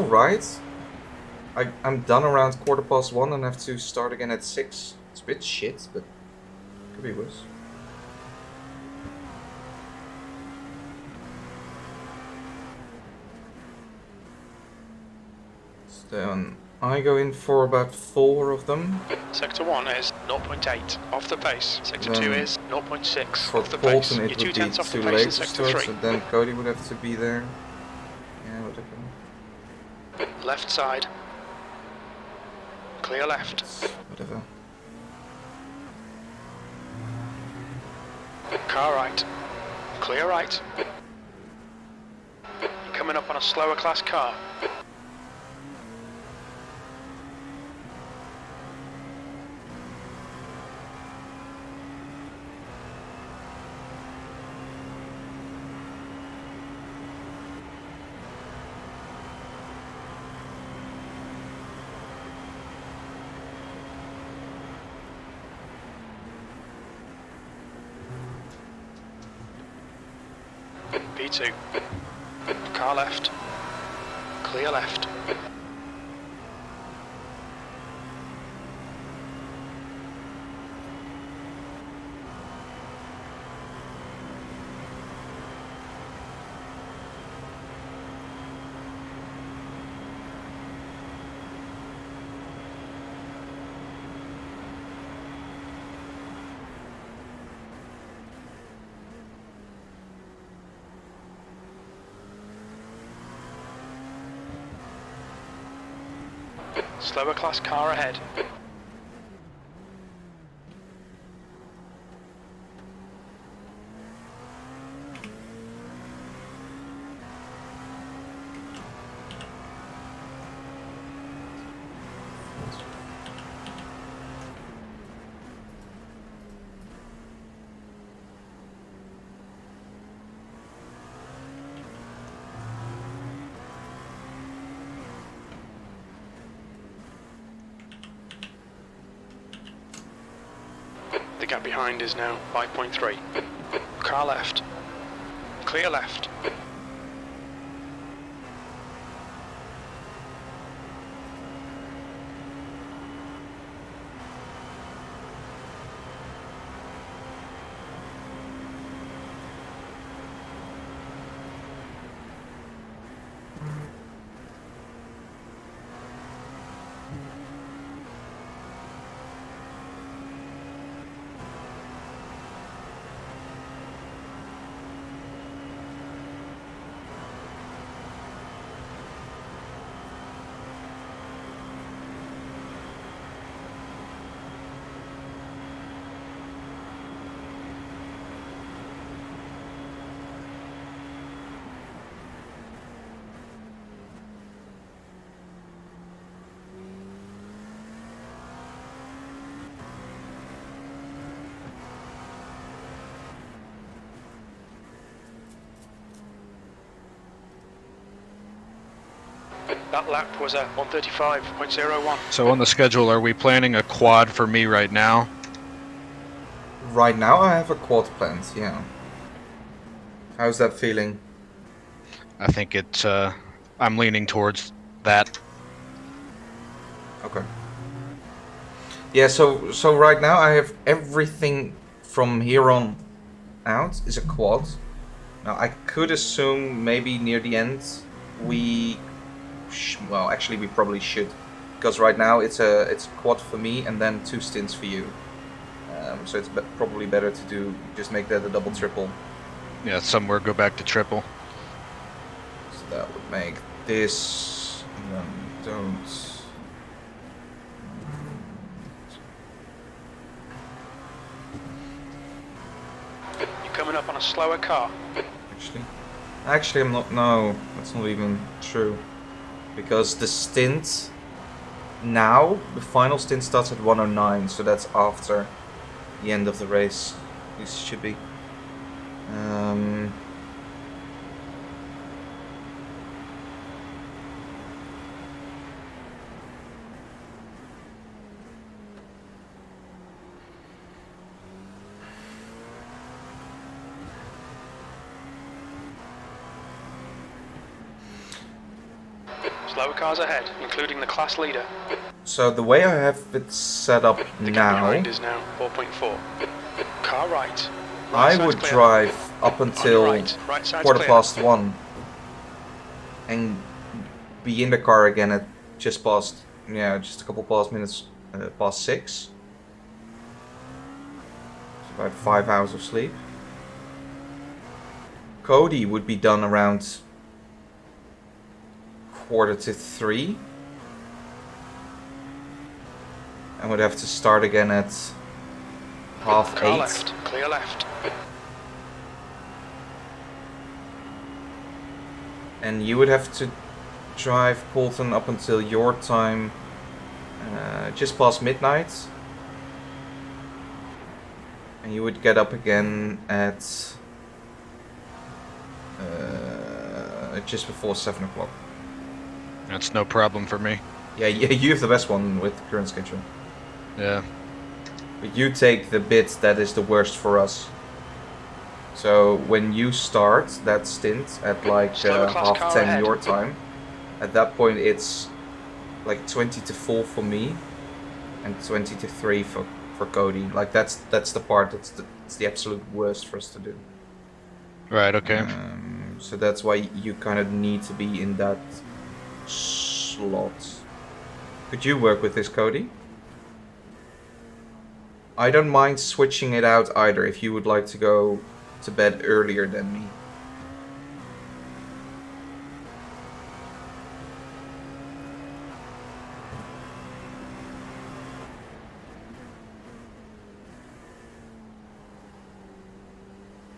right. I'm done around 1:15 and have to start again at 6. It's a bit shit, but could be worse. Then I go in for about 4 of them. Sector 1 is 0.8 off the pace. Sector 2 Then is 0.6 For off the pace. Colton, You're it 2 would be tenths off the too pace late in to sector start, 3. so then Cody would have to be there. Yeah, whatever. Left side. Clear left. Whatever. Car right. Clear right. You're coming up on a slower class car. P2. Car left. Clear left. Slower class car ahead. The gap behind is now 5.3. Car left. Clear left. That lap was at 135.01. So on the schedule, are we planning a quad for me right now? Right now I have a quad planned, yeah. How's that feeling? I think it's, I'm leaning towards that. Okay. Yeah, so right now I have everything from here on out is a quad. Now I could assume maybe near the end we... well, actually we probably should. Because right now it's a quad for me and then 2 stints for you. So it's probably better to do just make that a double triple. Yeah, somewhere go back to triple. So that would make this, and then don't. lap on a slower car. Actually, I'm not. No, that's not even true. Because the stint now, the final stint starts at 109, so that's after the end of the race. This should be. Slower cars ahead, including the class leader. So the way I have it set up The gap now, behind is now 4.4. Car right. I would drive up until Right side's quarter clear. past 1 and be in the car again at just past, just a couple past minutes past 6. It's about 5 hours of sleep. Cody would be done around 2:45 and would have to start again at Car 7:30. left, clear left. And you would have to drive Colton up until your time, just past midnight. And you would get up again at just before 7 o'clock. That's no problem for me. Yeah, you have the best one with the current schedule. Yeah. But you take the bit that is the worst for us. So when you start that stint at like Slower class car 10:30 ahead. your time, at that point it's like 20 to 4 for me and 20 to 3 for Cody. Like that's the part it's the absolute worst for us to do. Right, okay. So that's why you kind of need to be in that slot. Could you work with this, Cody? I don't mind switching it out either if you would like to go to bed earlier than me.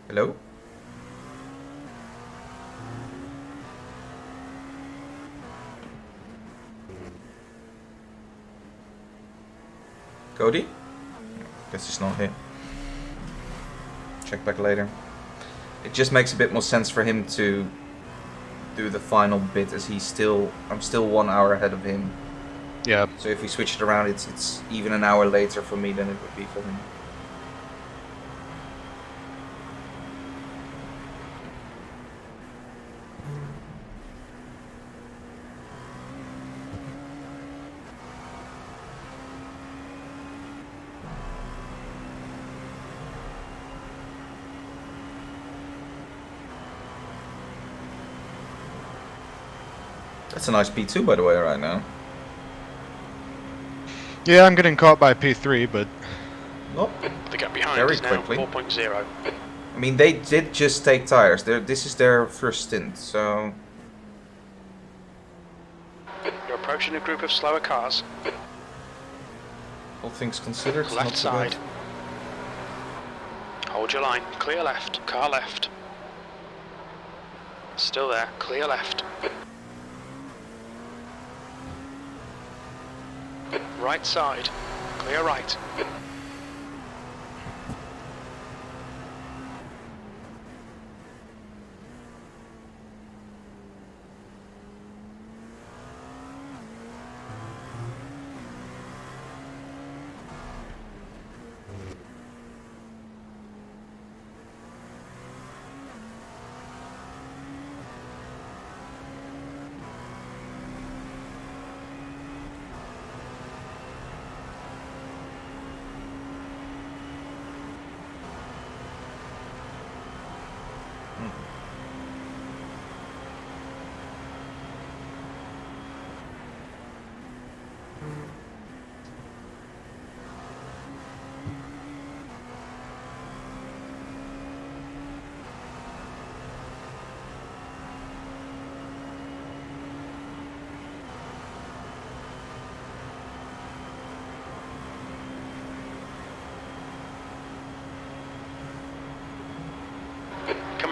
Hello? Cody? Guess he's not here. Check back later. It just makes a bit more sense for him to do the final bit as I'm still 1 hour ahead of him. Yeah. So if we switch it around, it's even an hour later for me than it would be for him. That's a nice P2 by the way right now. Yeah, I'm getting caught by P3, but Oh, The gap behind Very is now quickly. 4.0. I mean they did just take tires. This is their first stint, so You're approaching a group of slower cars. all things considered, it's Left not so bad. side. Hold your line. Clear left. Car left. Still there. Clear left. Right side. Clear right.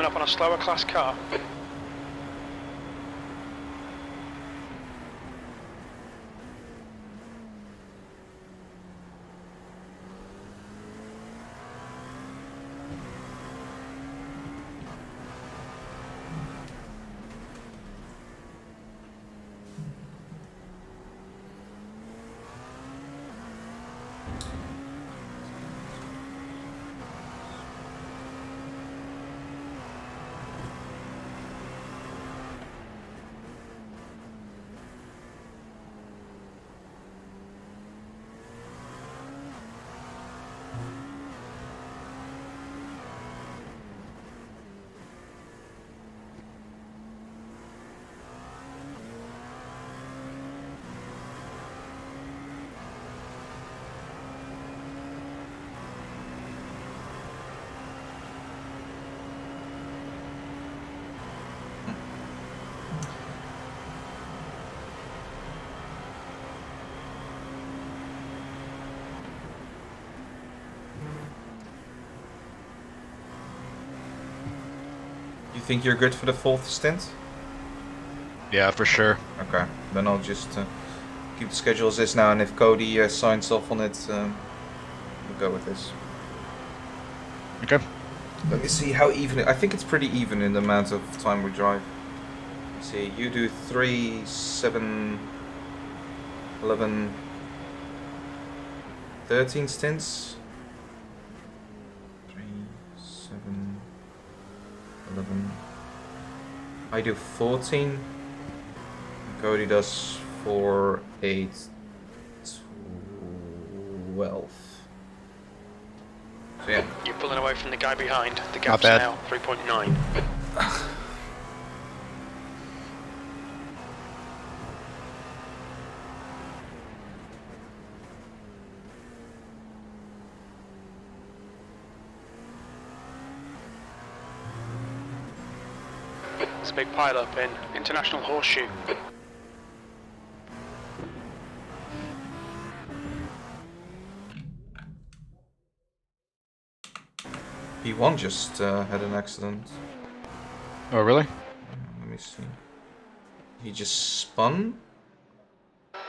coming up on a slower class car. You think you're good for the 4th stint? Yeah, for sure. Okay, then I'll just keep the schedule as is now, and if Cody signs off on it, we'll go with this. Okay. Let me see how even I think it's pretty even in the amount of time we drive. Let's see, you do 3, 7, 11, 13 stints. 3, 7, 11. I do 14. Cody does 4, 8, 12. So yeah. You're pulling away from the guy behind. The Not gap's bad. now 3.9. It's a big pile up in International Horseshoe. P1 just had an accident. Oh, really? Let me see. He just spun?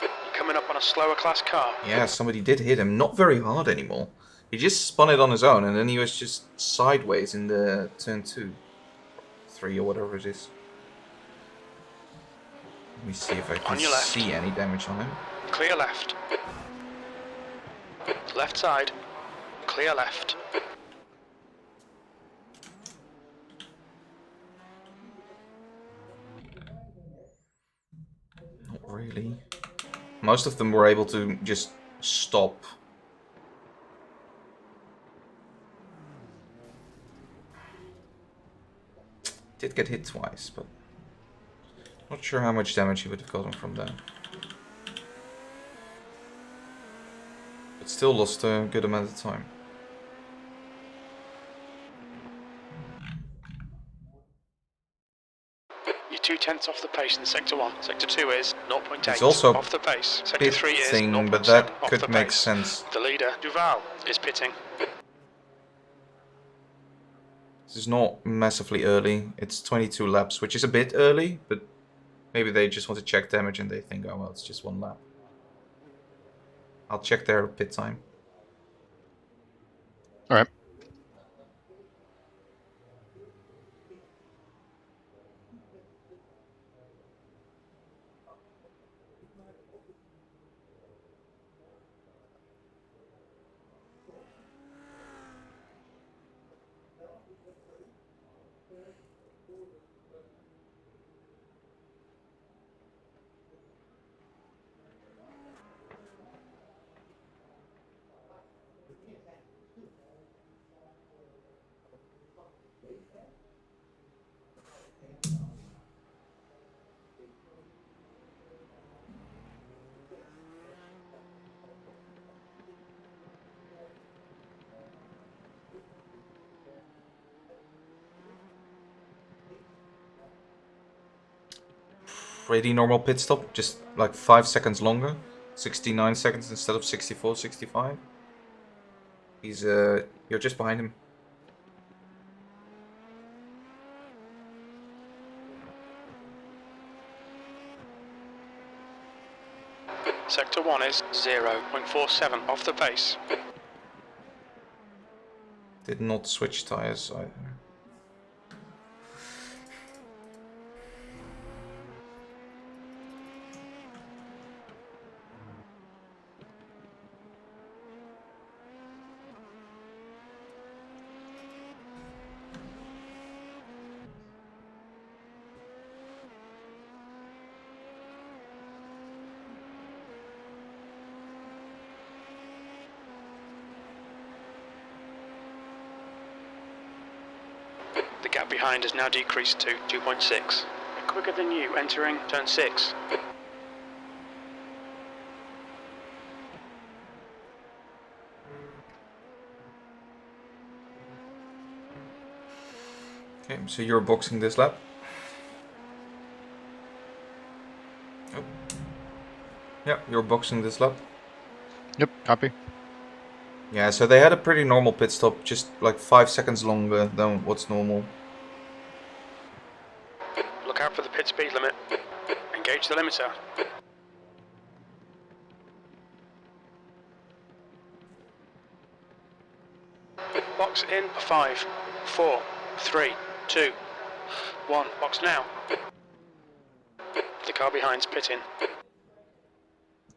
You're coming up on a slower class car. Yeah, somebody did hit him. Not very hard anymore. He just spun it on his own, and then he was just sideways in the turn 2. 3 or whatever it is. Let me see if I can On your left. see any damage on him. Clear left. Left side. Clear left. Not really. Most of them were able to just stop. Did get hit twice, but not sure how much damage he would have gotten from that. But still lost a good amount of time. You're 2/10 off the pace in Sector 1. Sector 2 is 0.8 It's also off the pace. Sector pit 3 is thing, 0.7 but that off could the make pace. sense. The leader, Duval, is pitting. This is not massively early. It's 22 laps, which is a bit early, but maybe they just want to check damage and they think, oh well, it's just 1 lap. I'll check their pit time. All right. Pretty normal pit stop, just like 5 seconds longer. 69 seconds instead of 64, 65. He's, you're just behind him. Sector 1 is 0.47 off the pace. Did not switch tires either. The gap behind has now decreased to 2.6. Quicker than you entering turn 6. Okay, so you're boxing this lap. Oh. Yeah, you're boxing this lap. Yep, copy. Yeah, so they had a pretty normal pit stop, just like 5 seconds longer than what's normal. Look out for the pit speed limit. Engage the limiter. Box in 5, 4, 3, 2, 1. Box now. The car behind's pitting.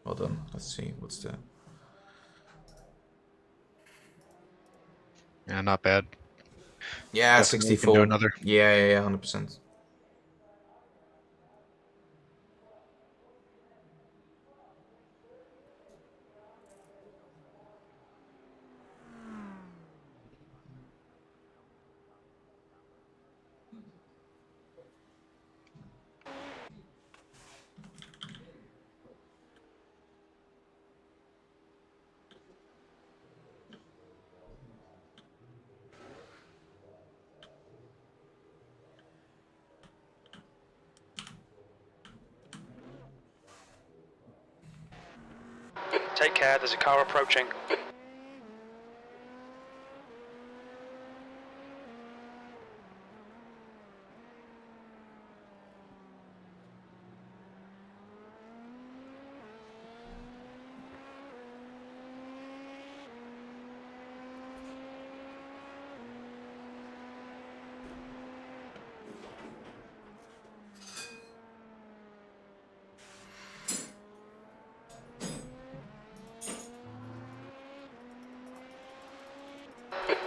Hold on, let's see, what's the... Yeah, not bad. Yeah, Definitely can do 64. another. Yeah, 100%. Take care, there's a car approaching.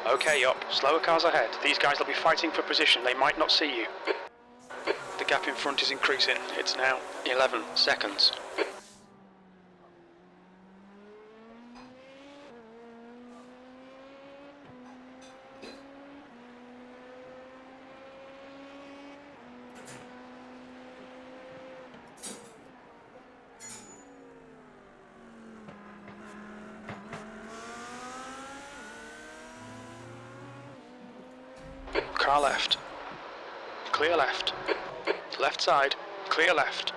Okay, up. Slower cars ahead. These guys will be fighting for position. They might not see you. The gap in front is increasing. It's now 11 seconds. Car left. Clear left. Left side. Clear left.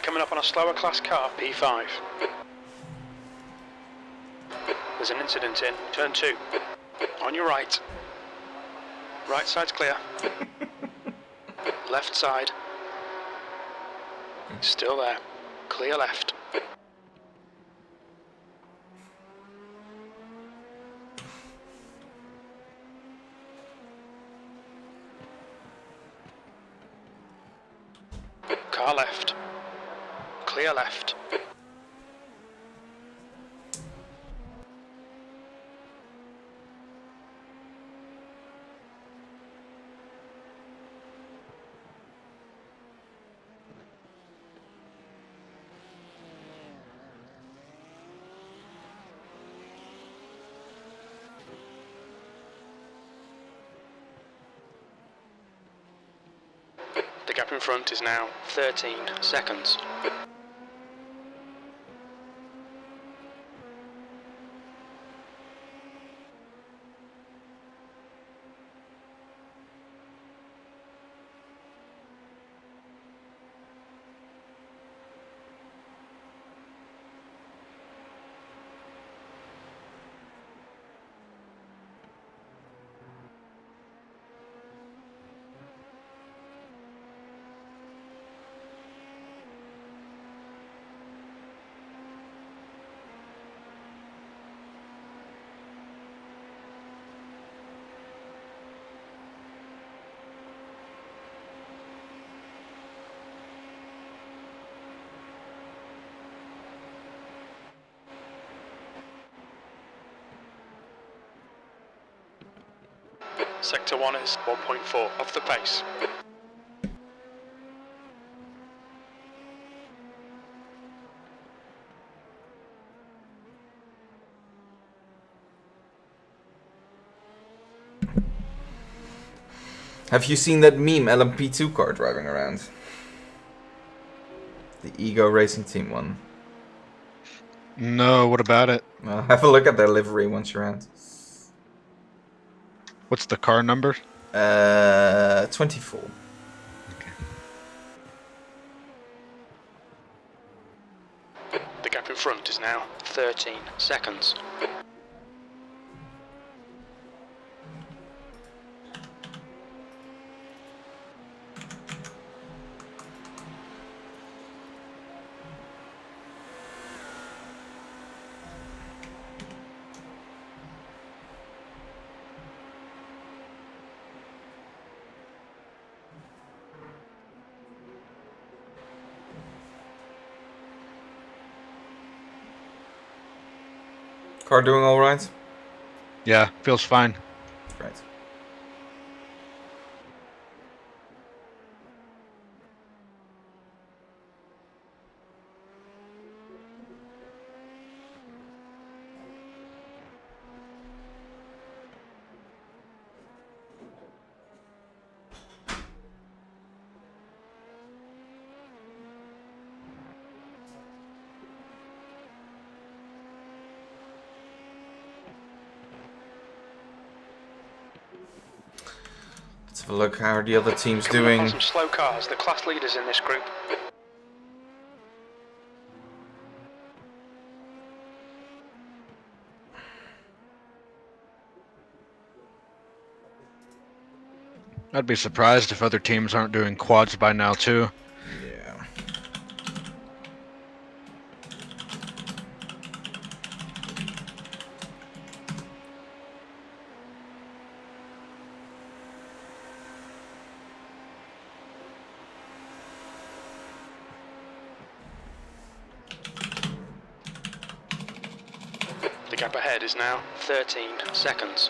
Coming up on a slower class car, P5. There's an incident in turn 2. On your right. Right side's clear. Left side. Still there. Clear left. Car left. Clear left. The gap in front is now 13 seconds. Sector 1 is 1.4 off the pace. Have you seen that meme LMP2 car driving around? The Ego Racing Team one. No, what about it? Well, have a look at their livery once you're around. What's the car number? 24. Okay. The gap in front is now 13 seconds. Car doing alright? Yeah, feels fine. Great. Let's have a look how are the other teams Coming up on doing. some slow cars, the class leaders in this group. I'd be surprised if other teams aren't doing quads by now too. Yeah. The gap ahead is now 13 seconds.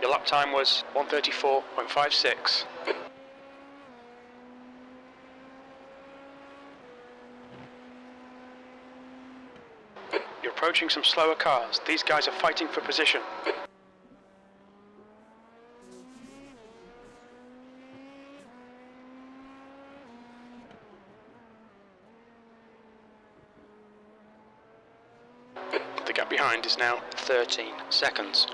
Your lap time was 1:34.56. You're approaching some slower cars. These guys are fighting for position. The gap behind is now 13 seconds.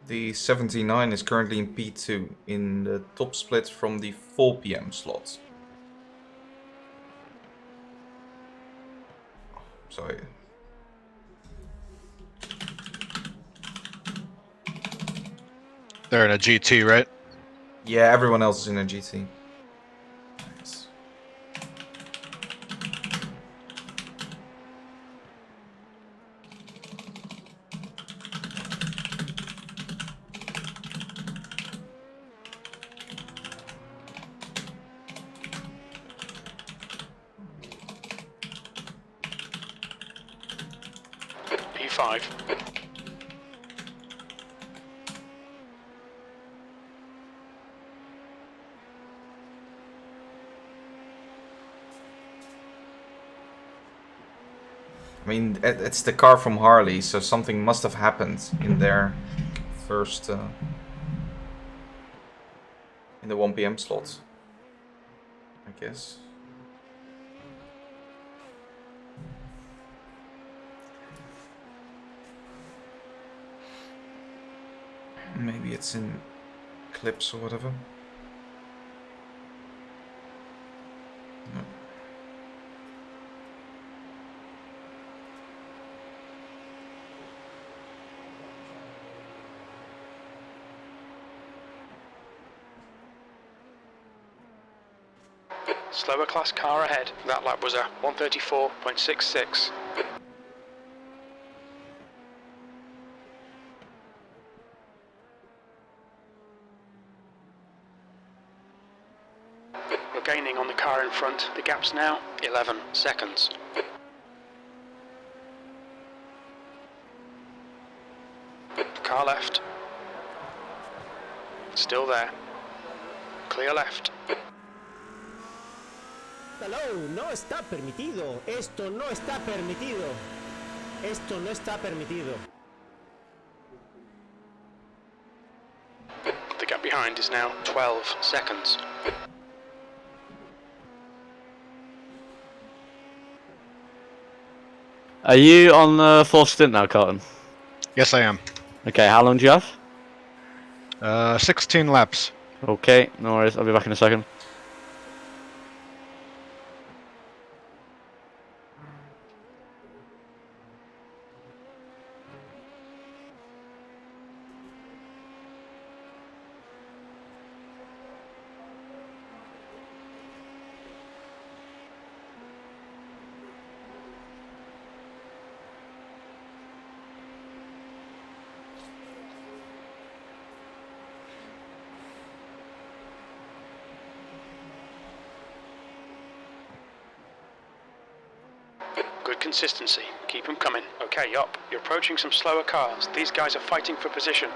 The 79 is currently in P2 in the top split from the 4 PM slot. Sorry. They're in a GT, right? Yeah, everyone else is in a GT. Nice. 5. I mean, it's the car from Harley, so something must have happened in their first... in the 1 PM slot, I guess. Maybe it's in clips or whatever. No. Slower class car ahead. That lap was a 134.66. We're gaining on the car in front. The gap's now 11 seconds. Car left. Still there. Clear left. Hello, no está permitido. Esto no está permitido. Esto no está permitido. The gap behind is now 12 seconds. Are you on the fourth stint now, Carlton? Yes, I am. Okay, how long do you have? 16 laps. Okay, no worries. I'll be back in a second. Good consistency. Keep them coming. Okay, up. You're approaching some slower cars. These guys are fighting for position.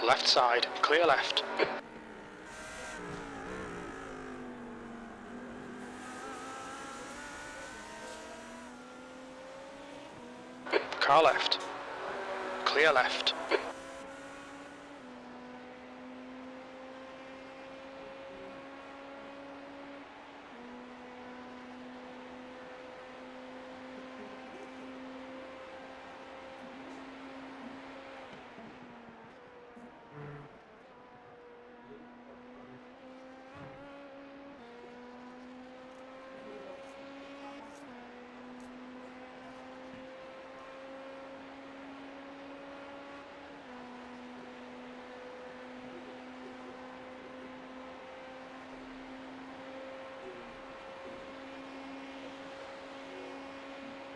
Left side, clear left. Car left. Clear left.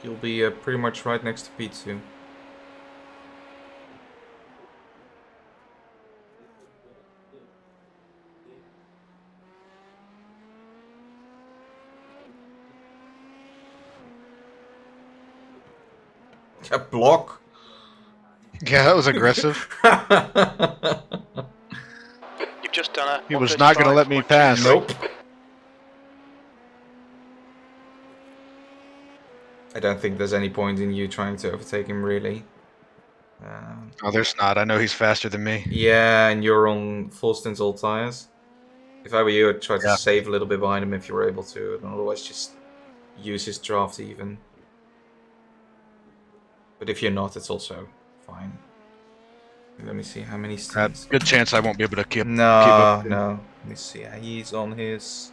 You'll be pretty much right next to P2. A block? Yeah, that was aggressive. You've just done a He was not going to let me pass. Nope. I don't think there's any point in you trying to overtake him, really. Oh, there's not. I know he's faster than me. Yeah, and you're on full stint all tires. If I were you, I'd try to Yeah. save a little bit behind him if you were able to, and otherwise just use his draft even. But if you're not, it's also fine. Let me see how many stints. Good chance I won't be able to keep No, up. no. Let me see. He's on his.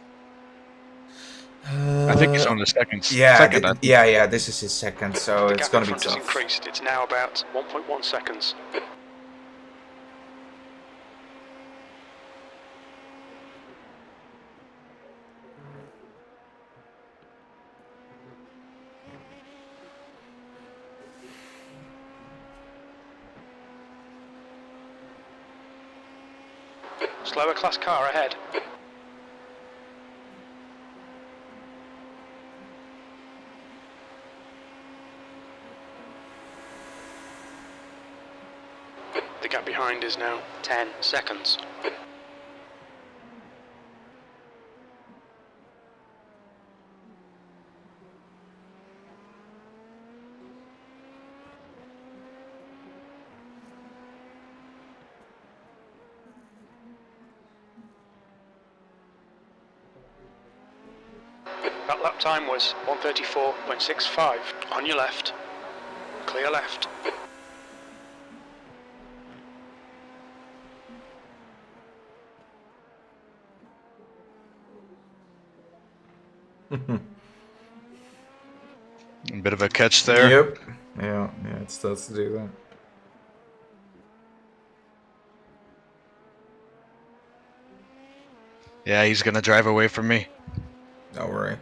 I think he's on the second. Yeah, second. I think. yeah. This is his second, so The it's gap gonna in be front has tough. increased. It's now about 1.1 seconds. Slower class car ahead. The gap behind is now 10 seconds. That lap time was 1:34.65. On your left. Clear left. A bit of a catch there. Yep. Yeah, it starts to do that. Yeah, he's gonna drive away from me. Don't worry.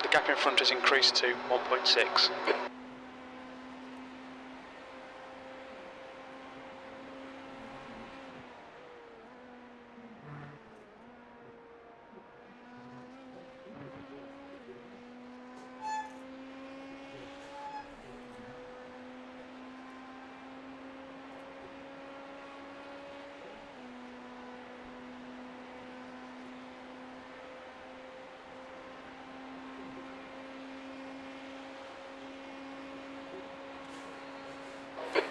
The gap in front has increased to 1.6.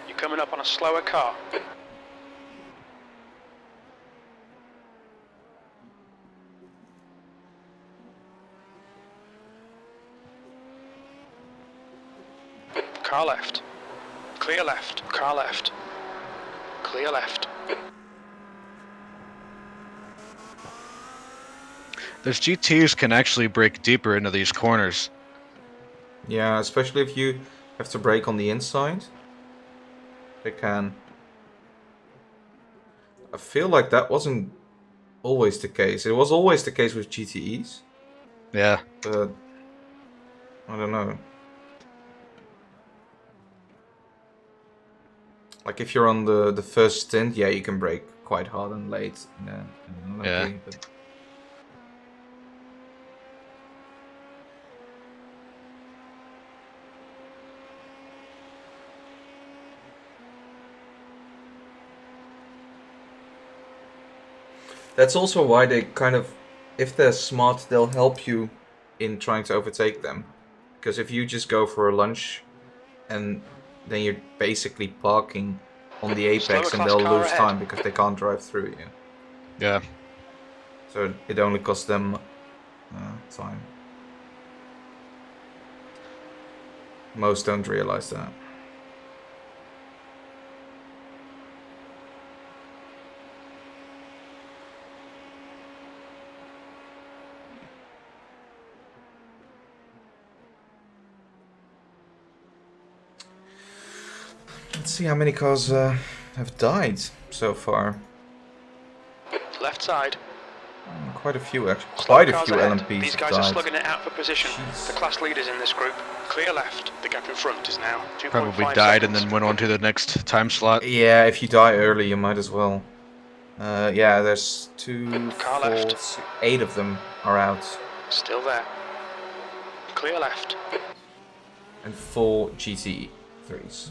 You're coming up on a slower car. Car left. Clear left. Car left. Clear left. Those GTs can actually break deeper into these corners. Yeah, especially if you have to brake on the inside. They can. I feel like that wasn't always the case. It was always the case with GTEs, Yeah. but I don't know. Like if you're on the first stint, yeah, you can brake quite hard and late in an LMP, Yeah. but that's also why they kind of, if they're smart, they'll help you in trying to overtake them. Because if you just go for a lunge, and then you're basically parking on the apex, Slower and class they'll car lose ahead. time because they can't drive through you. Yeah. So it only costs them time. Most don't realize that. Let's see how many cars have died so far. Left side. Quite a few, actually. Slower Quite a cars few ahead. LMPs These have guys are died. slugging it out for position. Jeez. The class leaders in this group. Clear left. The gap in front is now 2.5 Probably died seconds. and then went on to the next time slot. Yeah, if you die early, you might as well. Yeah, there's 2, Car 4, left. 6, 8 of them are out. Still there. Clear left. And 4 GT3s.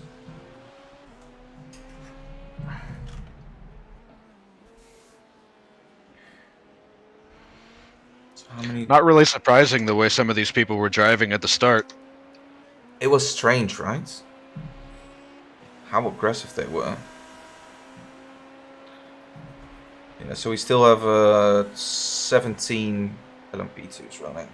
So how many? Not really surprising the way some of these people were driving at the start. It was strange, right? How aggressive they were. Yeah, so we still have 17 LMP2s running.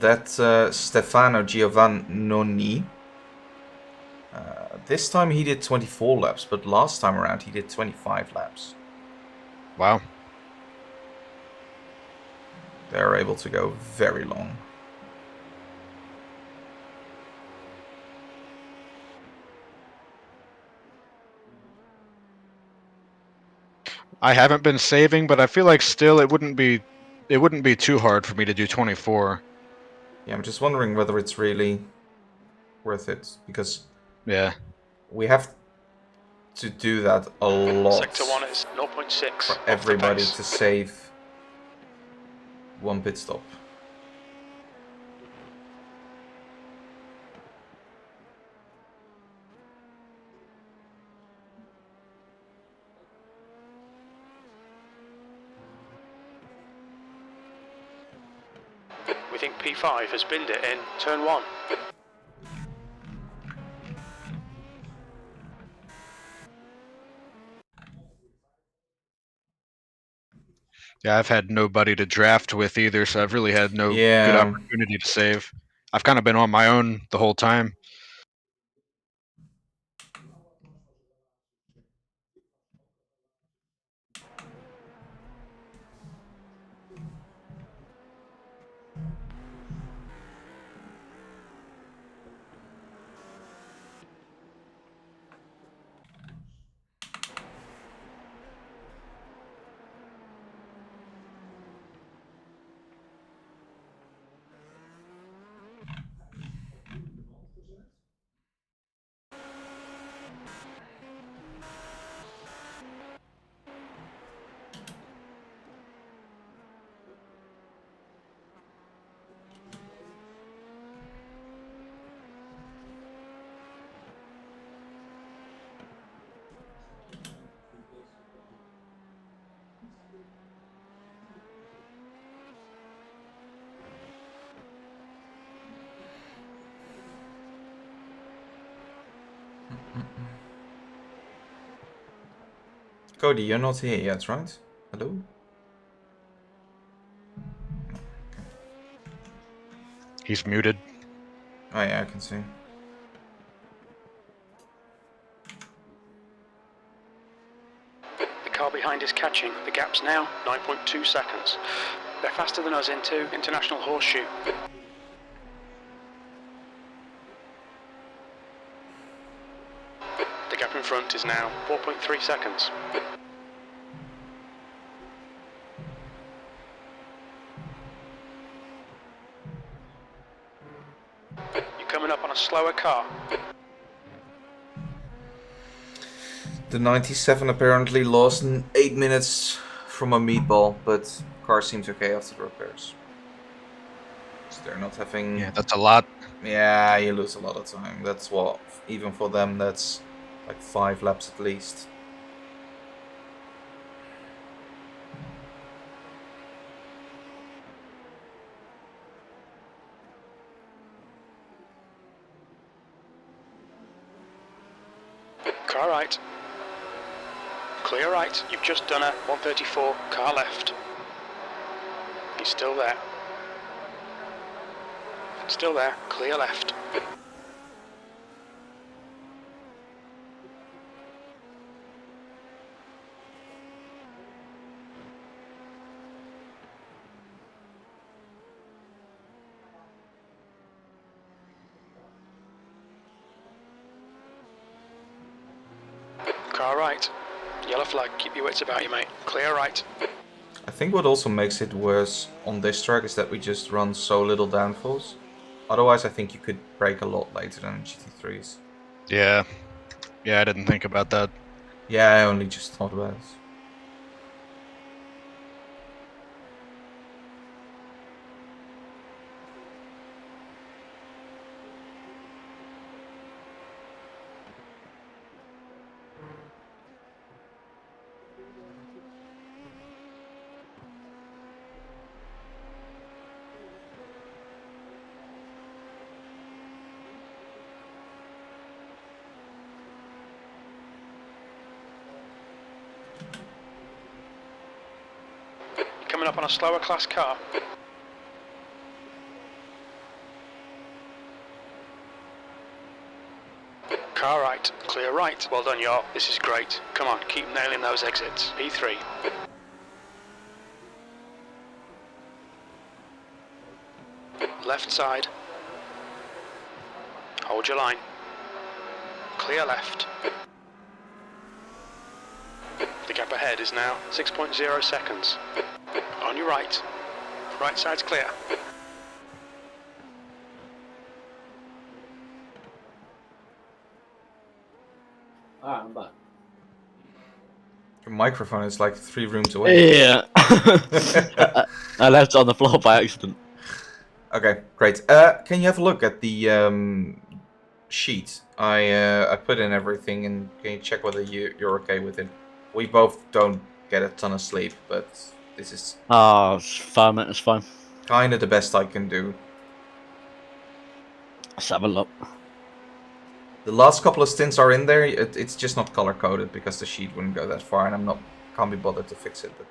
that Stefano Giovannoni, this time he did 24 laps, but last time around he did 25 laps. Wow. They're able to go very long. I haven't been saving, but I feel like still it wouldn't be too hard for me to do 24. Yeah, I'm just wondering whether it's really worth it, because Yeah. we have to do that a lot Sector 1 is 0.6 for off the everybody pace. to save one pit stop. We think P5 has binned it in turn 1. Yeah, I've had nobody to draft with either, so I've really had no good Yeah. opportunity to save. I've kind of been on my own the whole time. Cody, you're not here yet, right? Hello? He's muted. Oh yeah, I can see. The car behind is catching. The gap's now 9.2 seconds. They're faster than us into International Horseshoe. The gap in front is now 4.3 seconds. You're coming up on a slower car. The 97 apparently lost in 8 minutes from a meatball, but car seems okay after the repairs. So they're not having... Yeah, that's a lot. Yeah, you lose a lot of time. That's what, even for them, that's like 5 laps at least. Car right. Clear right. You've just done a 134. Car left. He's still there. Still there. Clear left. Car right. Yellow flag. Keep your wits about you, mate. Clear right. I think what also makes it worse on this track is that we just run so little downforce. Otherwise, I think you could brake a lot later than GT3s. Yeah. Yeah, I didn't think about that. Yeah, I only just thought about it. Coming up on a slower class car. right, clear right. Well done, Yop. This is great. Come on, keep nailing those exits. P3. Left side. Hold your line. Clear left. The gap ahead is now 6.0 seconds. On your right. Right side's clear. Alright, I'm back. Your microphone is like 3 rooms away. Yeah. I left it on the floor by accident. Okay, great. Can you have a look at the sheet? I put in everything, and can you check whether you're okay with it? We both don't get a ton of sleep, but this is Oh, it's fine, mate. It's fine. kind of the best I can do. Let's have a look. The last couple of stints are in there. It's just not color coded because the sheet wouldn't go that far, and can't be bothered to fix it. But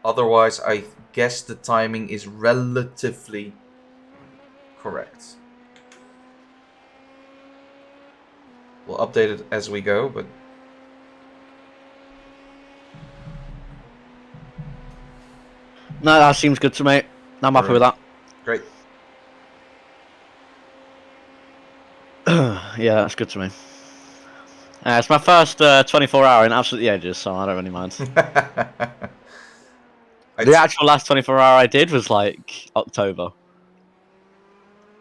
otherwise, I guess the timing is relatively correct. We'll update it as we go, but No, that seems good to me. I'm happy with that. great. Yeah, that's good to me. It's my first 24 hour in absolutely ages, so I don't really mind. The actual last 24 hour I did was like October.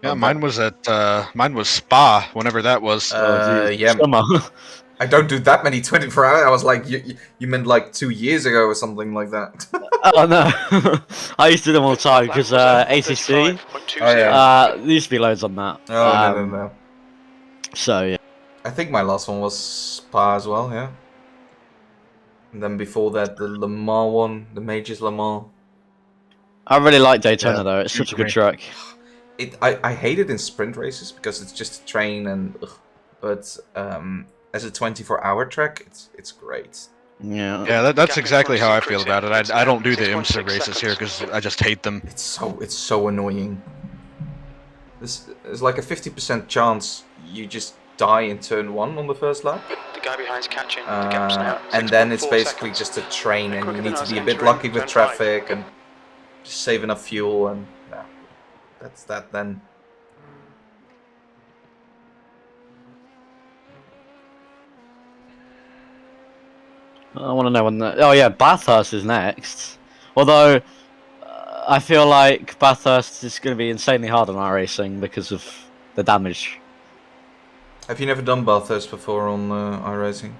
Yeah, mine was Spa, whenever that was. Yeah. Summer. I don't do that many 24 hours. I was like, you meant like 2 years ago or something like that. Oh no, I used to do them all the time because ACC. Oh, yeah. There used to be loads on that. Oh, no. So yeah. I think my last one was Spa as well, yeah. And then before that, the Le Mans one, the Majors Le Mans. I really like Daytona Yeah, though. It's huge such a good me. track. I hate it in sprint races because it's just a train and but as a 24-hour track, it's great. Yeah. Yeah, that's exactly how I feel about it. I don't do the IMSA races here because I just hate them. It's so annoying. There's like a 50% chance you just die in turn 1 on the first lap. The guy behind's catching. The gap's now And then it's 6.4 basically seconds. just a train, and Quicker you than need to us be a bit entering lucky with turn traffic and just save enough fuel, and yeah, that's that then. I want to know when the. Oh yeah, Bathurst is next. Although I feel like Bathurst is going to be insanely hard on iRacing because of the damage. Have you never done Bathurst before on iRacing?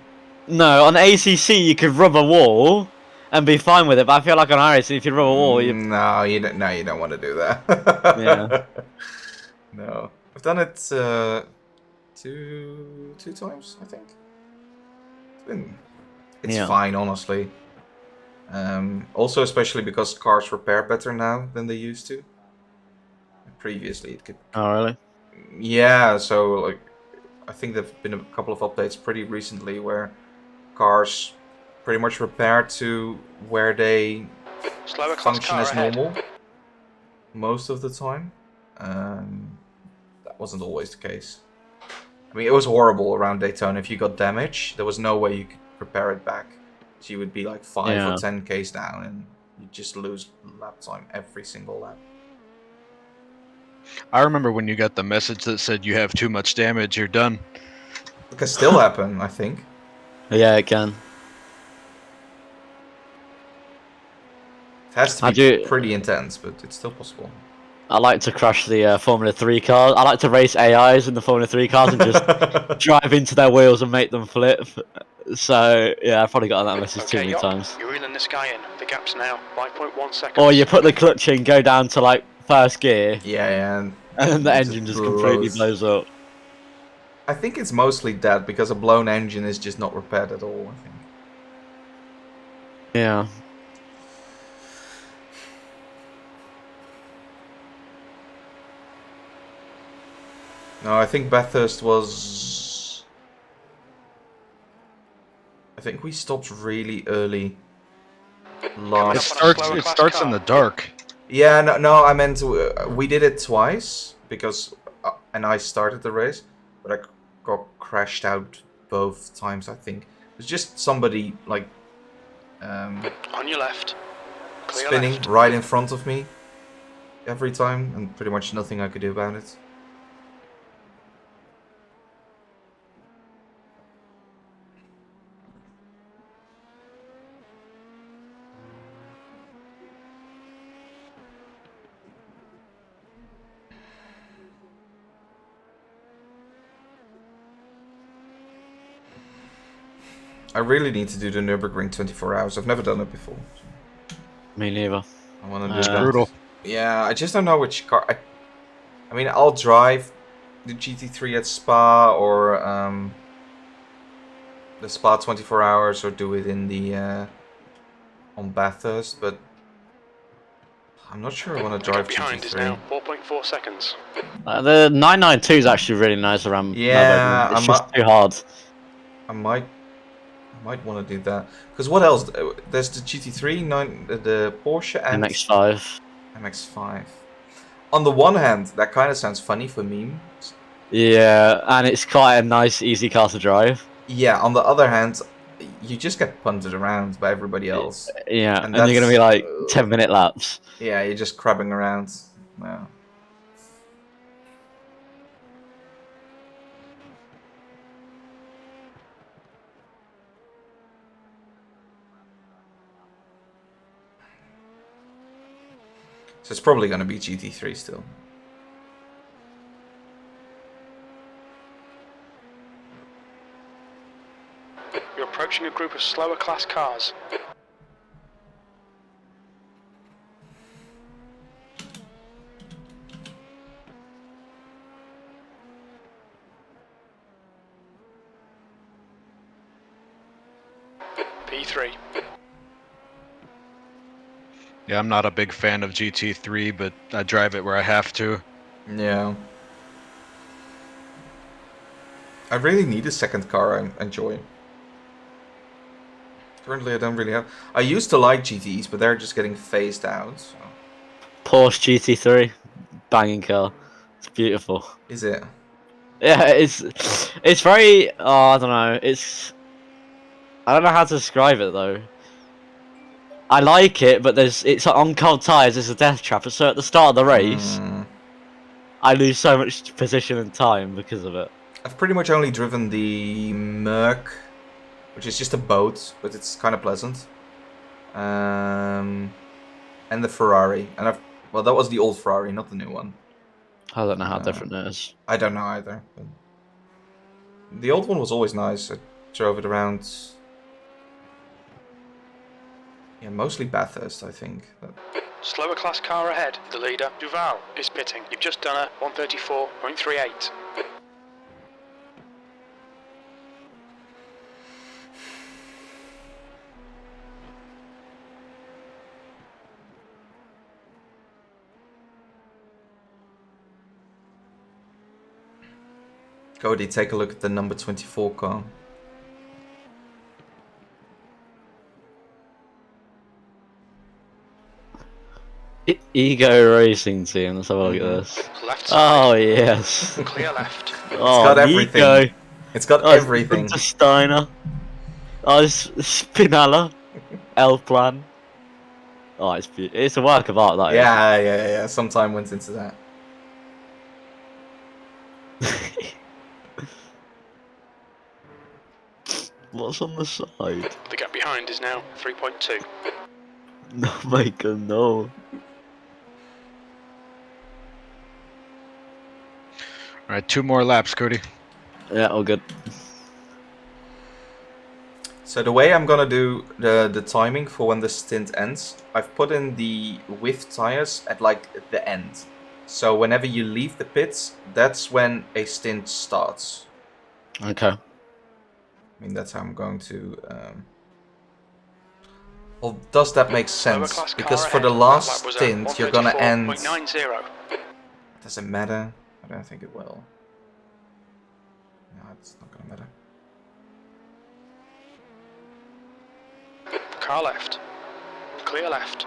No, on ACC you could rub a wall and be fine with it, but I feel like on iRacing if you rub a wall, you. No, you don't. No, you don't want to do that. Yeah. No, I've done it two times, I think. It's Yeah. fine, honestly. Also, especially because cars repair better now than they used to. Previously, it could. Oh really? Yeah, so like, I think there've been a couple of updates pretty recently where cars pretty much repair to where they Slower class function car as ahead. normal most of the time. That wasn't always the case. I mean, it was horrible around Daytona. If you got damage, there was no way you could repair it back. So you would be like 5 Yeah. or 10 Ks down, and you just lose lap time every single lap. I remember when you got the message that said you have too much damage, you're done. It can still happen, I think. Yeah, it can. It has to I be do- pretty intense, but it's still possible. I like to crash the Formula 3 cars. I like to race AIs in the Formula 3 cars and just drive into their wheels and make them flip. So, yeah, I've probably got that message too Okay, many Yop, times. you're reeling this guy in. The gap's now 5.1 seconds. Or you put the clutch in, go down to like first gear, Yeah, and then the it engine just completely blows up. I think it's mostly that, because a blown engine is just not repaired at all, I think. Yeah. No, I think Bathurst was... I think we stopped really early last... It starts in the dark. Yeah, no, I meant we did it twice, because... and I started the race, but I got crashed out both times, I think. It was just somebody, like, On your left. Clear spinning left. right in front of me every time, and pretty much nothing I could do about it. I really need to do the Nürburgring 24 hours. I've never done it before. Me neither. I want to do that. Brutal. Yeah, I just don't know which car. I mean, I'll drive the GT3 at Spa or the Spa 24 hours, or do it in the on Bathurst, but I'm not sure I want to The drive gap behind is GT3. now 4.4 seconds. The 992 is actually really nice around. Yeah, Nürburgring. It's just too hard. I might want to do that, because what else? There's the GT3, the Porsche, and MX-5. MX-5. On the one hand, that kind of sounds funny for memes. Yeah, and it's quite a nice, easy car to drive. Yeah, on the other hand, you just get punted around by everybody else. Yeah, And and you're gonna be that's- like 10-minute laps. Yeah, you're just crabbing around. Wow. So it's probably going to be GT3 still. You're approaching a group of slower class cars. P3. Yeah, I'm not a big fan of GT3, but I drive it where I have to. Yeah. I really need a second car I enjoy. Currently, I don't really have. I used to like GTEs, but they're just getting phased out. So. Porsche GT3, banging car. It's beautiful. Is it? Yeah, it's very. Oh, I don't know. I don't know how to describe it though. I like it, but it's on cold tires. It's a death trap. So at the start of the race, I lose so much position and time because of it. I've pretty much only driven the Merc, which is just a boat, but it's kind of pleasant. And the Ferrari, and well, that was the old Ferrari, not the new one. I don't know how different it is. I don't know either. But the old one was always nice. I drove it around. Yeah, mostly Bathurst, I think. But... Slower class car ahead. The leader, Duval, is pitting. You've just done a 134.38. Cody, take a look at the number 24 car. Ego Racing Team. Let's have a look at this. Left side. Oh yes. Clear left. Oh, got everything. Ego. It's got Oh, everything. It's Steiner. Oh, it's Spinella. L Plan. Oh, it's a work of art. That is. Yeah. Some time went into that. What's on the side? The gap behind is now 3.2. No, my God, no. Alright, 2 more laps, Cody. Yeah, all good. So the way I'm gonna do the timing for when the stint ends, I've put in the width tires at like the end. So whenever you leave the pits, that's when a stint starts. Okay. I mean, that's how I'm going to... Well, does that make Slower sense? class car Because for ahead. the That last lap was a stint, you're gonna end... 134.90. Does it matter? I don't think it will. No, it's not gonna matter. Car left. Clear left.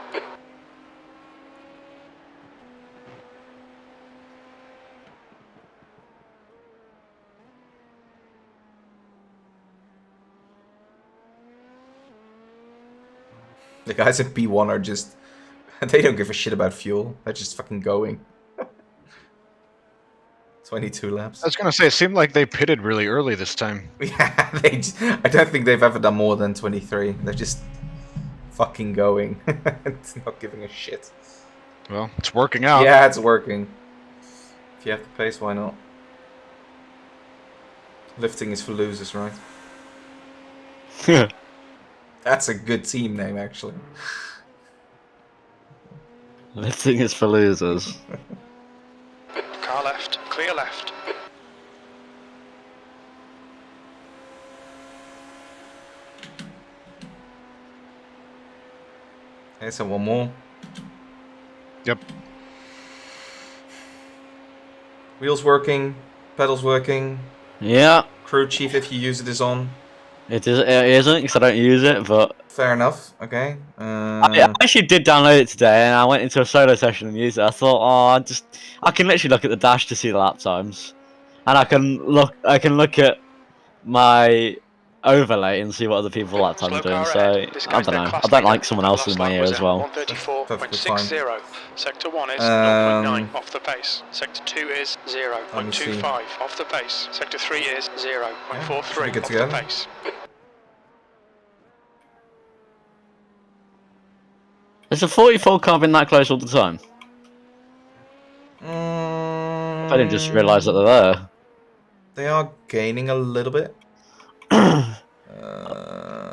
The guys in P1 are just... They don't give a shit about fuel. They're just fucking going. 22 laps. I was gonna say, it seemed like they pitted really early this time. Yeah, I don't think they've ever done more than 23. They're just fucking going. It's not giving a shit. Well, it's working out. Yeah, it's working. If you have the pace, why not? Lifting is for losers, right? That's a good team name, actually. Lifting is for losers. Car left, clear left. Okay, so one more. Yep. Wheels working, pedals working. Yeah, Crew chief, if you use it, is on. it isn't because I don't use it, but Fair enough. Okay. I actually did download it today, and I went into a solo session and used it. I thought, I can literally look at the dash to see the lap times, and I can look at my overlay and see what other people's lap times Slow are doing. car So ahead. This I guy's don't their know. class I don't leader. like someone else in Last my lap ear was as a well. 134.60. Sector 1 is Um, 0.9 off the pace. Sector 2 is Let me see. 0.25 off the pace. Sector 3 is 0.43 good off to go. the pace. Has a 44 car been that close all the time? I didn't just realise that they're there. They are gaining a little bit.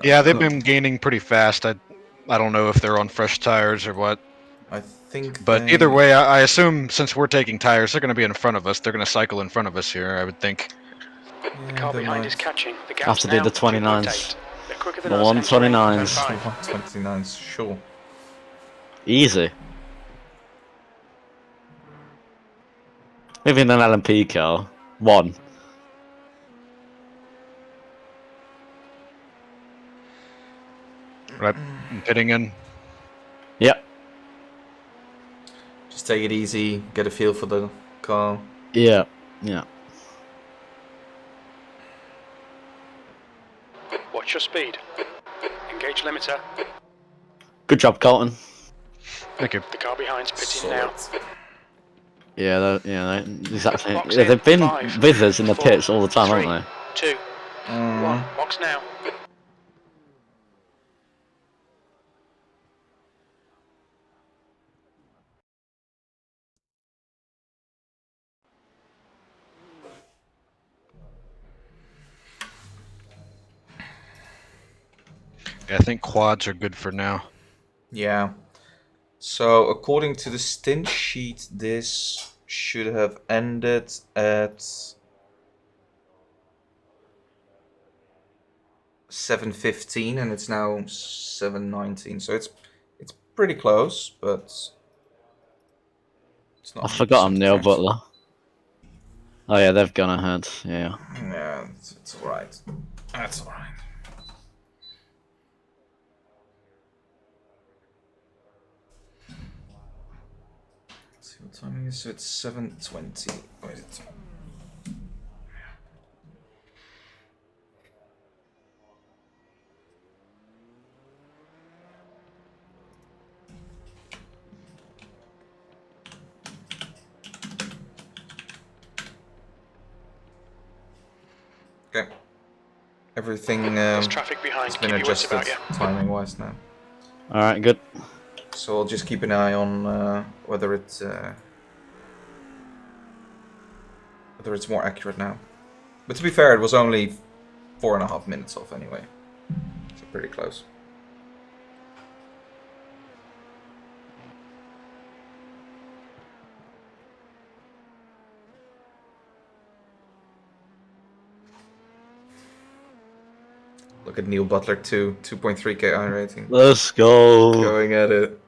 Yeah, they've been gaining pretty fast. I don't know if they're on fresh tires or what. I think. But either way, I assume since we're taking tires, they're going to be in front of us. They're going to cycle in front of us here, I would think. The car behind is catching. The Have gap's to do now the 29s. 2.8. They're quicker than The us entering 129s. turn 5. 29s, sure. Easy. Maybe in an LMP car. One. Right, I'm pitting in. Yep. Just take it easy, get a feel for the car. Yeah. Yeah. Watch your speed. Engage limiter. Good job, Colton. Thank you. The car behind's pitting now. Yeah, exactly. Box Yeah, in. they've been 5, with us in the 4, pits all the time, 3, haven't 2, 1. Box now. Yeah, I think quads are good for now. Yeah. So according to the stint sheet, this should have ended at 7:15, and it's now 7:19. So it's pretty close, but it's they? not. I forgot I'm 100% Neil correct. Butler. Oh yeah, they've gone ahead. Yeah. Yeah, it's all right. That's all right. Let's see what timing is. So it's 7:20. Where is it? Okay. Everything There's traffic behind. has been Keep your wits adjusted about you. timing-wise now. All right, good. So I'll just keep an eye on whether it's more accurate now. But to be fair, it was only 4.5 minutes off anyway, so pretty close. Look at Neil Butler too, 2.3 KI rating. Let's go. Going at it.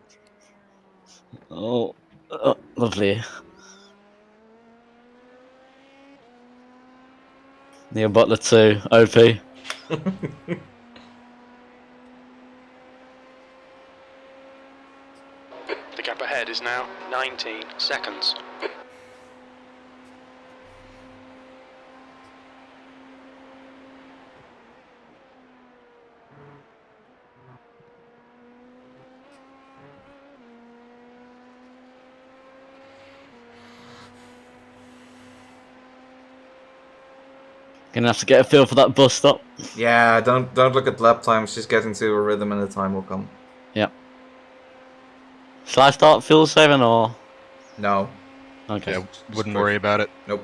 Oh, lovely. Neil Butler 2, OP. The gap ahead is now 19 seconds. Gonna have to get a feel for that bus stop. Yeah, don't look at lap times. Just get into a rhythm, and the time will come. Yep. Shall I start fuel saving or? No. Okay. Yeah, Just wouldn't push. worry about it. Nope.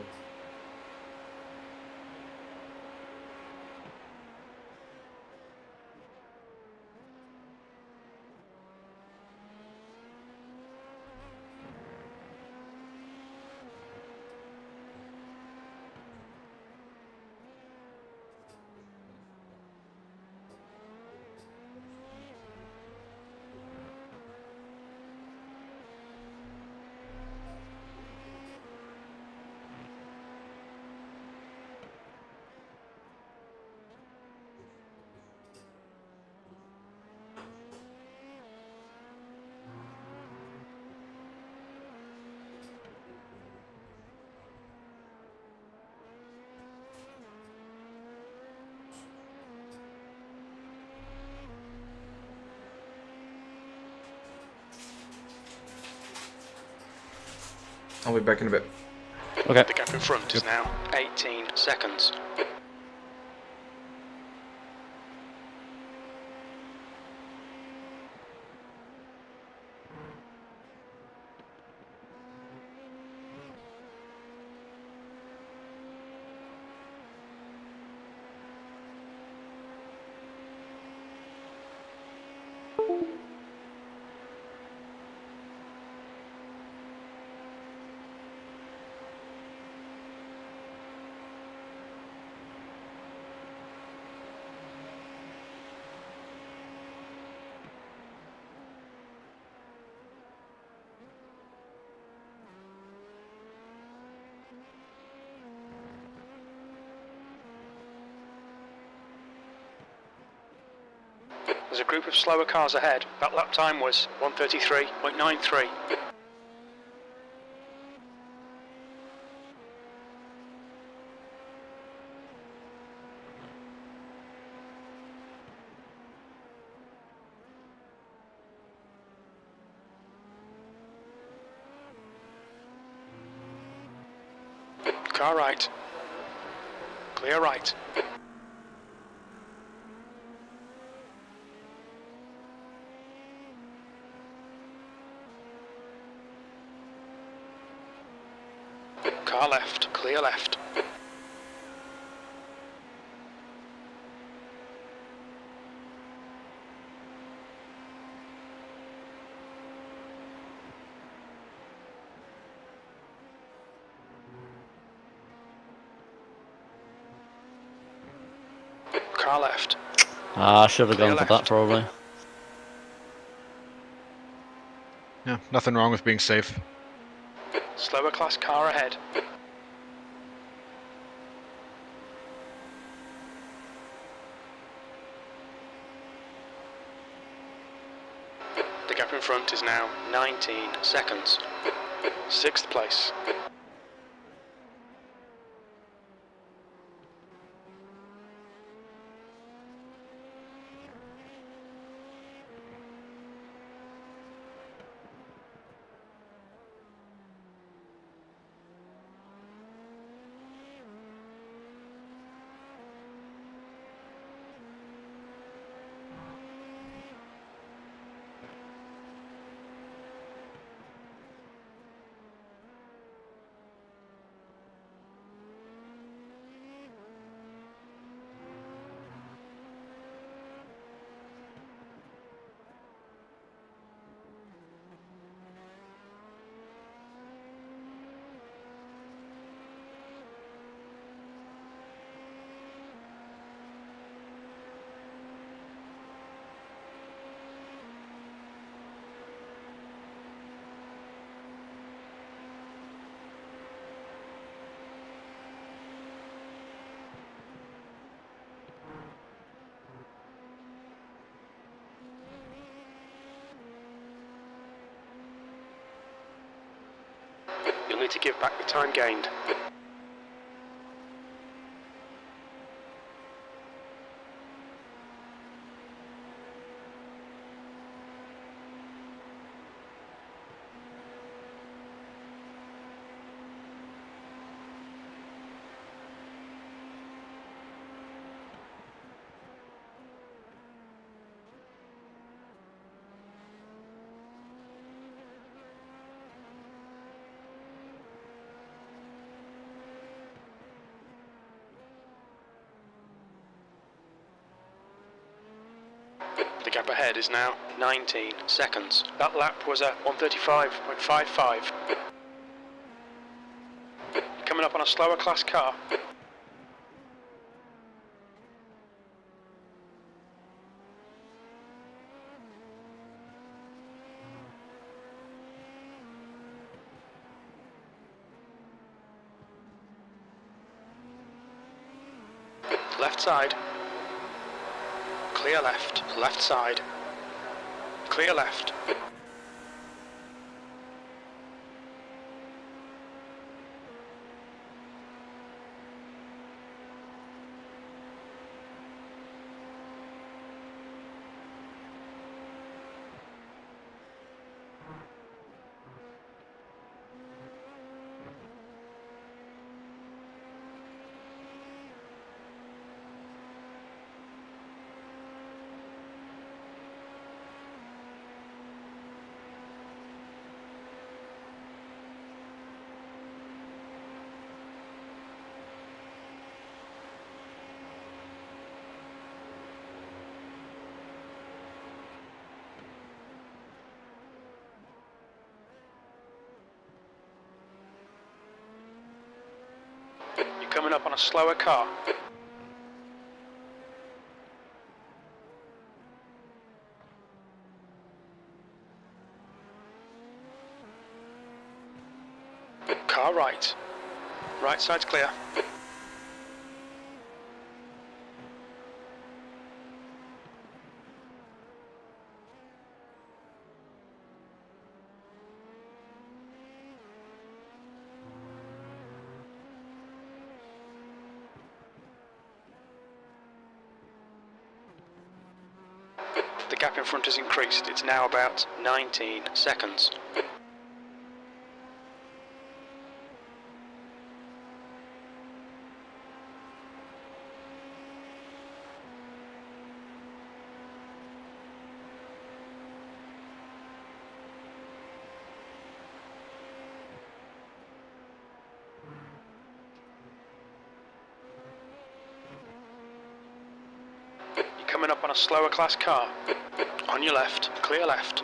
I'll be back in a bit. Okay. The gap in front is now 18 seconds. There's a group of slower cars ahead. That lap time was 1:33.93. Car right. Clear right. Car left. Clear left. Car left. I should have Clear gone for left. that probably. Yeah, nothing wrong with being safe. Slower class car ahead. The gap in front is now 19 seconds. 6th place. You'll need to give back the time gained. Gap ahead is now 19 seconds. That lap was at 1:35.55. Coming up on a slower class car. Left side. Clear left. Left side. Clear left. You're coming up on a slower car. Car right. Right side's clear. The gap in front has increased. It's now about 19 seconds. You're coming up on a slower class car. On your left, clear left.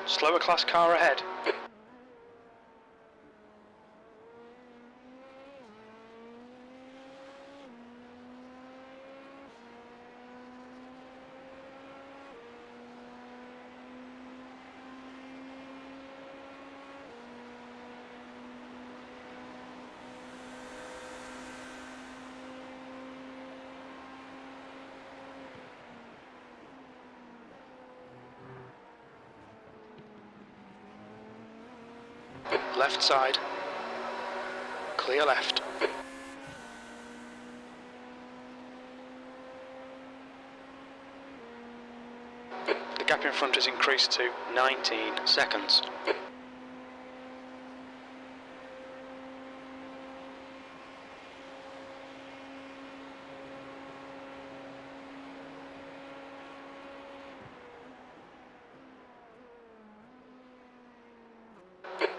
Slower class car ahead. Left side. Clear left. The gap in front has increased to 19 seconds.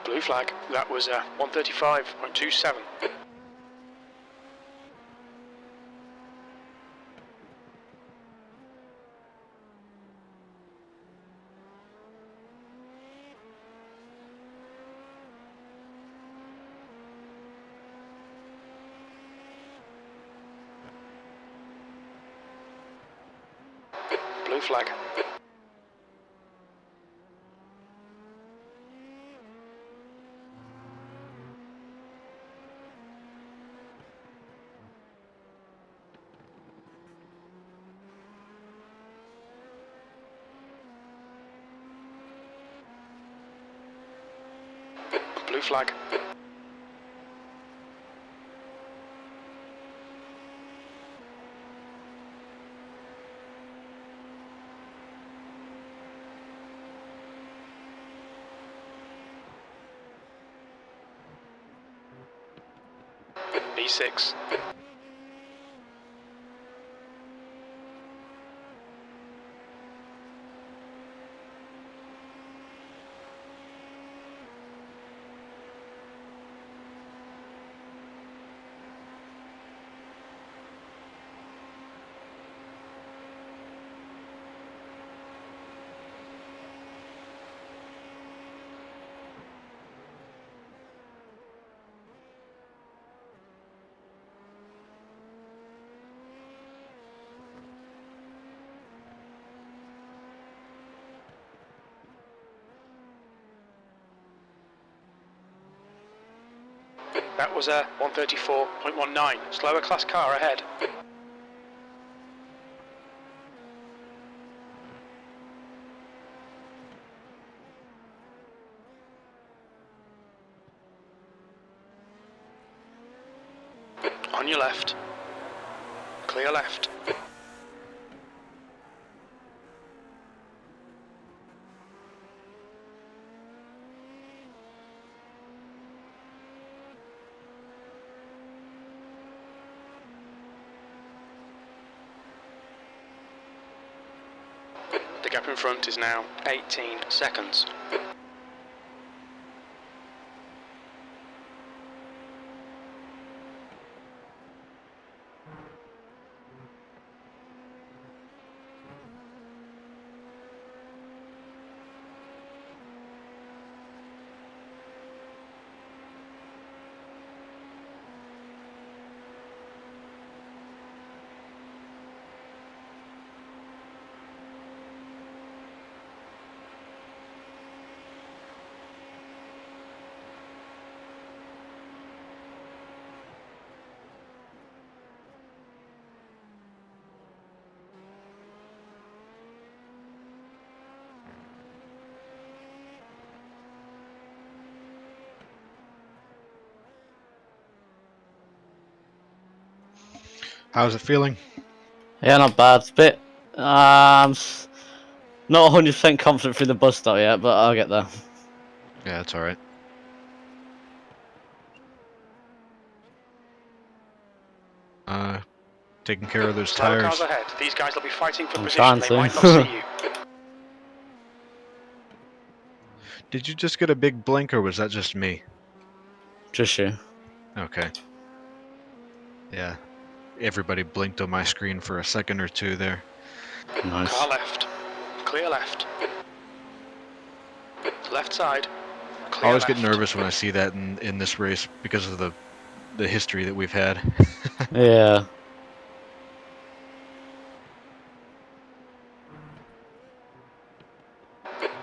Blue flag. That was 1:35.27. Blue flag. Blue flag. B6. That was a 134.19. Slower class car ahead. On your left. Clear left. The gap in front is now 18 seconds. How's it feeling? Yeah, not bad. Bit. Not 100% confident through the bus stop yet, but I'll get there. Yeah, it's alright. Taking care of those Slower tires. cars ahead. These guys will be fighting for I'm position. trying They to. might not see you. Did you just get a big blink, or was that just me? Just you. Okay. Yeah. Everybody blinked on my screen for a second or two there. Nice. Car left. Clear left. Left side. I Clear always left. get nervous when I see that in this race because of the history that we've had. Yeah.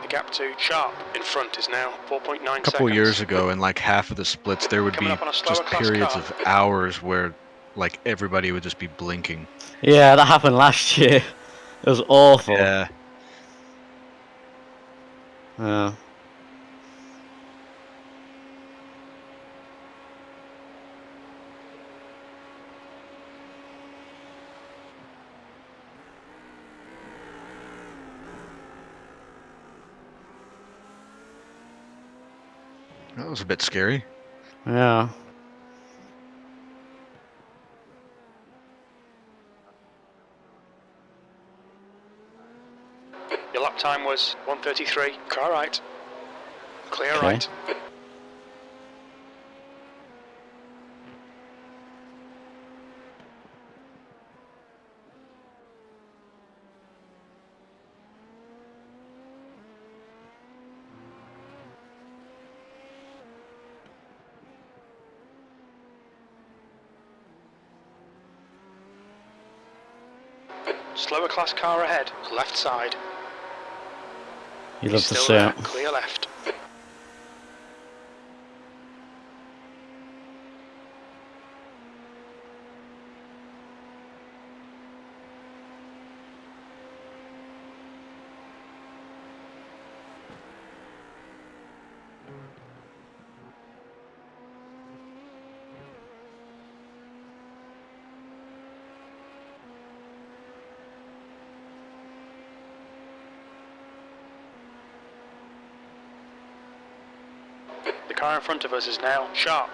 The gap to sharp in front is now 4.9 A couple seconds. years ago, in like half of the splits, there would Coming be up on a slower just class periods car. of hours where like everybody would just be blinking. Yeah, that happened last year. It was awful. Yeah. Yeah. That was a bit scary. Yeah. Your lap time was 1:33. Car right. Clear Okay. right. Slower class car ahead. Left side. You He's love to still see there. it. Clear left. The car in front of us is now sharp.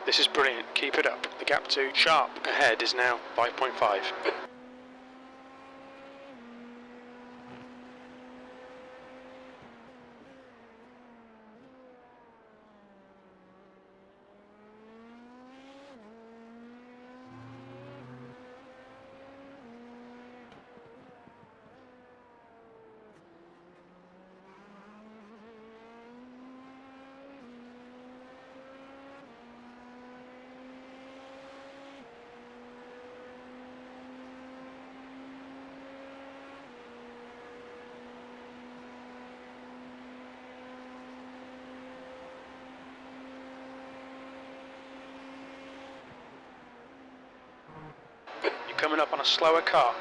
This is brilliant. Keep it up. The gap to sharp ahead is now 5.5. You're coming up on a slower car.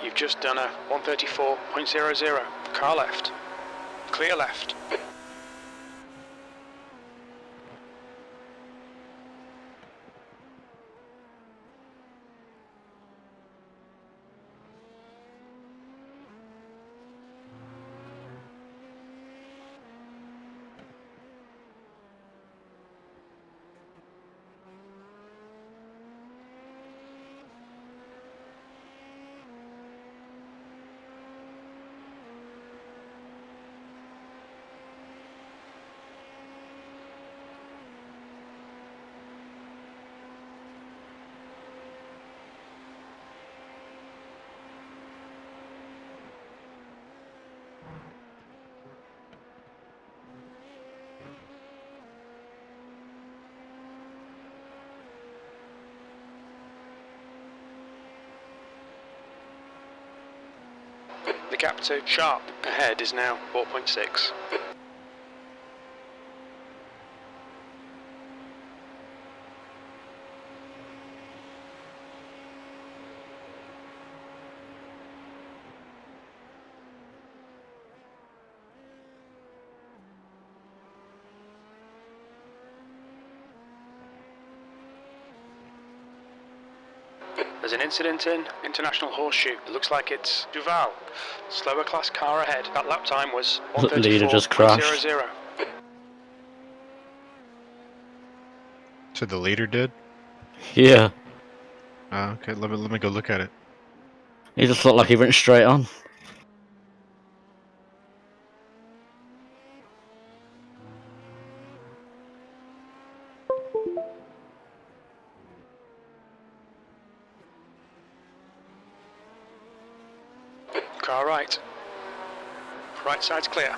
You've just done a 134.00. Car left. Clear left. The gap to sharp ahead is now 4.6. There's an incident in International Horseshoe. It looks like it's Duval. Slower class car ahead. That lap time was Leader just crashed. 134.00. So the leader did? Yeah. Okay, let me go look at it. He just looked like he went straight on. Car right. Right side's clear.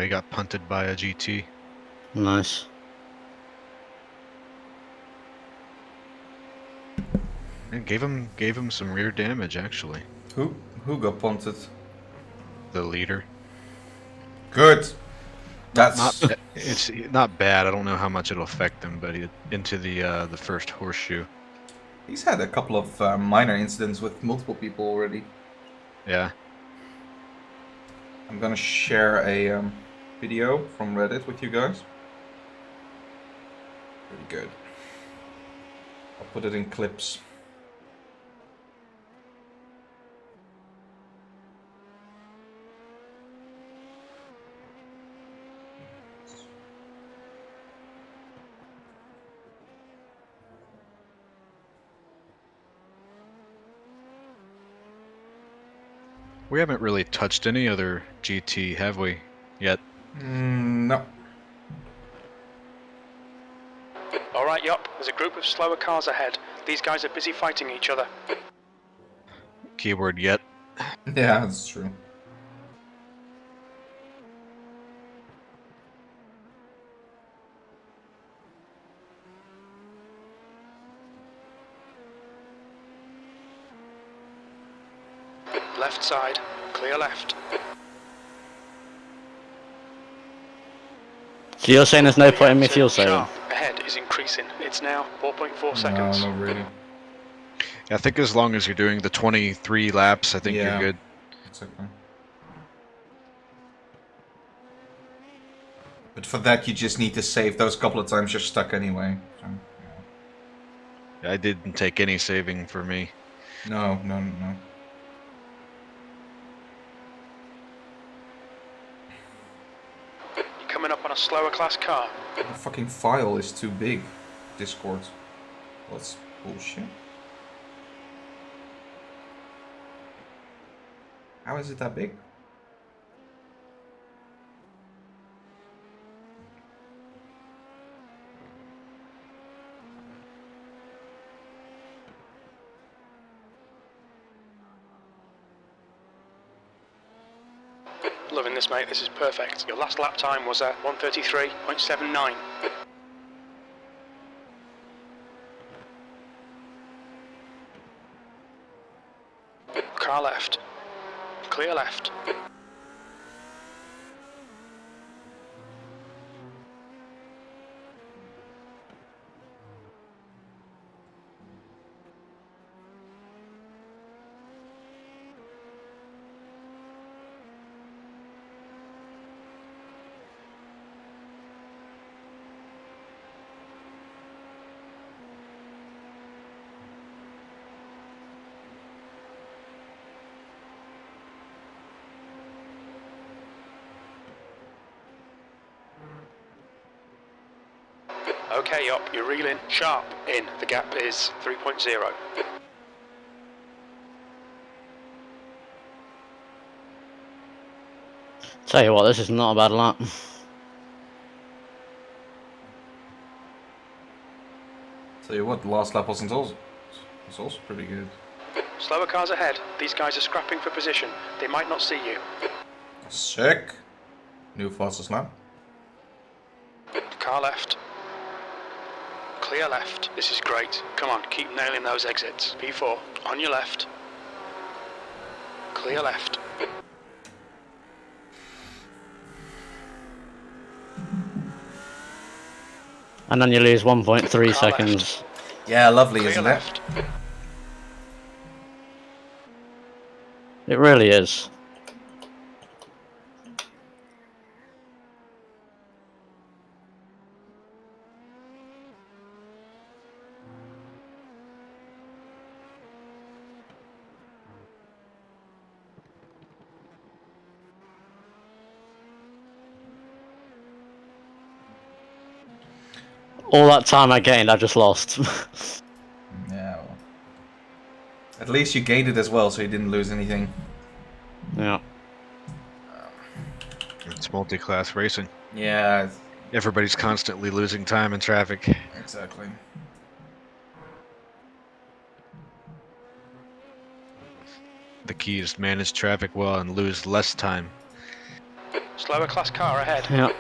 He got punted by a GT. Nice. And gave him some rear damage actually. Who got punted? The leader. Good. That's It's not bad. I don't know how much it'll affect him, but into the first horseshoe. he's had a couple of minor incidents with multiple people already. Yeah. I'm gonna share a video from Reddit with you guys. Pretty good. I'll put it in clips. We haven't really touched any other GT, have we? Yet. No. Alright, yup, there's a group of slower cars ahead. These guys are busy fighting each other. Keyword yet. Yeah, that's true. Left side, clear left. So you're saying there's no point in me The gap to fuel saving? sharp ahead is increasing. It's now 4.4 seconds. No, not really. I think as long as you're doing the 23 laps, I think Yeah. you're good. Exactly. But for that, you just need to save those couple of times you're stuck anyway. So, yeah. I didn't take any saving for me. No. You're coming up on a slower class car. The fucking file is too big. Discord. That's bullshit. How is it that big? Loving this, mate. This is perfect. Your last lap time was at 1:33.79. Car left. Clear left. Okay, up. You're reeling sharp in. The gap is 3.0. Tell you what, this is not a bad lap. Tell you what, the last lap was also pretty good. Slower cars ahead. These guys are scrapping for position. They might not see you. Sick. New fastest lap. Car left. Clear left. This is great. Come on, keep nailing those exits. P4. On your left. Clear left. And then you lose 1.3 Car seconds. Yeah, lovely, Clear isn't left. it? It really is. All that time I gained, I just lost. Yeah. Well. At least you gained it as well, so you didn't lose anything. Yeah. It's multi-class racing. Yeah, Everybody's constantly losing time in traffic. exactly. The key is to manage traffic well and lose less time. Slower class car ahead. Yeah.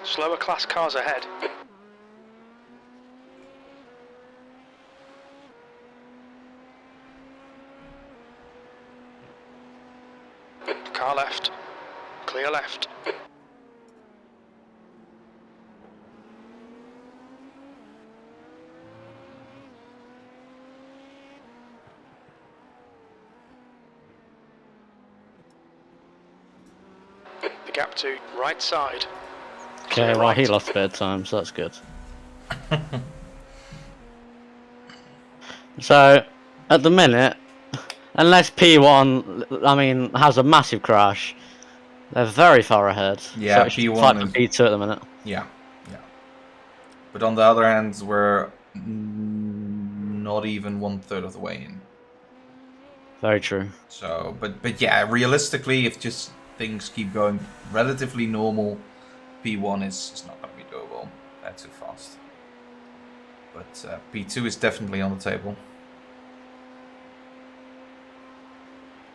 Slower class cars ahead. Car left. Clear left. gap to right side. Okay, Clear well he right. lost a bit of time, so that's good. So, at the minute, unless P1, I mean, has a massive crash, they're very far ahead. Yeah, so it's just fight P1 for is... P2 at the minute. Yeah, yeah. But on the other hand, we're not even 1/3 of the way in. Very true. So, but yeah, realistically, if just things keep going relatively normal, P1 is not going to be doable. That's too fast. But P2 is definitely on the table.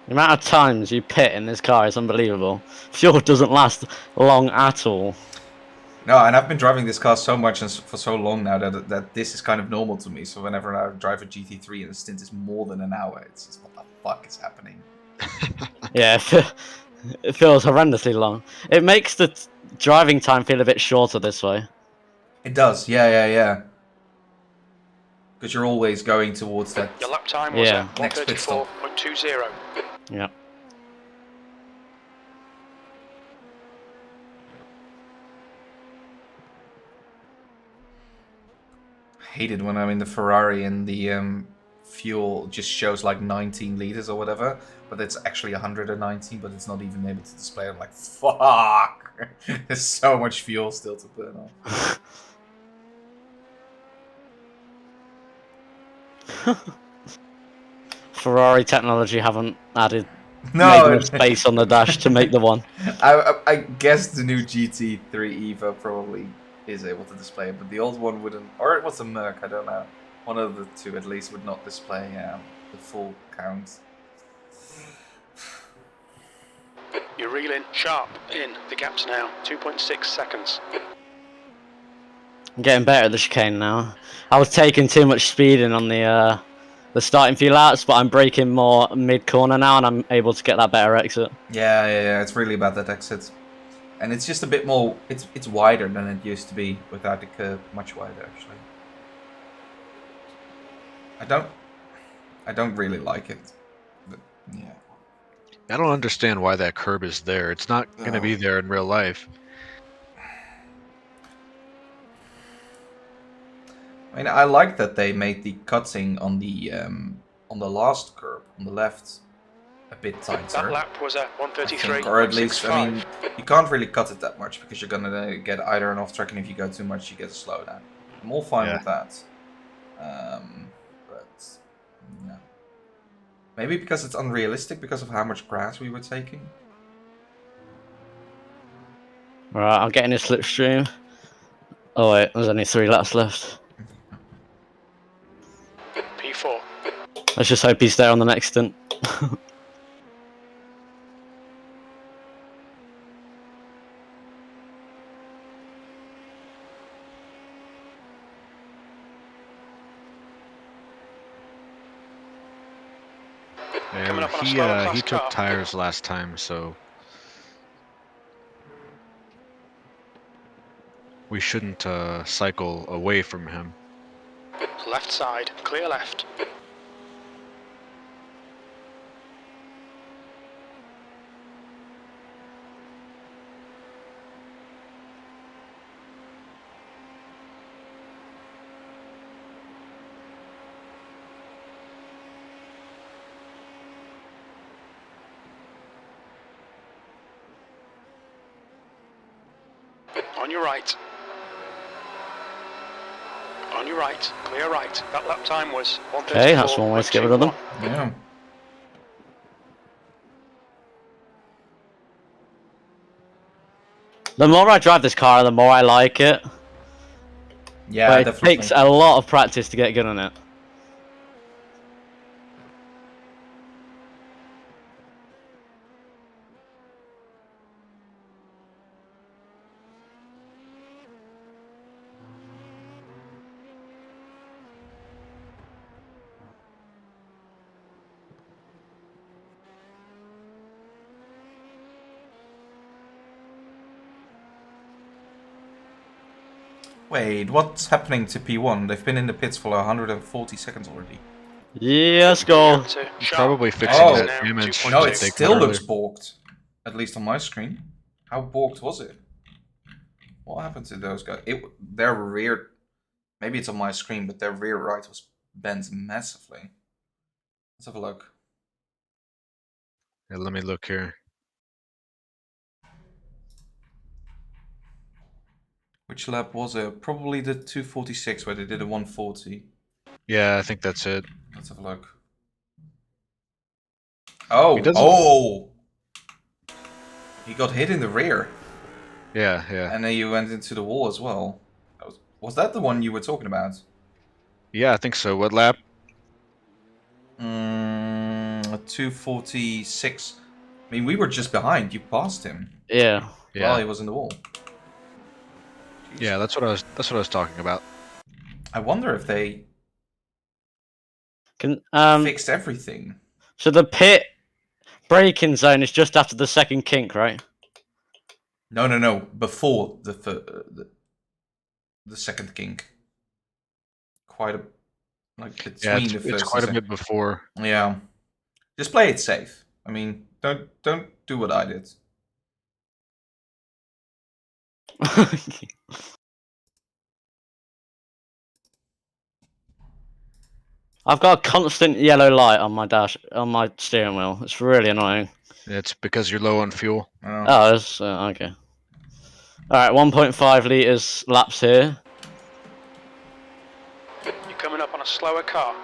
The amount of times you pit in this car is unbelievable. Fuel doesn't last long at all. No, and I've been driving this car so much and for so long now that this is kind of normal to me. So whenever I drive a GT3 and the stint is more than an hour, it's just what the fuck is happening? Yeah, it feels horrendously long. It makes the driving time feel a bit shorter this way. It does, yeah. Because you're always going towards that. Your lap time was Yeah. at Next pit stop. 134.20. Yeah. I hate it when I'm in the Ferrari and the fuel just shows like 19 liters or whatever, but it's actually 119, but it's not even able to display. I'm like, fuck! There's so much fuel still to burn off. Ferrari technology haven't added made No, enough space on the dash to make the one. I guess the new GT3 EVO probably is able to display it, but the old one wouldn't, or it was a Merc, I don't know. One of the two at least would not display the full count. You're reeling sharp in. The gap's now 2.6 seconds. I'm getting better at the chicane now. I was taking too much speed in on the starting few laps, but I'm braking more mid-corner now, and I'm able to get that better exit. Yeah, it's really about that exit. And it's just a bit more, it's wider than it used to be without the curb, much wider actually. I don't really like it, but yeah. I don't understand why that curb is there. It's not going to be there in real life. I mean, I like that they made the cutting on the last curb on the left a bit tighter. That lap was at 133. Or at least, I mean, you can't really cut it that much because you're gonna get either an off track, and if you go too much, you get a slowdown. I'm all fine with that. But yeah, maybe because it's unrealistic because of how much grass we were taking. Right, I'm getting a slipstream. Oh wait, there's only 3 laps left. P4. Let's just hope he's there on the next stint. Coming up on a slower class He took car. tires last time, so we shouldn't cycle away from him. Left side, clear left. On your right. On your right, clear right. That lap time was 134.21. Okay, that's one way to get rid of them. Yeah. The more I drive this car, the more I like it. Yeah, But it definitely. takes a lot of practice to get good on it. Wait, what's happening to P1? They've been in the pits for 140 seconds already. Yeah, let's go. To sharp. Probably fixing Oh. that damage. No, that it they still cut looks earlier. balked. At least on my screen. How borked was it? What happened to those guys? Their rear, maybe it's on my screen, but their rear right was bent massively. Let's have a look. Yeah, let me look here. Which lap was it? Probably the 246 where they did a 140. Yeah, I think that's it. Let's have a look. Oh, He doesn't- oh! He got hit in the rear. Yeah, yeah. And then you went into the wall as well. Was that the one you were talking about? Yeah, I think so. What lap? 246. I mean, we were just behind. You passed him Yeah. while Yeah. he was in the wall. Jeez. Yeah, that's what I was talking about. I wonder if they Can fixed everything. So the pit braking zone is just after the second kink, right? No. Before the second kink. Quite a between Yeah, the it's first quite and a bit before. Yeah. Just play it safe. I mean, don't do what I did. I've got a constant yellow light on my steering wheel. It's really annoying. It's because you're low on fuel. Oh, it's okay. All right, 1.5 liters laps here. You're coming up on a slower car.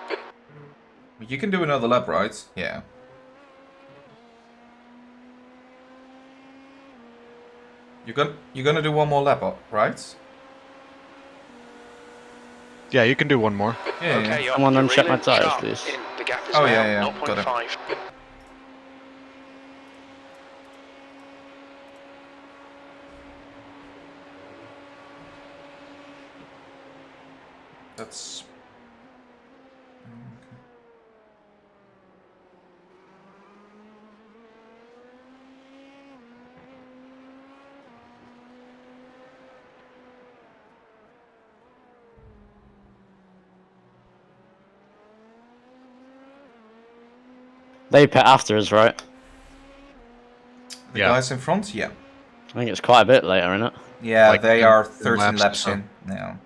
You can do another lap, right? Yeah. You're gonna do one more lap, right? Yeah, you can do one more. Yeah. Okay, up. Someone You're uncheck my reeling tyres, sharp please. in. The gap is Oh, now yeah, got it. 0.5. That's. They pit after us, right? The Yeah. guys in front? Yeah. I think it's quite a bit later, isn't it? Yeah, Like they 10 are 10 13 laps or laps so. in now.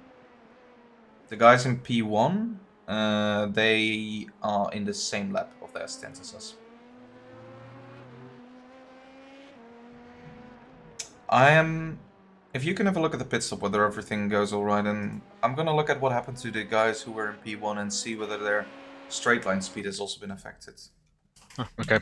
The guys in P1, they are in the same lap of their stance as us. If you can have a look at the pit stop, whether everything goes alright, and I'm gonna look at what happened to the guys who were in P1 and see whether their straight line speed has also been affected. Huh, okay.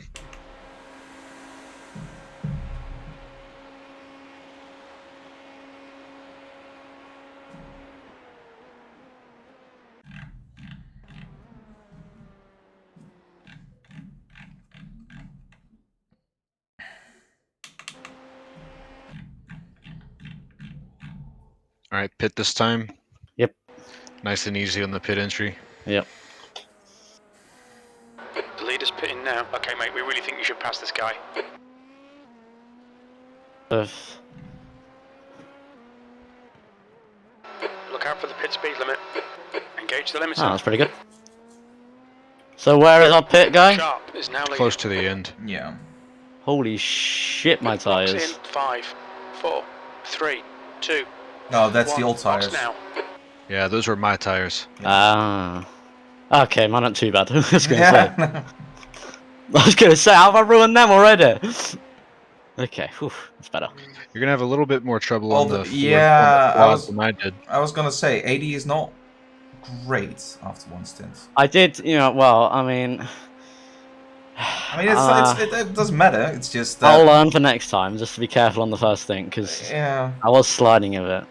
All right, pit this time. Yep. Nice and easy on the pit entry. Yep. The leader's pitting now. Okay, mate, we really think you should pass this guy. Look out for the pit speed limit. Engage the limiter. Oh, that's pretty good. So where is our pit guy? Sharp is now leading. Close to the end. Yeah. Holy shit, my Box in. tyres. 5, 4, 3, 2. No, that's the 1. old Box tires. now. Yeah, those were my tires. Ah. Okay, mine aren't too bad. I was gonna say. Yeah. I was gonna say, how have I ruined them already? Okay, whew, that's better. You're gonna have a little bit more trouble Well, on the yeah, quad than I did. I was gonna say 80 is not great after one stint. I did, well, I mean... I mean, it doesn't matter. It's just that. I'll learn for next time, just to be careful on the first thing, because Yeah. I was sliding a bit.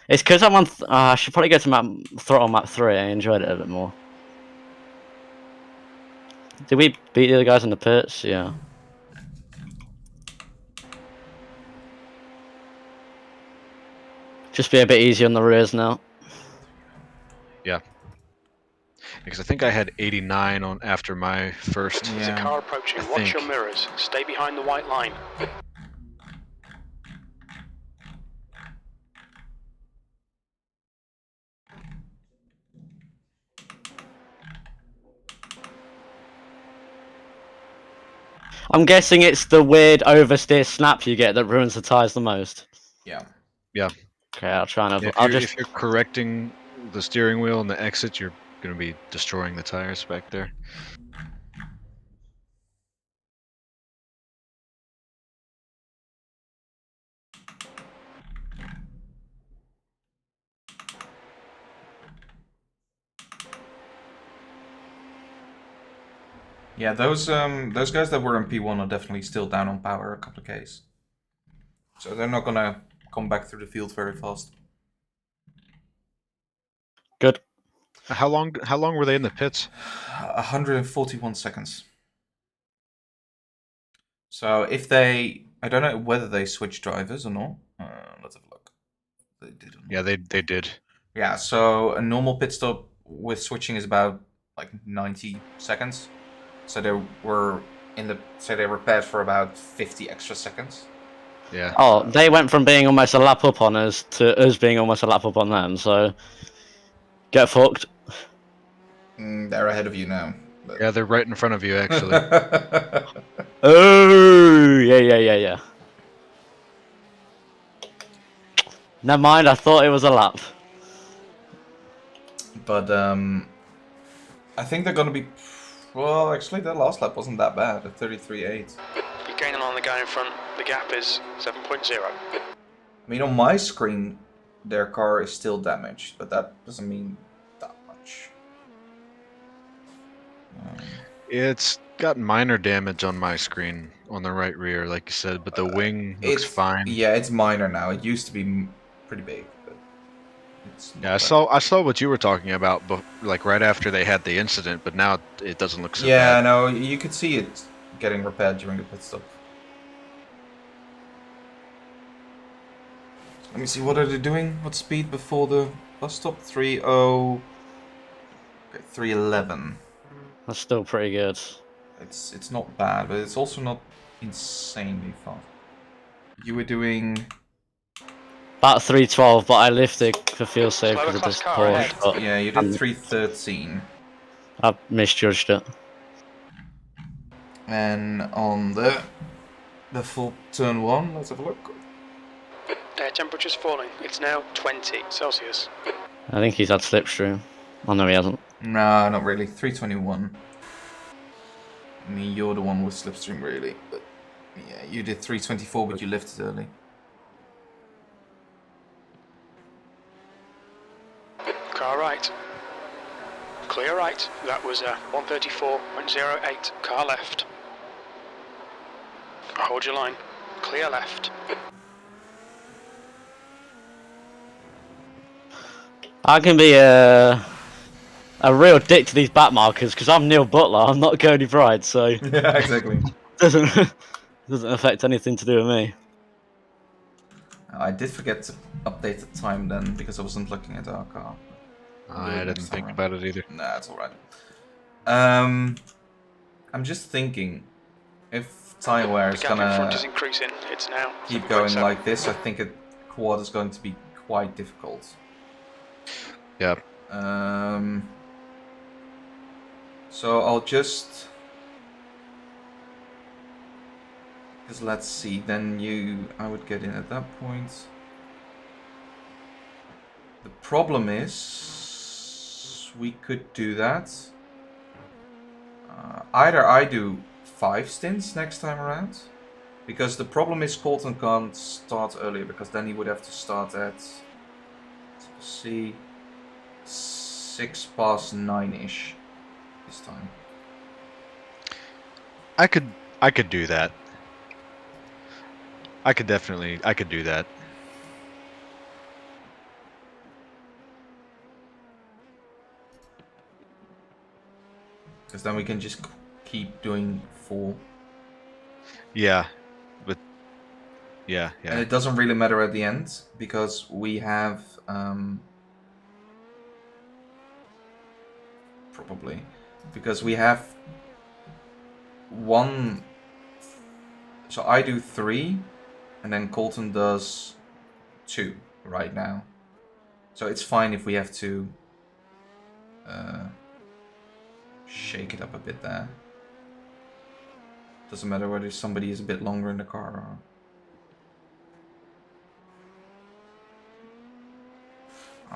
It's because I'm on... I should probably go to throttle map 3. I enjoyed it a bit more. Did we beat the other guys in the pits? Yeah. Just be a bit easier on the rears now. Yeah. Because I think I had 89 on after my first. There's a car approaching. Watch your mirrors. Stay behind the white line. I'm guessing it's the weird oversteer snap you get that ruins the tires the most. Yeah. Yeah. Okay, I'll try and. If I'll you're, just. if you're correcting the steering wheel and the exit, you're going to be destroying the tires back there. Yeah, those guys that were in P1 are definitely still down on power a couple of Ks. So they're not gonna come back through the field very fast. Good. How long were they in the pits? 141 seconds. So if they, I don't know whether they switched drivers or not. Let's have a look. They did. Yeah, they did. Yeah, so a normal pit stop with switching is about like 90 seconds. So they were they were paired for about 50 extra seconds. Yeah. Oh, they went from being almost a lap up on us to us being almost a lap up on them. So get fucked. They're ahead of you now. But... Yeah, they're right in front of you actually. Oh, yeah. Never mind, I thought it was a lap. But I think they're gonna be. Well, actually, their last lap wasn't that bad at 33.8. You're gaining on the guy in front. The gap is 7.0. I mean, on my screen, their car is still damaged, but that doesn't mean that much. It's got minor damage on my screen on the right rear, like you said, but the wing looks fine. Yeah, it's minor now. It used to be pretty big, but it's not Yeah, bad. I saw what you were talking about, but like right after they had the incident, but now it doesn't look so Yeah, bad. no, you could see it getting repaired during the pit stop. Let me see, what are they doing? What speed before the bus stop? 30... Okay, 311. That's still pretty good. It's not bad, but it's also not insanely fast. You were doing... About 312, but I lifted for feel safe Slower because of class this car ahead. Porsche. But Yeah, you did 313. I misjudged it. And on the full turn 1, let's have a look. Air temperature's falling. It's now 20 Celsius. I think he's had slipstream. Oh no, he hasn't. No, not really. 321. I mean, you're the one with slipstream, really. But yeah, you did 324, but you lifted early. Car right. Clear right. That was 134.08. Car left. Hold your line. Clear left. I can be a real dick to these back markers because I'm Neil Butler. I'm not Cody Pride, so Yeah, exactly. doesn't affect anything to do with me. I did forget to update the time then because I wasn't looking at our car. I didn't think about it either. Nah, it's alright. I'm just thinking, if tire wear The is gap in front is gonna increasing. It's now keep going 7.7. like this, I think a quad is going to be quite difficult. Yeah. So I'll just... Because let's see, then I would get in at that point. The problem is, we could do that. Either I do 5 stints next time around, because the problem is Colton can't start earlier, because then he would have to start at, let's see, 9:06 this time. I could do that. I could do that. Because then we can just keep doing 4. Yeah. But yeah. And it doesn't really matter at the end, because we have probably because we have 1. So I do 3, and then Colton does 2 right now. So it's fine if we have to shake it up a bit there. Doesn't matter whether somebody is a bit longer in the car or...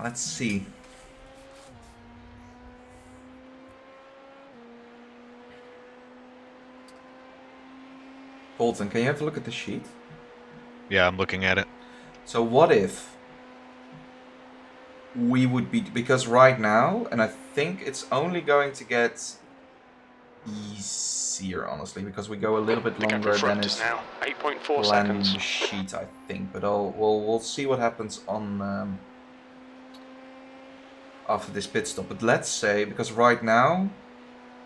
Let's see. Bolton, can you have a look at the sheet? Yeah, I'm looking at it. So what if we would be... Because right now, and I think it's only going to get easier, honestly, because we go a little bit The gap longer in than front is is now 8.4 planned in seconds. the sheet, I think. But we'll see what happens on after this pit stop. But let's say, because right now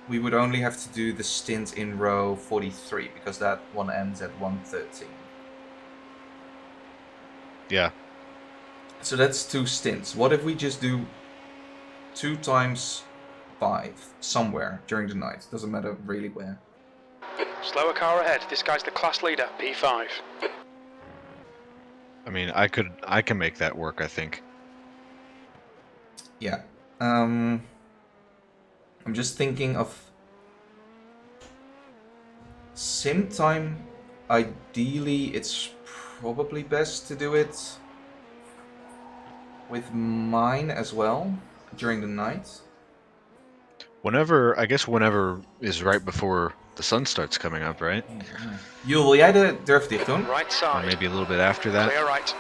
we would only have to do the stint in row 43, because that one ends at 1:13. Yeah. So that's 2 stints. What if we just do 2 times 5 somewhere during the night? Doesn't matter really where. Slower car ahead. This guy's the class leader, P5. I mean, I can make that work, I think. Yeah. I'm just thinking of sim time. Ideally, it's probably best to do it with mine as well during the night. I guess whenever is right before the sun starts coming up, right? Wil jij de durf dicht doen? Right Or side. maybe a little bit after that, Clear right.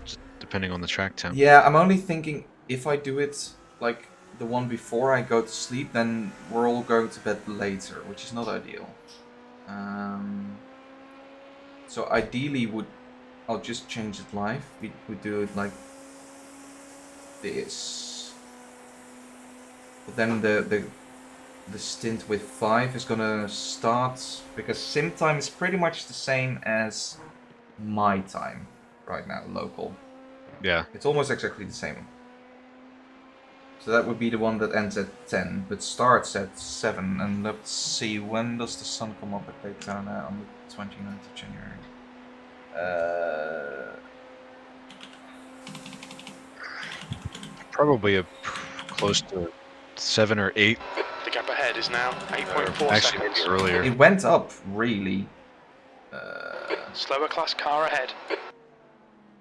just depending on the track temp. Yeah, I'm only thinking if I do it like the one before I go to sleep, then we're all going to bed later, which is not ideal. So ideally, I'll just change it live. We do it like this. But then the stint with 5 is gonna start, because sim time is pretty much the same as my time right now, local. Yeah. It's almost exactly the same. So that would be the one that ends at 10, but starts at 7. And let's see, when does the sun come up at Daytona? On the 29th of January. Probably close to 7 or 8. The gap ahead is now 8.4 Actually, seconds. maybe earlier. It went up, really. Slower class car ahead.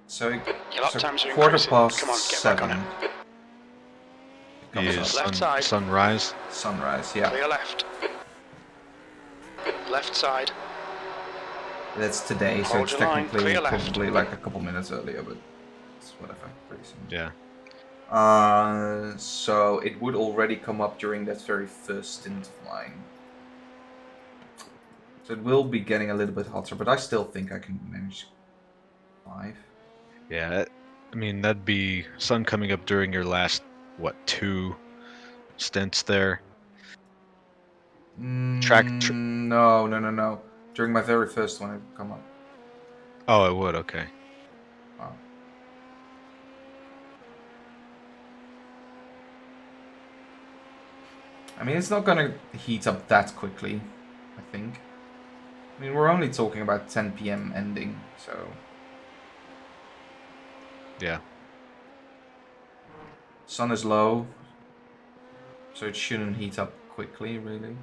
So, Your lap times are quarter increasing. past Come on, get back on 7. it. It comes Is up. Left side. sunrise. Sunrise, yeah. Clear left. Left side. That's today, so Hold it's your line, technically clear left. probably like a couple minutes earlier, but it's whatever, pretty soon. Yeah. So it would already come up during that very first stint of mine. So it will be getting a little bit hotter, but I still think I can manage 5. Yeah. I mean, that'd be sun coming up during your last, 2 stints there? No. During my very first one, it would come up. Oh, it would, okay. Wow. I mean, it's not gonna heat up that quickly, I think. I mean, we're only talking about 10 PM ending, so... Yeah. Sun is low, so it shouldn't heat up quickly, really.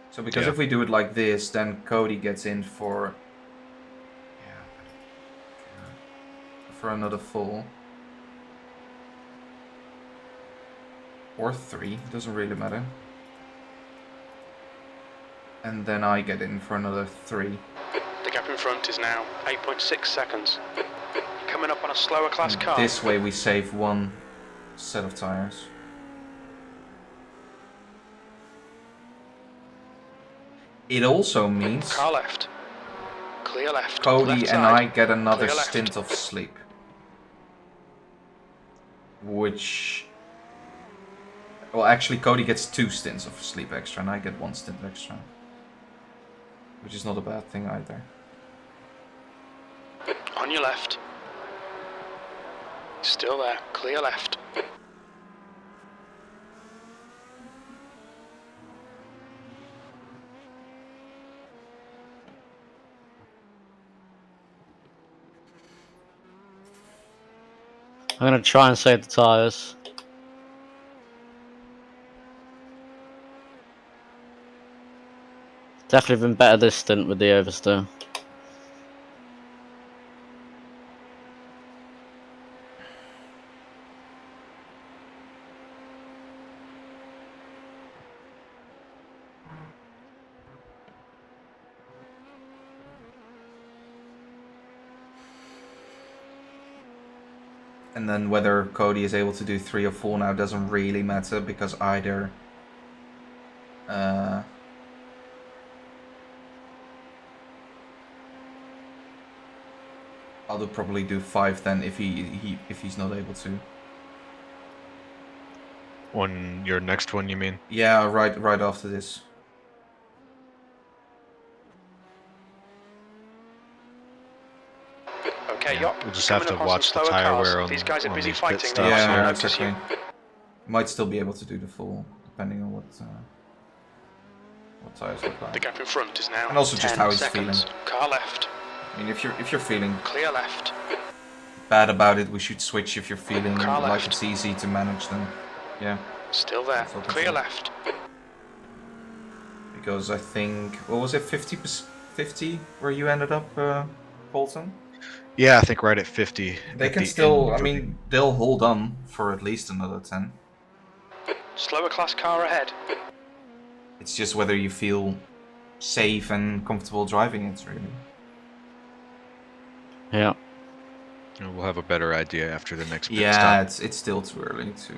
So because Yeah. if we do it like this, then Cody gets in for... for another full. Or 3, doesn't really matter. And then I get in for another 3. The gap in front is now 8.6 seconds. Coming up on a slower class car. This way we save 1 set of tires. It also means Car left. Clear left. Cody Left and side. I get another Clear left. stint of sleep. Which... Well, actually, Cody gets 2 stints of sleep extra, and I get 1 stint extra. Which is not a bad thing either. On your left. Still there. Clear left. I'm gonna try and save the tyres. Definitely been better this stint with the oversteer. And then whether Cody is able to do 3 or 4 now doesn't really matter, because either I'll probably do 5 then if he's not able to. On your next one, you mean? Yeah, right after this. Okay, Yeah, Yop. we'll just you're have to coming up on watch some the slower tire cars. wear on, These guys are on busy these pit fighting. stops. They might Yeah, not notice exactly. you. Might still be able to do the full, depending on what tires look The like. gap in front is now And also just 10 how he's seconds. feeling. Car left. I mean, if you're feeling Clear left. bad about it, we should switch. If you're feeling Car like left. it's easy to manage, then yeah. Still there. That's open Clear for. left. Because I think, what was it, 50 where you ended up, Colton? Yeah, I think right at 50. They at can the still, end I for mean, they'll hold on for at least another 10. Slower class car ahead. It's just whether you feel safe and comfortable driving it, really. Yeah. We'll have a better idea after the next pit Yeah, stop. it's still too early to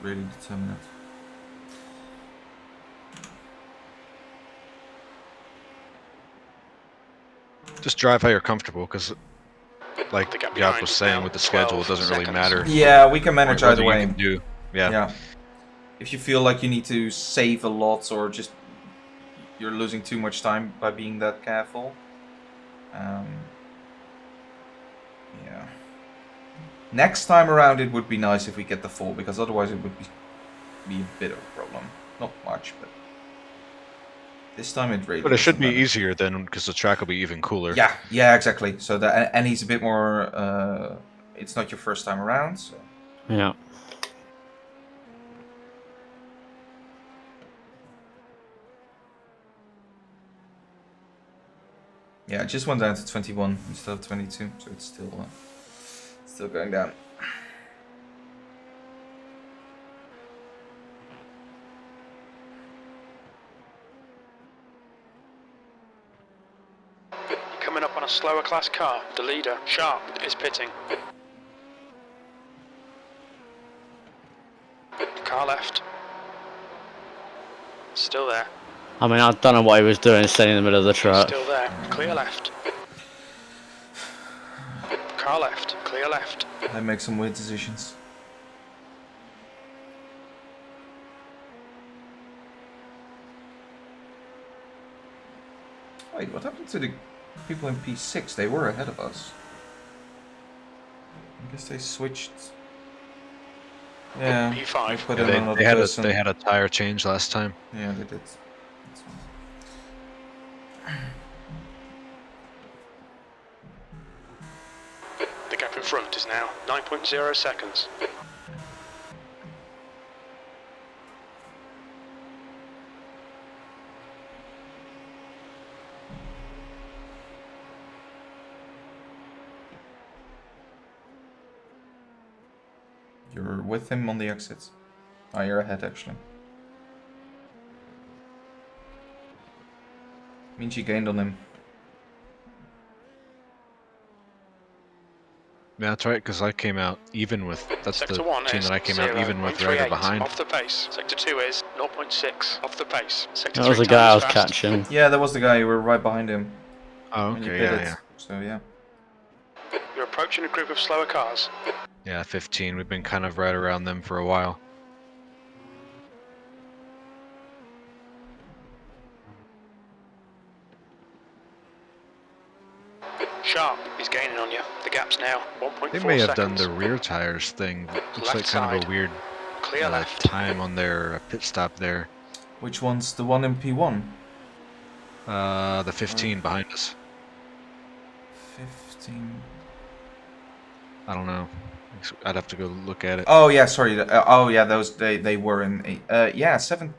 really determine it. Just drive how you're comfortable, because like The gap Jaap behind was is saying now with the schedule, it 12 doesn't really seconds. matter. Yeah, we can manage whether either you way. can do. Yeah. Yeah. If you feel like you need to save a lot, or just you're losing too much time by being that careful. Yeah. Next time around, it would be nice if we get the 4, because otherwise it would be a bit of a problem. Not much, but this time it really. But it should doesn't be matter. easier then, because the track will be even cooler. Yeah, exactly. So that, and he's a bit more. It's not your first time around, so. Yeah. Yeah, it just went down to 21 instead of 22, so it's still going down. Coming up on a slower class car. The leader, Sharp, is pitting. Car left. Still there. I mean, I don't know what he was doing standing in the middle of the track. Still there. Clear left. Car left. Clear left. They make some weird decisions. Wait, what happened to the people in P6? They were ahead of us. I guess they switched. Yeah, P5. they put Yeah, in another they person. had a tire change last time. Yeah, they did. That's fine. The gap in front is now 9.0 seconds. You're with him on the exit. Oh, you're ahead actually. Means you gained on him. Yeah, that's right, because I came out even with. That's Sector the 1 team is that I came out even with right 0.38 behind. off the pace. Sector 2 is 0.6 off the pace. Sector That was 3 the guy I time was is fast. catching. Yeah, that was the guy. You were right behind him. Oh, When you okay, pitted. yeah. So yeah. You're approaching a group of slower cars. Yeah, 15. We've been kind of right around them for a while. Sharp is gaining on you. The gap's now 1.4 They may have seconds. done the rear tires thing. Looks Left like kind of side. a weird Clear left. time on their pit stop there. Which one's the one in P1? The 15 behind us. 15. I don't know. I'd have to go look at it. Oh yeah, sorry. Oh yeah, those they were in. Yeah, 7.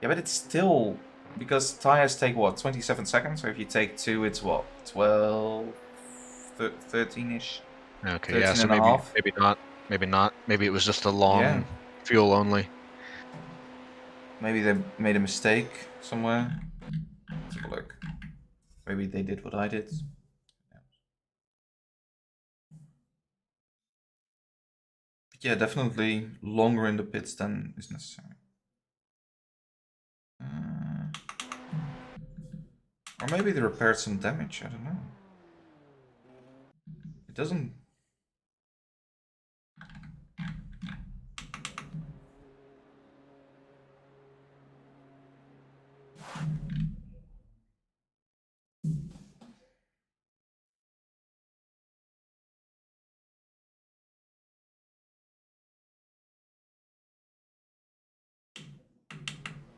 Yeah, but it's still because tires take what, 27 seconds? So if you take 2, it's what, 12, 13-ish? Okay, yeah, 13 so and a maybe half? maybe not. Maybe not. Maybe it was just a long Yeah. fuel only. Maybe they made a mistake somewhere. Let's have a look. Maybe they did what I did. But yeah, definitely longer in the pits than is necessary. Or maybe they repaired some damage, I don't know. It doesn't...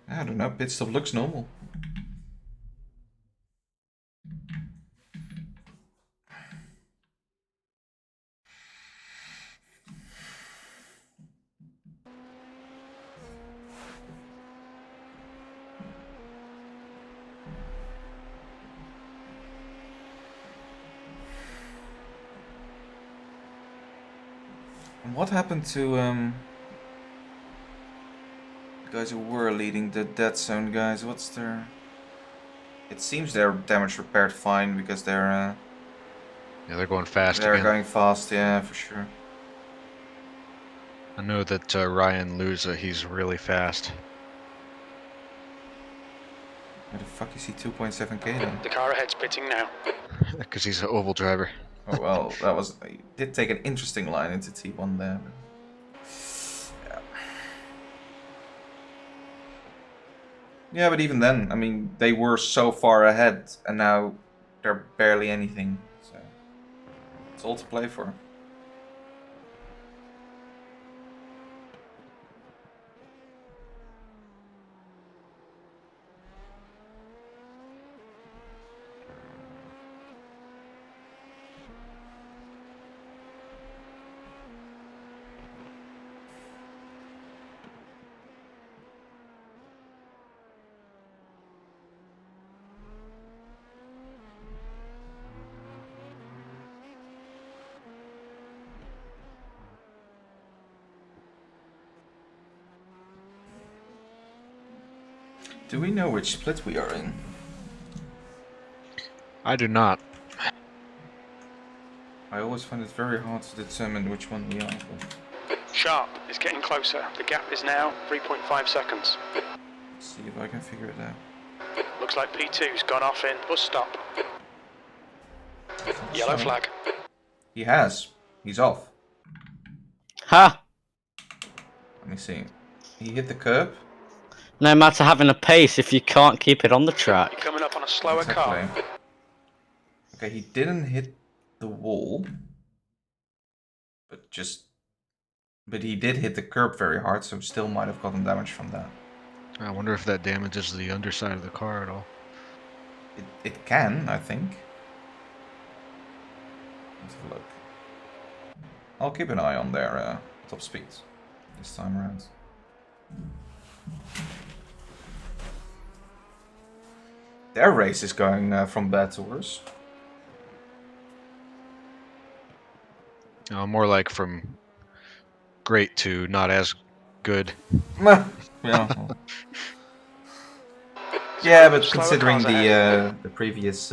I don't know, pit stop looks normal. And what happened to the guys who were leading the dead zone guys? What's their... It seems their damage repaired fine because Yeah, they're going fast they're again. going fast, yeah, for sure. I know that Ryan Luza, he's really fast. Where the fuck is he 2.7k then? The car ahead's pitting now. Because he's an oval driver. Oh well, that was... He did take an interesting line into T1 there. But... Yeah. Yeah, but even then, I mean, they were so far ahead, and now they're barely anything. So it's all to play for. Do we know which split we are in? I do not. I always find it very hard to determine which one we are. But Sharp is getting closer. The gap is now 3.5 seconds. let's see if I can figure it out. Looks like P2's gone off in bus stop. Yellow So, flag. he has. He's off. Ha! Let me see. He hit the curb. No matter having a pace if you can't keep it on the track. Coming up on a slower car. Exactly. Okay, he didn't hit the wall. But he did hit the curb very hard, so still might have gotten damage from that. I wonder if that damages the underside of the car at all. It can, I think. Let's have a look. I'll keep an eye on their top speed this time around. Their race is going from bad to worse. More like from great to not as good. Yeah. Yeah, but Slower considering cars ahead. the previous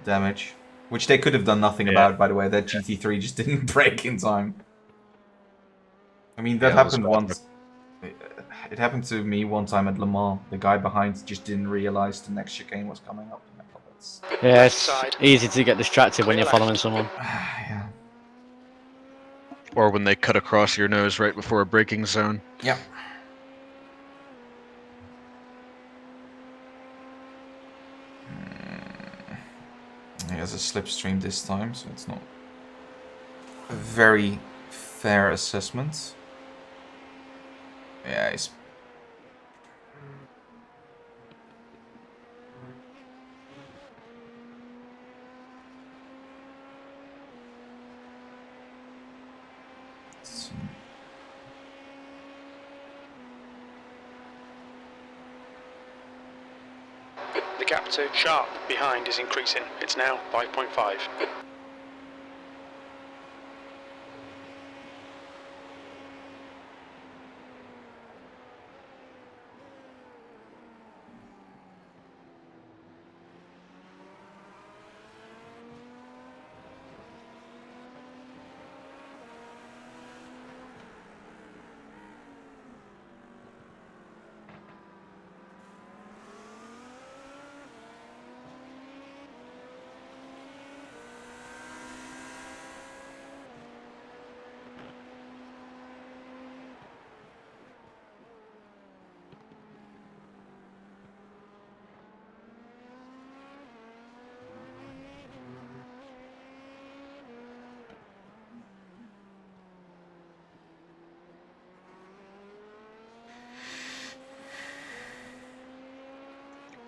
damage, which they could have done nothing Yeah. about, by the way, that GT3 just didn't break in time. I mean, that Yeah, it was happened bad. once. It happened to me one time at Le Mans. The guy behind just didn't realize the next chicane was coming up. And I thought that's... Yeah, it's easy to get distracted when you're following someone. yeah. Or when they cut across your nose right before a braking zone. Yeah. He has a slipstream this time, so it's not a very fair assessment. Yeah, he's... The gap to sharp behind is increasing. It's now 5.5.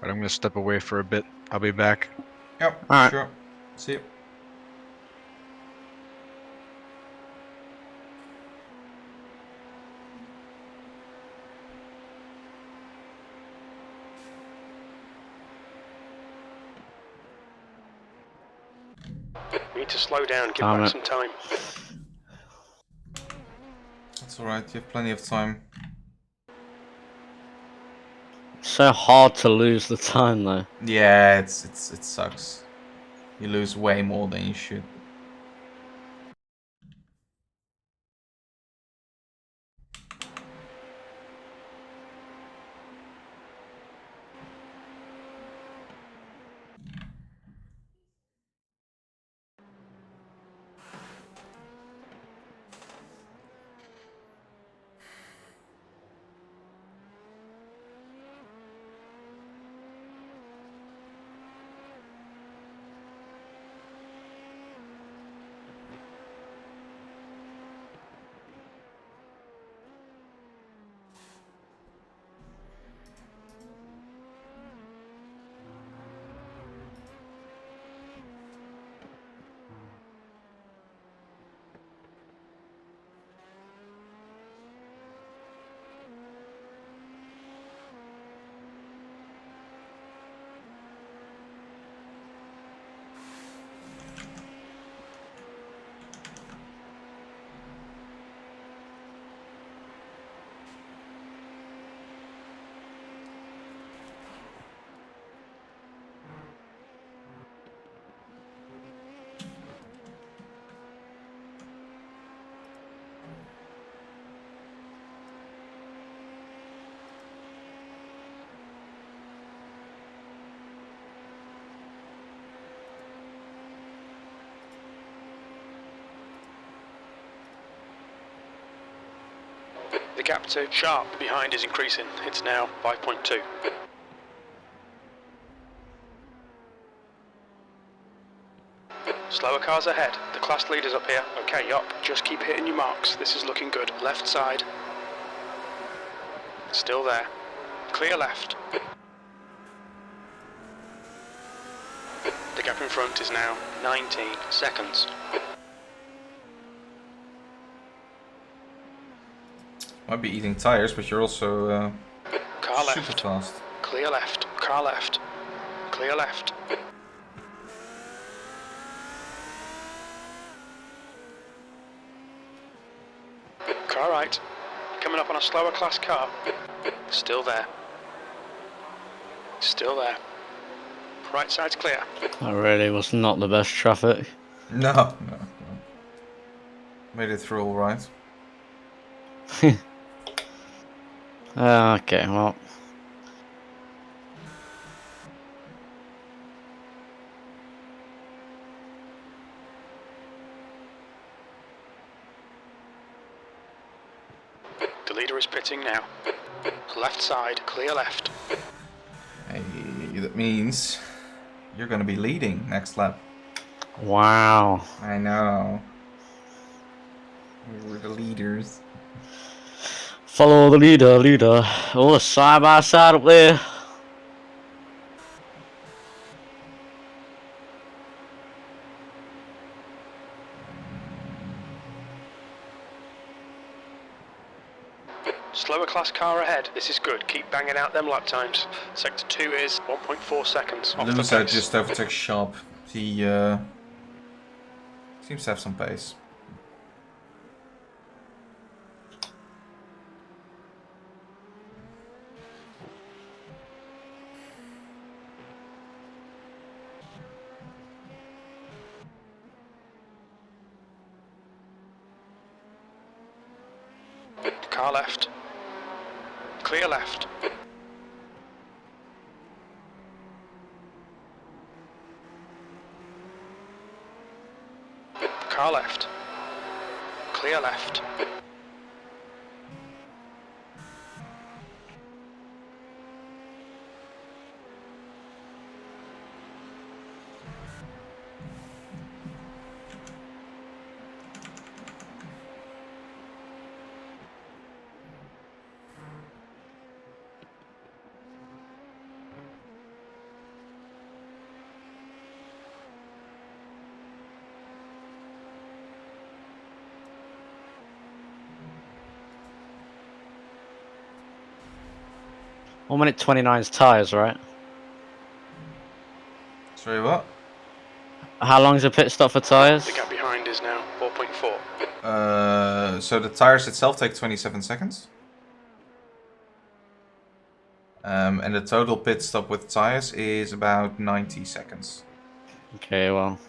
But I'm gonna step away for a bit. I'll be back. Yep, Alright. sure. See you. We need to slow down, give Damn back it. some time. That's alright, you have plenty of time. So hard to lose the time though. Yeah, it sucks. You lose way more than you should. The gap to sharp behind is increasing. It's now 5.2. Slower cars ahead. The class leader's up here. Okay, up. Just keep hitting your marks. This is looking good. Left side. Still there. Clear left. The gap in front is now 19 seconds. Might be eating tires, but you're also Car super left. fast. Clear left. Car left. Clear left. Car right. Coming up on a slower class car. Still there. Still there. Right side's clear. That really was not the best traffic. No. Made it through all right. Okay, well. The leader is pitting now. Left side, clear left. Hey, that means you're gonna be leading next lap. Wow. I know. We were the leaders. Follow the leader. Oh, side by side up there. Slower class car ahead. This is good. Keep banging out them lap times. Sector 2 is 1.4 seconds off the Loser pace. just overtook Sharp. He seems to have some pace. Car left. Clear left. Car left. Clear left. One minute 29's tyres, right? Sorry, what? How long's a pit stop for tyres? The gap behind is now 4.4. So the tires itself take 27 seconds. And the total pit stop with tires is about 90 seconds. Okay, well.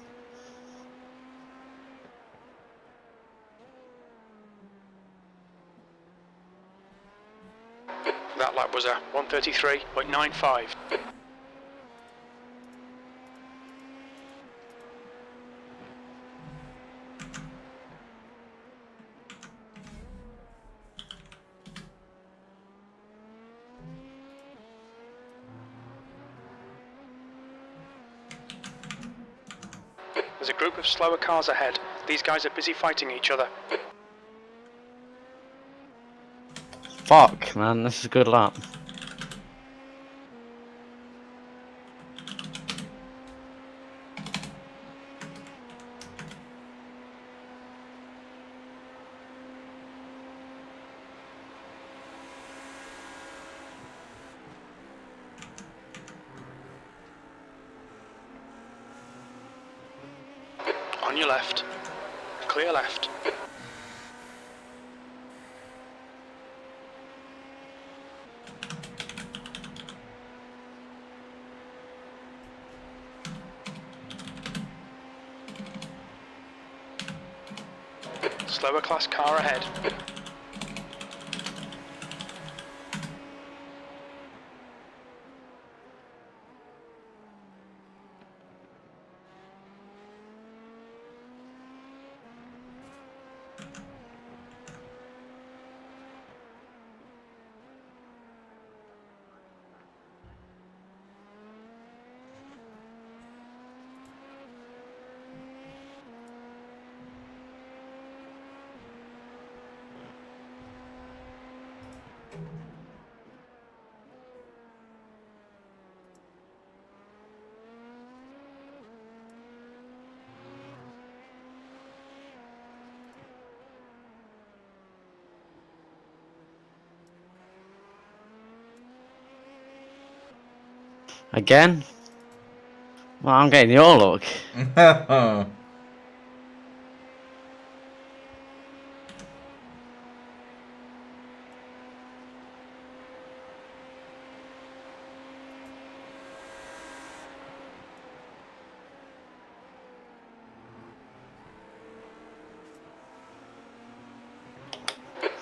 That lap was a 1:33.95. There's a group of slower cars ahead. These guys are busy fighting each other. Fuck, man, this is a good lap. On your left. Clear left. Slower class car ahead. Again? Well, I'm getting your luck.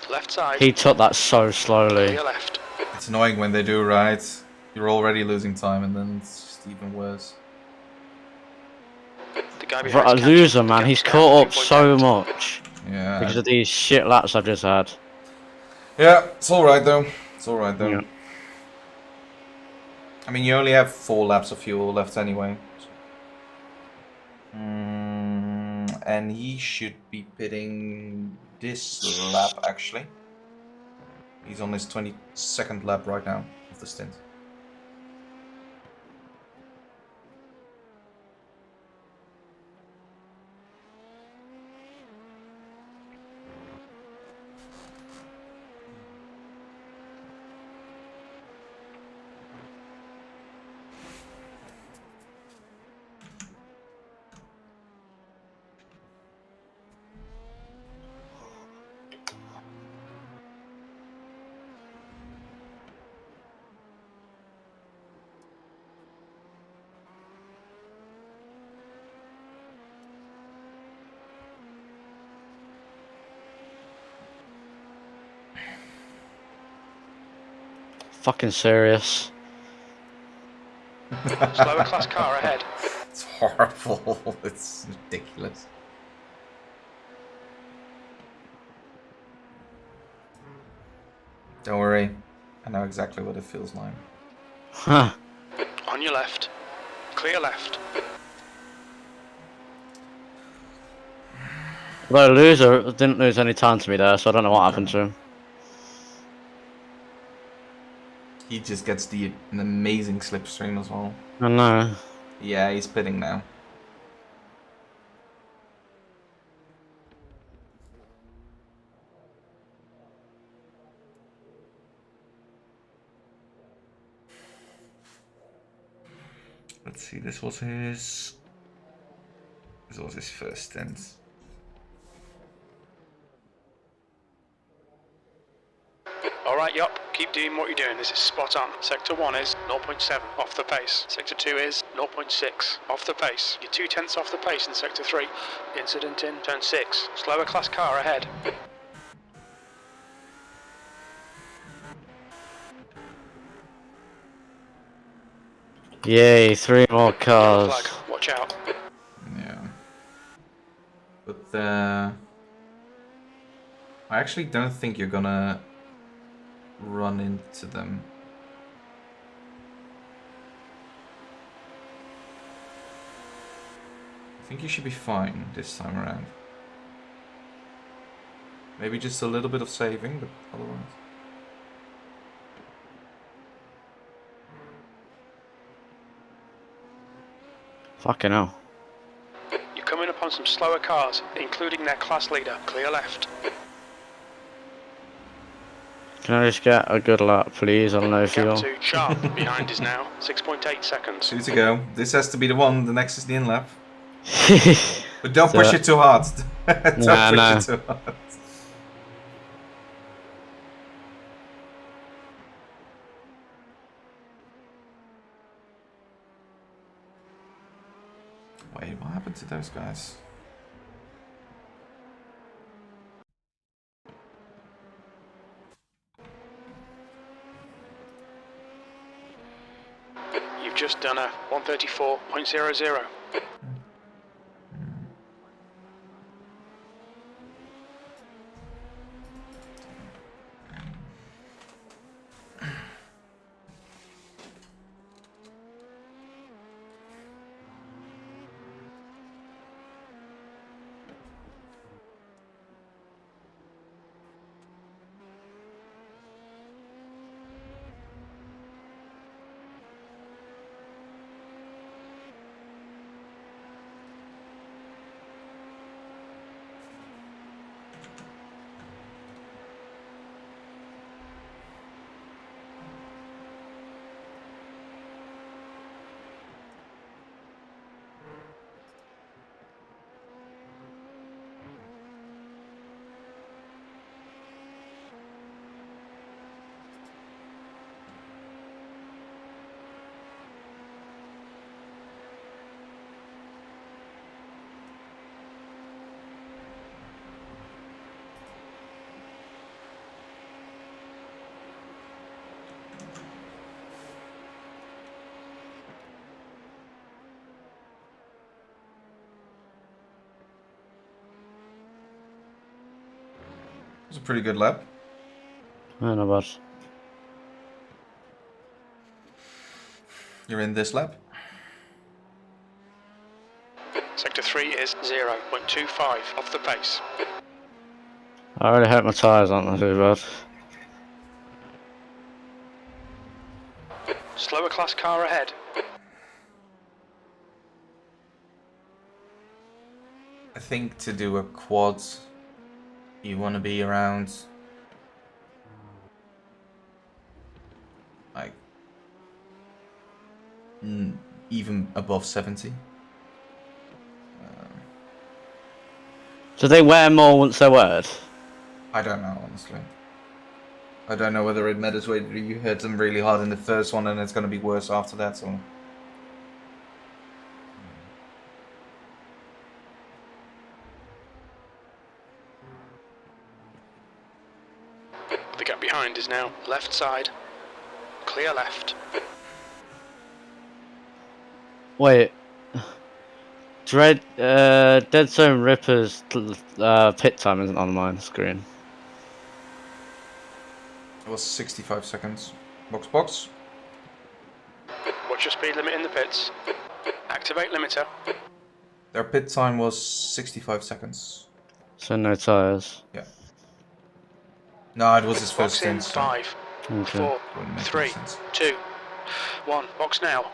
Left side. He took that so slowly. Clear left. It's annoying when they do, right? You're already losing time and then it's just even worse. The guy A behind loser, man. He's caught up so much Yeah. because of these shit laps I've just had. Yeah, it's alright though. It's alright though. Yeah. I mean, you only have 4 laps of fuel left anyway. And he should be pitting this lap actually. He's on his 22nd lap right now of the stint. Fucking serious. Slower class car ahead. It's horrible. It's ridiculous. Don't worry. I know exactly what it feels like. Huh. On your left. Clear left. Well, loser didn't lose any time to me there, so I don't know what happened to him. He just gets an amazing slipstream as well. I know. Yeah, he's pitting now. Let's see, this was his first stint. Alright, yup. Keep doing what you're doing. This is spot on. Sector 1 is 0.7 off the pace. Sector 2 is 0.6 off the pace. You're 2/10 off the pace in Sector 3. Incident in turn 6. Slower class car ahead. Yay, 3 more Yellow cars. flag. Watch out. Yeah. But I actually don't think you're gonna run into them. I think you should be fine this time around. Maybe just a little bit of saving, but otherwise. Fucking hell. You're coming upon some slower cars, including their class leader. Clear left. Can I just get a good lap, please? I don't know if Gap you'll... 2 sharp. Behind is now 6.8 seconds. 2 to go. This has to be the one. The next is the in lap. But don't So- push it too hard. Don't Nah, push no. it too hard. Wait, what happened to those guys? You've just done a 134.00. It was a pretty good lap. I don't know about... You're in this lap. Sector 3 is 0.25 off the pace. I already hurt my tyres, aren't they, too bad? Slower class car ahead. I think to do a quad, you want to be around like even above 70. Do they wear more once they're wet? I don't know, honestly. I don't know whether it matters whether you hit them really hard in the first one and it's going to be worse after that. So. The gap behind is now left side. Clear left. Wait. Dead Zone Ripper's pit time isn't on my screen. It was 65 seconds. Box. What's your speed limit in the pits? Activate limiter. Their pit time was 65 seconds. So no tires. Yeah. No, it was his first Box in stint. So 5, Okay. 4, wouldn't make 3, any sense. 2, 1. Box now.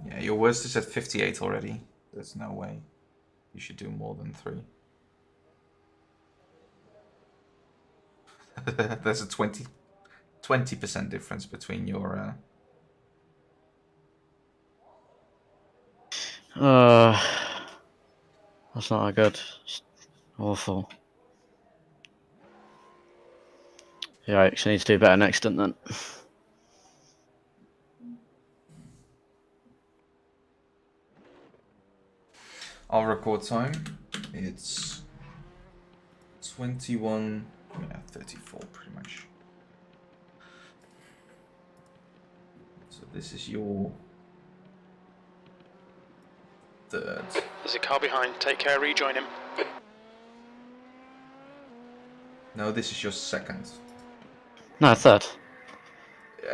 Yeah, your worst is at 58 already. There's no way you should do more than 3. There's a 20% difference between your. That's not good. It's awful. Yeah, I actually need to do better next stint then. Our record time. It's 21. Yeah, 34 pretty much. So this is your third. There's a car behind. Take care, rejoin him. No, this is your second. No, third.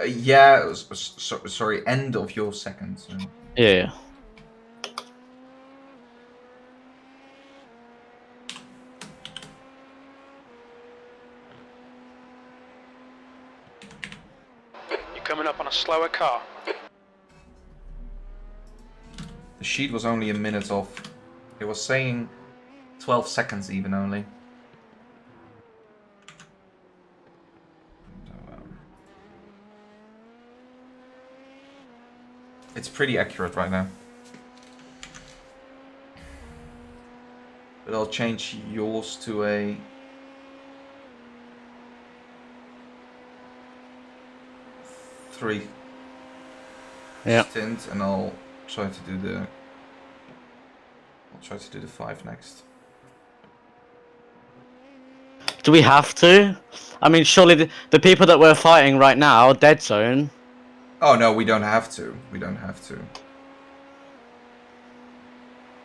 Yeah, sorry, end of your second. So. Yeah. You're coming up on a slower car. The sheet was only a minute off. It was saying 12 seconds even only. So, it's pretty accurate right now. But I'll change yours to a... three stint, and I'll try to do the... I'll try to do the 5 next. Do we have to? I mean, surely the people that we're fighting right now, Dead Zone. Oh no, we don't have to. We don't have to.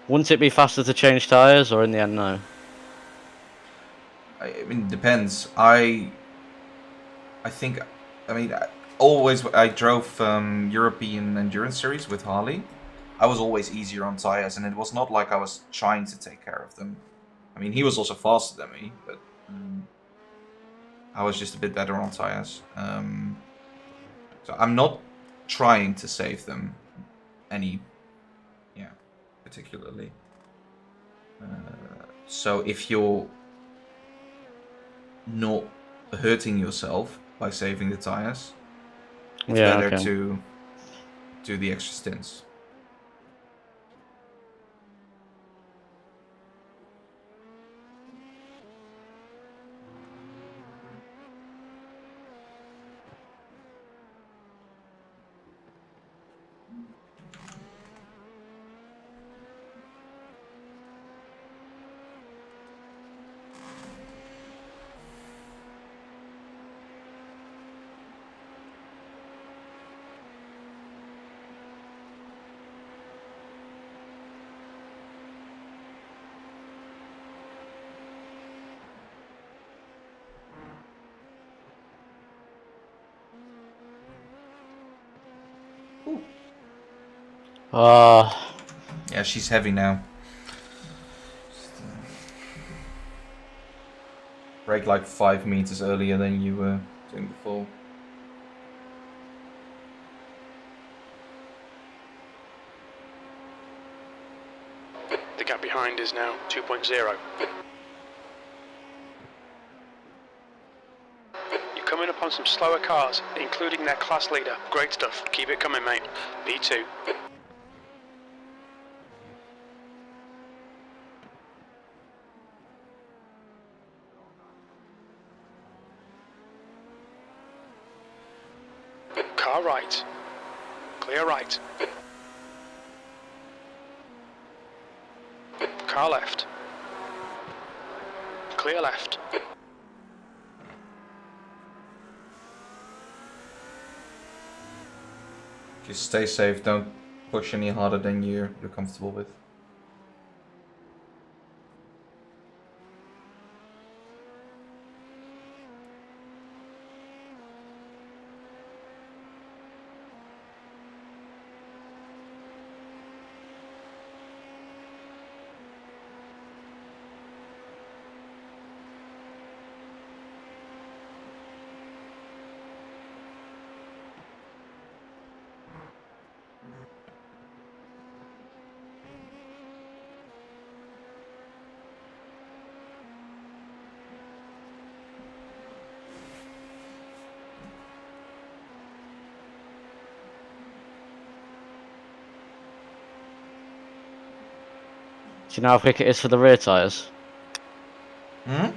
Wouldn't it be faster to change tires, or in the end, no? I mean, it depends. I think, I mean, always I drove European Endurance Series with Harley. I was always easier on tires, and it was not like I was trying to take care of them. I mean, he was also faster than me, but I was just a bit better on tires. So I'm not trying to save them particularly. So if you're not hurting yourself by saving the tires, it's better to do the extra stints. Yeah, she's heavy now. Brake like 5 meters earlier than you were doing before. The gap behind is now 2.0. You're coming up on some slower cars, including their class leader. Great stuff. Keep it coming, mate. B2. Car right. Clear right. Car left. Clear left. Just stay safe. Don't push any harder than you're comfortable with. Do you know how quick it is for the rear tyres? Hmm? Do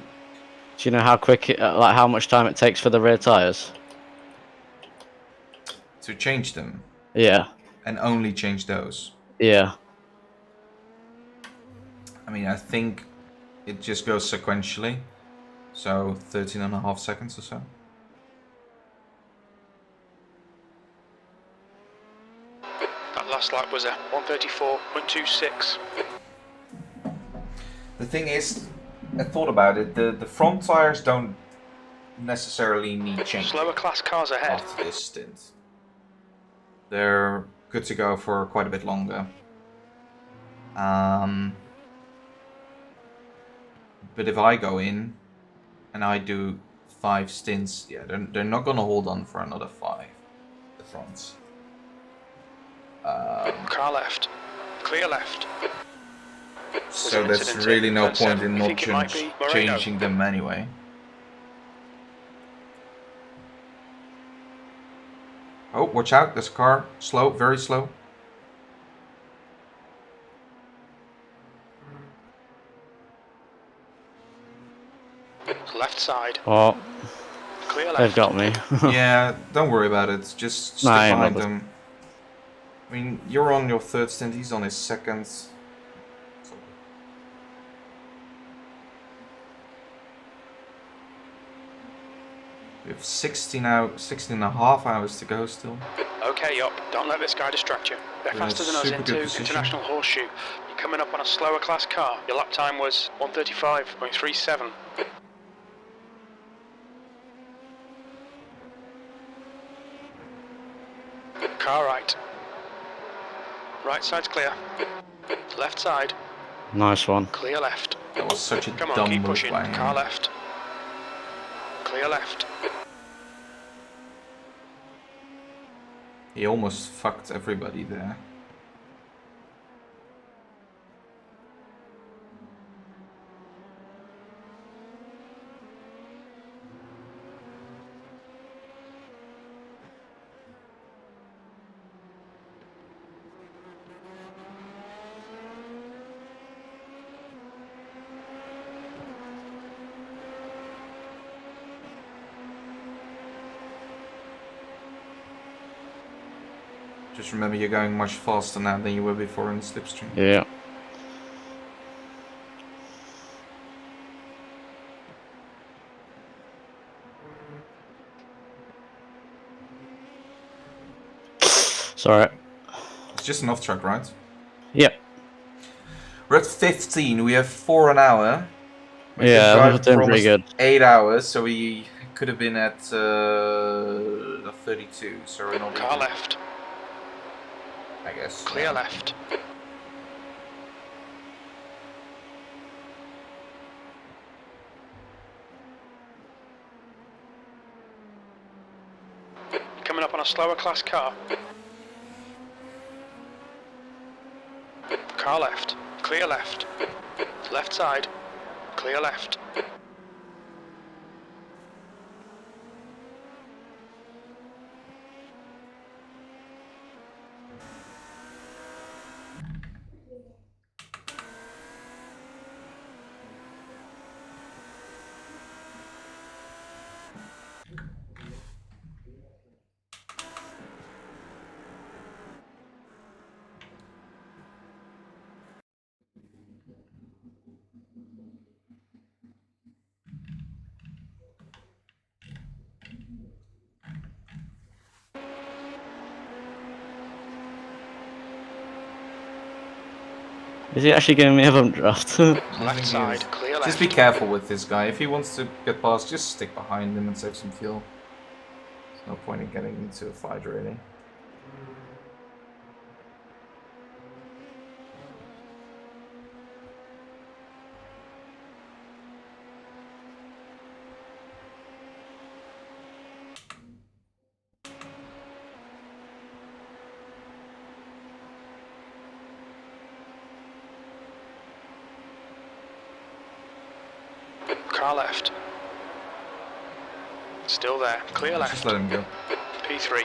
you know how quick like how much time it takes for the rear tyres? To change them. Yeah. And only change those. Yeah. I mean, I think it just goes sequentially. So 13.5 seconds or so. That last lap was a 1:34.26. The thing is, I thought about it, the front tires don't necessarily need changing Slower class cars ahead. after this stint. They're good to go for quite a bit longer. But if I go in and I do 5 stints, yeah, they're not gonna hold on for another 5. The fronts. Car left. Clear left. So an there's incident really in no turn point 7. in You not think it might be Moreno? changing them anyway. Oh, watch out, there's a car. Slow, very slow. Left side. Oh, Clear left. they've got me. Yeah, don't worry about it. Just stick Nah, I ain't behind bothered. them. I mean, you're on your 3rd stint, he's on his 2nd. We have 16 and a half hours to go still. Okay, up. Don't let this guy distract you. They're We're in a faster than us super good into position. International Horseshoe. You're coming up on a slower class car. Your lap time was 1:35.37. Car right. Right side's clear. Left side. Nice one. Clear left. That was such a Come on, dumb keep move pushing. by him. Car left. Clear left. He almost fucked everybody there. Just remember you're going much faster now than you were before in the slipstream. Yeah. Sorry. It's just an off track, right? Yep. We're at 15, we have 4 an hour. We've been Yeah, driving we're doing for pretty almost good. 8 hours, so we could have been at 32, so we're not Car even, left. I guess. Clear yeah. left. Coming up on a slower class car. Car left. Clear left. Left side. Clear left. Is he actually giving me a bump draft? I Left think he side, is. clear left. Just be careful with this guy. If he wants to get past, just stick behind him and save some fuel. There's no point in getting into a fight, really. Car left. Still there, clear left. Just let him go. P3.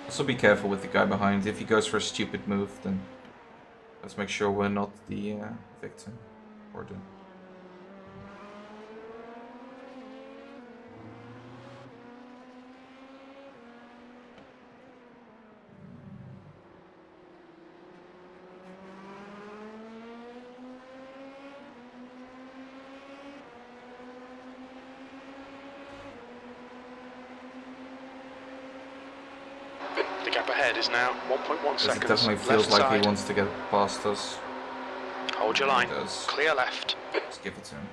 Also be careful with the guy behind. If he goes for a stupid move, then let's make sure we're not the victim. Or the... The gap ahead is now 1.1 It seconds. definitely feels left like side. he wants to get past us. Hold your line. He does. Clear left. Just give it to him.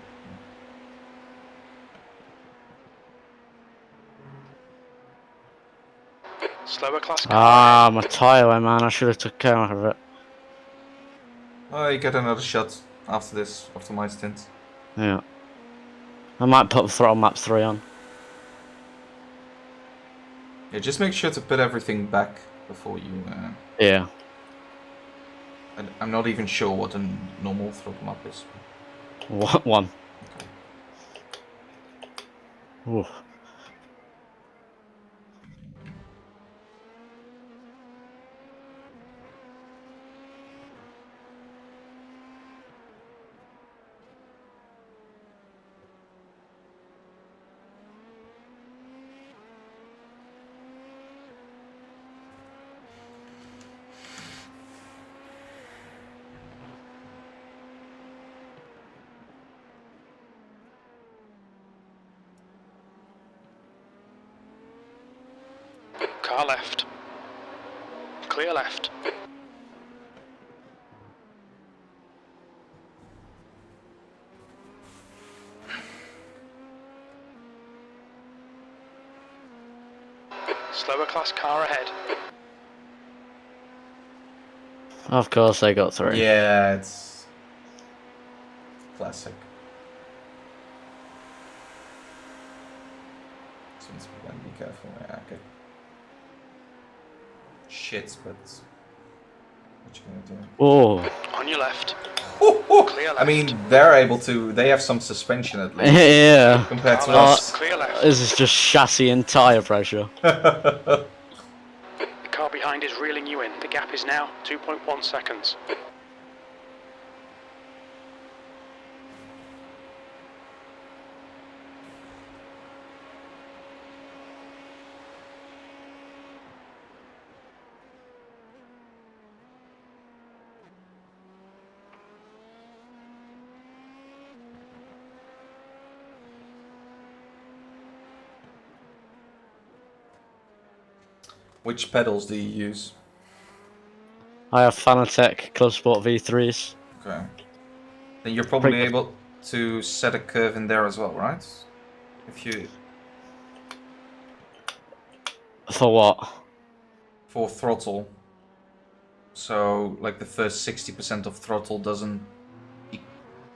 Slower class car. Ah, my tyre, man. I should have took care of it. Oh, you get another shot after this, after my stint. Yeah. I might put throttle map 3 on. Yeah, just make sure to put everything back before you... Yeah. I'm not even sure what a normal throttle map is. What one? Ooh. Car left. Clear left. Slower class car ahead. Of course they got through. Yeah, it's... classic. Since we gotta be careful, yeah, okay. Shit, but... what you gonna do? Oh. On your left. Clear left. I mean, they're able to... they have some suspension at least. Yeah. Compared to Car us. left. Clear left. This is just chassis and tyre pressure. The car behind is reeling you in. The gap is now 2.1 seconds. Which pedals do you use? I have Fanatec Club Sport V3s. Okay. Then you're probably Pretty- able to set a curve in there as well, right? If you... For what? for throttle. So, like the first 60% of throttle doesn't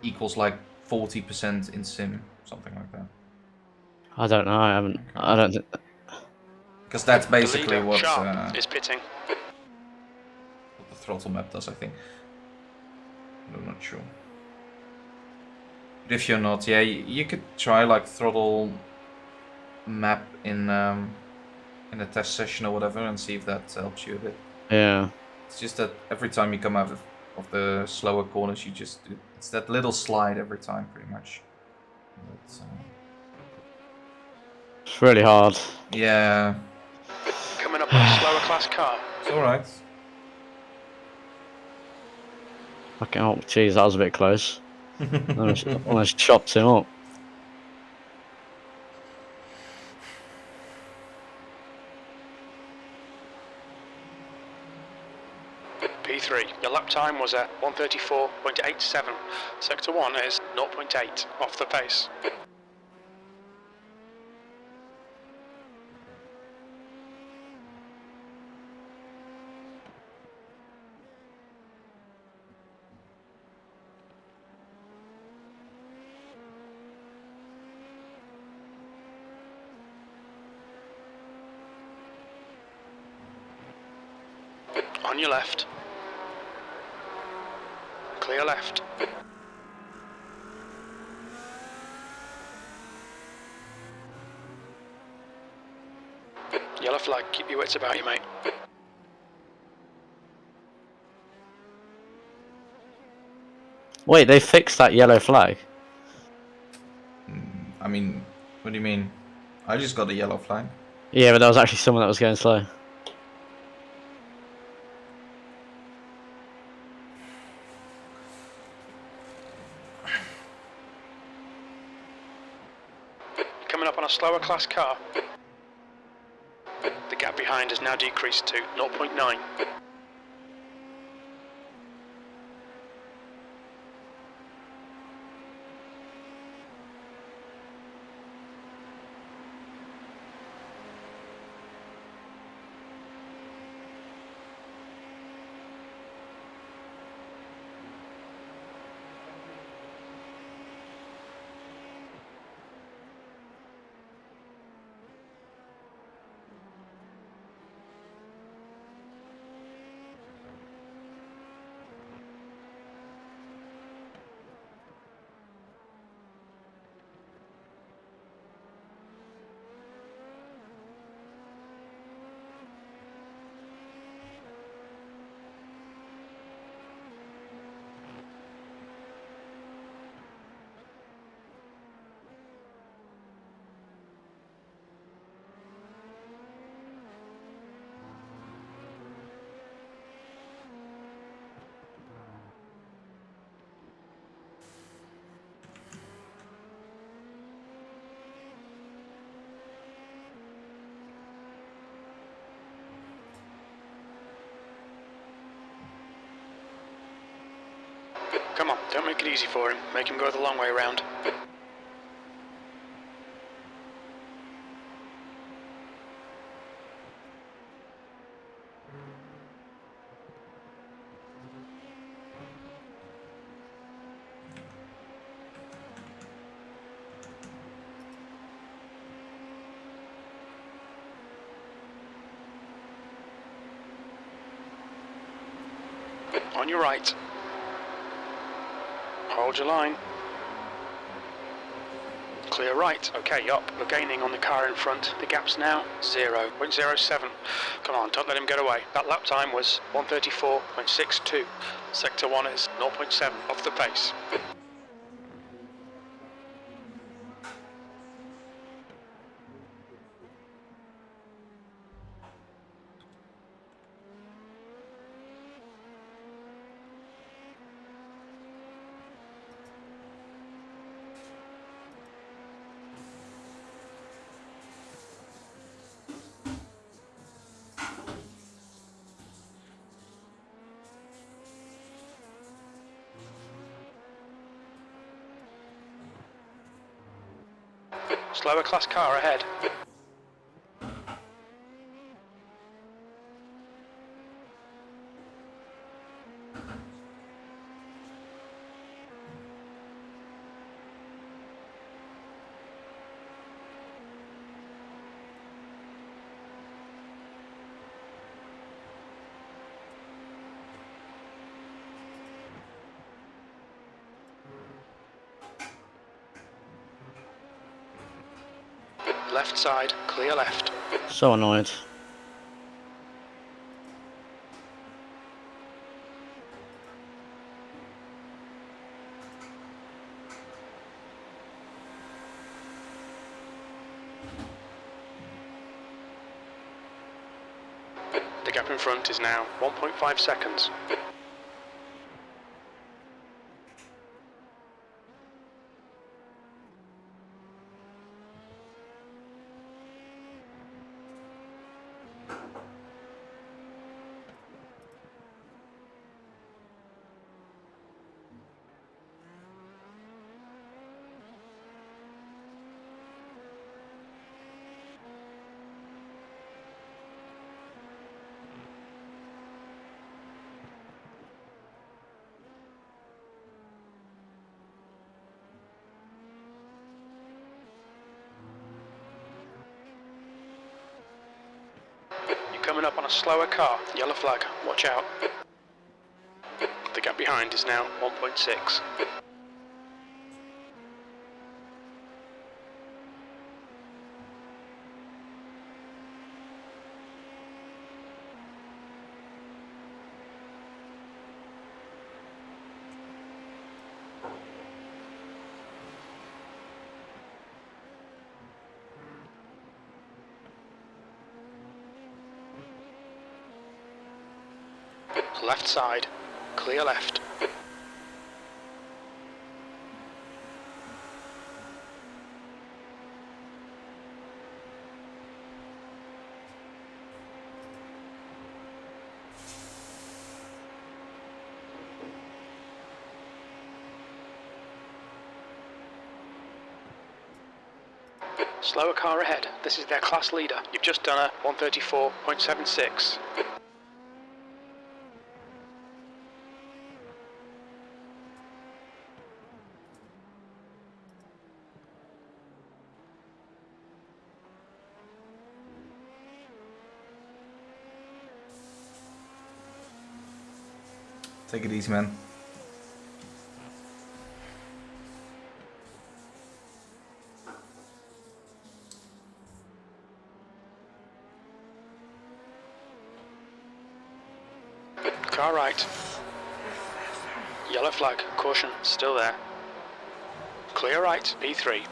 equals like 40% in sim, something like that. I don't know. I haven't. I don't. Because that's The basically leader, what Sharp, is pitting. the throttle map does, I think. I'm not sure. But if you're not, yeah, you could try like throttle map in a test session or whatever and see if that helps you a bit. Yeah. It's just that every time you come out of the slower corners, you just do, it's that little slide every time, pretty much. But, It's really hard. Yeah, Coming up on a slower class car. it's alright. Fucking oh, jeez, that was a bit close. Almost chopped him up. P3, your lap time was at 1:34.87. Sector 1 is 0.8 off the pace. On your left. Clear left. Yellow flag, keep your wits about you, mate. Wait, they fixed that yellow flag. I mean, what do you mean? I just got a yellow flag. Yeah, but there was actually someone that was going slow. Coming up on a slower class car. The gap behind has now decreased to 0.9. Come on, don't make it easy for him. Make him go the long way around. On your right. Hold your line. Clear right. Okay, up. You're gaining on the car in front. The gap's now 0.07. Come on, don't let him get away. That lap time was 1:34.62. Sector 1 is 0.7 off the pace. Slower class car ahead. Left side, clear left. So annoyed. The gap in front is now 1.5 seconds. Coming up on a slower car, yellow flag, watch out. The gap behind is now 1.6. Left side, clear left. Slower car ahead, this is their class leader. You've just done a 134.76. Take it easy, man. Car right. Yellow flag, caution, still there. Clear right, P3.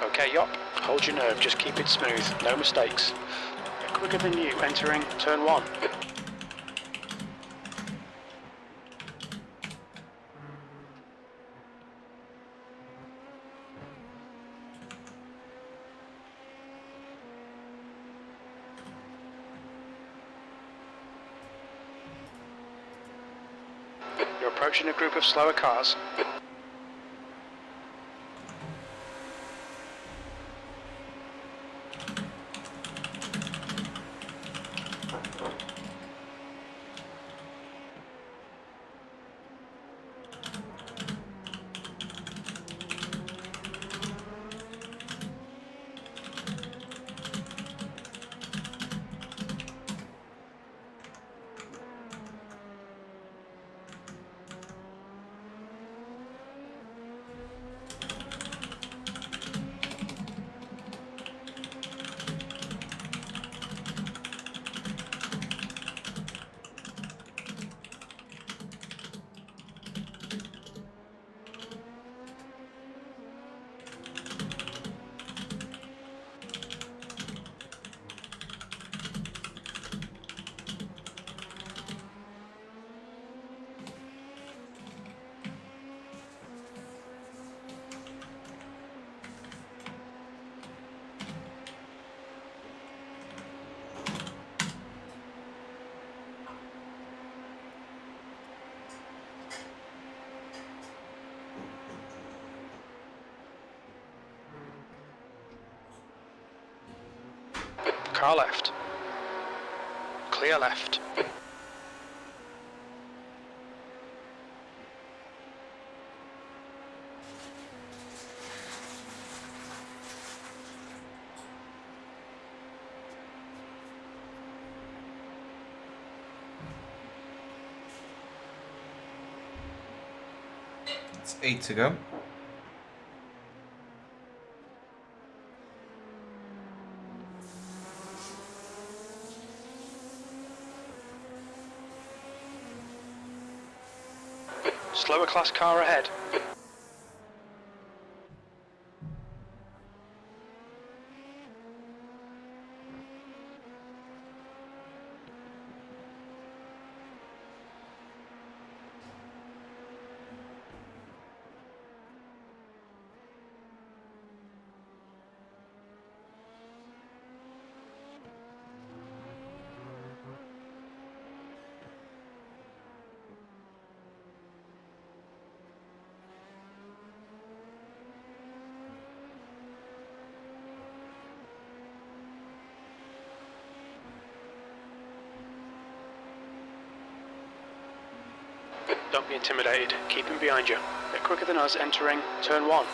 Okay, Yop, hold your nerve, just keep it smooth, no mistakes. Quicker than you, entering turn 1. You're approaching a group of slower cars. Car left. Clear left. It's 8 to go. Slower class car ahead. Don't be intimidated. Keep him behind you. They're quicker than us entering turn 1.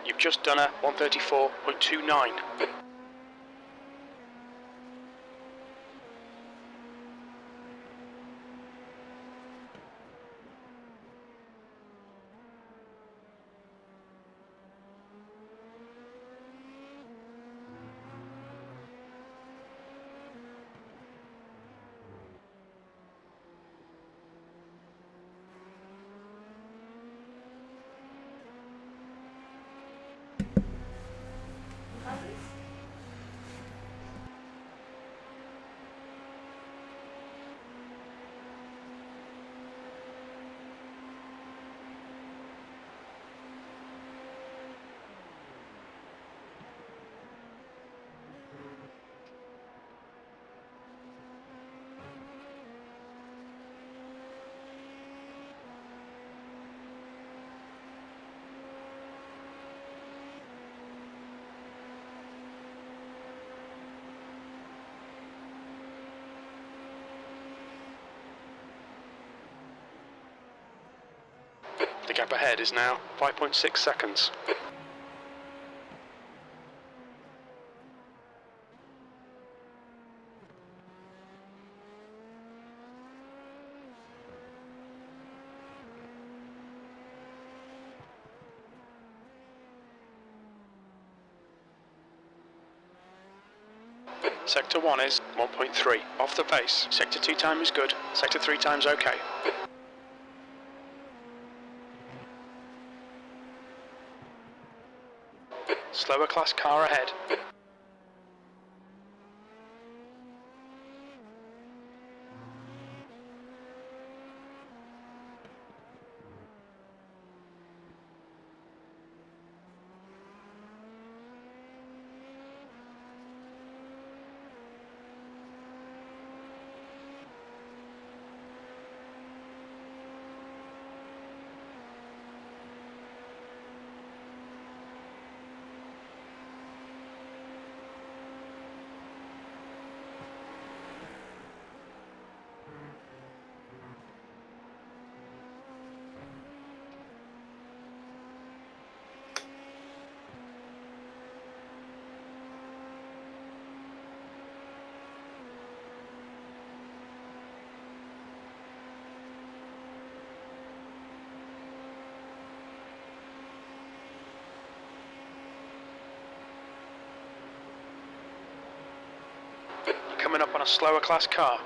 You've just done a 134.29. The gap ahead is now 5.6 seconds. Sector 1 is 1.3, off the pace. Sector 2 time is good, Sector 3 time's okay. Slower class car ahead. Coming up on a slower class car.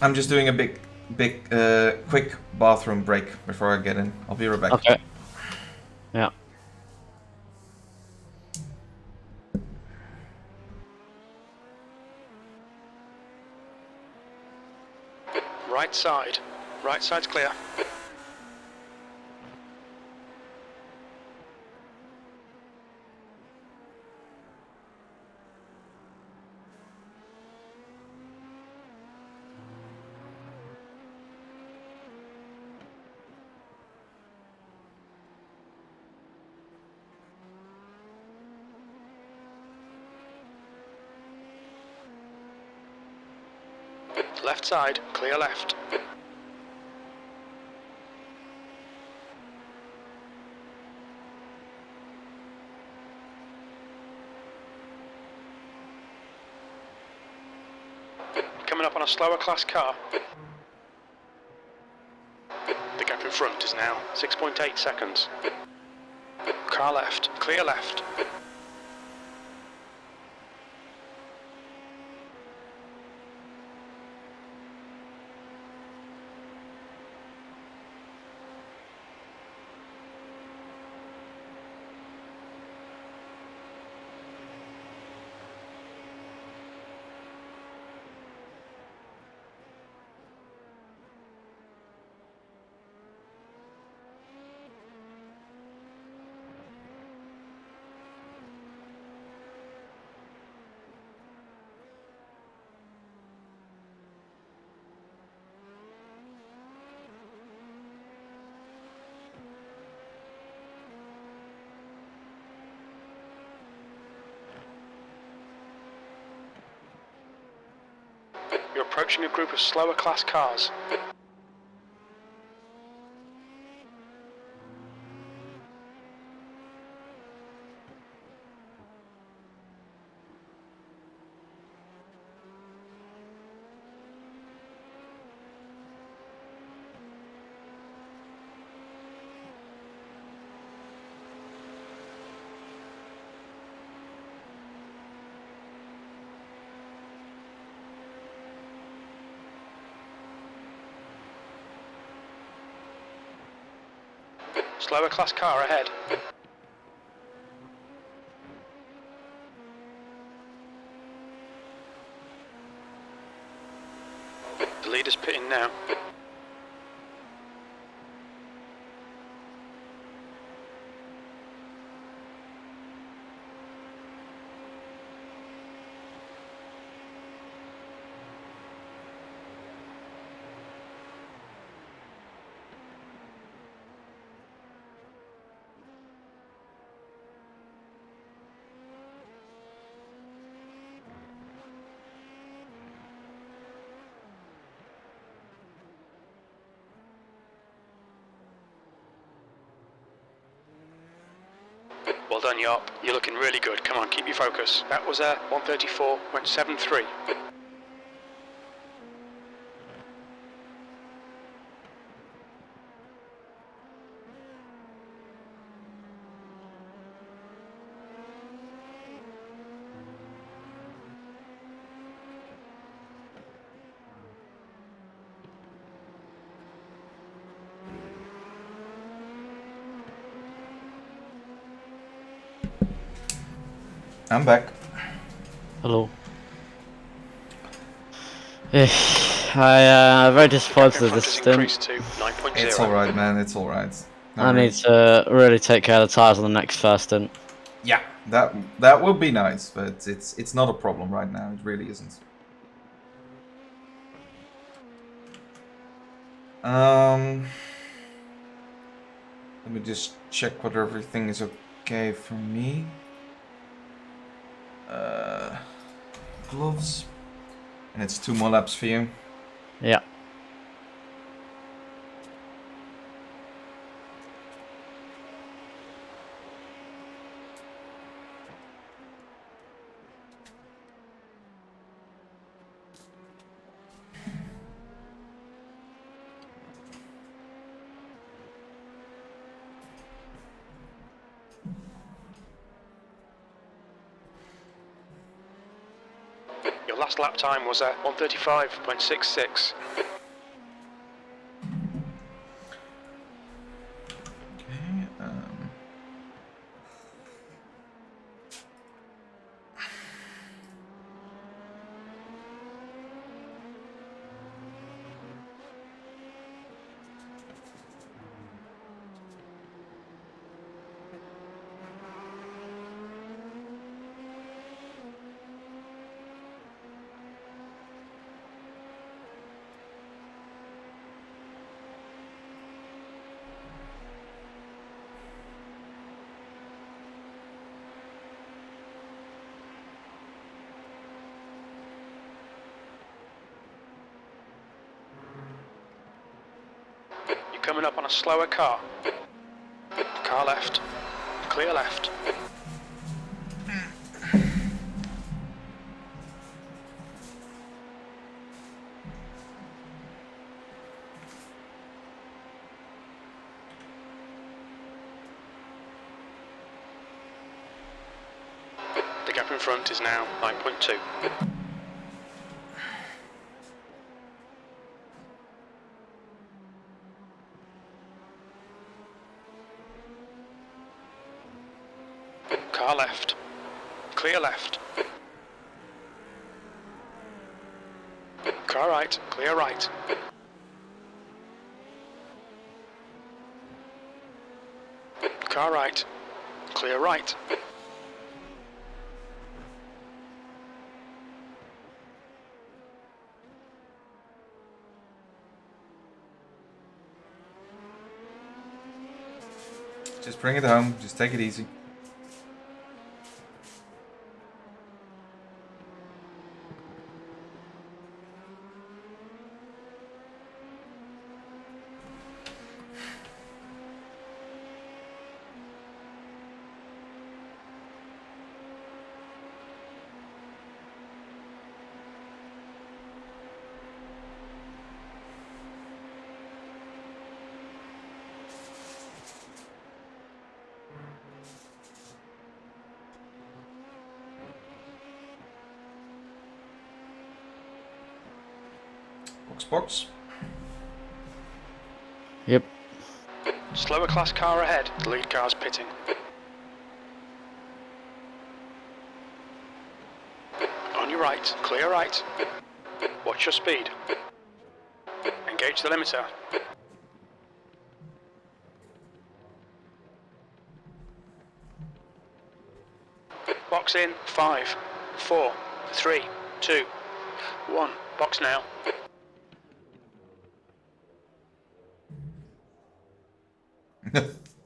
I'm just doing a quick bathroom break before I get in. I'll be right back. Okay. Yeah. Right side. Right side's clear. Left side, clear left. Coming up on a slower class car. The gap in front is now 6.8 seconds. Car left, clear left. You're approaching a group of slower class cars. Slower class car ahead. The leader's pitting now. Well done, Yarp. You're looking really good. Come on, keep your focus. That was a 134.73. I'm back. Hello. I'm very disappointed with this stint. Increased to 9.0. It's alright, man. It's alright. I need to really take care of the tyres on the next first stint. Yeah, that would be nice, but it's not a problem right now. It really isn't. Let me just check whether everything is okay for me. Gloves, and it's 2 more laps for you. Yeah. Your last lap time was at 135.66. Coming up on a slower car. Car left. Clear left. The gap in front is now 9.2. Car left. Clear left. Car right. Clear right. Car right. Clear right. Just bring it home. Just take it easy. Box. Yep. Slower class car ahead. The lead car's pitting. On your right. Clear right. Watch your speed. Engage the limiter. Box in. 5, 4, 3, 2, 1. Box now.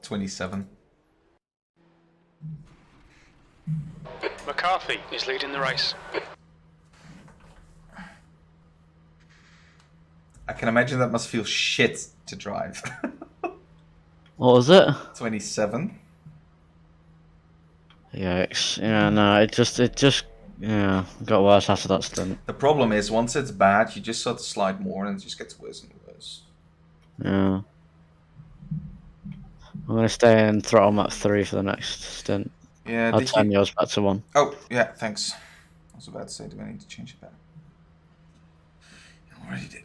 $27. McCarthy is leading the race. I can imagine that must feel shit to drive. What was it? 27. Yeah, no, it just got worse after that stint. The problem is, once it's bad, you just sort of slide more and it just gets worse and worse. Yeah. I'm gonna stay in throttle map 3 for the next stint. Yeah, I'll turn yours back to 1. Oh, yeah, thanks. I was about to say, do I need to change it back? I already did.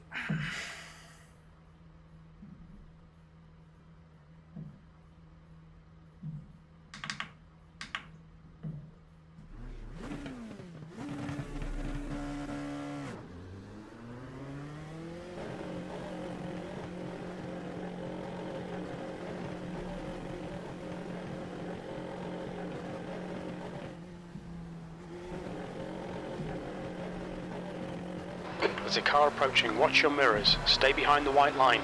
There's a car approaching. Watch your mirrors. Stay behind the white line.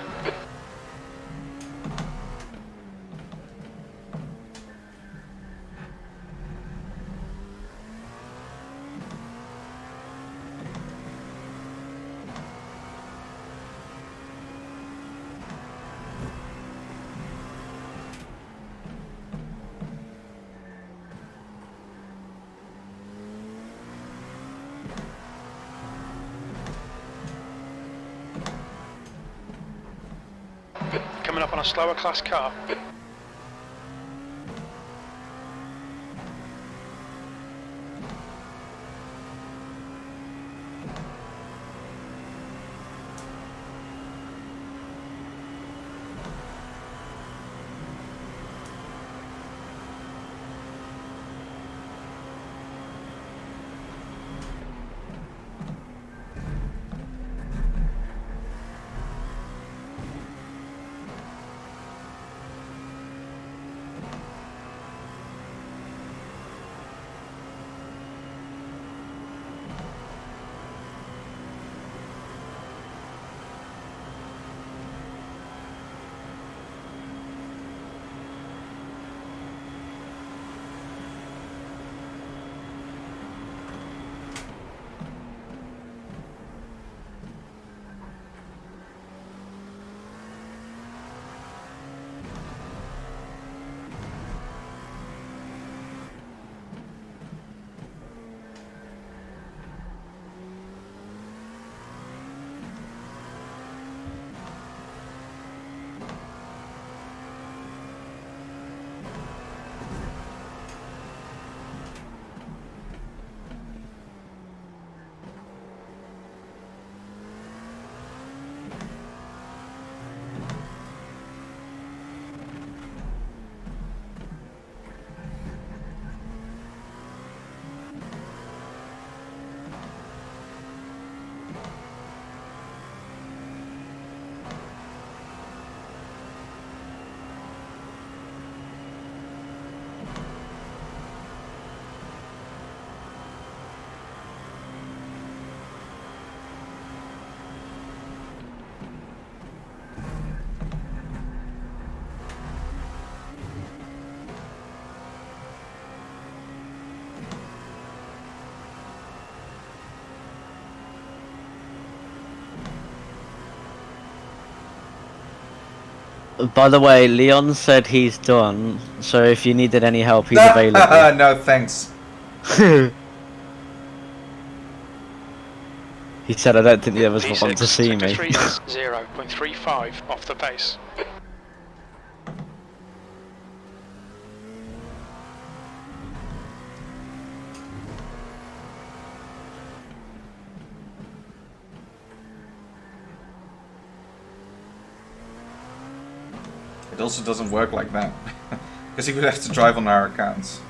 Coming up on a slower class car. By the way, Leon said he's done, so if you needed any help, he's available. No, thanks. He said, I don't think the others want to V6, see sector me. 3 is 0.35 off the pace. It also doesn't work like that. Because he would have to drive on our accounts.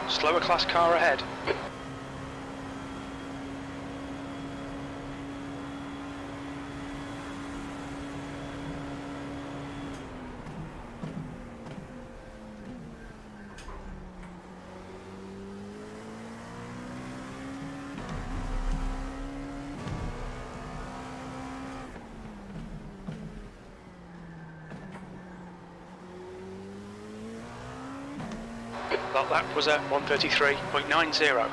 Slower class car ahead. That lap was at 1:33.90.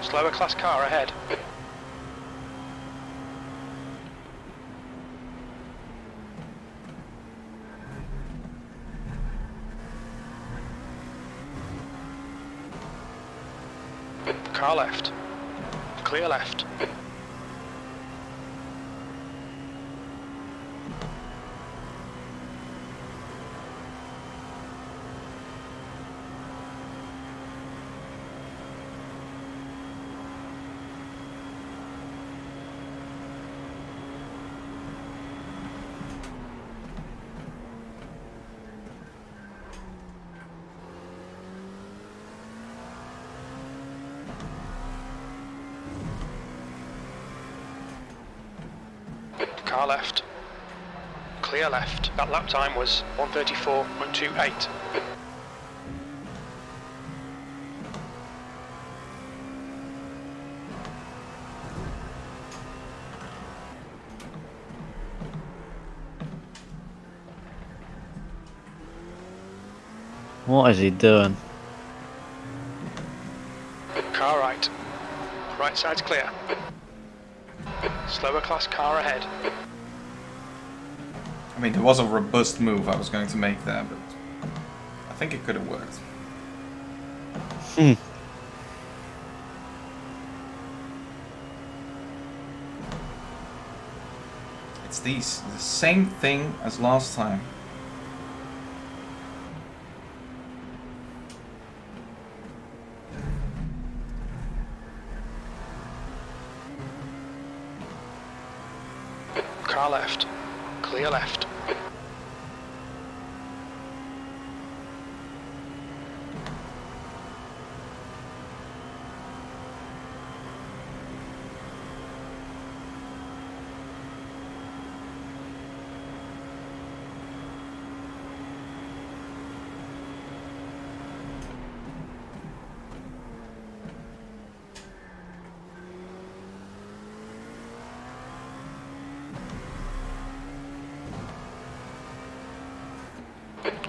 Slower class car ahead. Car left. Clear left. Car left. Clear left. That lap time was 1:34.28. What is he doing? Car right. Right side's clear. Slower class car ahead. I mean, it was a robust move I was going to make there, but I think it could have worked. It's the same thing as last time. Car left. Clear left.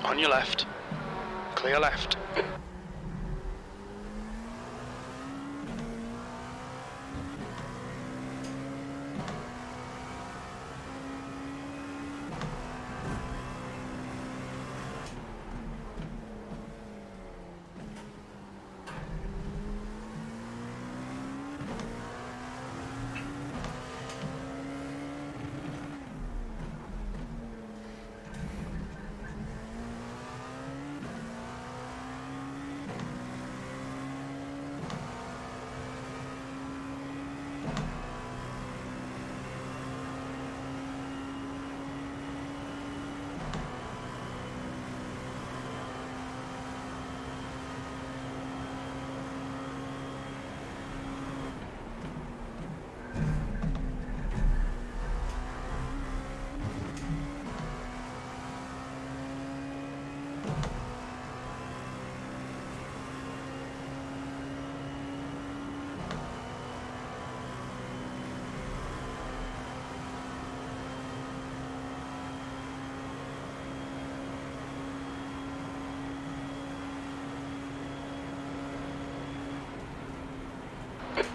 On your left. Clear left.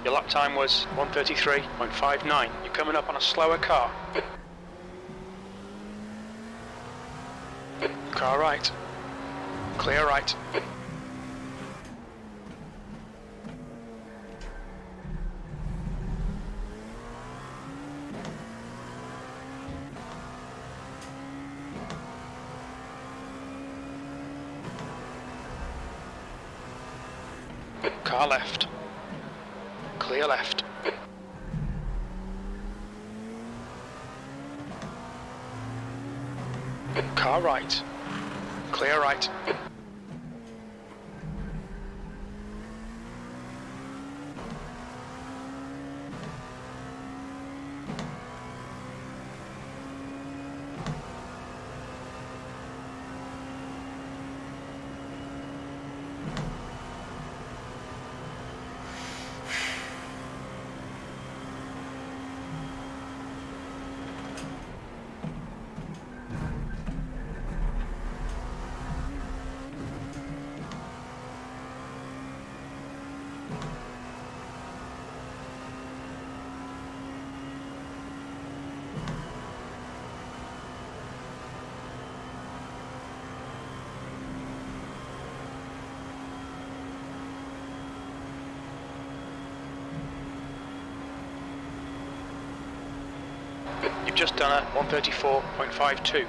Your lap time was 1:33.59. You're coming up on a slower car. Car right. Clear right. Car left. Clear left. Car right. Clear right. You've just done a 1:34.52.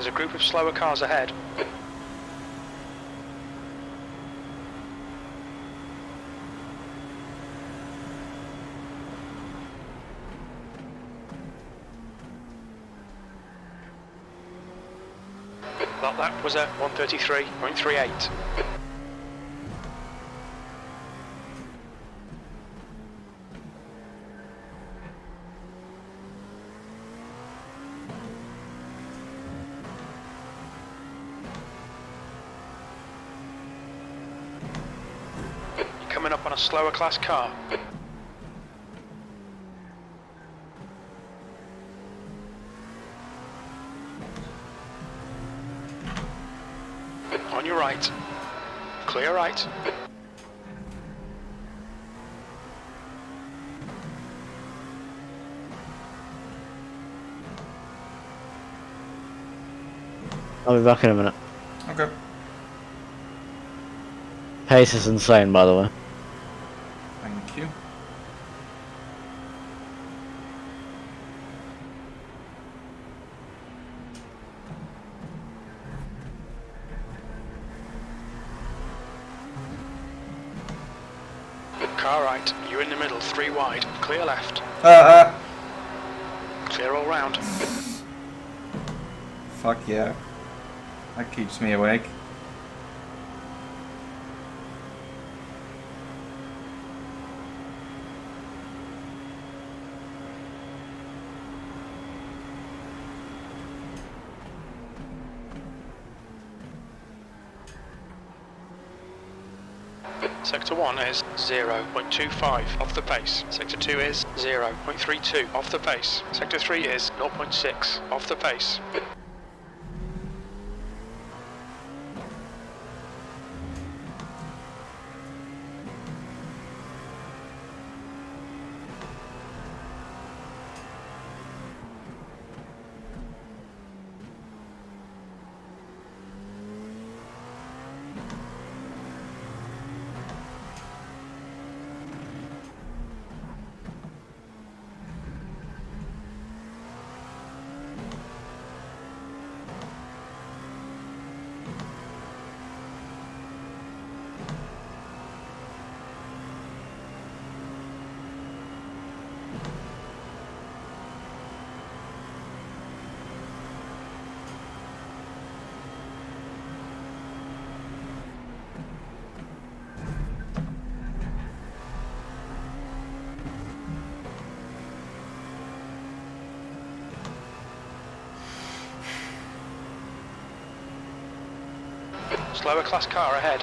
There's a group of slower cars ahead. That lap was at 1:33.38. You're coming up on a slower class car. your right. Clear right. I'll be back in a minute. Okay. Pace is insane, by the way. Thank you. Car right. You're in the middle. 3 wide. Clear left. Clear all round. Fuck yeah. That keeps me awake. Sector 1 is 0.25 off the pace. Sector 2 is 0.32 off the pace. Sector 3 is 0.6 off the pace. Slower class car ahead.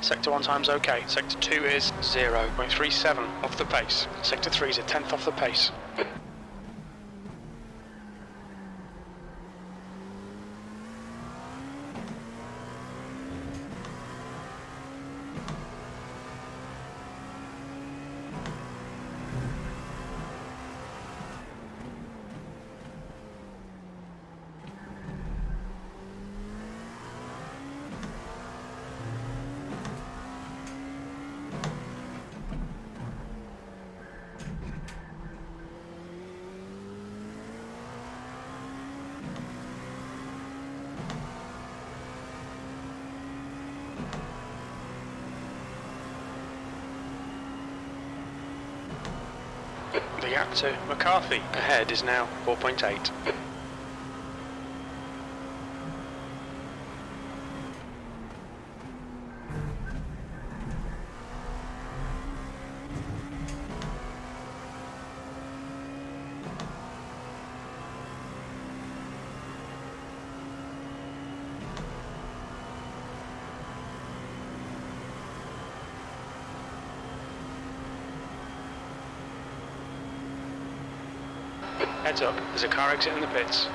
Sector 1 time's okay. Sector 2 is 0.37 off the pace. Sector 3 is a tenth off the pace. The gap to McCarthy ahead is now 4.8. Heads up, there's a car exiting the pits.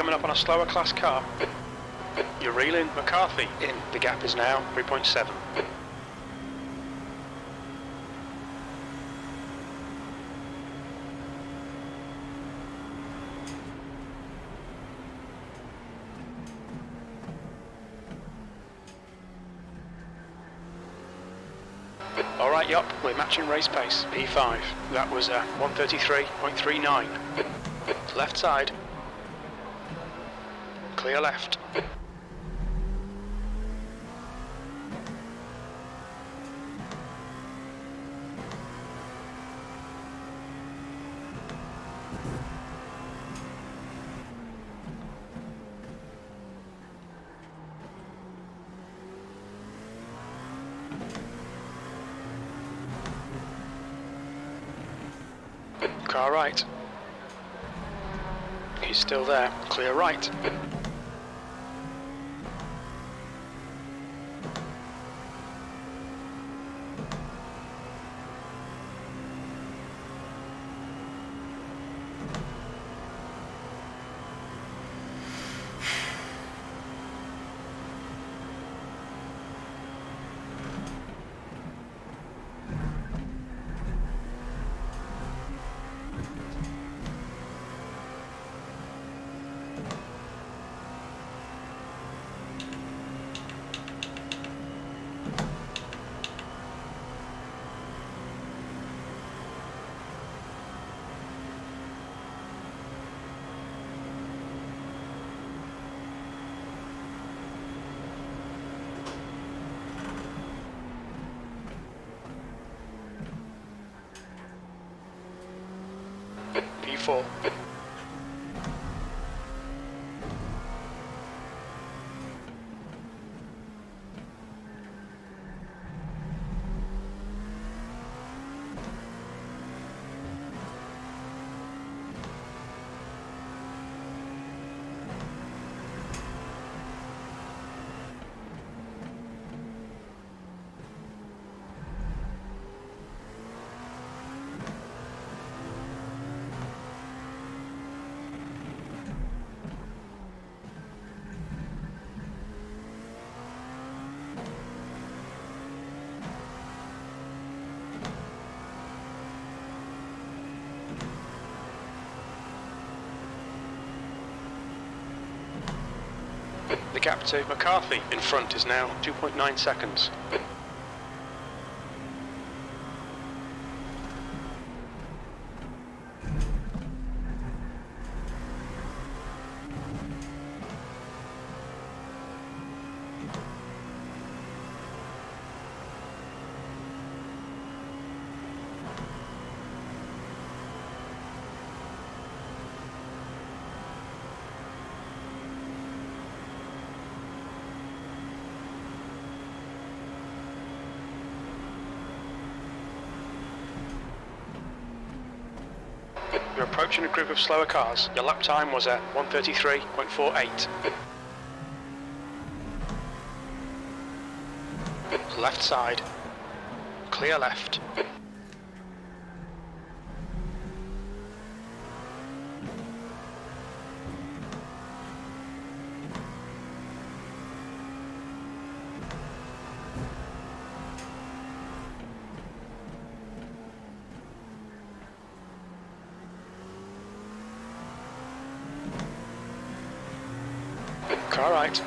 coming up on a slower class car. You're reeling McCarthy in. The gap is now 3.7. Alright, yup, we're matching race pace. P5. That was 133.39. Left side. Clear left. Car right. He's still there. Clear right. P4. The gap to McCarthy in front is now 2.9 seconds. You're approaching a group of slower cars. Your lap time was at 133.48. Left side. Clear left. Car right.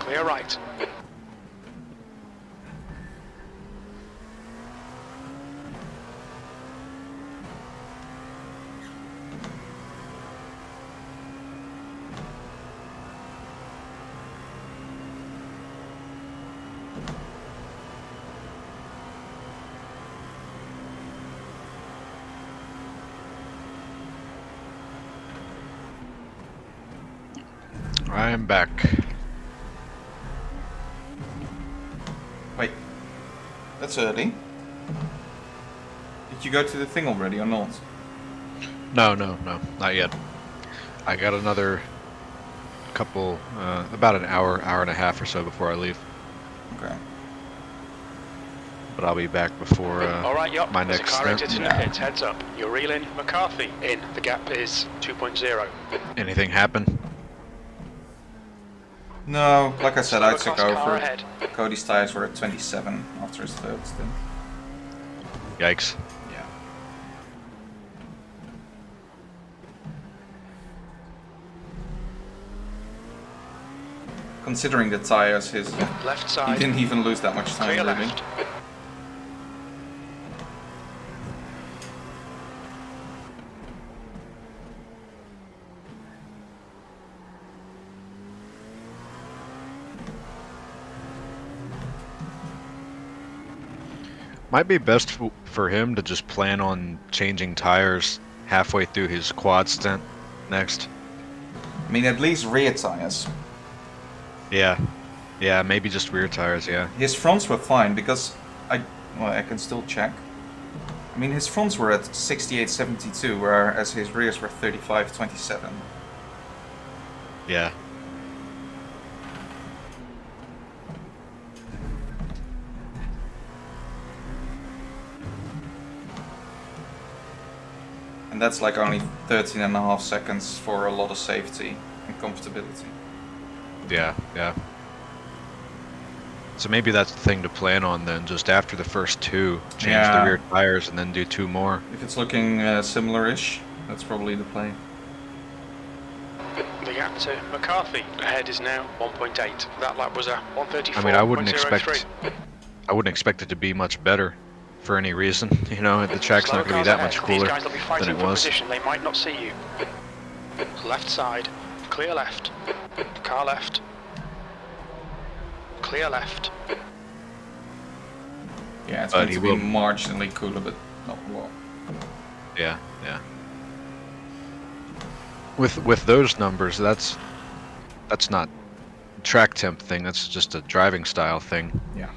Clear right. I am back. Wait, that's early. Did you go to the thing already or not? No, not yet. I got another couple, about an hour and a half or so before I leave. Okay. But I'll be back before All right, yup. my There's next a car stint. exit in the pits. Heads up. You're reeling McCarthy in. The gap is 2.0. Anything happen? No, like I said, I Slower took class car over. ahead. Cody's tires were at 27 after his third stint. Yikes. Yeah. Considering the tires, he Left side. didn't even lose that much time, Clear really. left. Might be best for him to just plan on changing tires halfway through his quad stint next. I mean, at least rear tires. Yeah. Yeah, maybe just rear tires, yeah. His fronts were fine because I can still check. I mean, his fronts were at 68.72, whereas his rears were 35.27. Yeah. And that's like only 13.5 seconds for a lot of safety and comfortability. Yeah, yeah. So maybe that's the thing to plan on then, just after the first two, change the Yeah. rear tires and then do two more. If it's looking similar-ish, that's probably the play. The gap to McCarthy ahead is now 1.8. That lap was a 134.03. I mean, I wouldn't expect it to be much better for any reason. You know, the track's Slower not going to be cars that ahead. much cooler These guys will be than fighting it for was. position. They might not see you. Left side. Clear left. Car left. Clear left. Yeah, it's But going he to be will- marginally cooler, but not a lot. Yeah, yeah. With those numbers, that's not a track temp thing. That's just a driving style thing. Yeah.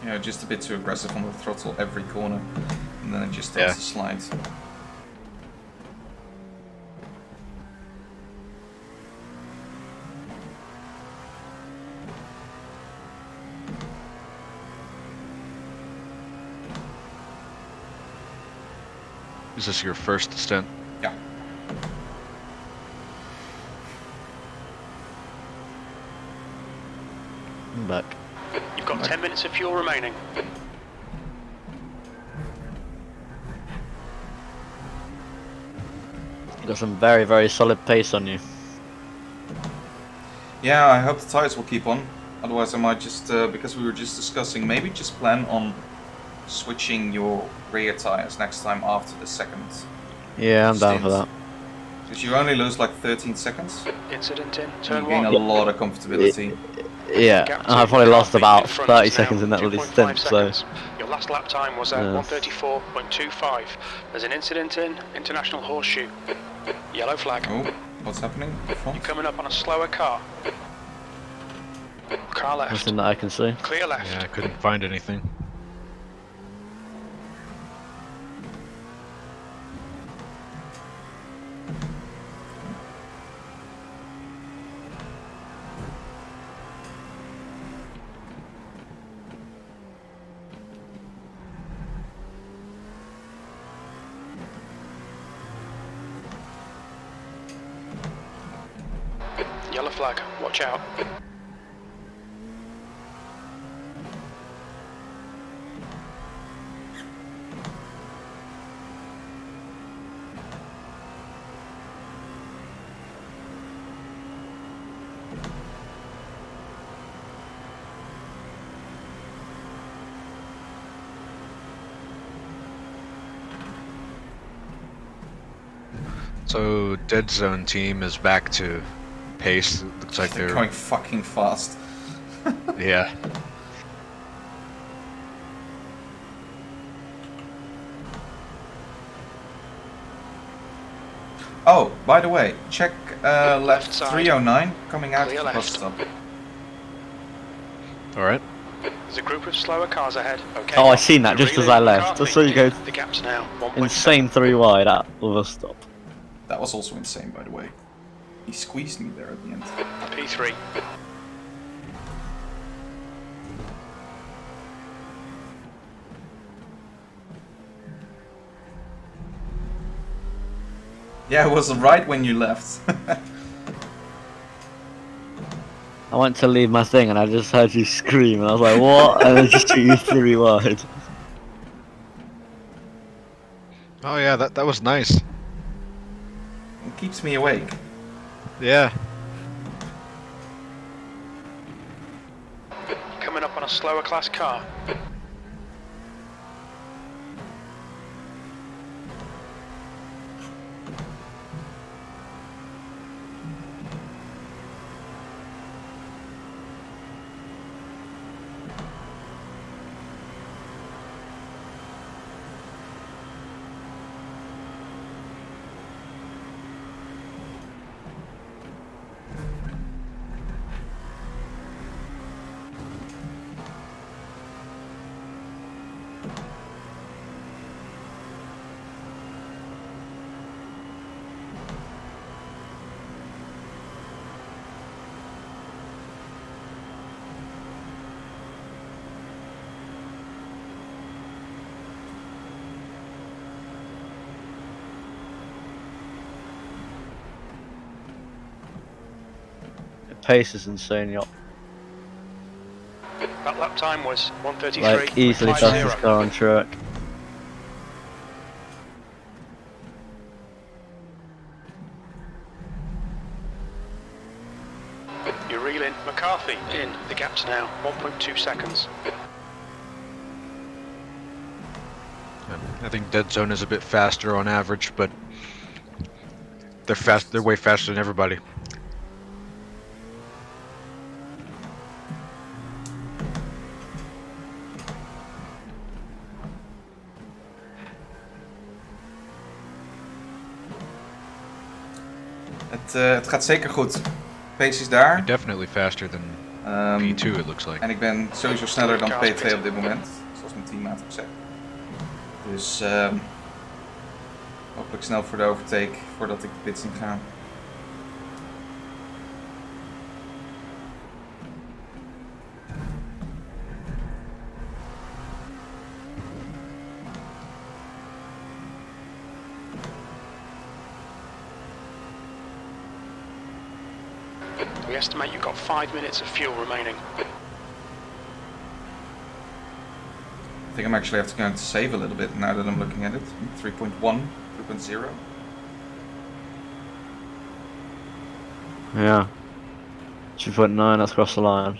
Yeah, just a bit too aggressive on the throttle every corner, and then it just starts Yeah. to slide. Is this your first stint? Yeah. I'm back. You've got 10 minutes of fuel remaining. You've got some very, very solid pace on you. Yeah, I hope the tires will keep on. Otherwise, I might just, because we were just discussing, maybe just plan on switching your rear tires next time after the second. Yeah, I'm down for stint. that. Because you only lose like 13 seconds. Incident in And turn you gain a 1. lot of comfortability. Yeah, Gap and to I've probably lost McCarthy about in front 30 is now seconds in that bloody 2.5 stint, so... seconds. Your last lap time was at 134.25. There's an incident in International Horseshoe. Yellow flag. Oh, what's happening? Front? You're coming up on a slower car. Car left. Nothing that I can see. Clear left. Yeah, I couldn't find anything. Yellow flag. Watch out. So, Dead Zone team is back to pace. It looks like They're they're... going fucking fast. Yeah. Oh, by the way, check left side. 309 coming out Clear of the bus left. stop. Alright. There's a group of slower cars ahead. Okay. Oh, I seen that You're just as really I left. McCarthy. Just so you go The gap's now 1.7. insane 3 wide at the stop. That was also insane, by the way. He squeezed me there at the end. P3. Yeah, it was right when you left. I went to leave my thing and I just heard you scream and I was like, what? And then just took you 3 wide. Oh yeah, that was nice. It keeps me awake. Yeah. Coming up on a slower class car. The pace is insane, y'all. That lap time was 1:33.50. Like, easily fastest car on track. You're reeling. McCarthy in. The gap's now 1.2 seconds. I think Dead Zone is a bit faster on average, but they're way faster than everybody. Het gaat zeker goed. Pace is daar. Definitely faster than P2 it looks like. En ik ben sowieso sneller dan P2 op dit moment. Zoals mijn teammaat ook zegt. Dus hopelijk snel voor de overtake voordat ik de pits in ga. We estimate you've got 5 minutes of fuel remaining. I think I'm actually going to save a little bit now that I'm looking at it. 3.1, 3.0. Yeah. 2.9, that's across the line.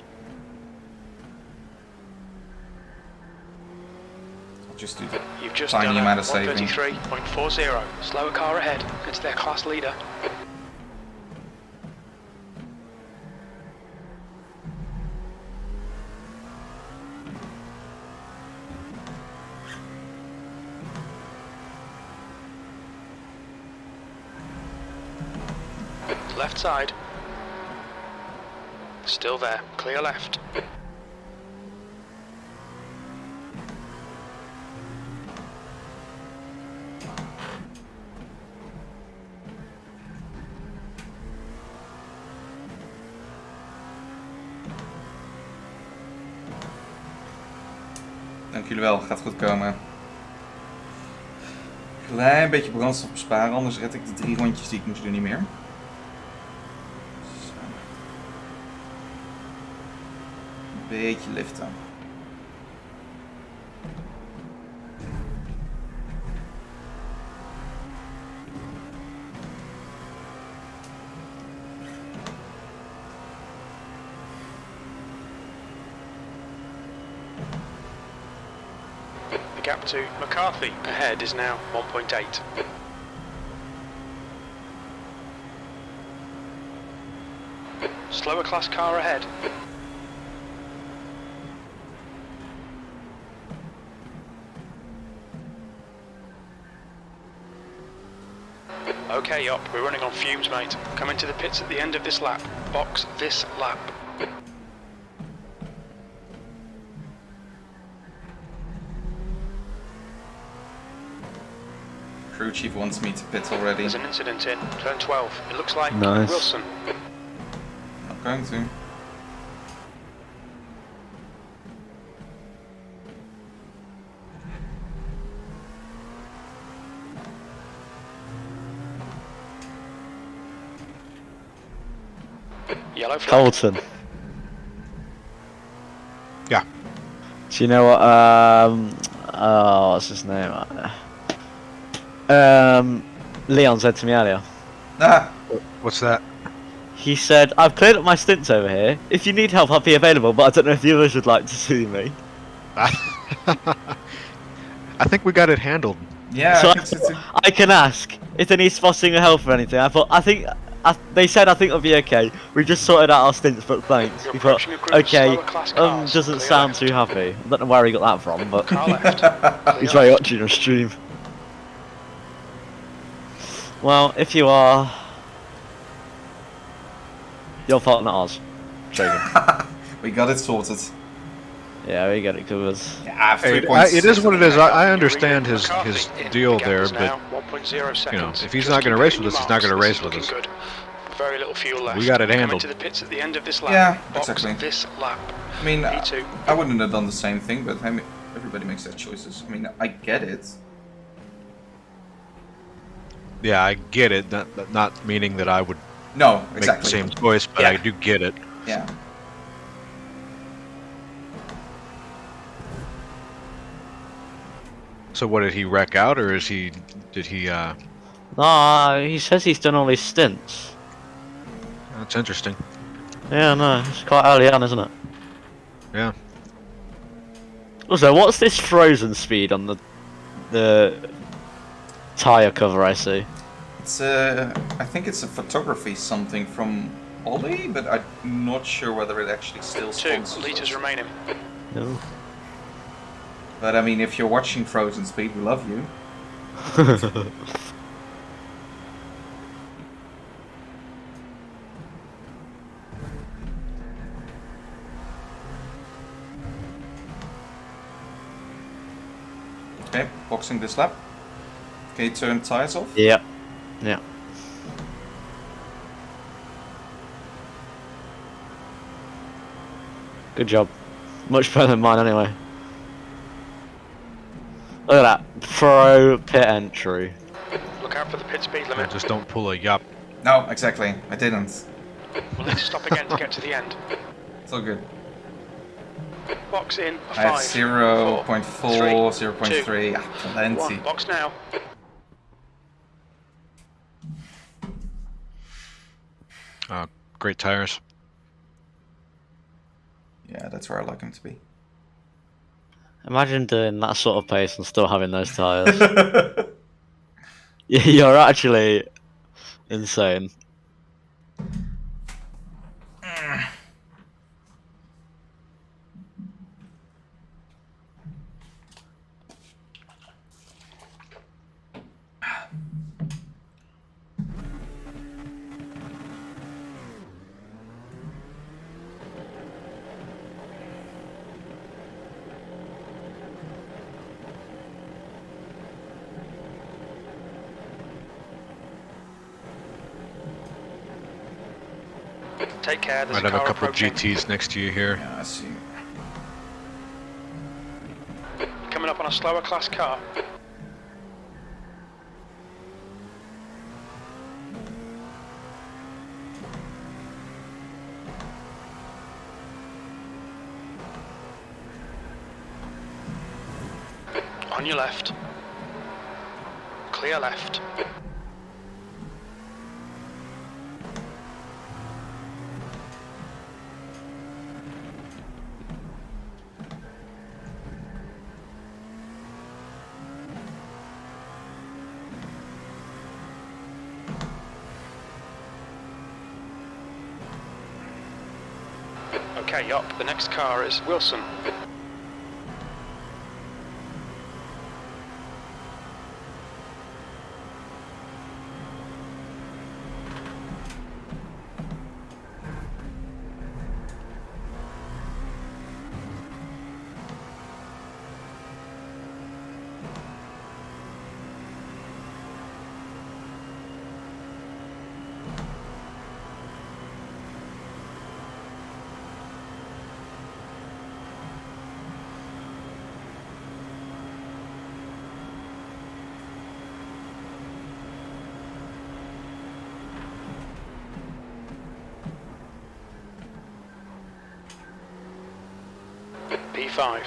I'll just do the You've just tiny done amount a of saving. 1:33.40. Slower car ahead. It's their class leader. Left side. Still there. Clear left. Dank jullie wel, gaat goed komen. Klein beetje brandstof besparen, anders red ik die 3 rondjes die ik moest doen niet meer. Zo. Een beetje liften. The gap to McCarthy ahead is now 1.8. Slower class car ahead. Okay, up. We're running on fumes, mate. Come into the pits at the end of this lap. Box this lap. Crew chief wants me to pit already. There's an incident in turn 12. It looks like Nice. Wilson. I'm going to. Yellow flag. Colton. Do you know what? What's his name? Leon said to me earlier. Ah, What's that? He said, "I've cleared up my stints over here. If you need help, I'll be available. But I don't know if the others would like to see me." I think we got it handled. yeah, So I think so too. I can ask if they need spotting or help or anything. They said I think it'll be okay. We just sorted out our stints, but thanks. You're We thought, approaching a group of okay, slower class cars. doesn't Clear sound left. too happy. I don't know where he got that from, but Car left. Clear he's very left. watching your stream. Well, if you are, your fault, not ours. Joking. We got it sorted. Yeah, we get it covered. Yeah, Hey, 3.6. it is what it is. I You're understand reading his McCarthy. deal The gap there, is now but 1.0 seconds. if he's Just not going keep to race hitting with us, your he's not going to marks. race This with is us. looking good. Very little fuel left. We got it Coming handled. to the pits at the end of this lap. Yeah, Box exactly. this lap. I mean, P2. I wouldn't have done the same thing, but I mean, everybody makes their choices. I mean, I get it. Yeah, I get it. Not meaning that I would No, make exactly. the same choice, but Yeah. I do get it. Yeah. So what, did he wreck out, or did he? Nah, he says he's done all his stints. That's interesting. Yeah, no, it's quite early on, isn't it? Yeah. Also, what's this frozen speed on the tire cover I see? It's I think it's a photography something from Ollie, but I'm not sure whether it actually still 2 sponsors litres us. remaining. No. But I mean, if you're watching Frozen Speed, we love you. Okay, boxing this lap. Okay, turn tires off. Yep. Yeah. Good job. Much better than mine anyway. Look at that. Pro pit entry. Look out for the pit speed limit. Just don't pull a yup. No, exactly. I didn't. We'll need to stop again to get to the end. It's all good. Box in. I have 5, 0.4, 4, 0.3. 3, Ah, plenty. 1. Box now. Great tires. Yeah, that's where I like him to be. Imagine doing that sort of pace and still having those tyres. You're actually insane. Take care. There's Might have a car couple approaching. GTs next to you here. Yeah, I see. Coming up on a slower class car. On your left. Clear left. Okay, up. The next car is Wilson. 135.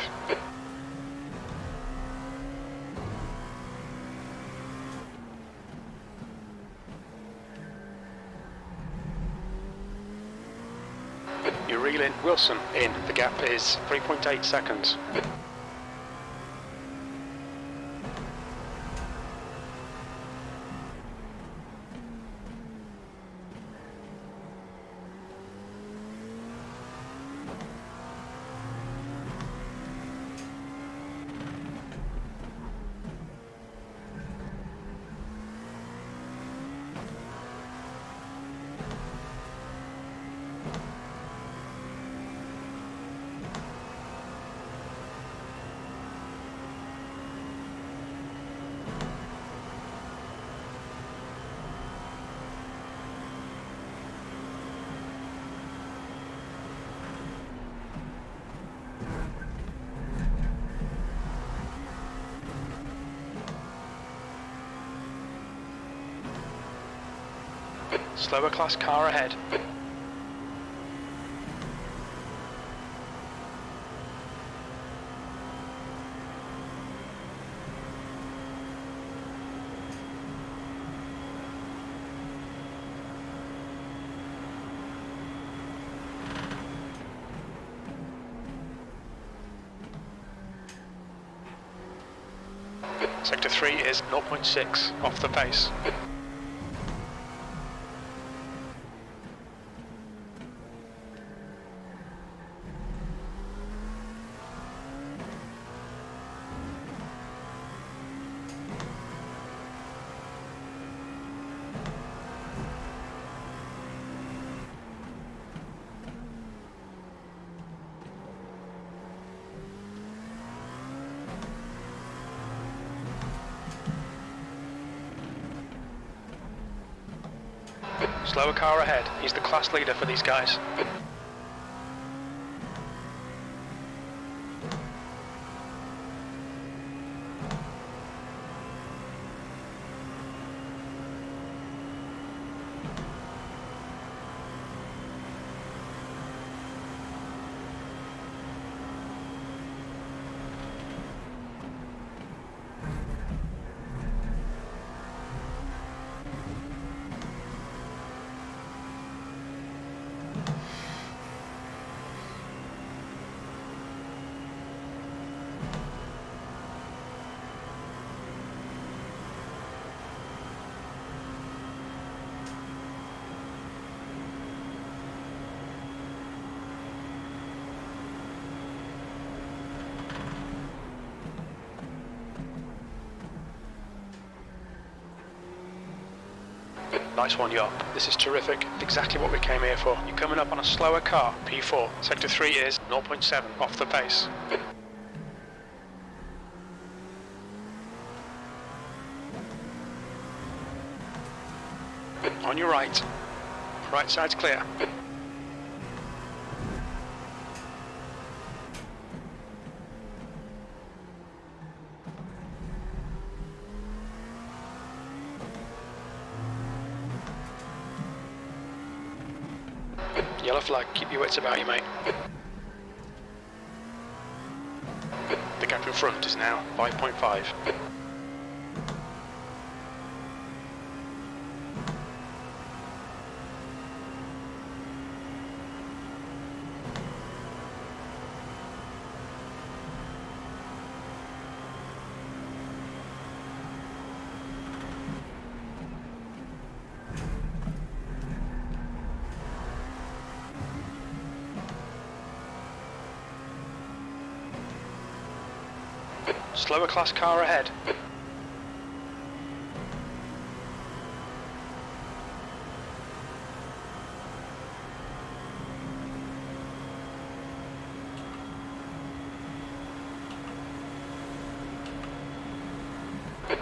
You reel in Wilson in. The gap is 3.8 seconds. Slower class car ahead. Sector 3 is 0.6 off the pace. Slower car ahead. He's the class leader for these guys. Nice one, Yop. This is terrific. Exactly what we came here for. You're coming up on a slower car, P4. Sector 3 is 0.7 off the pace. On your right. Right side's clear. Yellow flag, keep your wits about you, mate. The gap in front is now 5.5. Slower class car ahead.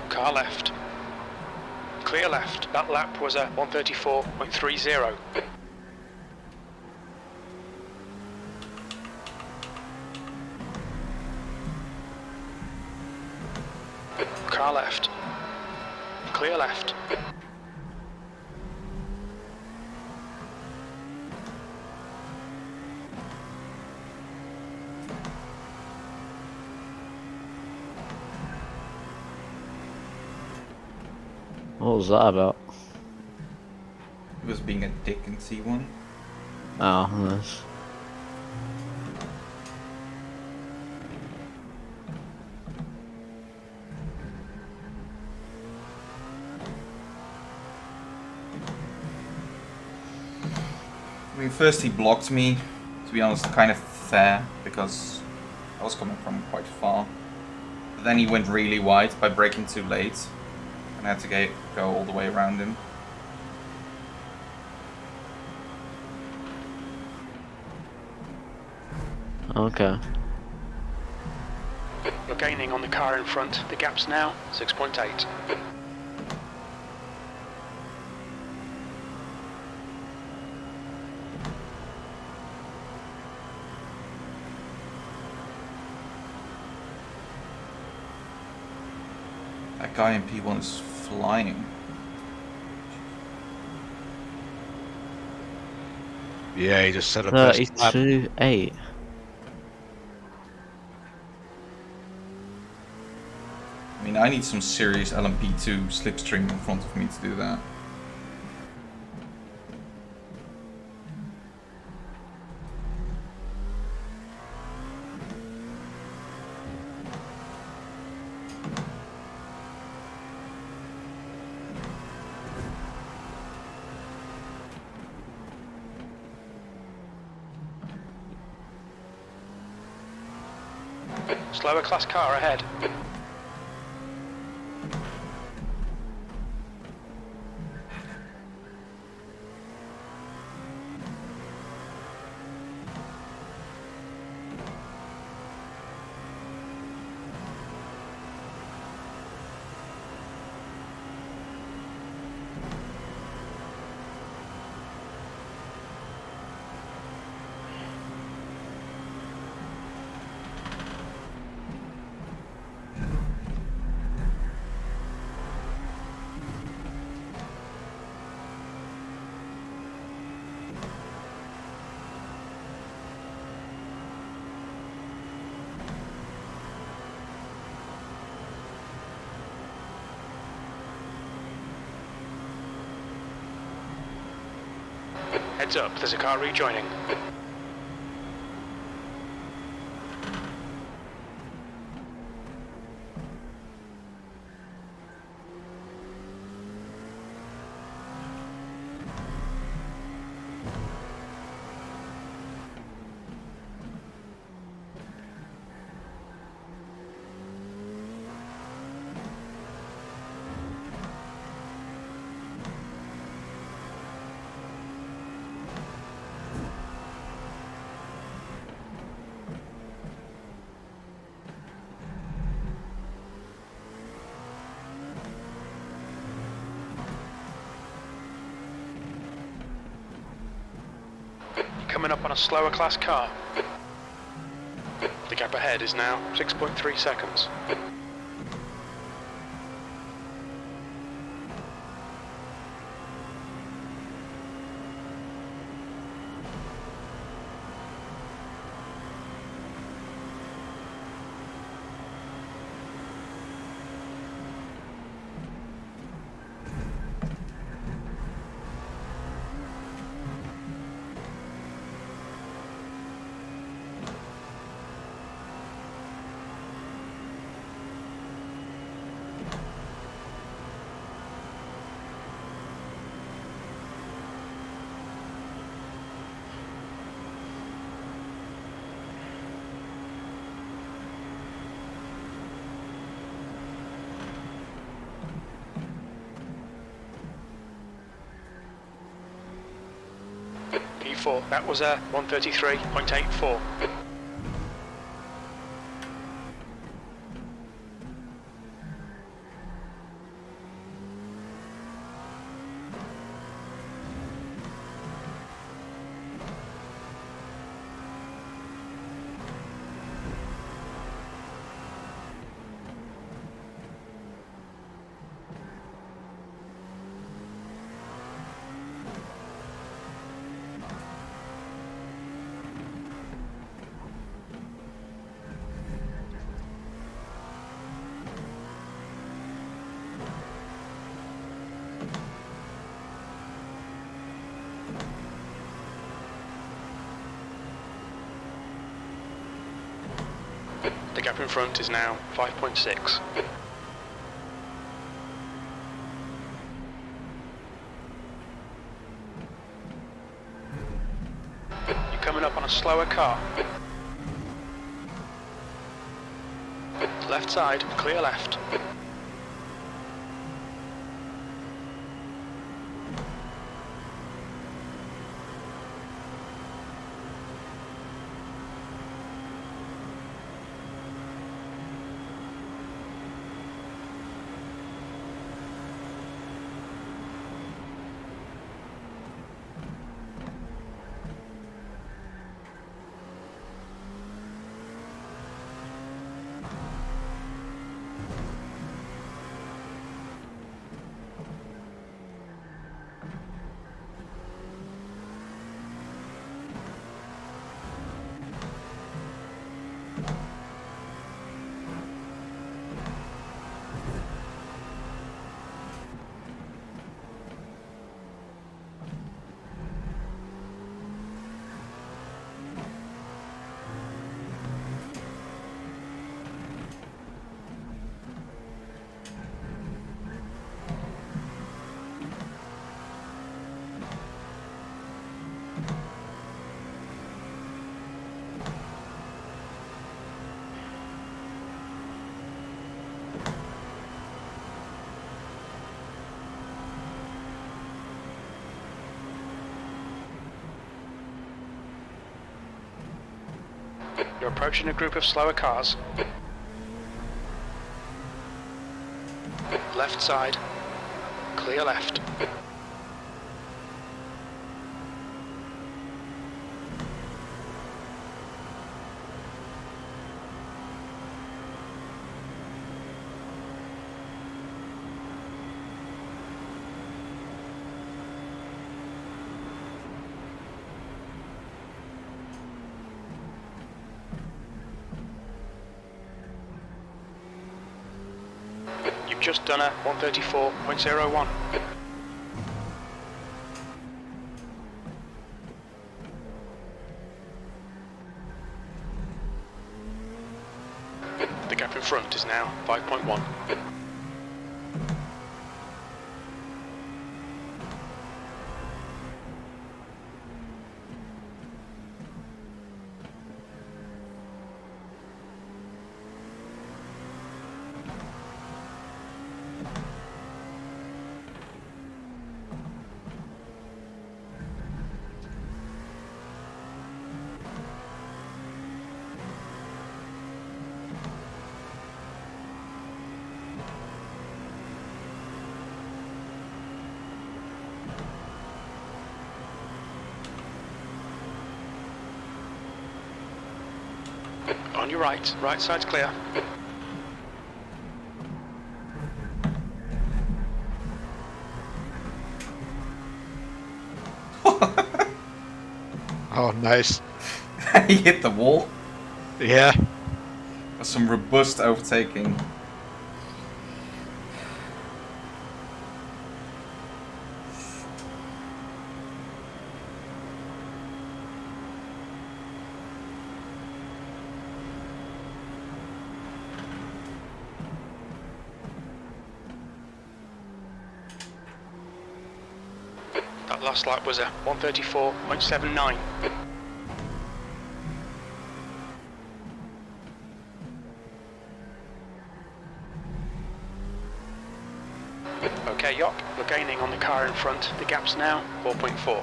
Car left. Clear left. That lap was a 134.30. Car left. Clear left. What was that about? He was being a dick in C1. Oh, nice. I mean, first he blocked me, to be honest, kind of fair, because I was coming from quite far. But then he went really wide by braking too late, and I had to go all the way around him. Okay. You're gaining on the car in front. The gap's now 6.8. That guy in P1 is flying. Yeah, he just set a best lap. 32.8. I mean, I need some serious LMP2 slipstream in front of me to do that. Slower class car ahead. Heads up, there's a car rejoining. Coming up on a slower class car. The gap ahead is now 6.3 seconds. P4, that was a 133.84. The gap in front is now 5.6. You're coming up on a slower car. Left side, clear left. You're approaching a group of slower cars. Left side, clear left. You've just done a 134.01. The gap in front is now 5.1. On your right, right side's clear. Oh, nice. He hit the wall. Yeah. That's some robust overtaking. That last lap was a 134.79. Okay, Yop, you're gaining on the car in front. The gap's now 4.4.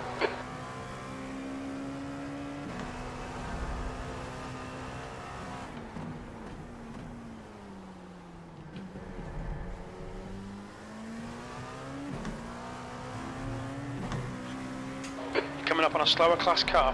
Coming up on a slower class car.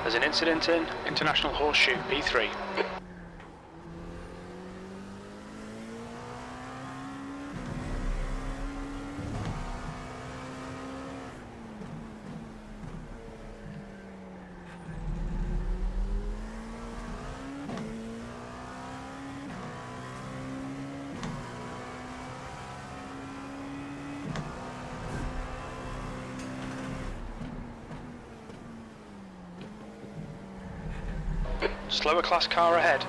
There's an incident in International Horseshoe, P3. Slower class car ahead.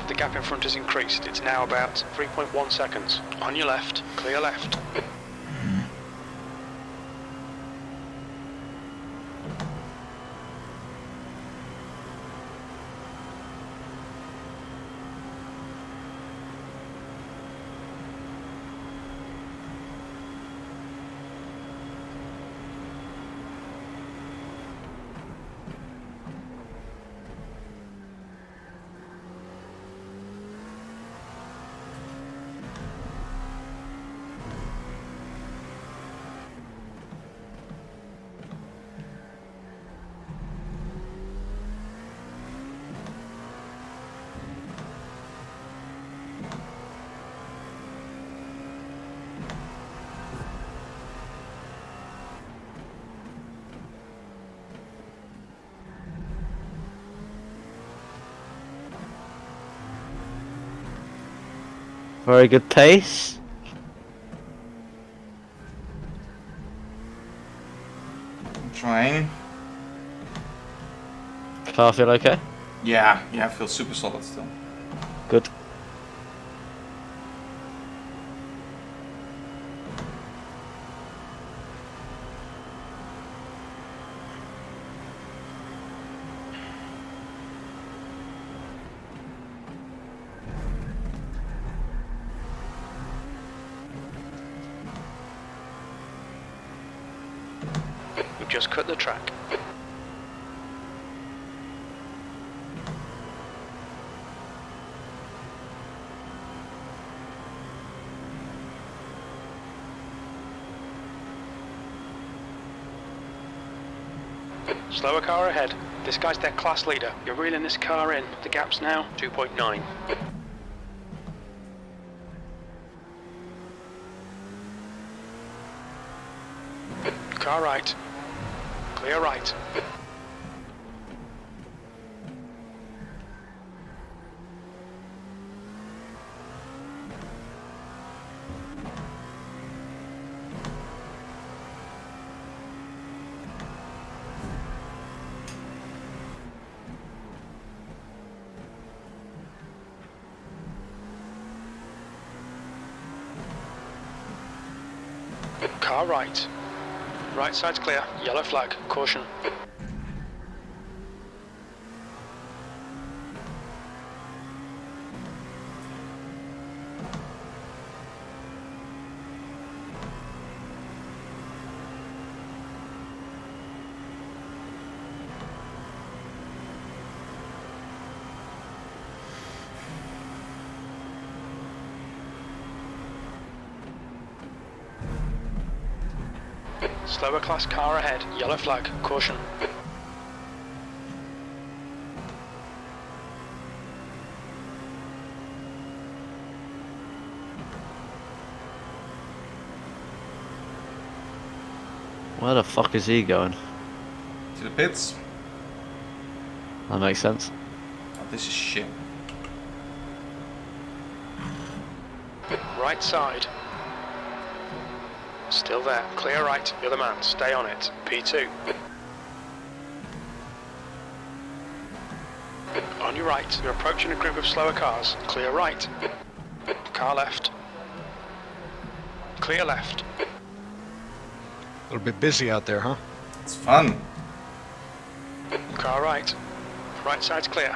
The gap in front has increased. It's now about 3.1 seconds. On your left, clear left. Very good pace. I'm trying. Car feel okay? Yeah, I feel super solid still. Good. We've just cut the track. Slower car ahead. This guy's their class leader. You're reeling this car in. The gap's now 2.9. Car right. Clear right. Car right. Right side's clear. Yellow flag. Caution. Slower class car ahead. Yellow flag. Caution. Where the fuck is he going? To the pits. That makes sense. Oh, this is shit. Right side. Still there. Clear right. You're the man. Stay on it. P2. On your right. You're approaching a group of slower cars. Clear right. Car left. Clear left. A little bit busy out there, huh? It's fun. Car right. Right side's clear.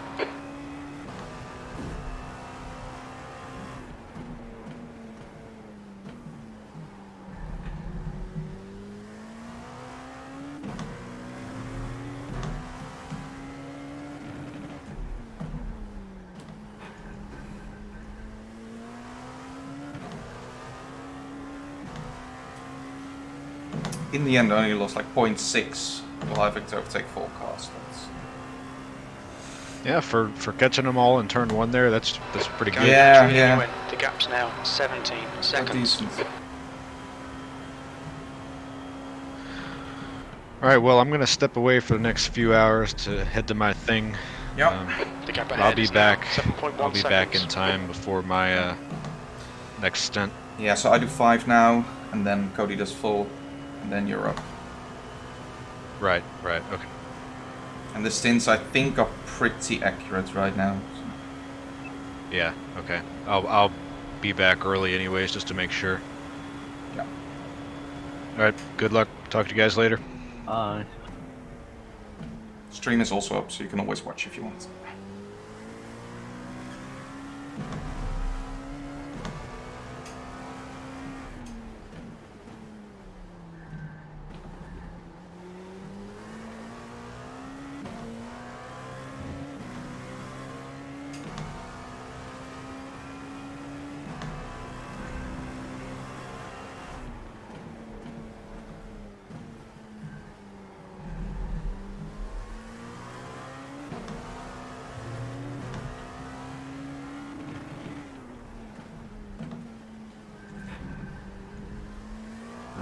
In the end, I only lost like 0.6 while having to overtake 4 cars. That's... Yeah, for catching them all in turn 1 there, that's pretty good. Yeah, Leading yeah. you in. The gap's now 17 Quite seconds. decent. All right, well, I'm gonna step away for the next few hours to head to my thing. Yep. The gap But ahead I'll be is now back. 7.1 I'll be back in seconds. time before my next stint. Yeah, so I do 5 now, and then Cody does full, and then you're up. Right. Okay. And the stints, I think, are pretty accurate right now. Yeah. Okay. I'll be back early anyways, just to make sure. Yeah. All right. Good luck. Talk to you guys later. Bye. Stream is also up, so you can always watch if you want.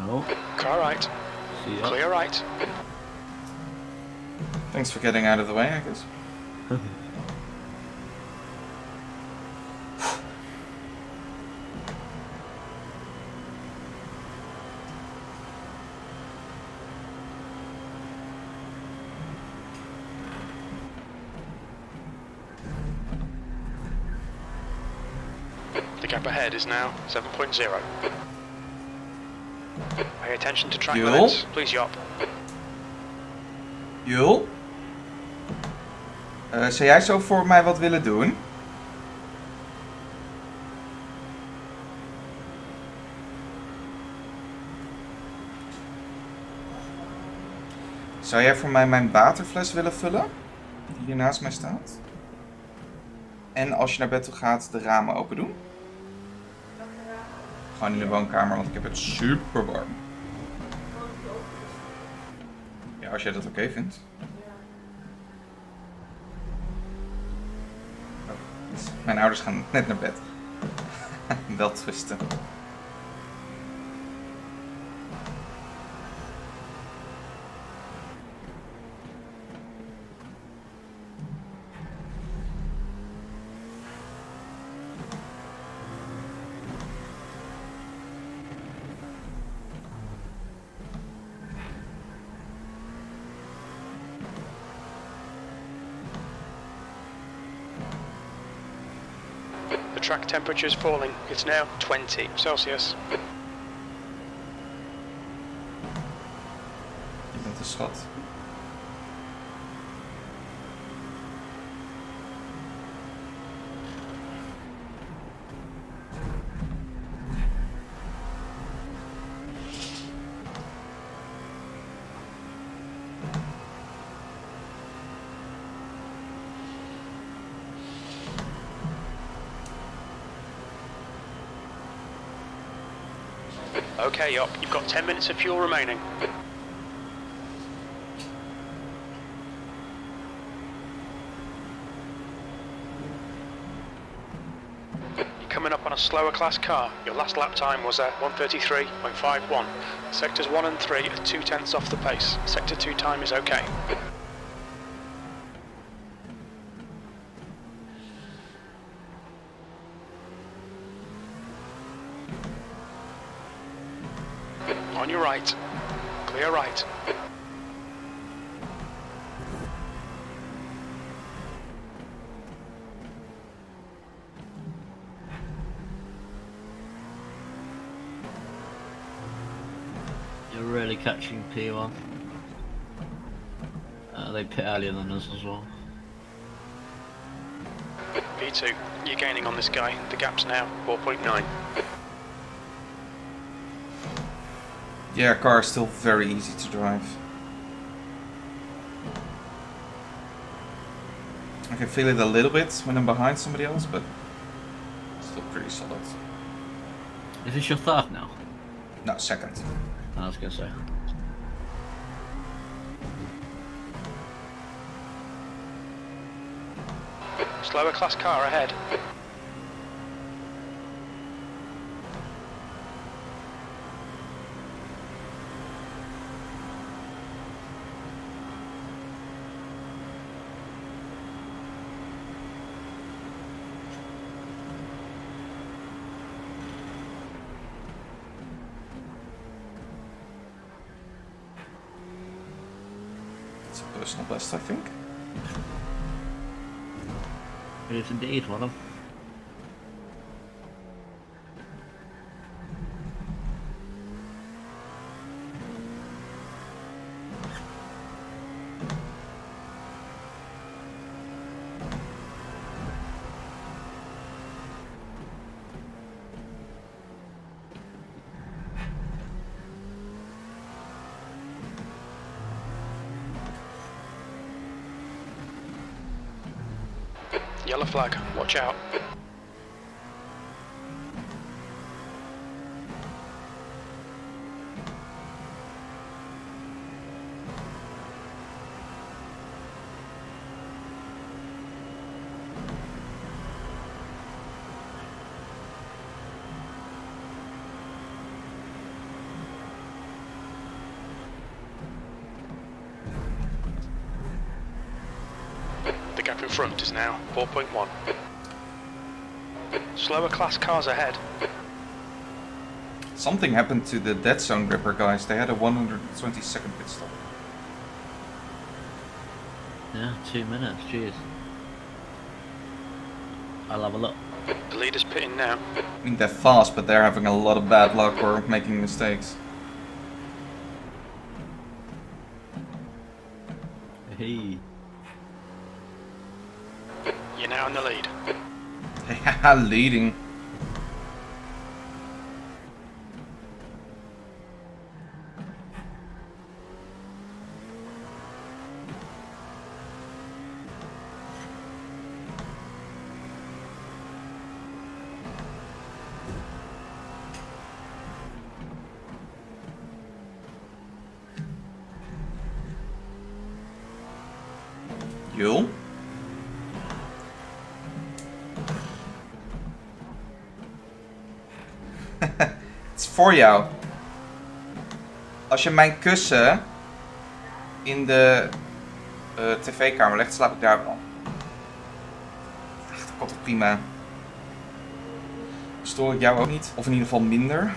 No. Car right. See ya. Clear right. Thanks for getting out of the way, I guess. The gap ahead is now 7.0. Pay attention to track Yo. limits. Please yop. Jul? Zou jij zo voor mij wat willen doen? Zou jij voor mij mijn waterfles willen vullen? Die hier naast mij staat. En als je naar bed toe gaat, de ramen open doen. Gewoon in de woonkamer, want ik heb het super warm. Ja, als jij dat oké vindt. Oh, dus mijn ouders gaan net naar bed. Wel twisten. The track temperature is falling. It's now 20 Celsius. Je bent een schat. Okay, up. You've got 10 minutes of fuel remaining. You're coming up on a slower class car. Your last lap time was 1:33.51. Sectors 1 and 3 are 0.2 off the pace. Sector 2 time is okay. On your right. Clear right. You're really catching P1. They pit earlier than us as well. V2, you're gaining on this guy. The gap's now 4.9. Yeah, car is still very easy to drive. I can feel it a little bit when I'm behind somebody else, but still pretty solid. Is this your third now? No, second. I was gonna say. Slower class car ahead. It's a personal best, I think. It is indeed one of them. Yellow flag, watch out. The gap in front is now 4.1. Slower class cars ahead. Something happened to the dead zone gripper guys. They had a 120-second pit stop. Yeah, 2 minutes, jeez. I'll have a look. The leader's pitting now. I mean, they're fast, but they're having a lot of bad luck or making mistakes. Hey. You're now in the lead. Leading. Jul? Het is voor jou. Als je mijn kussen in de tv-kamer legt, slaap ik daar wel. Ach, dat komt toch prima. Stoor ik jou ook niet? Of in ieder geval minder?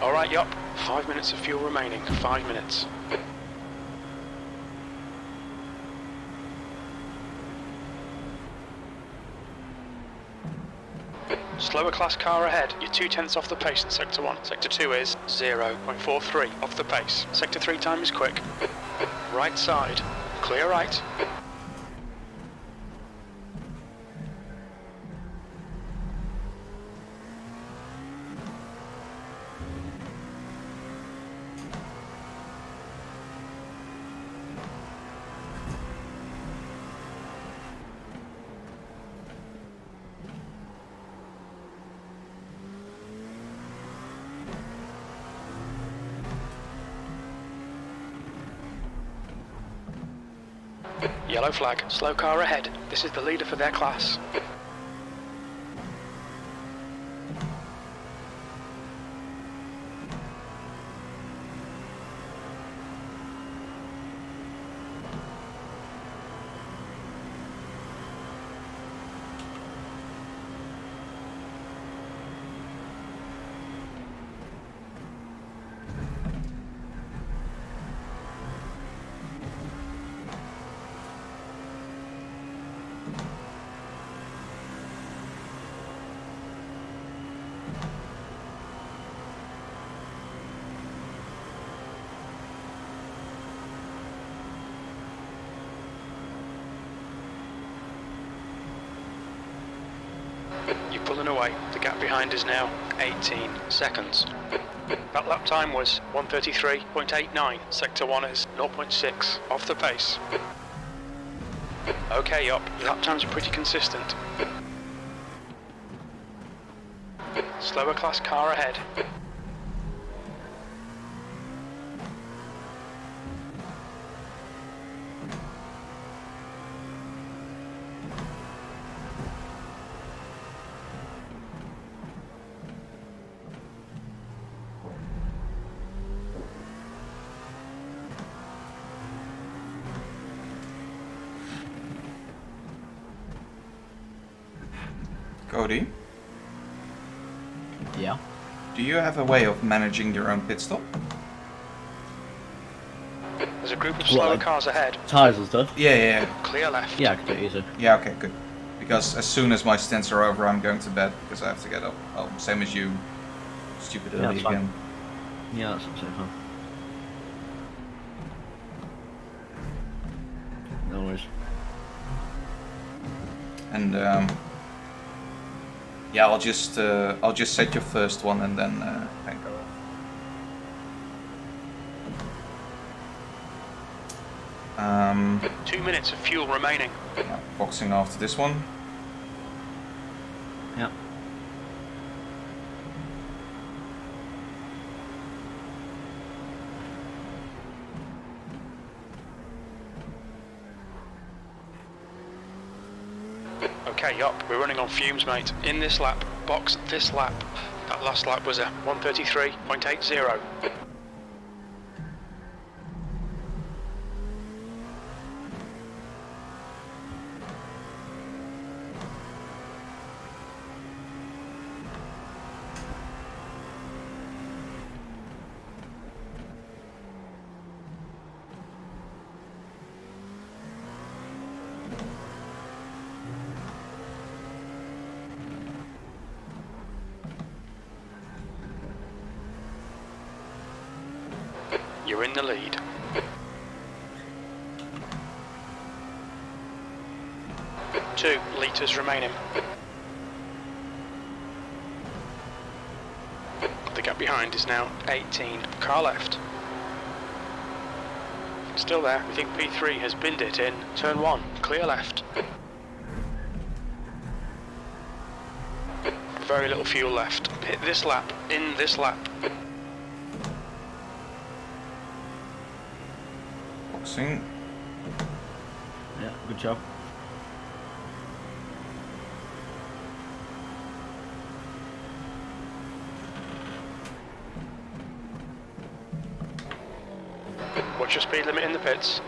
Alright, yup. 5 minutes of fuel remaining. 5 minutes. Slower class car ahead. You're 2/10 off the pace in Sector 1. Sector 2 is 0.43 off the pace. Sector 3 time is quick. Right side. Clear right. Yellow flag. Slow car ahead. This is the leader for their class. You're pulling away. The gap behind is now 18 seconds. That lap time was 1:33.89. Sector 1 is 0.6 off the pace. Okay, up. Your lap times are pretty consistent. Slower class car ahead. Cody, Yeah. do you have a way of managing your own pit stop? There's a group of slower like- cars ahead. Tires and stuff. Yeah. Clear left. Yeah, I can do it easy. Yeah, okay, good. Because as soon as my stints are over, I'm going to bed because I have to get up. Oh, same as you. Stupid Yeah, early that's fine. again. Yeah, that's absolutely fine. No worries. And yeah, I'll just set your first one and then go off. 2 minutes of fuel remaining. Yeah, boxing after this one. Yeah. Okay, up. We're running on fumes, mate. In this lap. Box this lap. That last lap was a 1:33.80. You're in the lead. Two litres remaining. The gap behind is now 18. Car left. Still there. We think P3 has binned it in turn 1. Clear left. Very little fuel left. Hit this lap. In this lap. Boxing. Yeah, good job. What's your speed limit in the pits?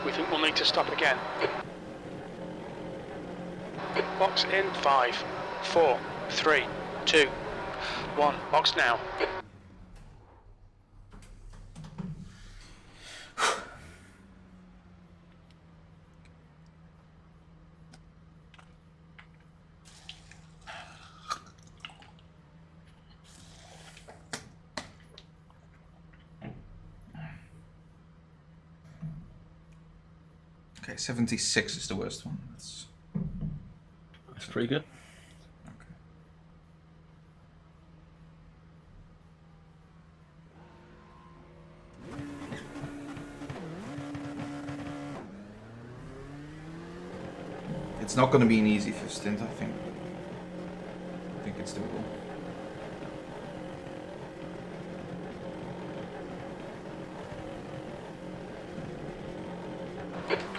We think we'll need to stop again. Box in 5, 4, 3, 2, 1. Box now. Okay, 76 is the worst one. That's pretty good. Okay. It's not going to be an easy fifth stint, I think. I think it's doable.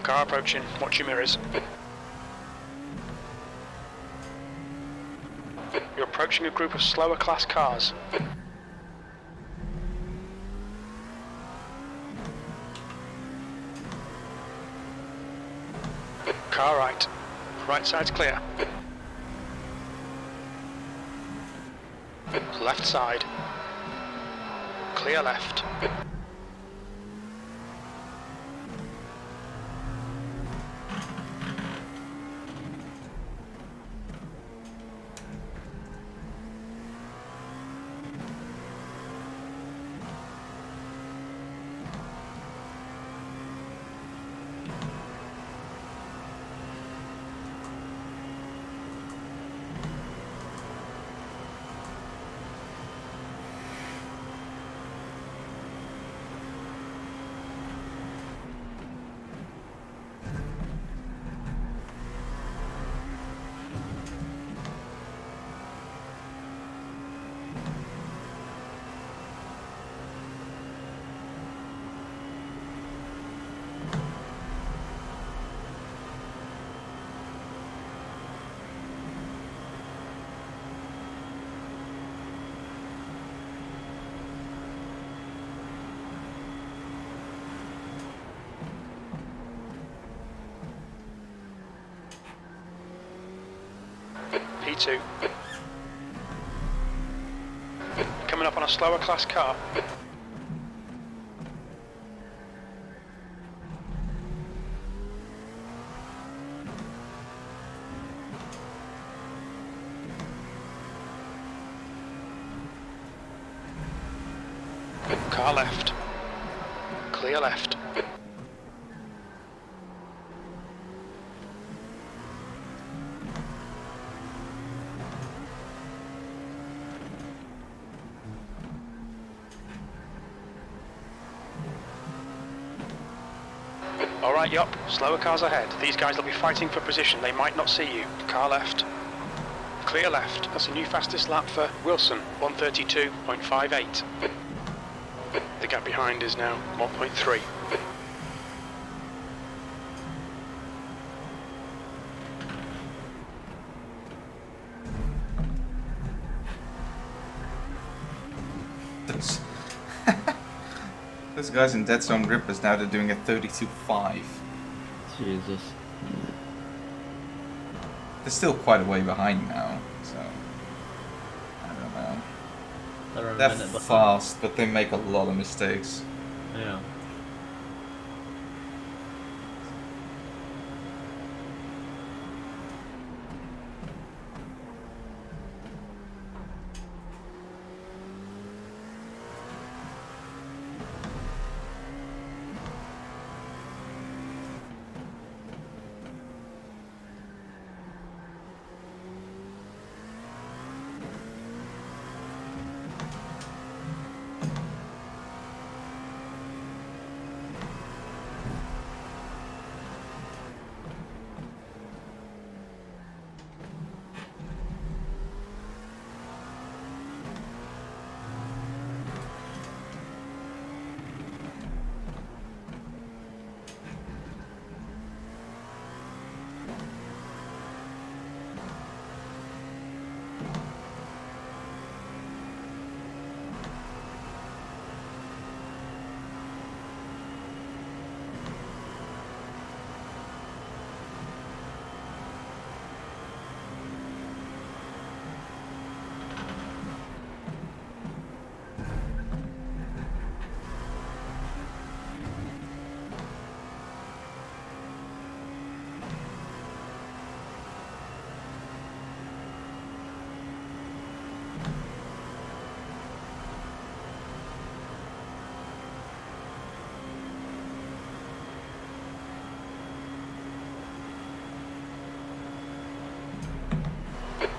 Car approaching. Watch your mirrors. You're approaching a group of slower class cars. Car right. Right side's clear. Left side. Clear left. P2. Coming up on a slower class car. Car left. Clear left. Alright, yup. Slower cars ahead. These guys will be fighting for position. They might not see you. Car left. Clear left. That's a new fastest lap for Wilson. 132.58. The gap behind is now 1.3. Those guys in dead zone grippers now they're doing a 32.5. Jesus. They're still quite a way behind now, so I don't know. They're a They're minute behind. fast, but they make a lot of mistakes. Yeah.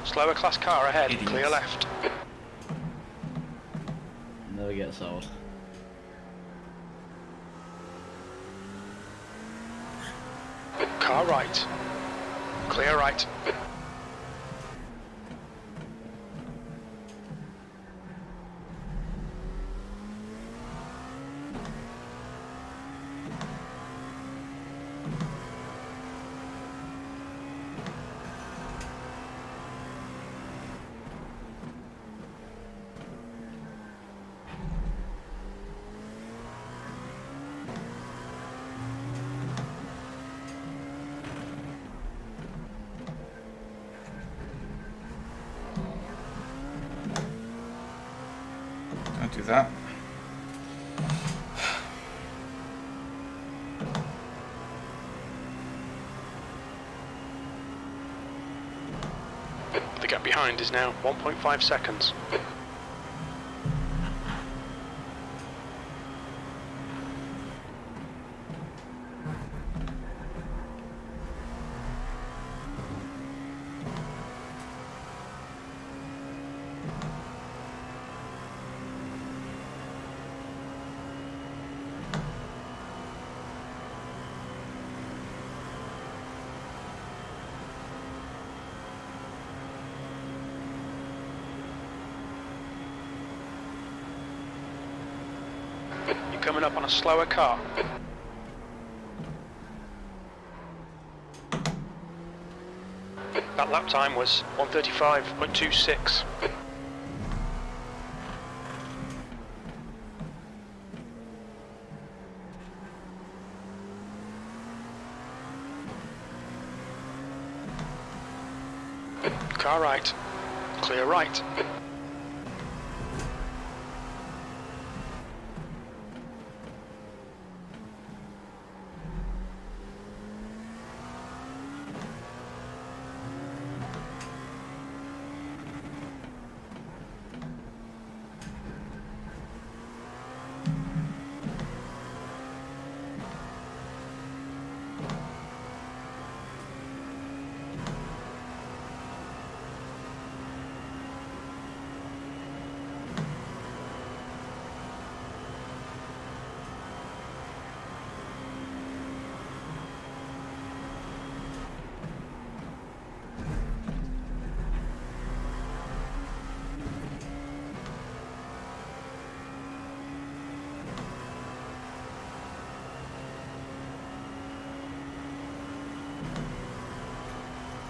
Slower class car ahead. Idiots. Clear left. Never gets old. Car right. Clear right. Don't do that. The gap behind is now 1.5 seconds. You're coming up on a slower car. That lap time was 135.26. Car right. Clear right.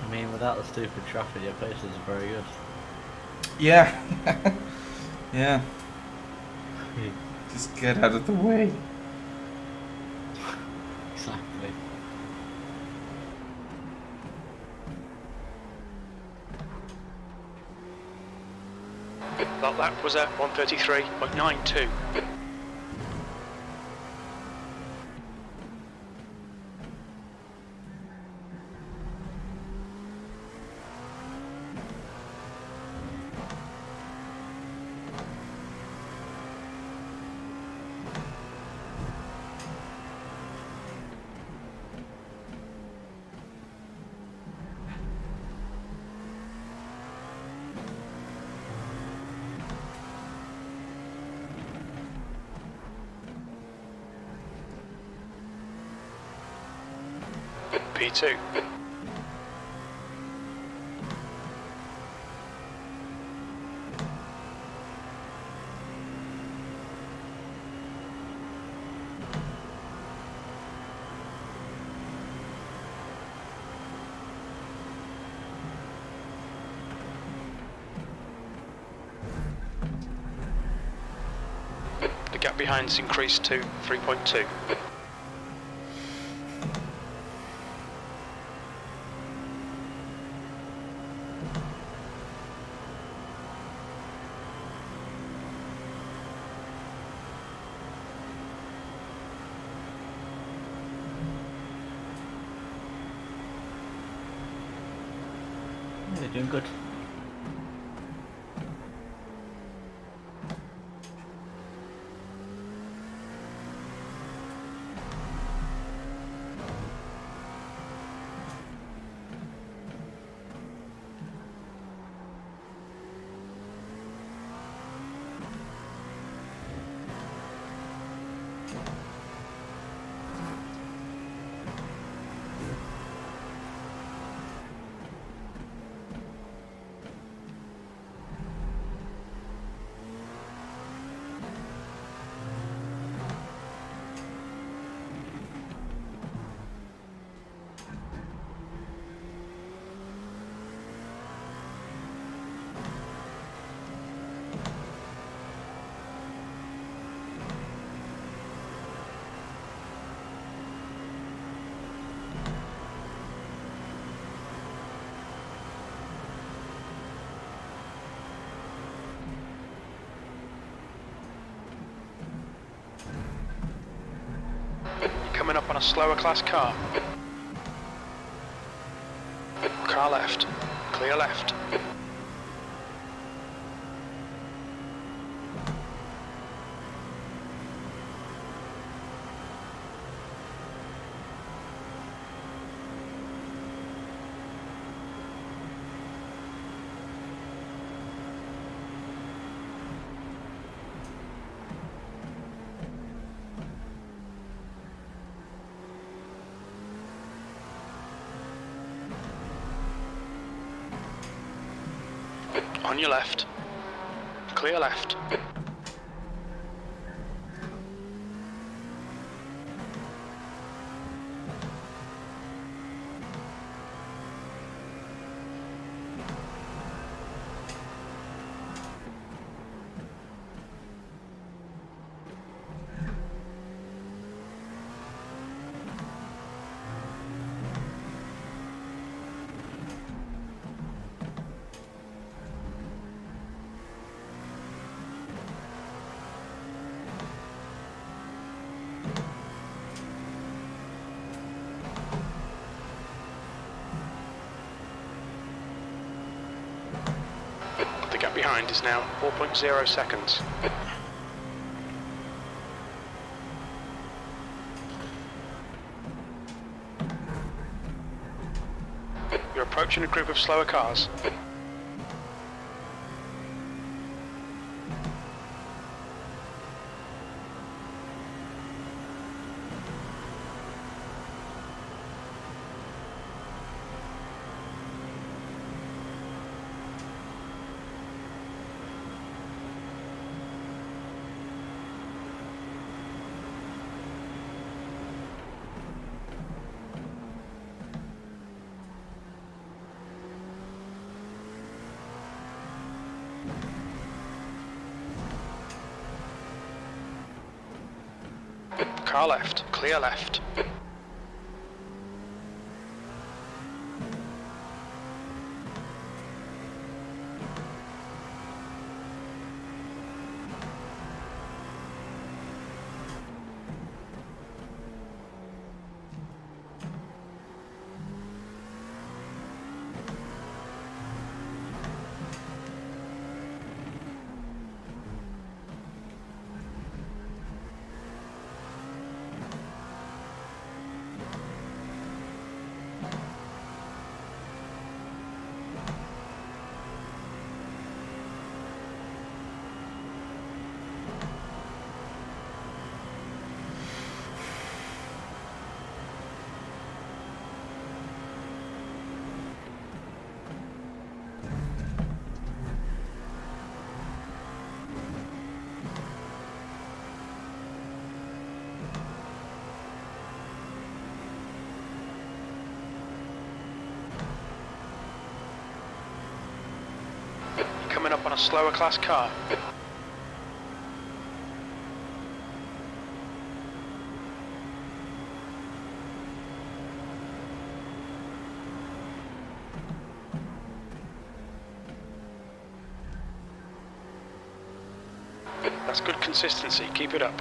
I mean, without the stupid traffic, your paces are very good. Yeah. Yeah. Just get out of the way. Exactly. That lap was at 1:33.92. P2. The gap behind's increased to 3.2. Yeah, you're doing good. Coming up on a slower class car. Car left. Clear left. On your left. Clear left. gap behind is now 4.0 seconds. You're approaching a group of slower cars. Car left, clear left. Coming up on a slower class car. That's good consistency, keep it up.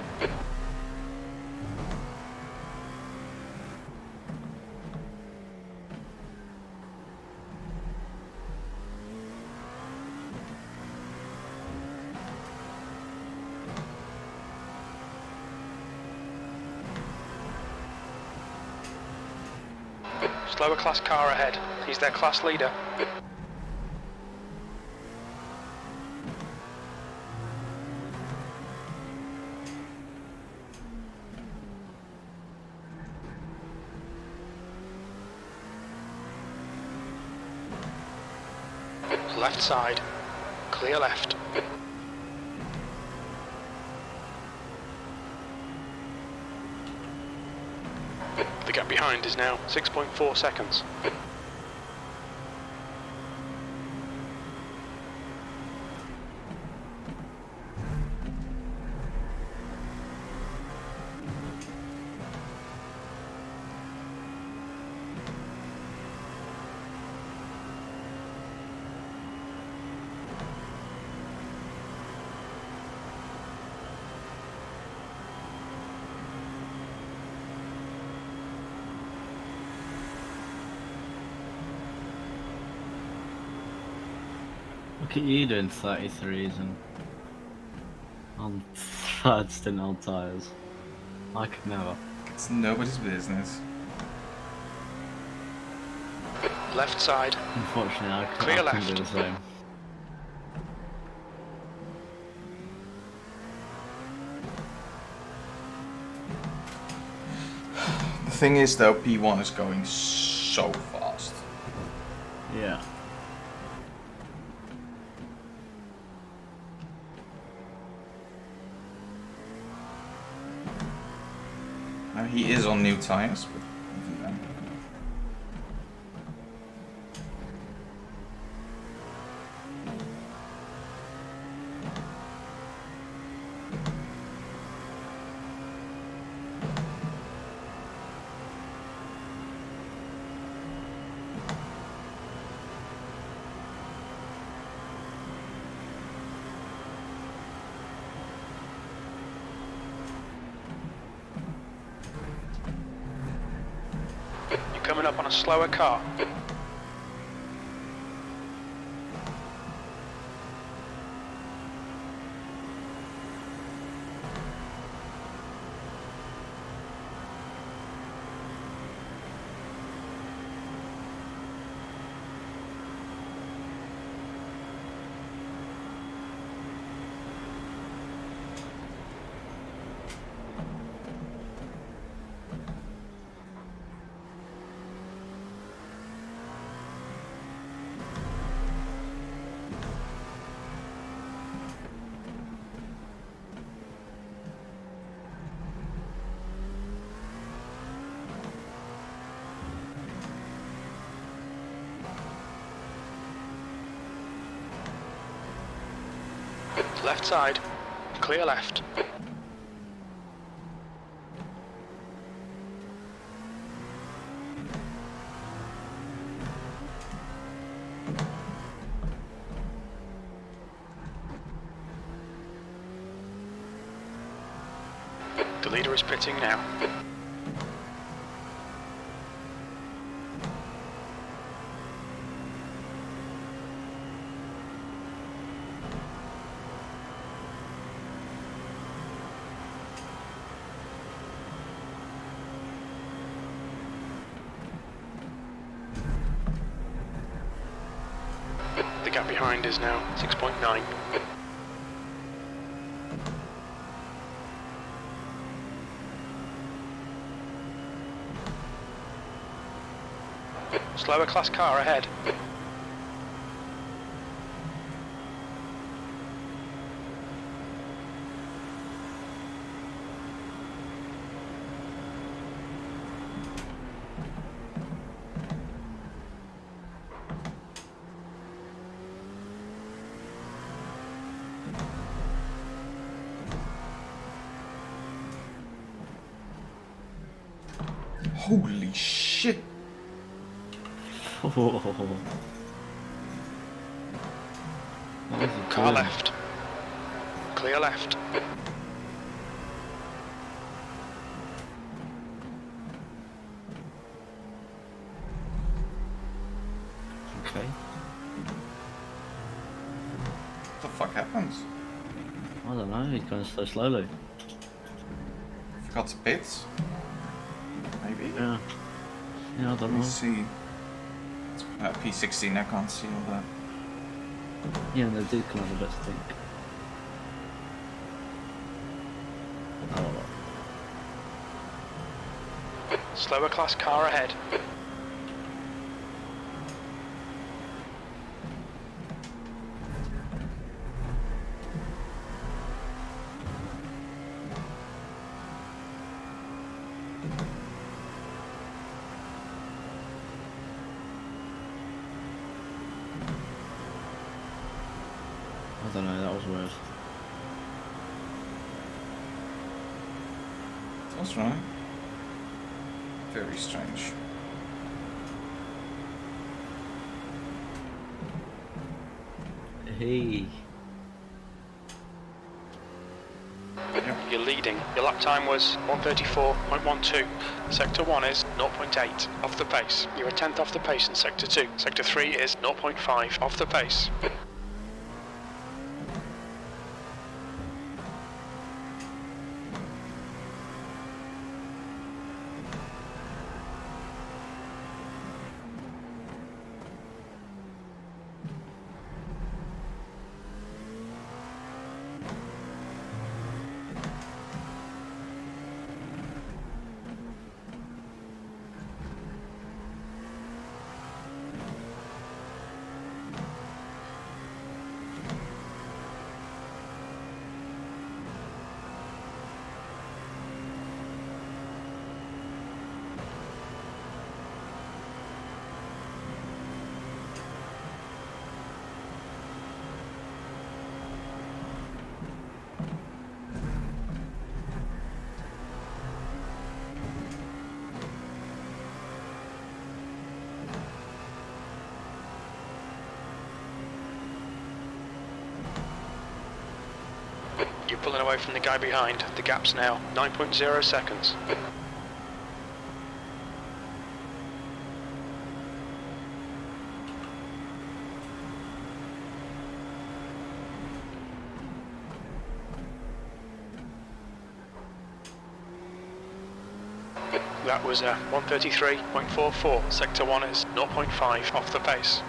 Slower class car ahead. He's their class leader. Left side. Clear left. The gap behind is now 6.4 seconds. Look at you doing 33s and on third stint old tyres. I could never. It's nobody's business. Left side. Unfortunately, I Clear couldn't left. do the same. The thing is though, P1 is going so fast. Yeah. Now he is on new tires, but even then. Coming up on a slower car. Left side. Clear left. The leader is pitting now. The gap behind is now 6.9. Slower class car ahead. Holy shit! Car left. Clear left. Okay. What the fuck happens? I don't know, he's going so slowly. Forgot to pit? Maybe? Yeah. Yeah, I Let don't me know. see. It's P16, I can't see all that. Yeah, they did come out a bit, I think. I don't know. Slower class car ahead. I don't know, that was weird. That's right. Very strange. Hey. You're leading. Your lap time was 1:34.12. Sector 1 is 0.8 off the pace. You're a tenth off the pace in Sector 2. Sector 3 is 0.5 off the pace. You're pulling away from the guy behind. The gap's now 9.0 seconds. That was 1:33.44. Sector 1 is 0.5 off the pace.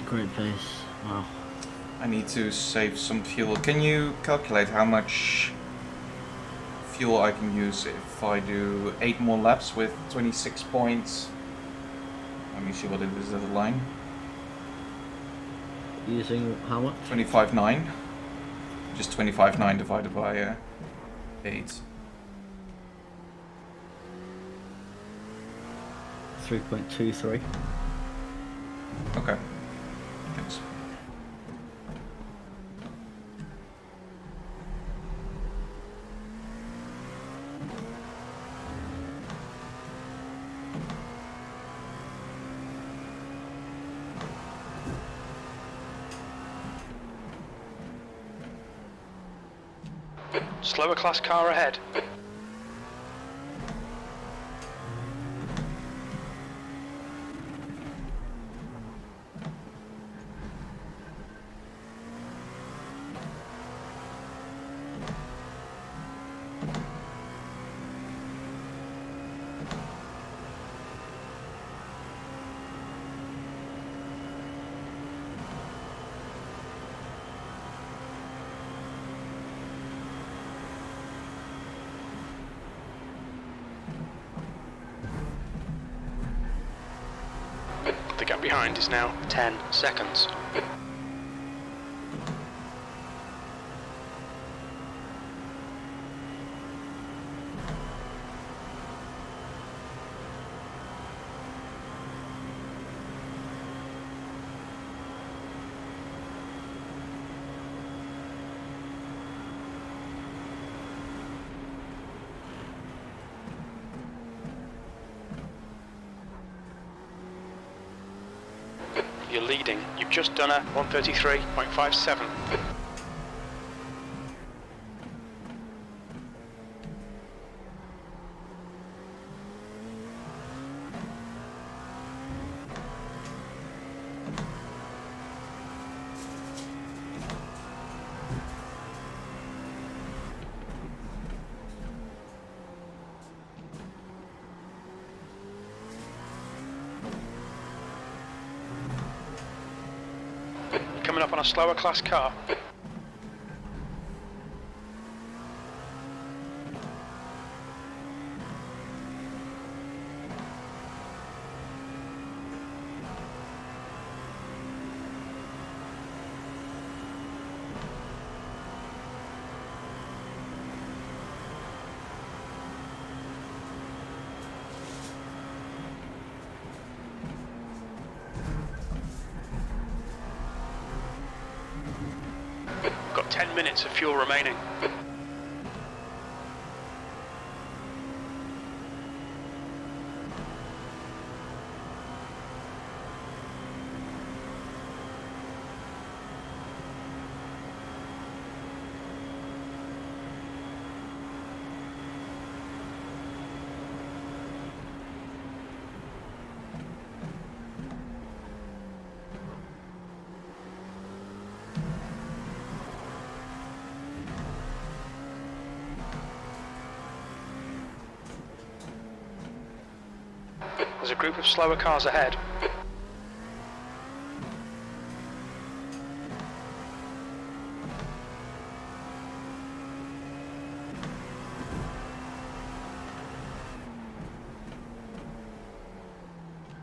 Great pace. Wow. I need to save some fuel. Can you calculate how much fuel I can use if I do 8 more laps with 26 points? Let me see what it is at the line. Using how much? 25.9. Just 25.9 divided by 8. 3.23. Okay. Thanks. Slower class car ahead. The gap behind is now 10 seconds. You're leading. You've just done a 133.57. Coming up on a slower class car. Got 10 minutes of fuel remaining. There's a group of slower cars ahead.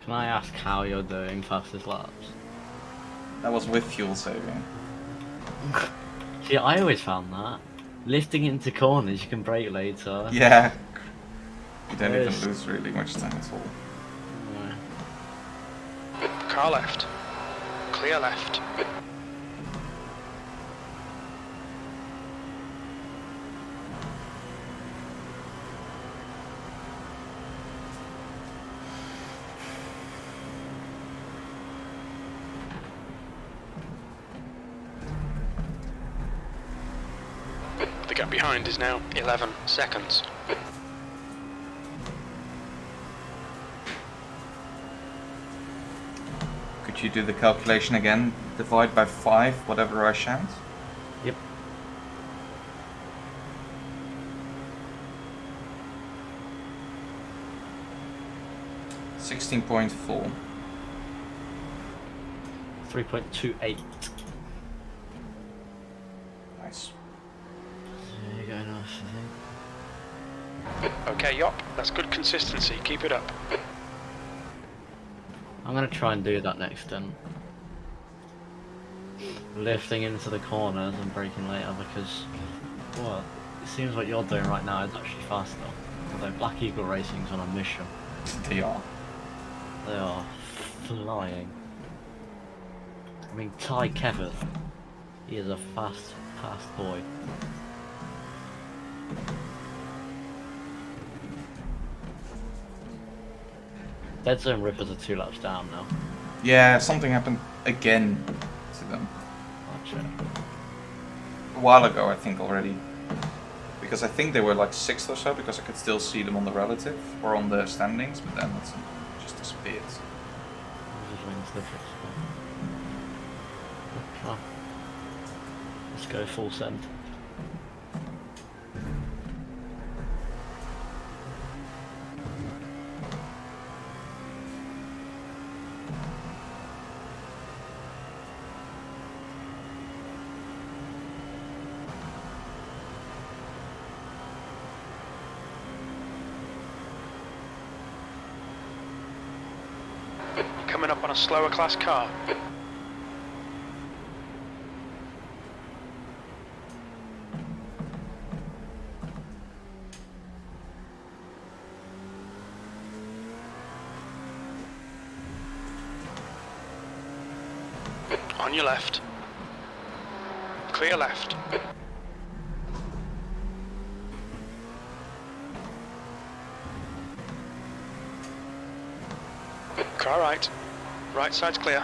Can I ask how you're doing fastest laps? That was with fuel saving. See, I always found that. Lifting into corners, you can brake later. Yeah. You don't Yes. even lose really much time at all. Car left. Clear left. The gap behind is now 11 seconds. Could you do the calculation again? Divide by 5, whatever I shout? Yep. $16.4. 3.28. Nice. There you go, nice, I think. Okay, yup, that's good consistency. Keep it up. I'm gonna try and do that next stint. Lifting into the corners and braking later because, well, it seems what you're doing right now is actually faster. Although Black Eagle Racing's on a mission. They are. They are flying. I mean, Ty Kevin, he is a fast boy. Dead Zone Rippers are 2 laps down now. Yeah, something happened again to them. Gotcha. A while ago, I think already. Because I think they were like 6th or so, because I could still see them on the relative or on the standings, but then it's just disappeared. Oh. Let's go full send. Coming up on a slower class car. On your left. Clear left. Car right. Right side's clear.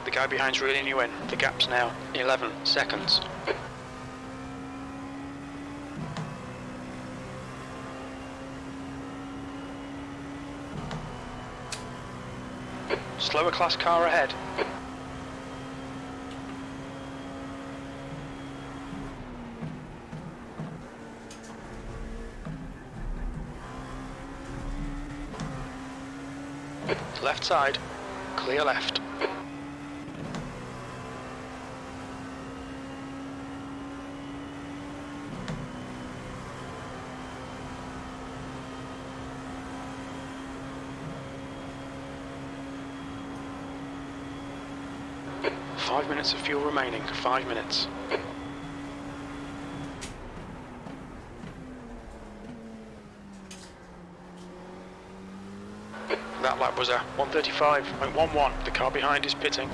The guy behind's reeling you in. The gap's now 11 seconds. Slower class car ahead. Left side, clear left. Five minutes of fuel remaining, 5 minutes. That lap was a 1:35.11. The car behind is pitting.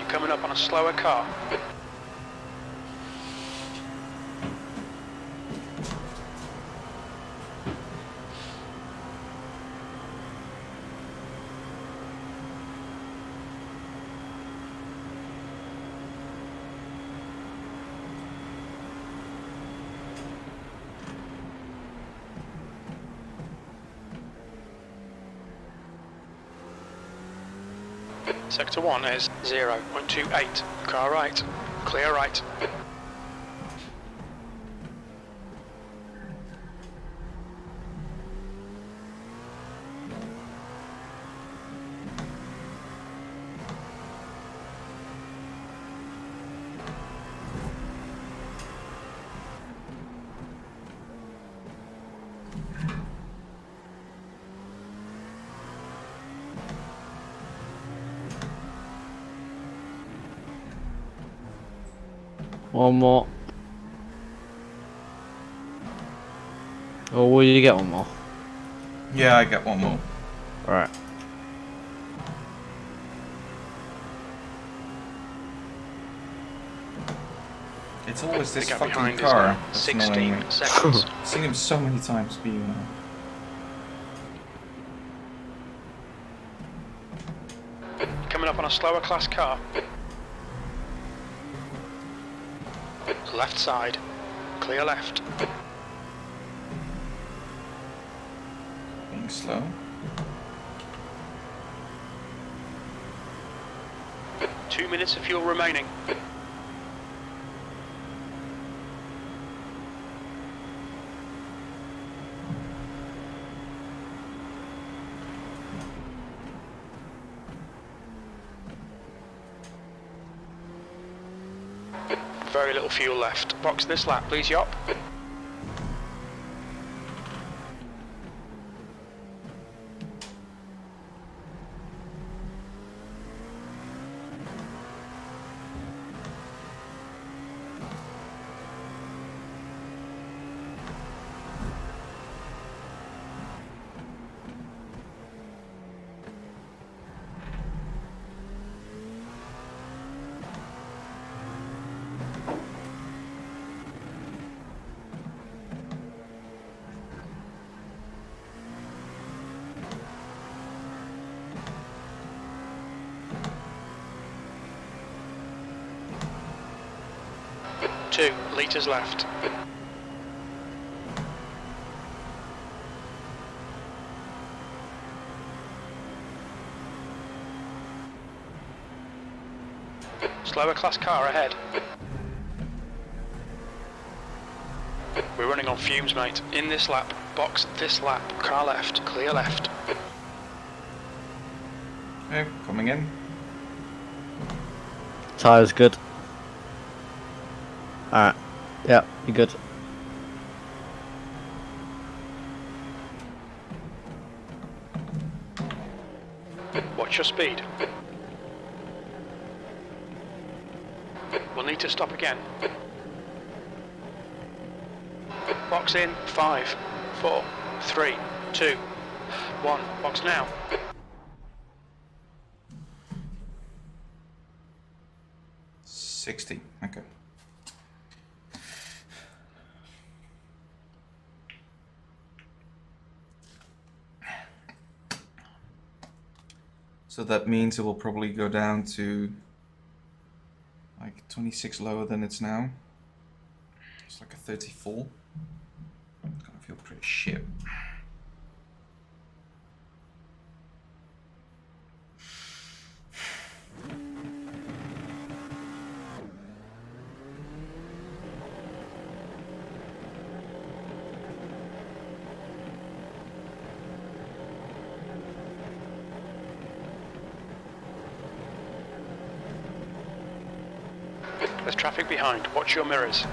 Coming up on a slower car. Sector 1 is 0.28. Car right. Clear right. One more. Or will you get one more? Yeah, I get one more. Alright. It's always The this gap fucking behind is car. now That's annoying me. 16 seconds. I've seen him so many times be Coming up on a slower class car. Left side. Clear left. being slow. Two minutes of fuel remaining. Very little fuel left. Box this lap, please, Yop. Two litres left. Slower class car ahead. We're running on fumes, mate. In this lap, box this lap, car left, clear left. Okay, coming in. Tyre's good. Alright. Yeah, you're good. Watch your speed. We'll need to stop again. Box in, 5, 4, 3, 2, 1. Box now. $60. Okay. So that means it will probably go down to like 26 lower than it's now. It's like a 34. It's gonna feel pretty shit. There's traffic behind. Watch your mirrors.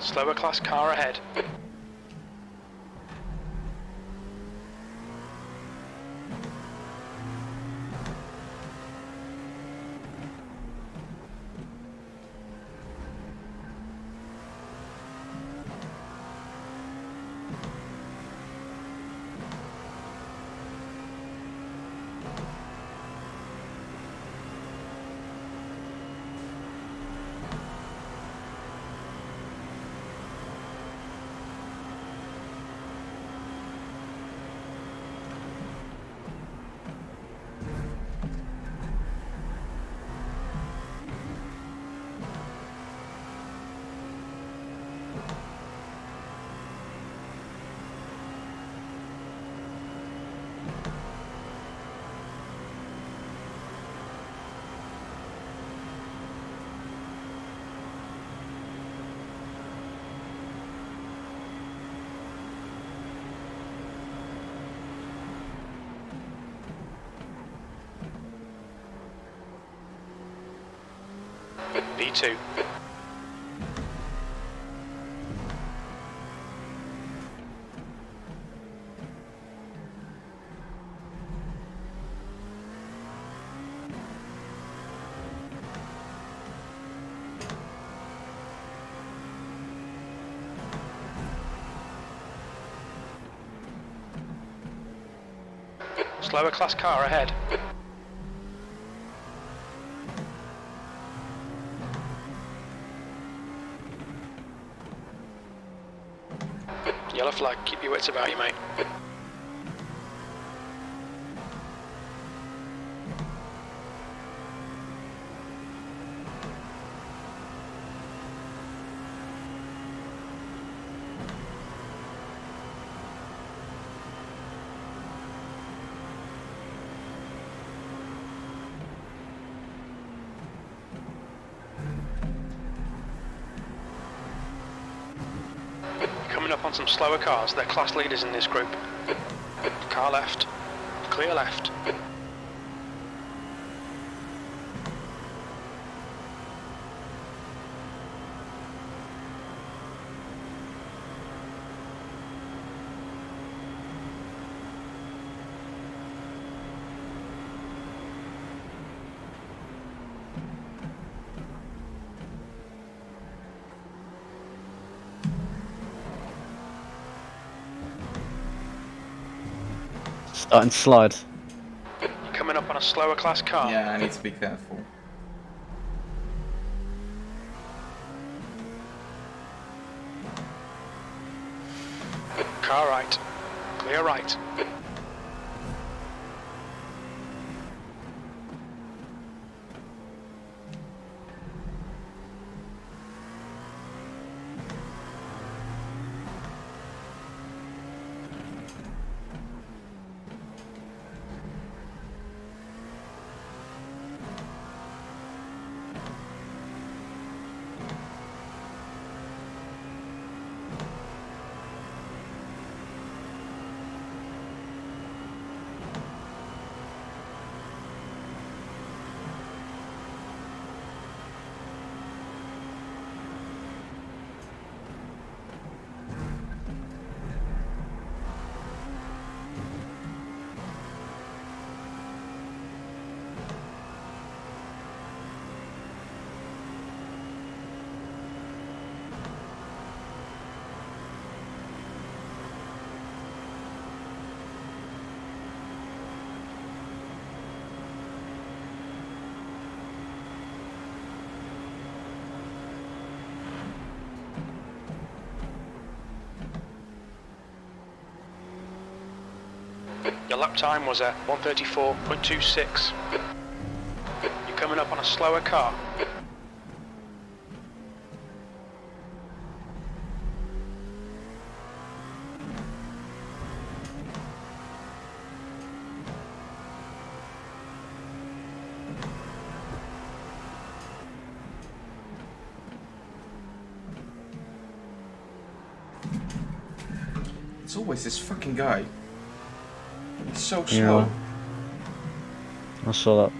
Slower class car ahead. V2. Slower class car ahead. Yellow flag, keep your wits about you, mate. Coming up on some slower cars, they're class leaders in this group. Car left, clear left. Starting to slide. Coming up on a slower class car. Yeah, I need to be careful. Car right, clear right. Your lap time was at 1:34.26. You're coming up on a slower car. It's always this fucking guy. He's so slow. Yeah. I saw that.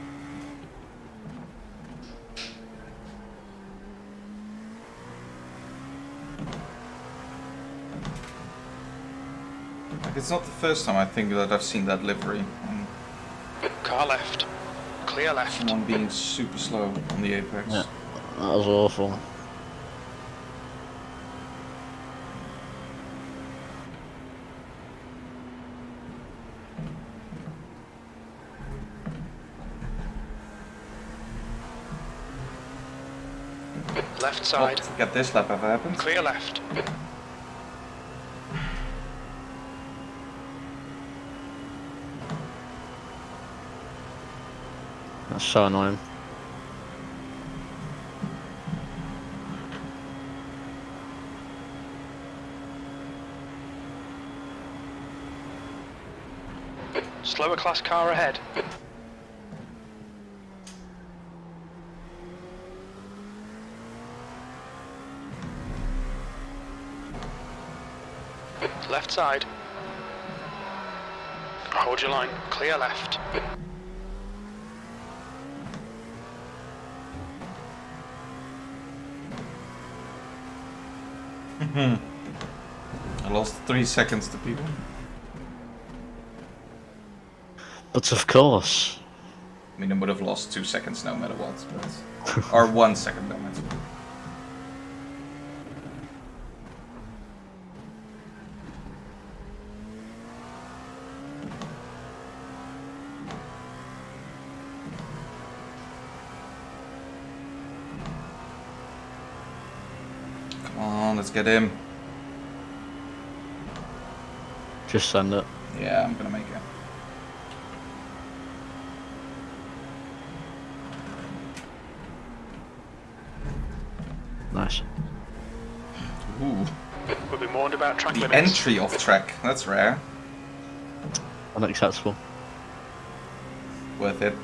Like, it's not the first time I think that I've seen that livery. Car left, clear left. Someone being super slow on the apex. Yeah. That was awful. Left side, Oh, forget this lap ever happened. clear left. That's so annoying. Slower class car ahead. Left side. Hold your line, clear left. I lost 3 seconds to people. But of course. I mean, I would have lost 2 seconds no matter what, but... or 1 second no matter what. Come on, let's get him. Just send it. Yeah, I'm gonna make it. Nice. Ooh. We'll be warned about track The limits. entry off track. That's rare. Unacceptable. Worth it.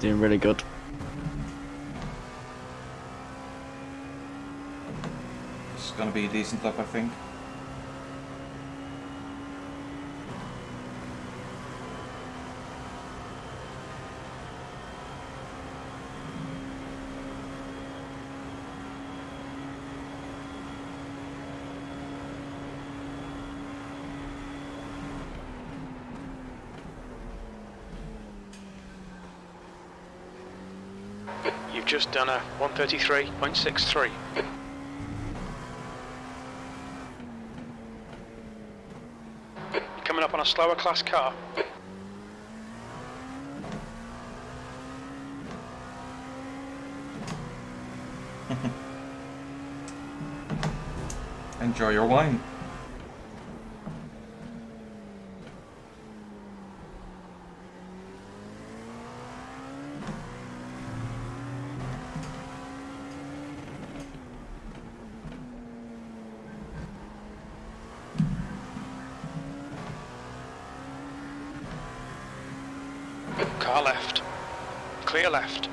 Doing really good. It's gonna be a decent lap, I think. You've just done a 133.63. You're coming up on a slower class car. Enjoy your wine. Car left. Clear left.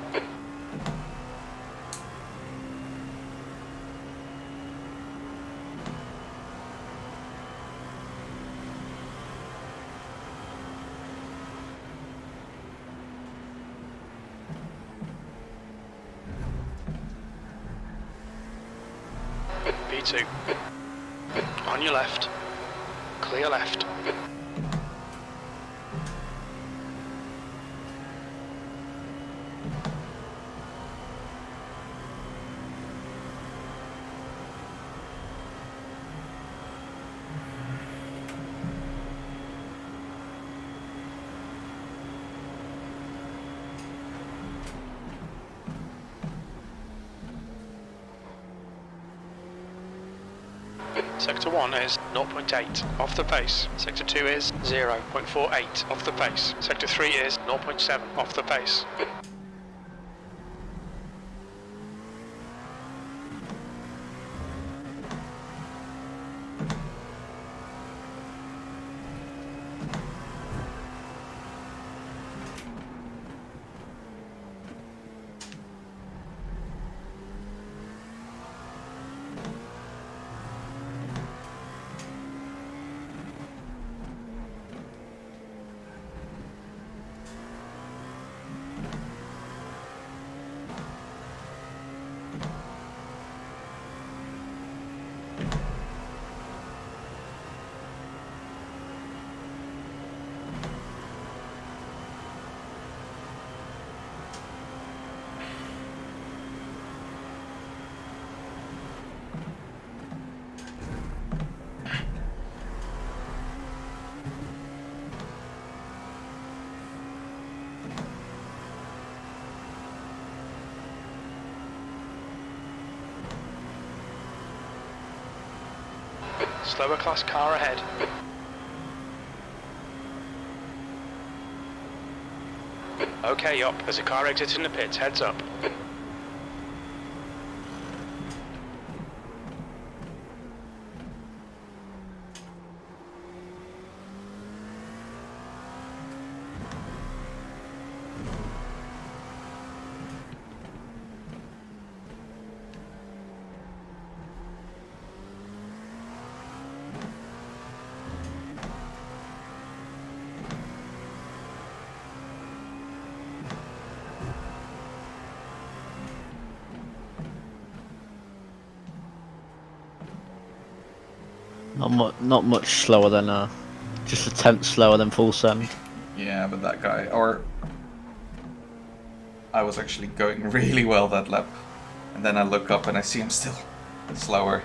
B2. On your left. Clear left. Sector 1 is 0.8 off the pace. Sector 2 is 0.48 off the pace. Sector 3 is 0.7 off the pace. Slower class car ahead. Okay, up. There's a car exiting the pits. Heads up. Not much slower than just a tenth slower than full send. Yeah, but that guy, or I was actually going really well that lap, and then I look up and I see him still slower.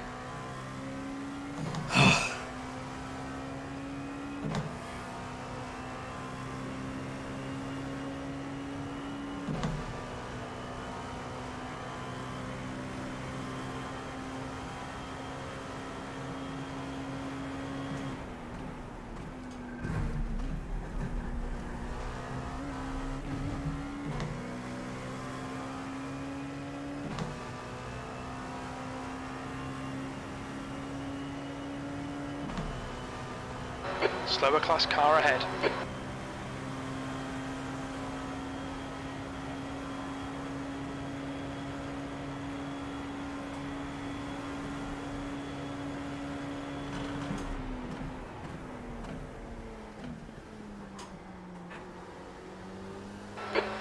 Slower class car ahead.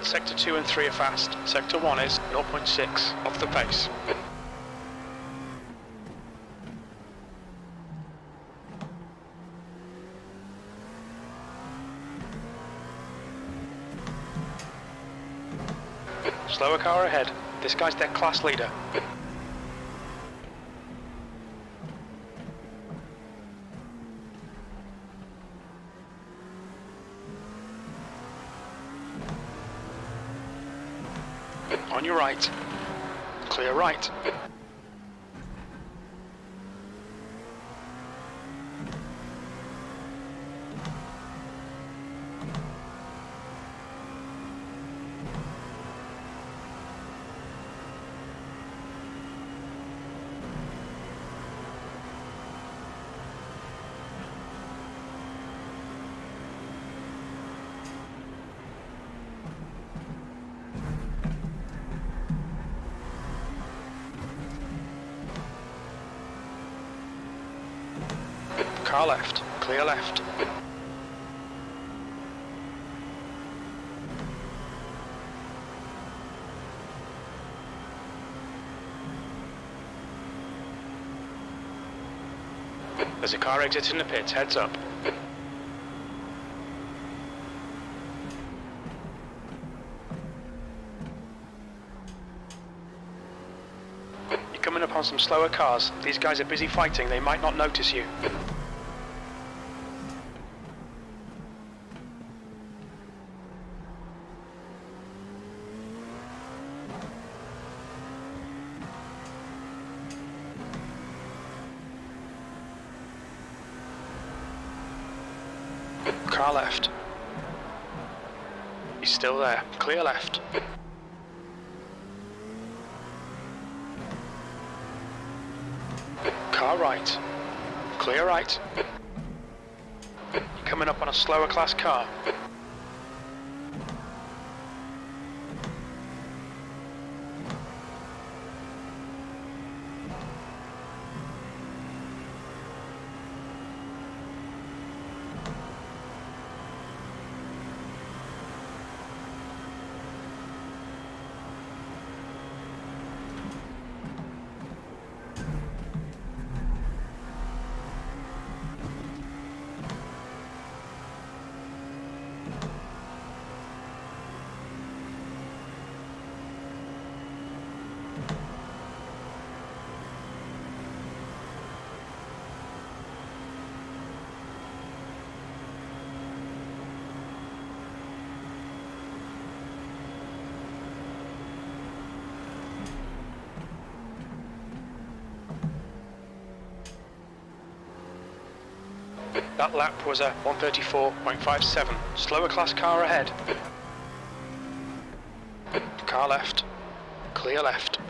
Sector 2 and 3 are fast. Sector 1 is 0.6 off the pace. Slower car ahead. This guy's their class leader. On your right. Clear right. Car left. Clear left. There's a car exiting the pits. Heads up. You're coming up on some slower cars. These guys are busy fighting. They might not notice you. Car left. He's still there. Clear left. Car right. Clear right. You're coming up on a slower class car. That lap was a 134.57. Slower class car ahead. Car left. Clear left.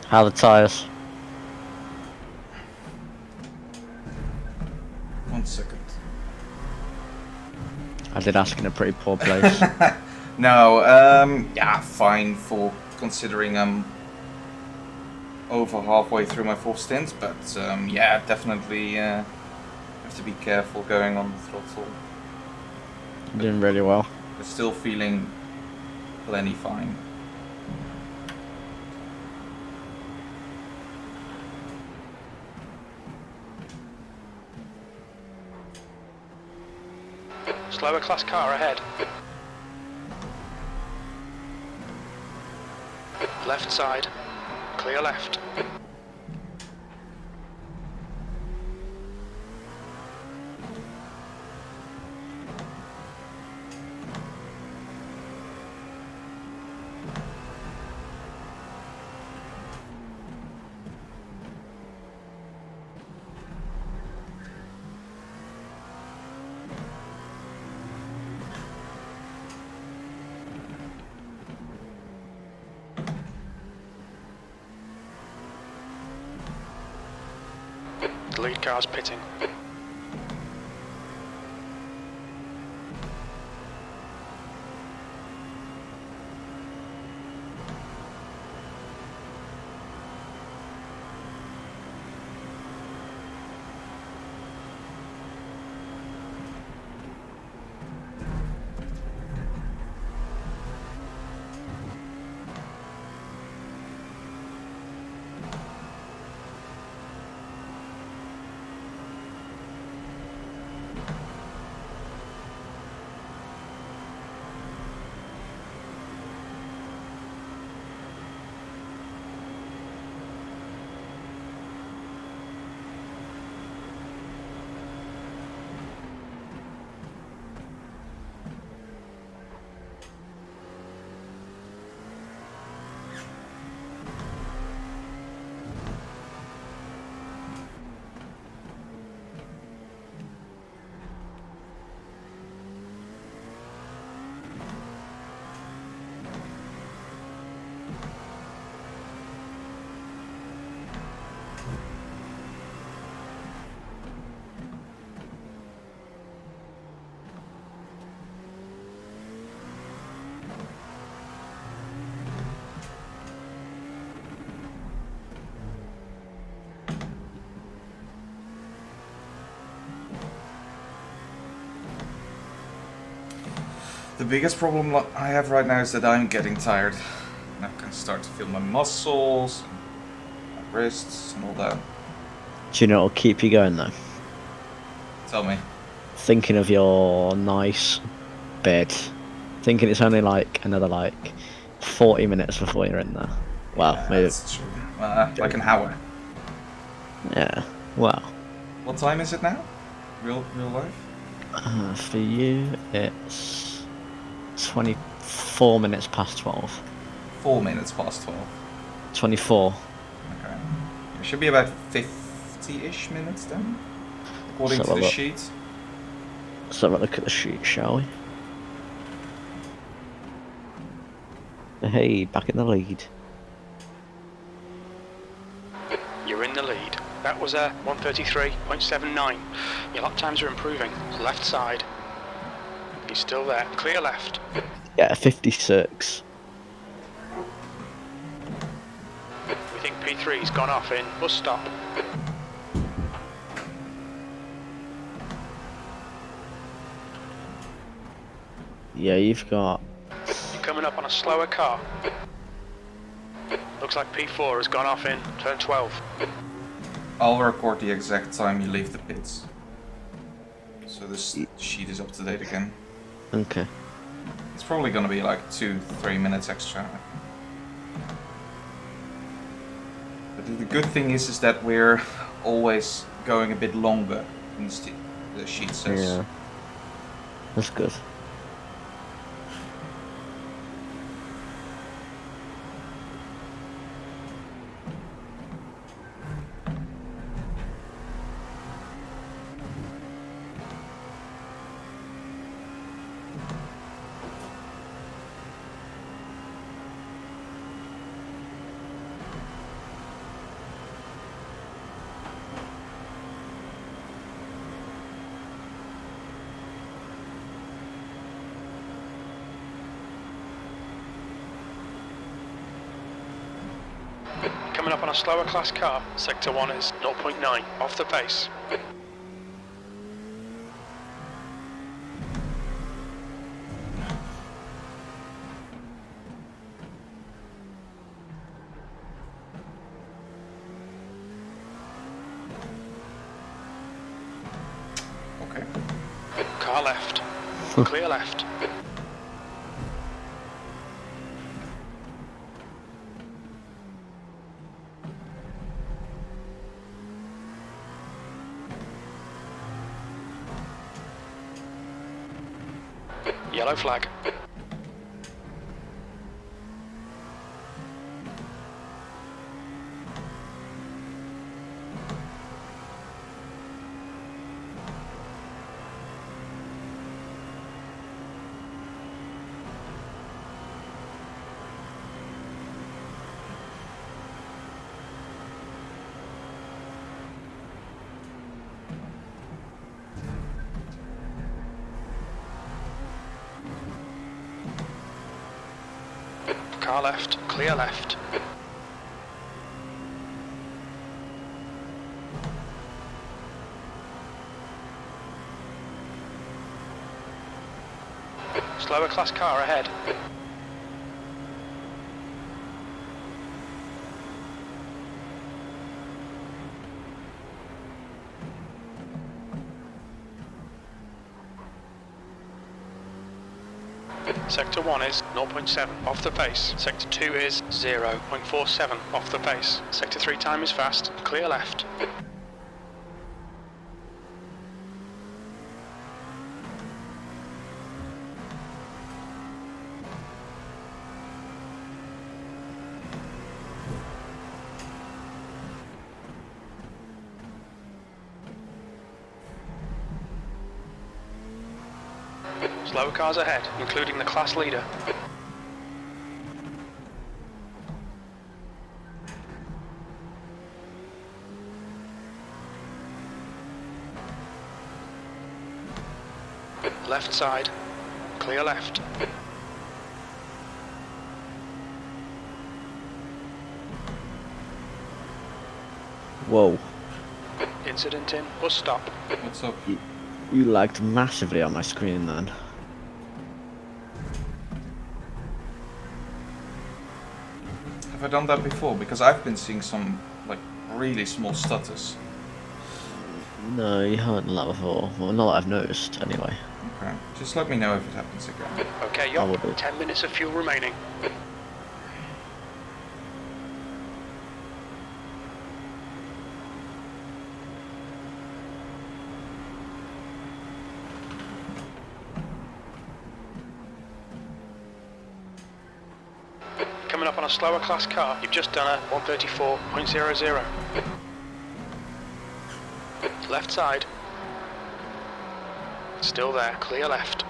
How are the tyres? 1 second. I did ask in a pretty poor place. No, yeah, fine for considering I'm over halfway through my 4th stint, but yeah, definitely have to be careful going on the throttle. Doing really well. But still feeling plenty fine. Slower class car ahead. Left side. Clear left. The lead car's pitting. The biggest problem I have right now is that I'm getting tired. And I can start to feel my muscles, and my wrists, and all that. Do you know what'll keep you going though? Tell me. Thinking of your nice bed. Thinking it's only like another like 40 minutes before you're in there. Well, Yeah, maybe. that's true. Like an hour. Yeah. Well. What time is it now? Real life? For you, it's 24 minutes past 12. 4 minutes past 12. 24. Okay. It should be about 50-ish minutes then, according to the sheet. Let's have a look at the sheet, shall we? Hey, back in the lead. You're in the lead. That was a 133.79. Your lap times are improving. Left side. He's still there. Clear left. Yeah, 56. We think P3's gone off in bus stop. Yeah, you've got. You're coming up on a slower car. Looks like P4 has gone off in turn 12. I'll record the exact time you leave the pits. So this sheet is up to date again. Okay. It's probably gonna be like 2-3 minutes extra. But the good thing is that we're always going a bit longer than the sheet says. Yeah. That's good. Coming up on a slower class car. Sector 1 is 0.9 off the pace. Okay. Car left. Clear left. Yellow flag. Car left, clear left. Slower class car ahead. Sector 1 is 0.7 off the pace. Sector 2 is 0.47 off the pace. Sector 3 time is fast, clear left. Slower cars ahead, including the class leader. Left side, clear left. Whoa. Incident in bus stop. What's up? You lagged massively on my screen then. Have I done that before? Because I've been seeing some like really small stutters. No, you haven't done that before. Well, not that I've noticed, anyway. Okay. Just let me know if it happens again. Okay, I will yup, do. 10 minutes of fuel remaining. Coming up on a slower class car, you've just done a 134.00. Left side. Still there, clear left.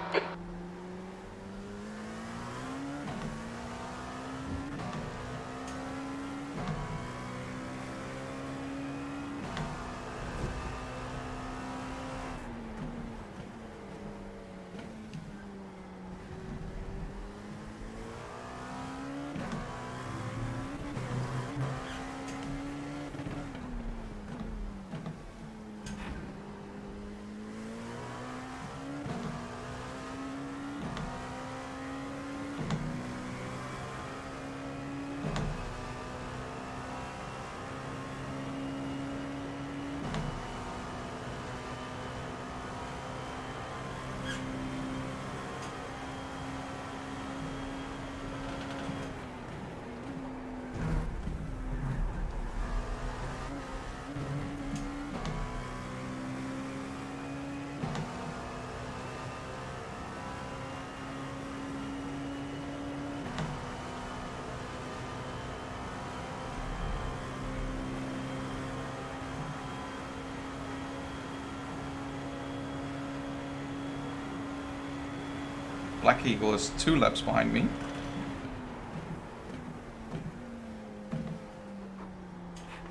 Black Eagle is 2 laps behind me.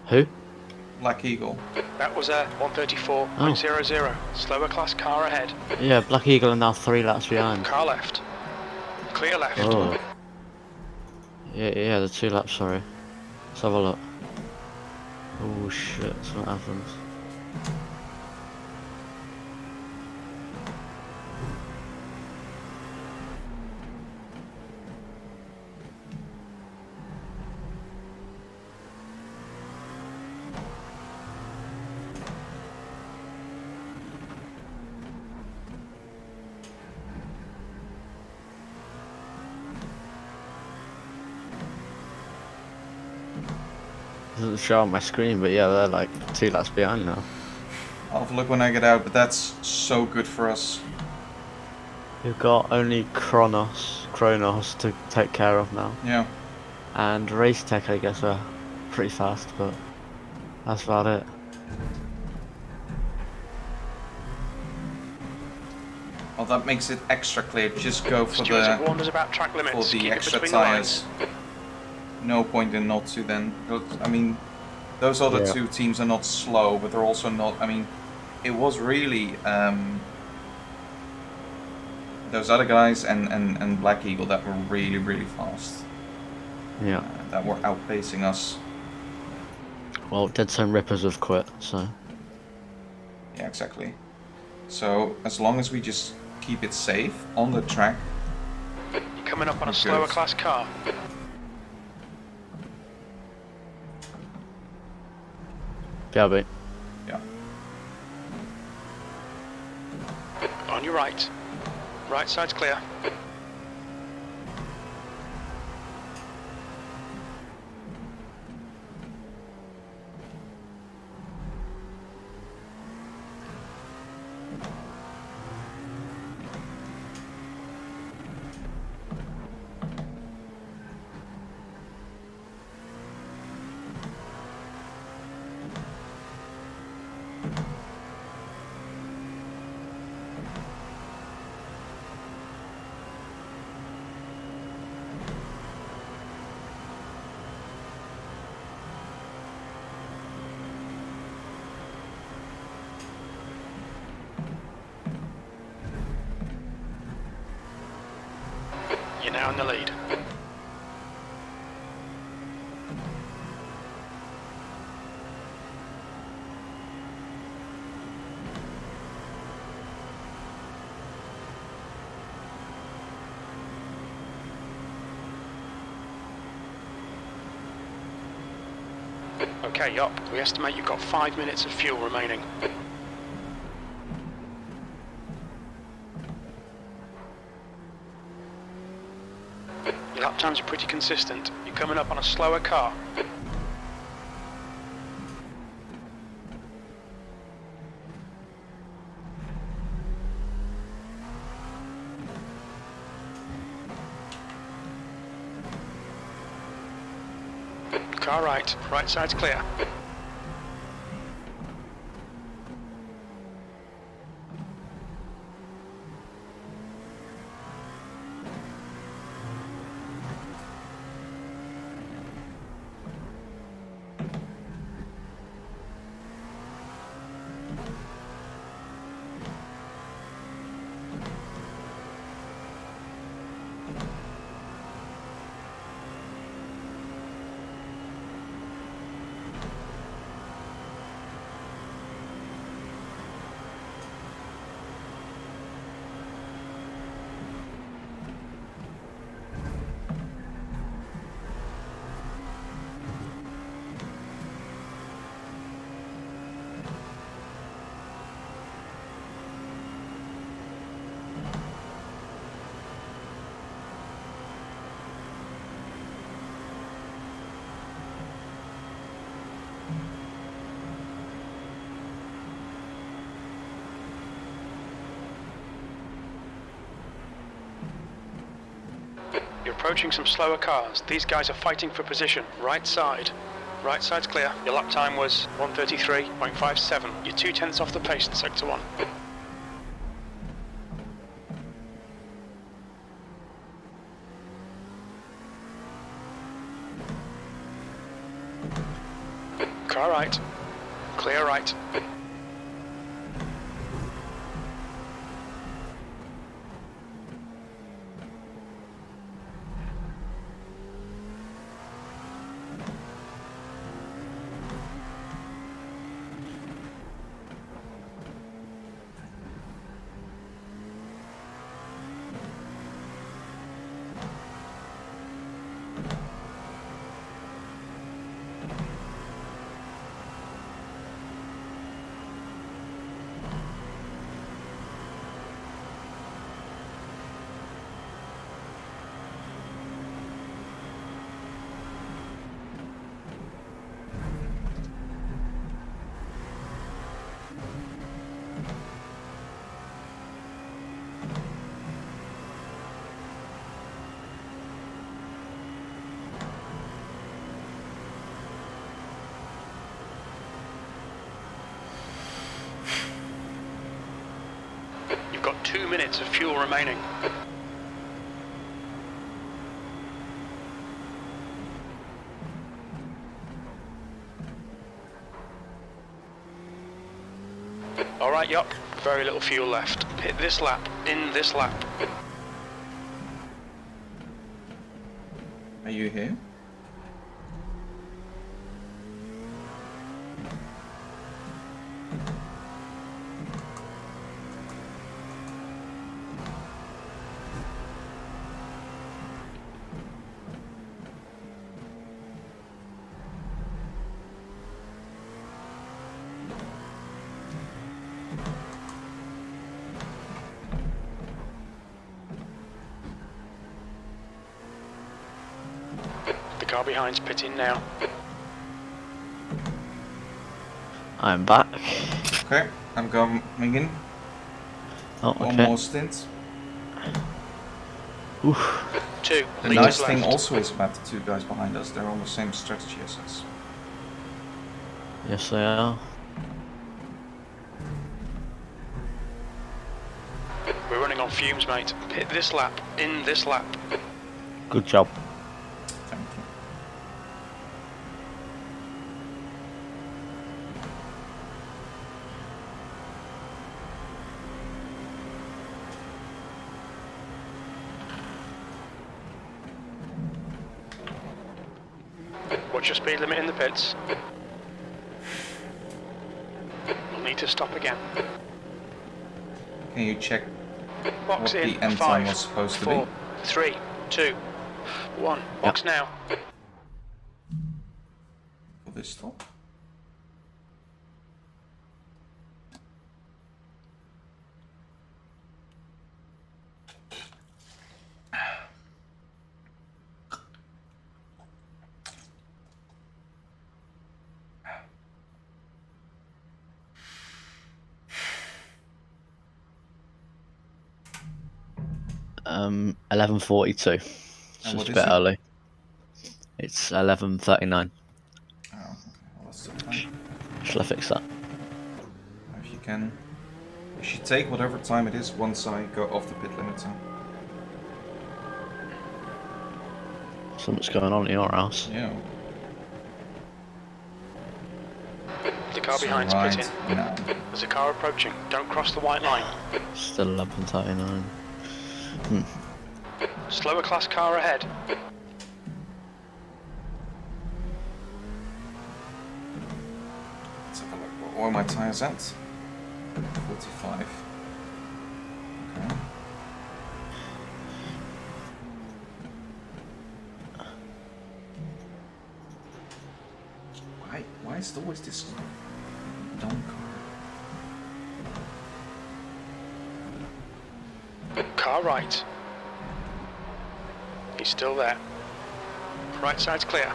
Who? Black Eagle. That was a 134.00. Slower class car ahead. Yeah, Black Eagle are now 3 laps behind. Car left. Clear left. Oh. Yeah, the 2 laps, sorry. Let's have a look. Oh shit, that's what happens. Doesn't show on my screen, but yeah, they're like 2 laps behind now. I'll have a look when I get out, but that's so good for us. We've got only Kronos to take care of now. Yeah. And Race Tech, I guess, are pretty fast, but that's about it. Well, that makes it extra clear. Just go for Stewards have the warned us about track limits. Keep it extra between the lines. tires. No point in not to then. I mean, those other Yeah. 2 teams are not slow, but they're also not. I mean, it was really those other guys and Black Eagle that were really fast. Yeah. That were outpacing us. Well, Dead Zone Rippers have quit, so. Yeah, exactly. So as long as we just keep it safe on the track. You're coming up on a Good. slower class car. Gabby. Yeah. On your right. Right side's clear. You're now in the lead. Okay, up. We estimate you've got 5 minutes of fuel remaining. Your lap times are pretty consistent. You're coming up on a slower car. Car right. Right side's clear. You're approaching some slower cars. These guys are fighting for position. Right side. Right side's clear. Your lap time was 1:33.57. You're 2/10 off the pace in sector 1. Car right. Clear right. You've got 2 minutes of fuel remaining. Alright, yup. Very little fuel left. Hit this lap, in this lap. Are you here? The car behind's pitting now. I'm back. Okay, I'm coming in. Oh, One okay. more stint. Oof. 2 The liters nice left. thing also is about the two guys behind us, they're on the same strategy as us. Yes, they are. We're running on fumes, mate. Hit this lap, in this lap. Good job. Thank you. What's your speed limit in the pits? We'll need to stop again. Can you check Box what in. the end 5, time was supposed to 4, be? 3, 2, 1. Box now. For this stop? Um, 11:42. It's And what just a is bit it? early. It's 11:39. Oh, okay. Well, that's still fine. Shall I fix that? If you can. You should take whatever time it is once I go off the pit limiter. Something's going on in your house. Yeah. The car So behind's right pitting. now. There's a car approaching. Don't cross the white line. Still 11:39. Slower class car ahead. Let's have a look. Where are my tires at? 45. Okay. Why is it always this dumb car? Car right. He's still there. Right side's clear.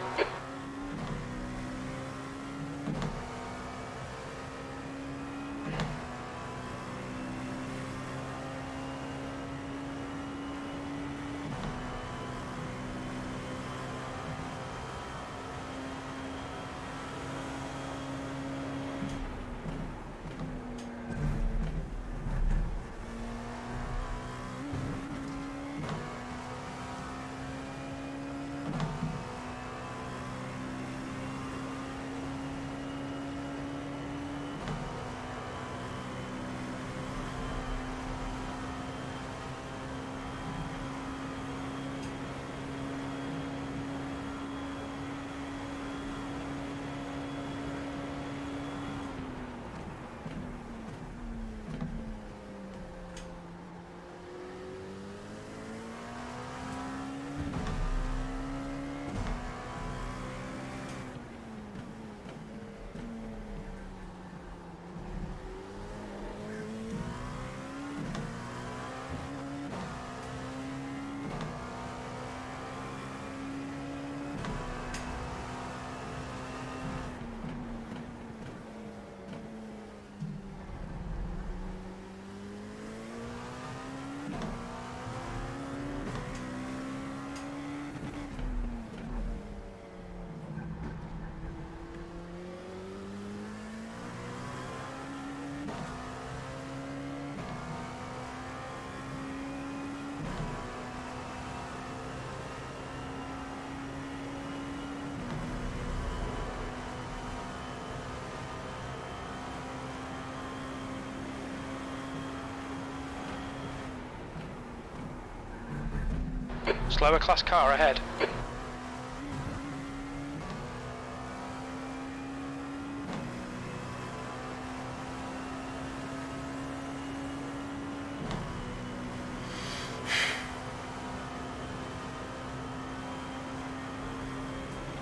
Slower class car ahead.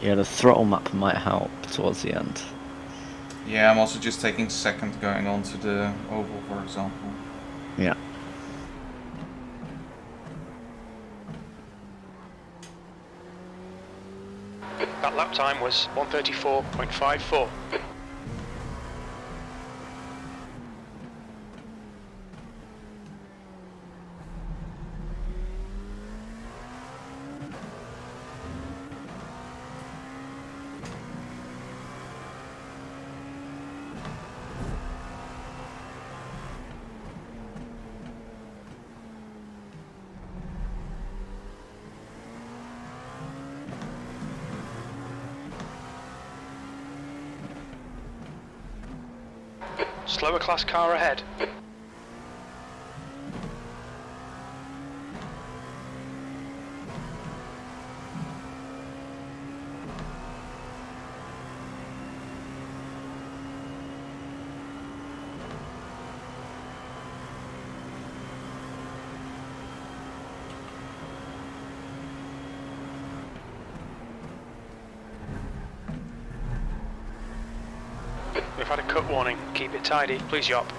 Yeah, the throttle map might help towards the end. Yeah, I'm also just taking second going on to the oval, for example. Yeah. That lap time was 1:34.54. Slower class car ahead. We've had a cut warning. Keep it tidy. Please, Yop.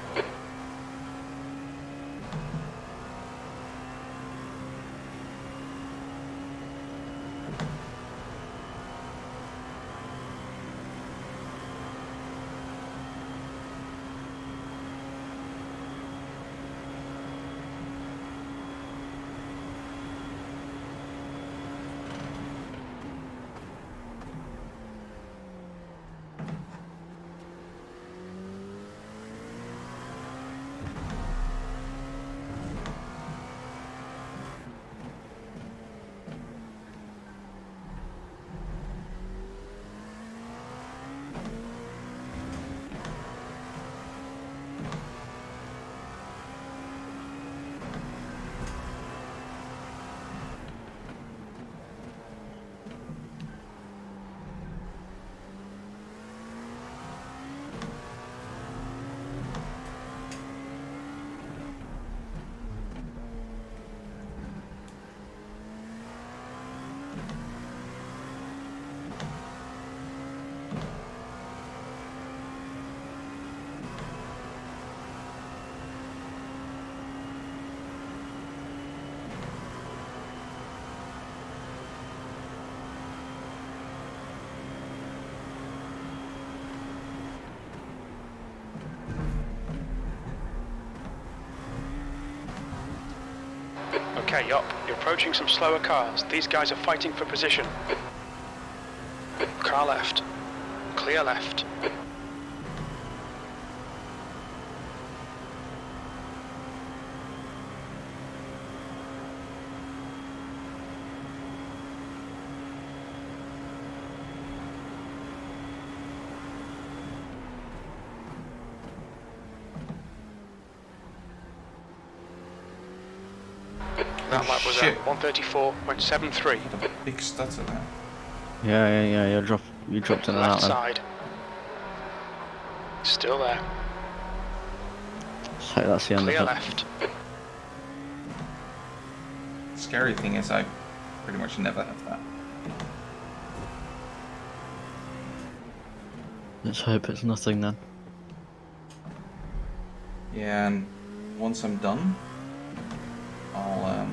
Okay, Yop. You're approaching some slower cars. These guys are fighting for position. Car left. Clear left. That lap was shit. at 1:34.73. What a big stutter there. Yeah. You dropped in and Left out then. side. Still there. So that's the end Clear of it. left. Scary thing is I pretty much never have that. Let's hope it's nothing then. Yeah, and once I'm done, I'll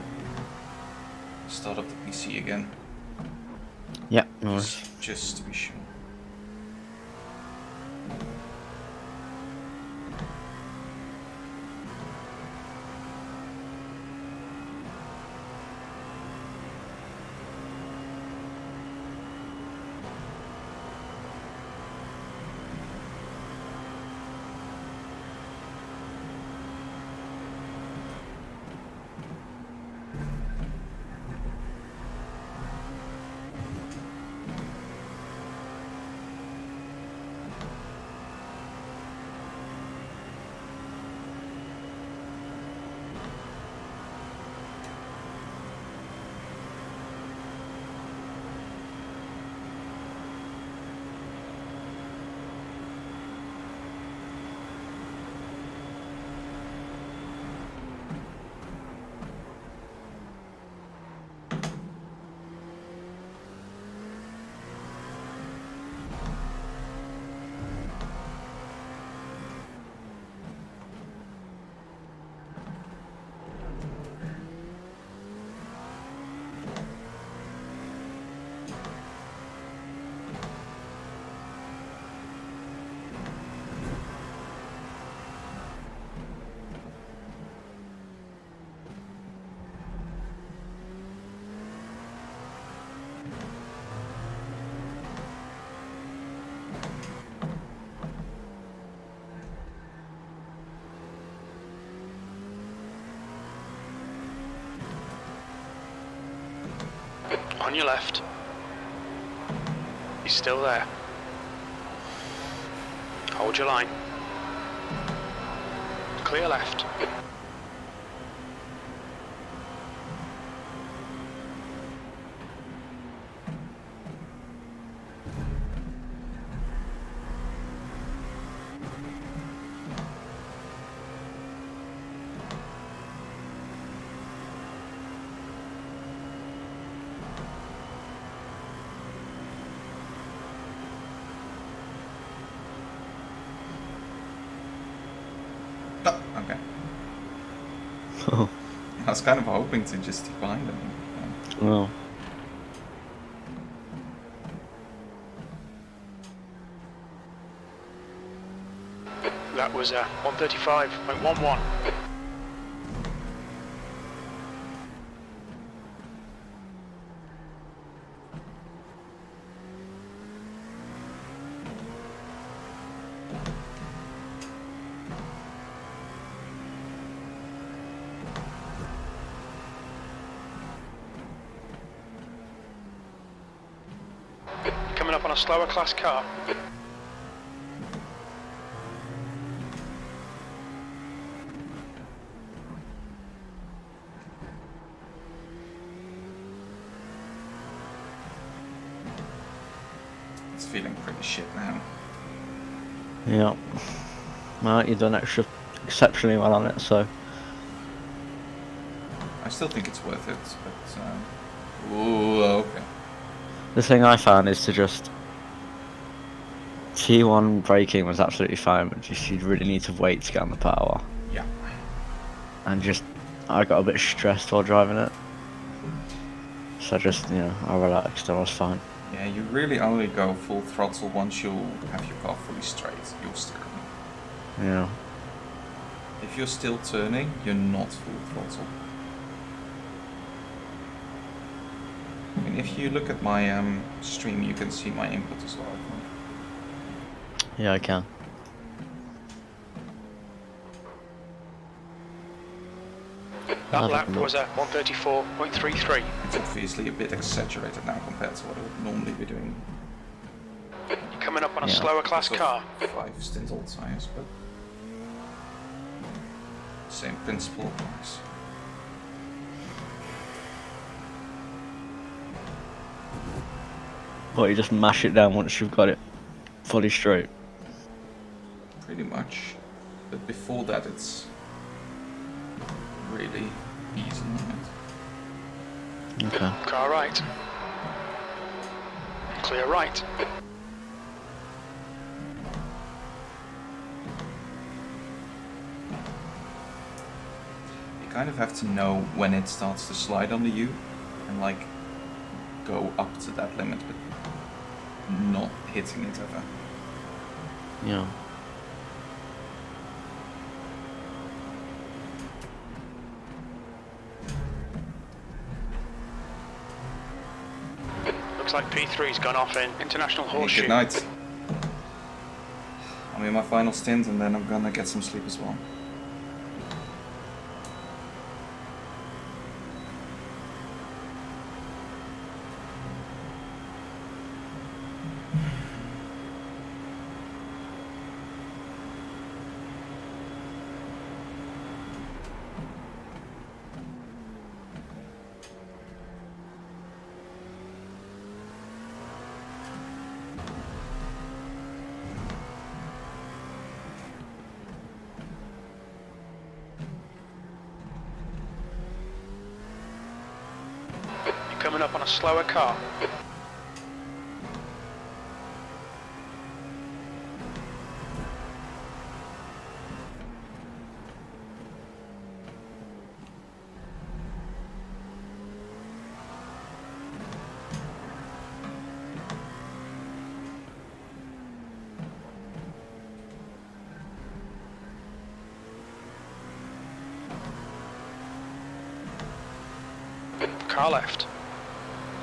start up the PC again, Yeah, no worries. just to be sure. On your left. He's still there. Hold your line. Clear left. Oh, okay. I was kind of hoping to just stick behind them. Well, That was 135.11. Coming up on a slower class car. It's feeling pretty shit now. yeah. Well, you've done exceptionally well on it, so. I still think it's worth it, but ooh, okay. The thing I found is to just T1 braking was absolutely fine, but just you really need to wait to get on the power. Yeah. And just I got a bit stressed while driving it, so just I relaxed and I was fine. Yeah, you really only go full throttle once you have your car fully straight. You're steering. Yeah. If you're still turning, you're not full throttle. I mean, if you look at my stream, you can see my input as well, I think. Yeah, I can. That lap was 134.33. It's obviously a bit exaggerated now compared to what I would normally be doing. You're coming up on a Yeah. slower class So car. 5 stints old tires, but same principle applies. But you just mash it down once you've got it fully straight. Pretty much. But before that, it's really easy on it. Okay. Car right. Clear right. You kind of have to know when it starts to slide on the U and like go up to that limit, but not hitting it ever. Yeah. Looks like P3's gone off in International Horseshoe. Good night. I'm in my final stint and then I'm gonna get some sleep as well. You're coming up on a slower car. Car left.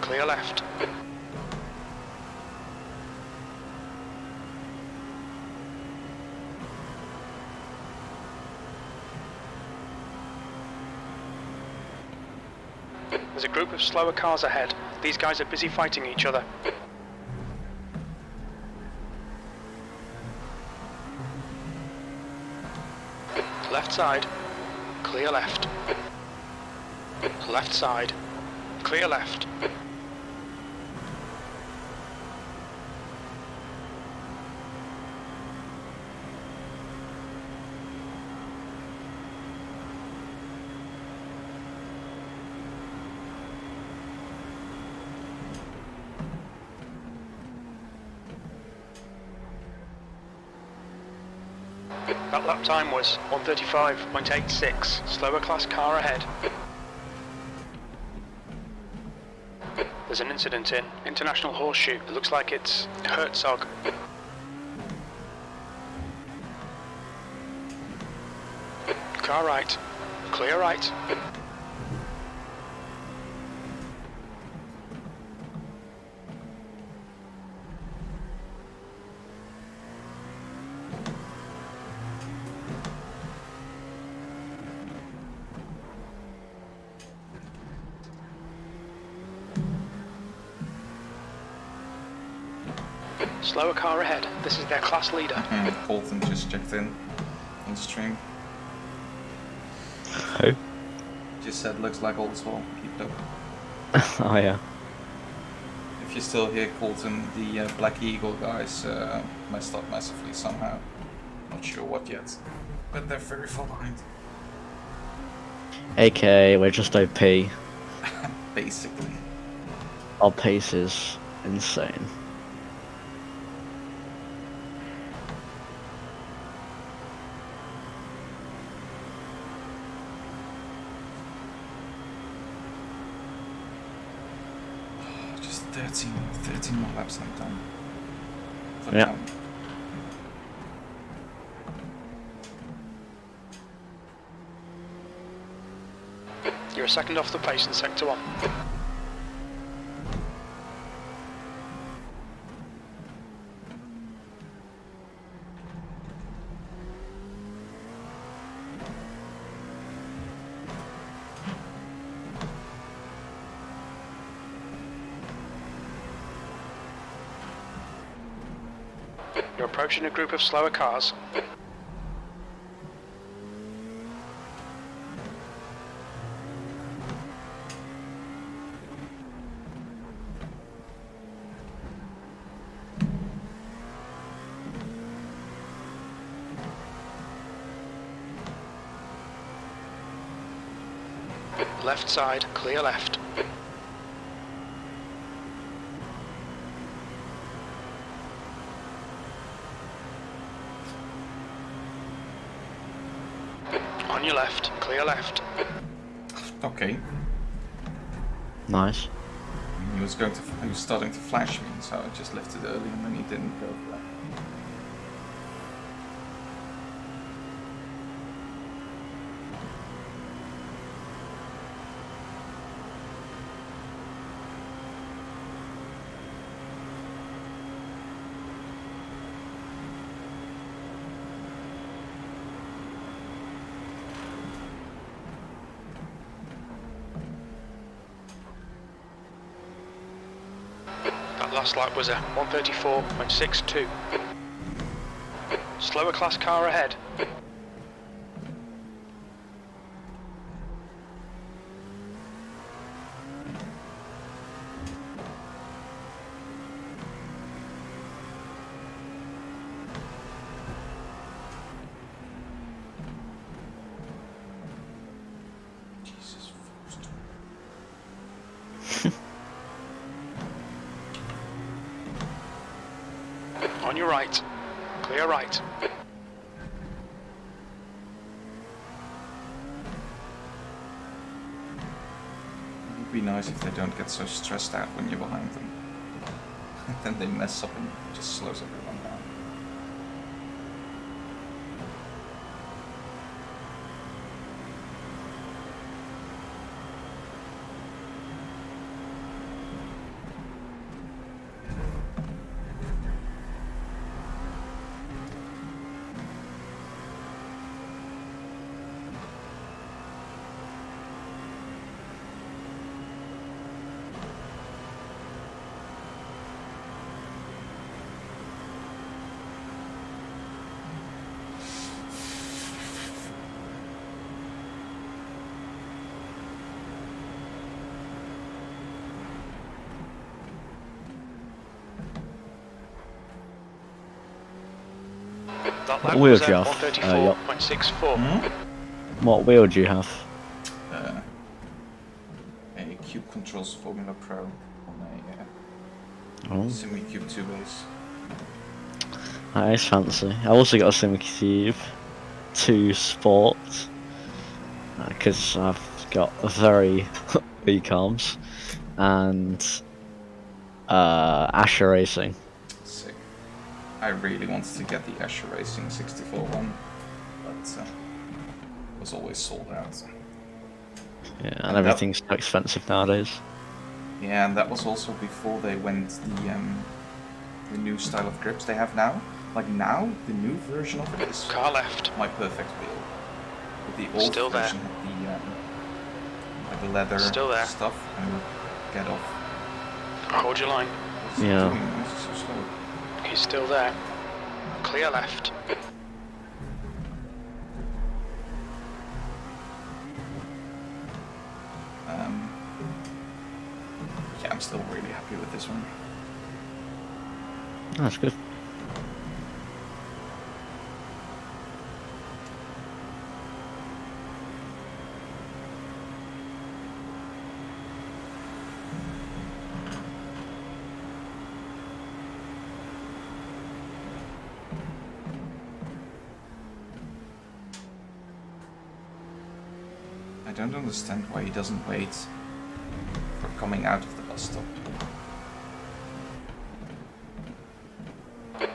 Clear left. There's a group of slower cars ahead. These guys are busy fighting each other. Left side. Clear left. Left side. Clear left. That lap time was 1:35.86. Slower class car ahead. There's an incident in International Horseshoe. It looks like it's Herzog. Car right. Clear right. Slower car ahead. This is their class leader. Colton just checked in on stream. Who? Just said looks like all is well. Keep it up. Oh yeah. If you're still here, Colton, the Black Eagle guys messed up massively somehow. Not sure what yet, but they're very far behind. AK, we're just OP. Basically. Our pace is insane. Just 13 more laps and I'm done. For Yeah. now. You're a second off the pace in sector 1. You're approaching a group of slower cars. Left side, clear left. On your left, clear left. Okay. Nice. He was starting to flash me, so I just left it early and then he didn't go for that. That last lap was a 1:34.62. Slower class car ahead. Jesus Christ. On your right, clear right. It would be nice if they don't get so stressed out when you're behind them. Then they mess up and it just slows everyone down. That What lap wheel was do you at have? 134.64. What wheel do you have? A Cube Controls Formula Pro on a Oh, SimiCube 2 base. that is fancy. I also got a SimCube 2 Sport because I've got a very weak arms and Asher Racing. Sick. I really wanted to get the Asher Racing 64 one, but it was always sold out. Yeah, and And everything's so expensive nowadays. Yeah, and that was also before they went the new style of grips they have now. Like now, the new version of it is Car left. my perfect wheel. But the old Still there. version had the leather Still there. stuff and would get off. Hold your line. What's it Yeah. doing? Why is it so slow? He's still there. Clear left. Yeah, I'm still really happy with this one. That's good. I don't understand why he doesn't wait for coming out of the bus stop.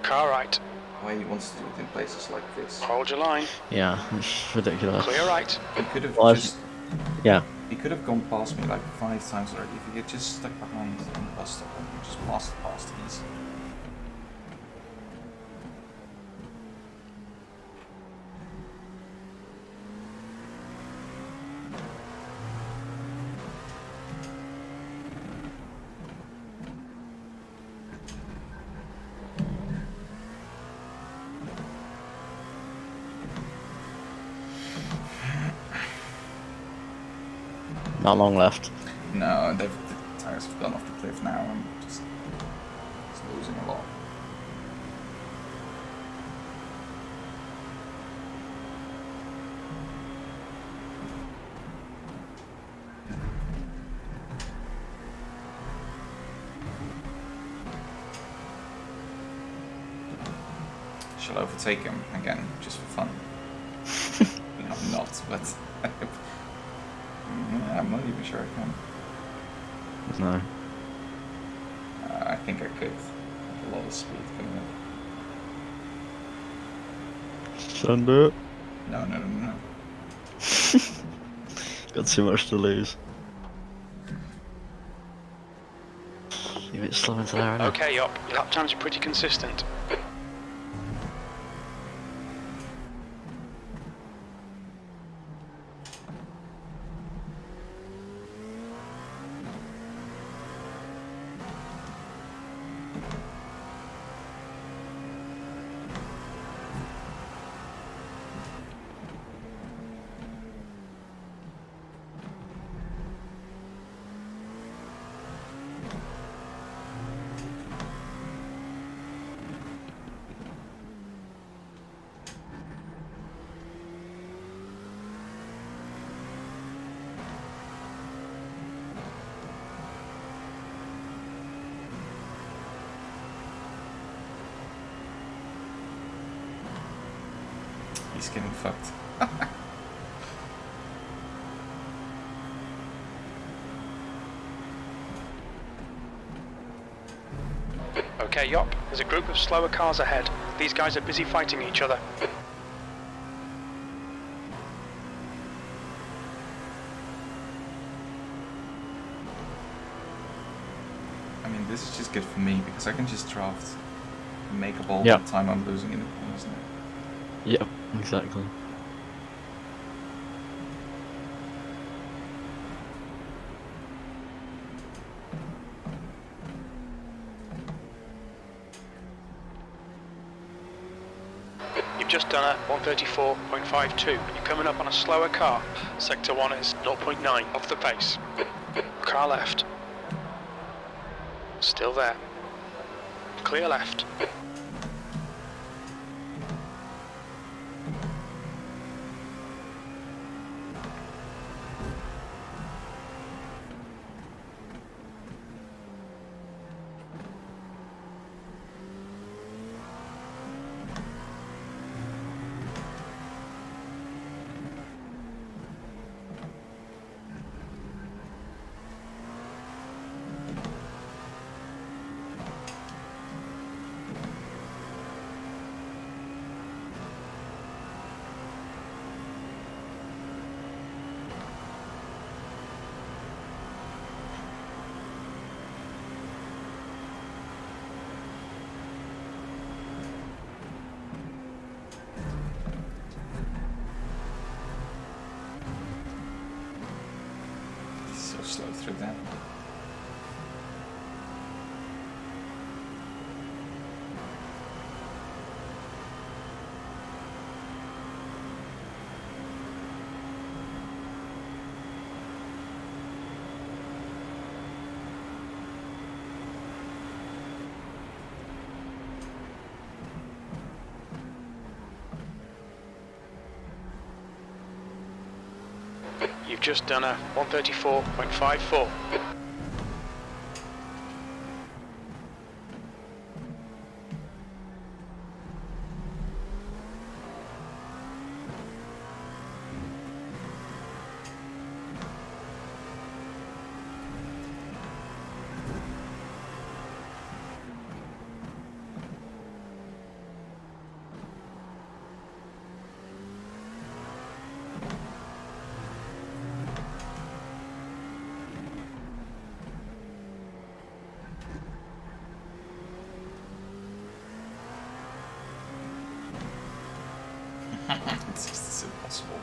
Car right. Why he wants to do it in places like this. Hold your line. Yeah, it's ridiculous. Clear right. He could have Well, just... Yeah. He could have gone past me like 5 times already if he had just stuck behind in the bus stop and just passed easy. Not long left. No, the tires have gone off the cliff now. I'm just losing a lot. Shall I overtake him again, just for fun? No, I'm not, but yeah, I'm not even sure I can. No. I think I could. A lot of speed coming up. Send it. No. Got too much to lose. You're a bit slow into there, aren't you? Okay, up. Your lap times are pretty consistent. He's getting fucked. Okay, Yop. There's a group of slower cars ahead. These guys are busy fighting each other. I mean, this is just good for me because I can just draft and make up all Yeah. the time I'm losing in the corners now. Yep, exactly. You've just done a 134.52. You're coming up on a slower car. Sector 1 is 0.9 off the pace. Car left. Still there. Clear left. to slow through that. You've just done a 134.54. It's impossible.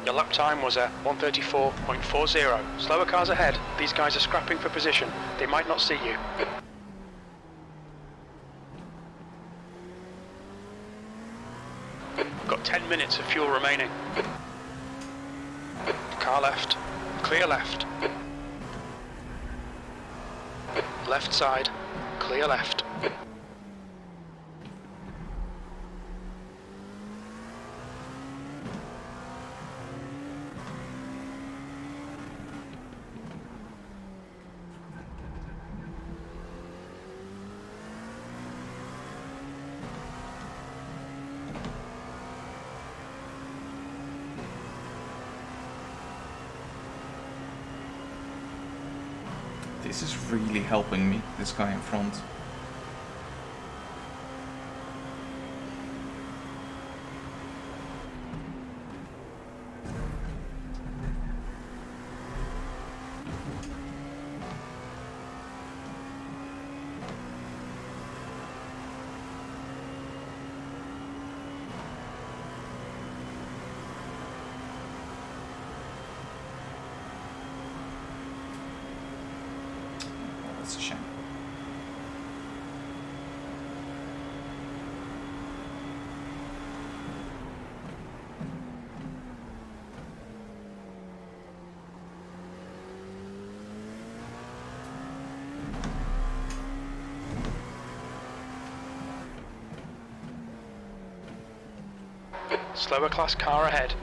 Your lap time was a 134.40. Slower cars ahead. These guys are scrapping for position. They might not see you. Got 10 minutes of fuel remaining. Car left. Clear left. Left side. Clear left. This is really helping me, this guy in front. That's a shame. Slower class car ahead.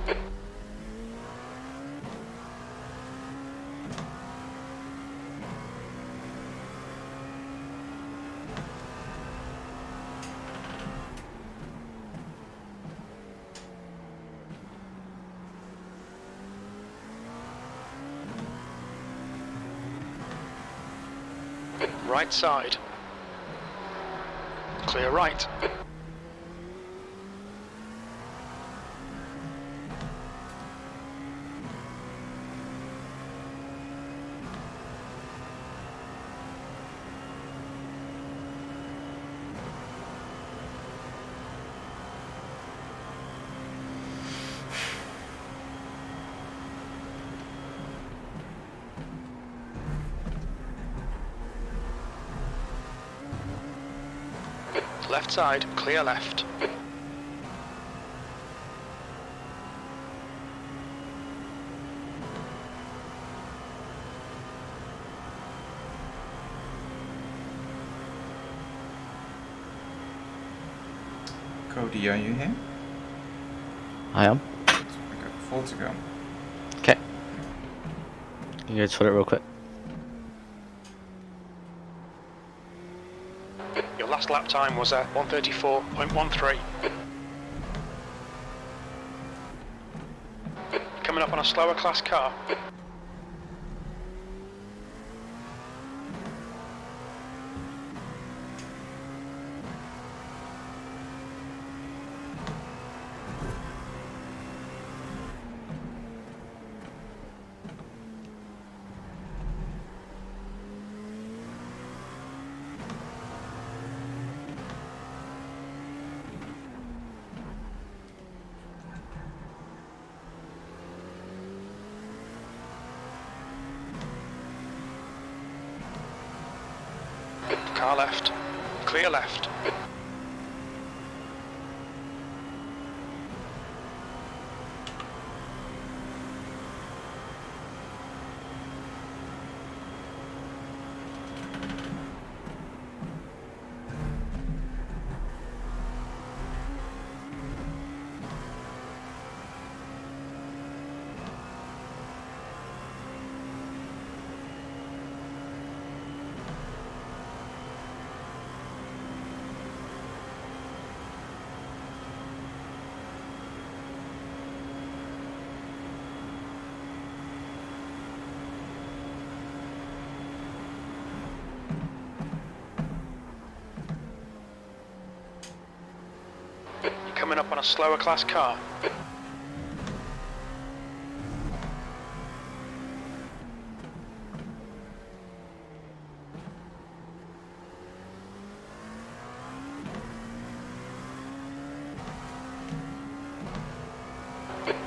Right side. Clear right. Left side, clear left. Cody, are you here? I am. Okay, 4 to go. Okay. You go to it real quick. Your last lap time was at 1:34.13. Coming up on a slower class car. Car left. Clear left. You're coming up on a slower class car.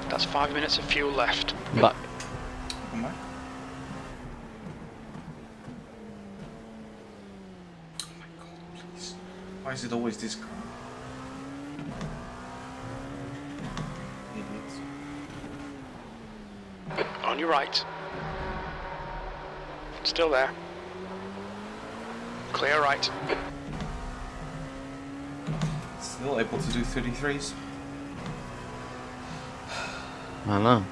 That's 5 minutes of fuel left. Back. Come back. Oh my god, please. Why is it always this car? Idiots. On your right. Still there. Clear right. Still able to do 33s. I know.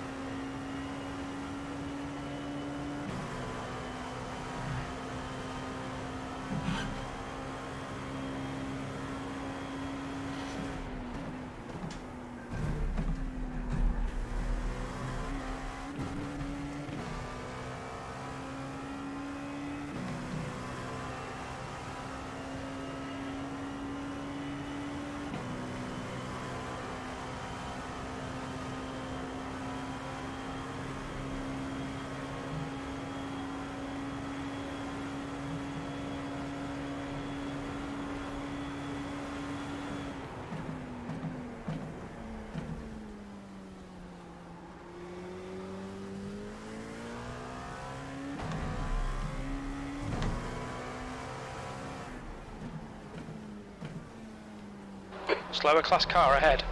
Slower class car ahead.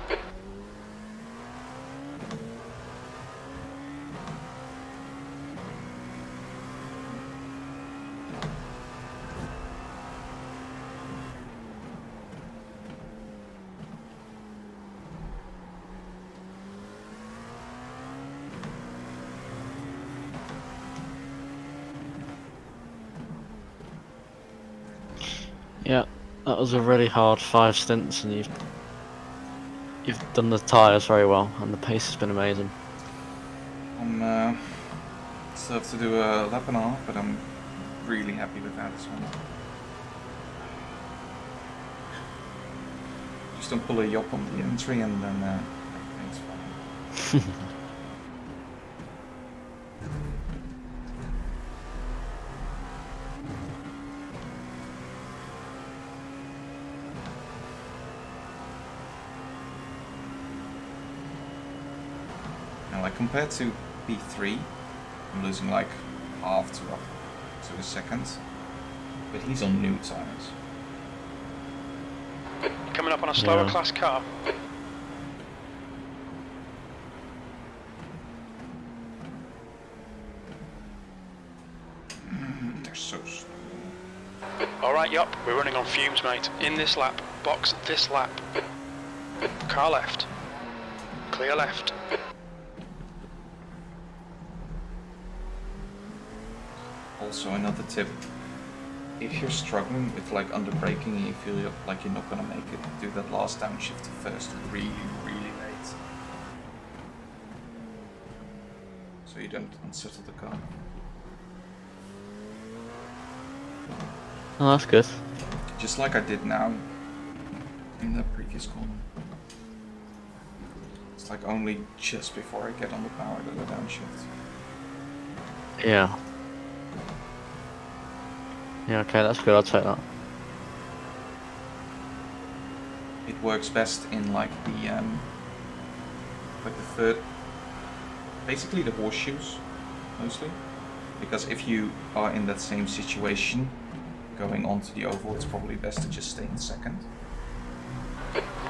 Yeah, that was a really hard 5 stints, and you've done the tyres very well, and the pace has been amazing. I'm still have to do a lap and a half, but I'm really happy with that as well. Just don't pull a yop on the entry and then everything's fine. Now, like compared to P3, I'm losing like half to a second, but he's on new tires. Coming up on a slower Yeah. class car. They're so slow. Alright, yup, we're running on fumes, mate. In this lap. Box this lap. Car left. clear left. Also, another tip: if you're struggling with like under braking and you feel like you're not gonna make it, do that last downshift first, really late, so you don't unsettle the car. Oh, that's good. Just like I did now in the previous corner. It's like only just before I get on the power that I downshift. Yeah. Yeah, okay, that's good, I'll take that. It works best in like the third, basically the horseshoes, mostly. Because if you are in that same situation, going onto the oval, it's probably best to just stay in second.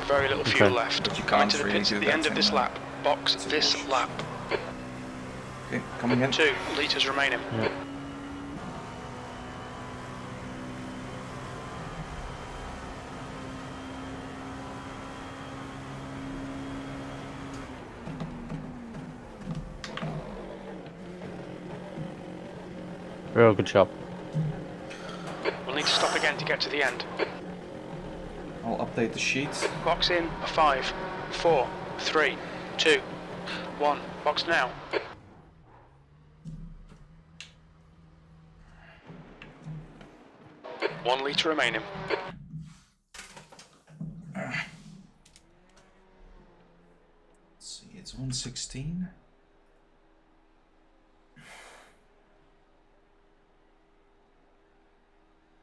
Very little fuel left. But you Coming can't to the really pits do at the that end of in, this lap. Box it's a this horseshoes. lap. Okay, coming in. 2 litres remaining. Yeah. Real good job. We'll need to stop again to get to the end. I'll update the sheet. Box in, 5, 4, 3, 2, 1. Box now. One litre remaining. Let's see, it's 116.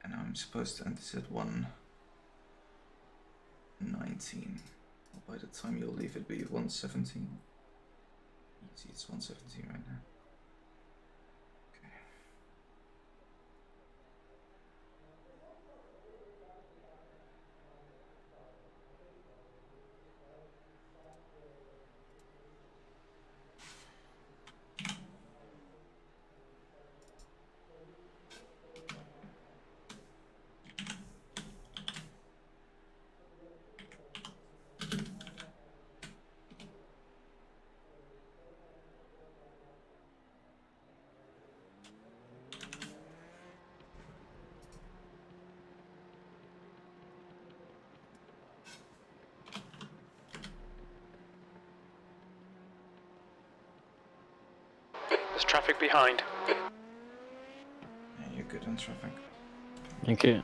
And I'm supposed to enter at 119. Well, by the time you'll leave it be 117. Easy, it's 117 right now. Okay. There's traffic behind. Yeah, you're good on traffic. Thank you.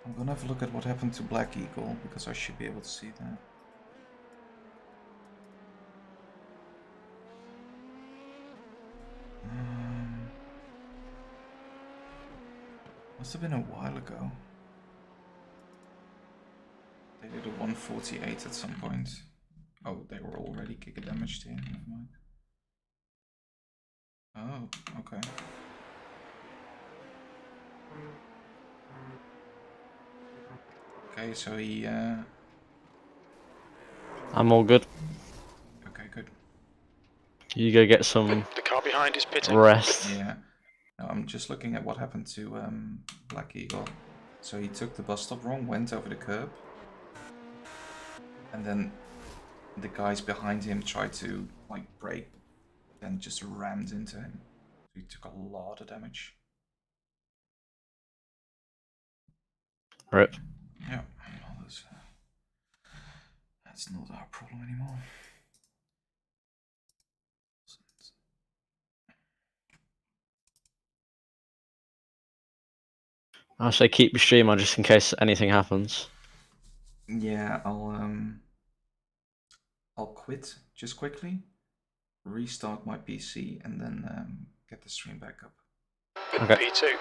I'm gonna have a look at what happened to Black Eagle, because I should be able to see that. Must have been a while ago. They did a 148 at some point. Oh, they were already giga damaged here, never mind. Oh, okay. Okay, so he, I'm all good. okay, good. You go get some The car behind is pitting. rest. Yeah. No, I'm just looking at what happened to Black Eagle. So he took the bus stop wrong, went over the curb, and then the guys behind him tried to like brake, then just rammed into him. So he took a lot of damage. Rip. Yeah, well, that's not our problem anymore. I'll say keep your stream on just in case anything happens. Yeah, I'll quit just quickly, restart my PC, and then get the stream back up. Okay. P2.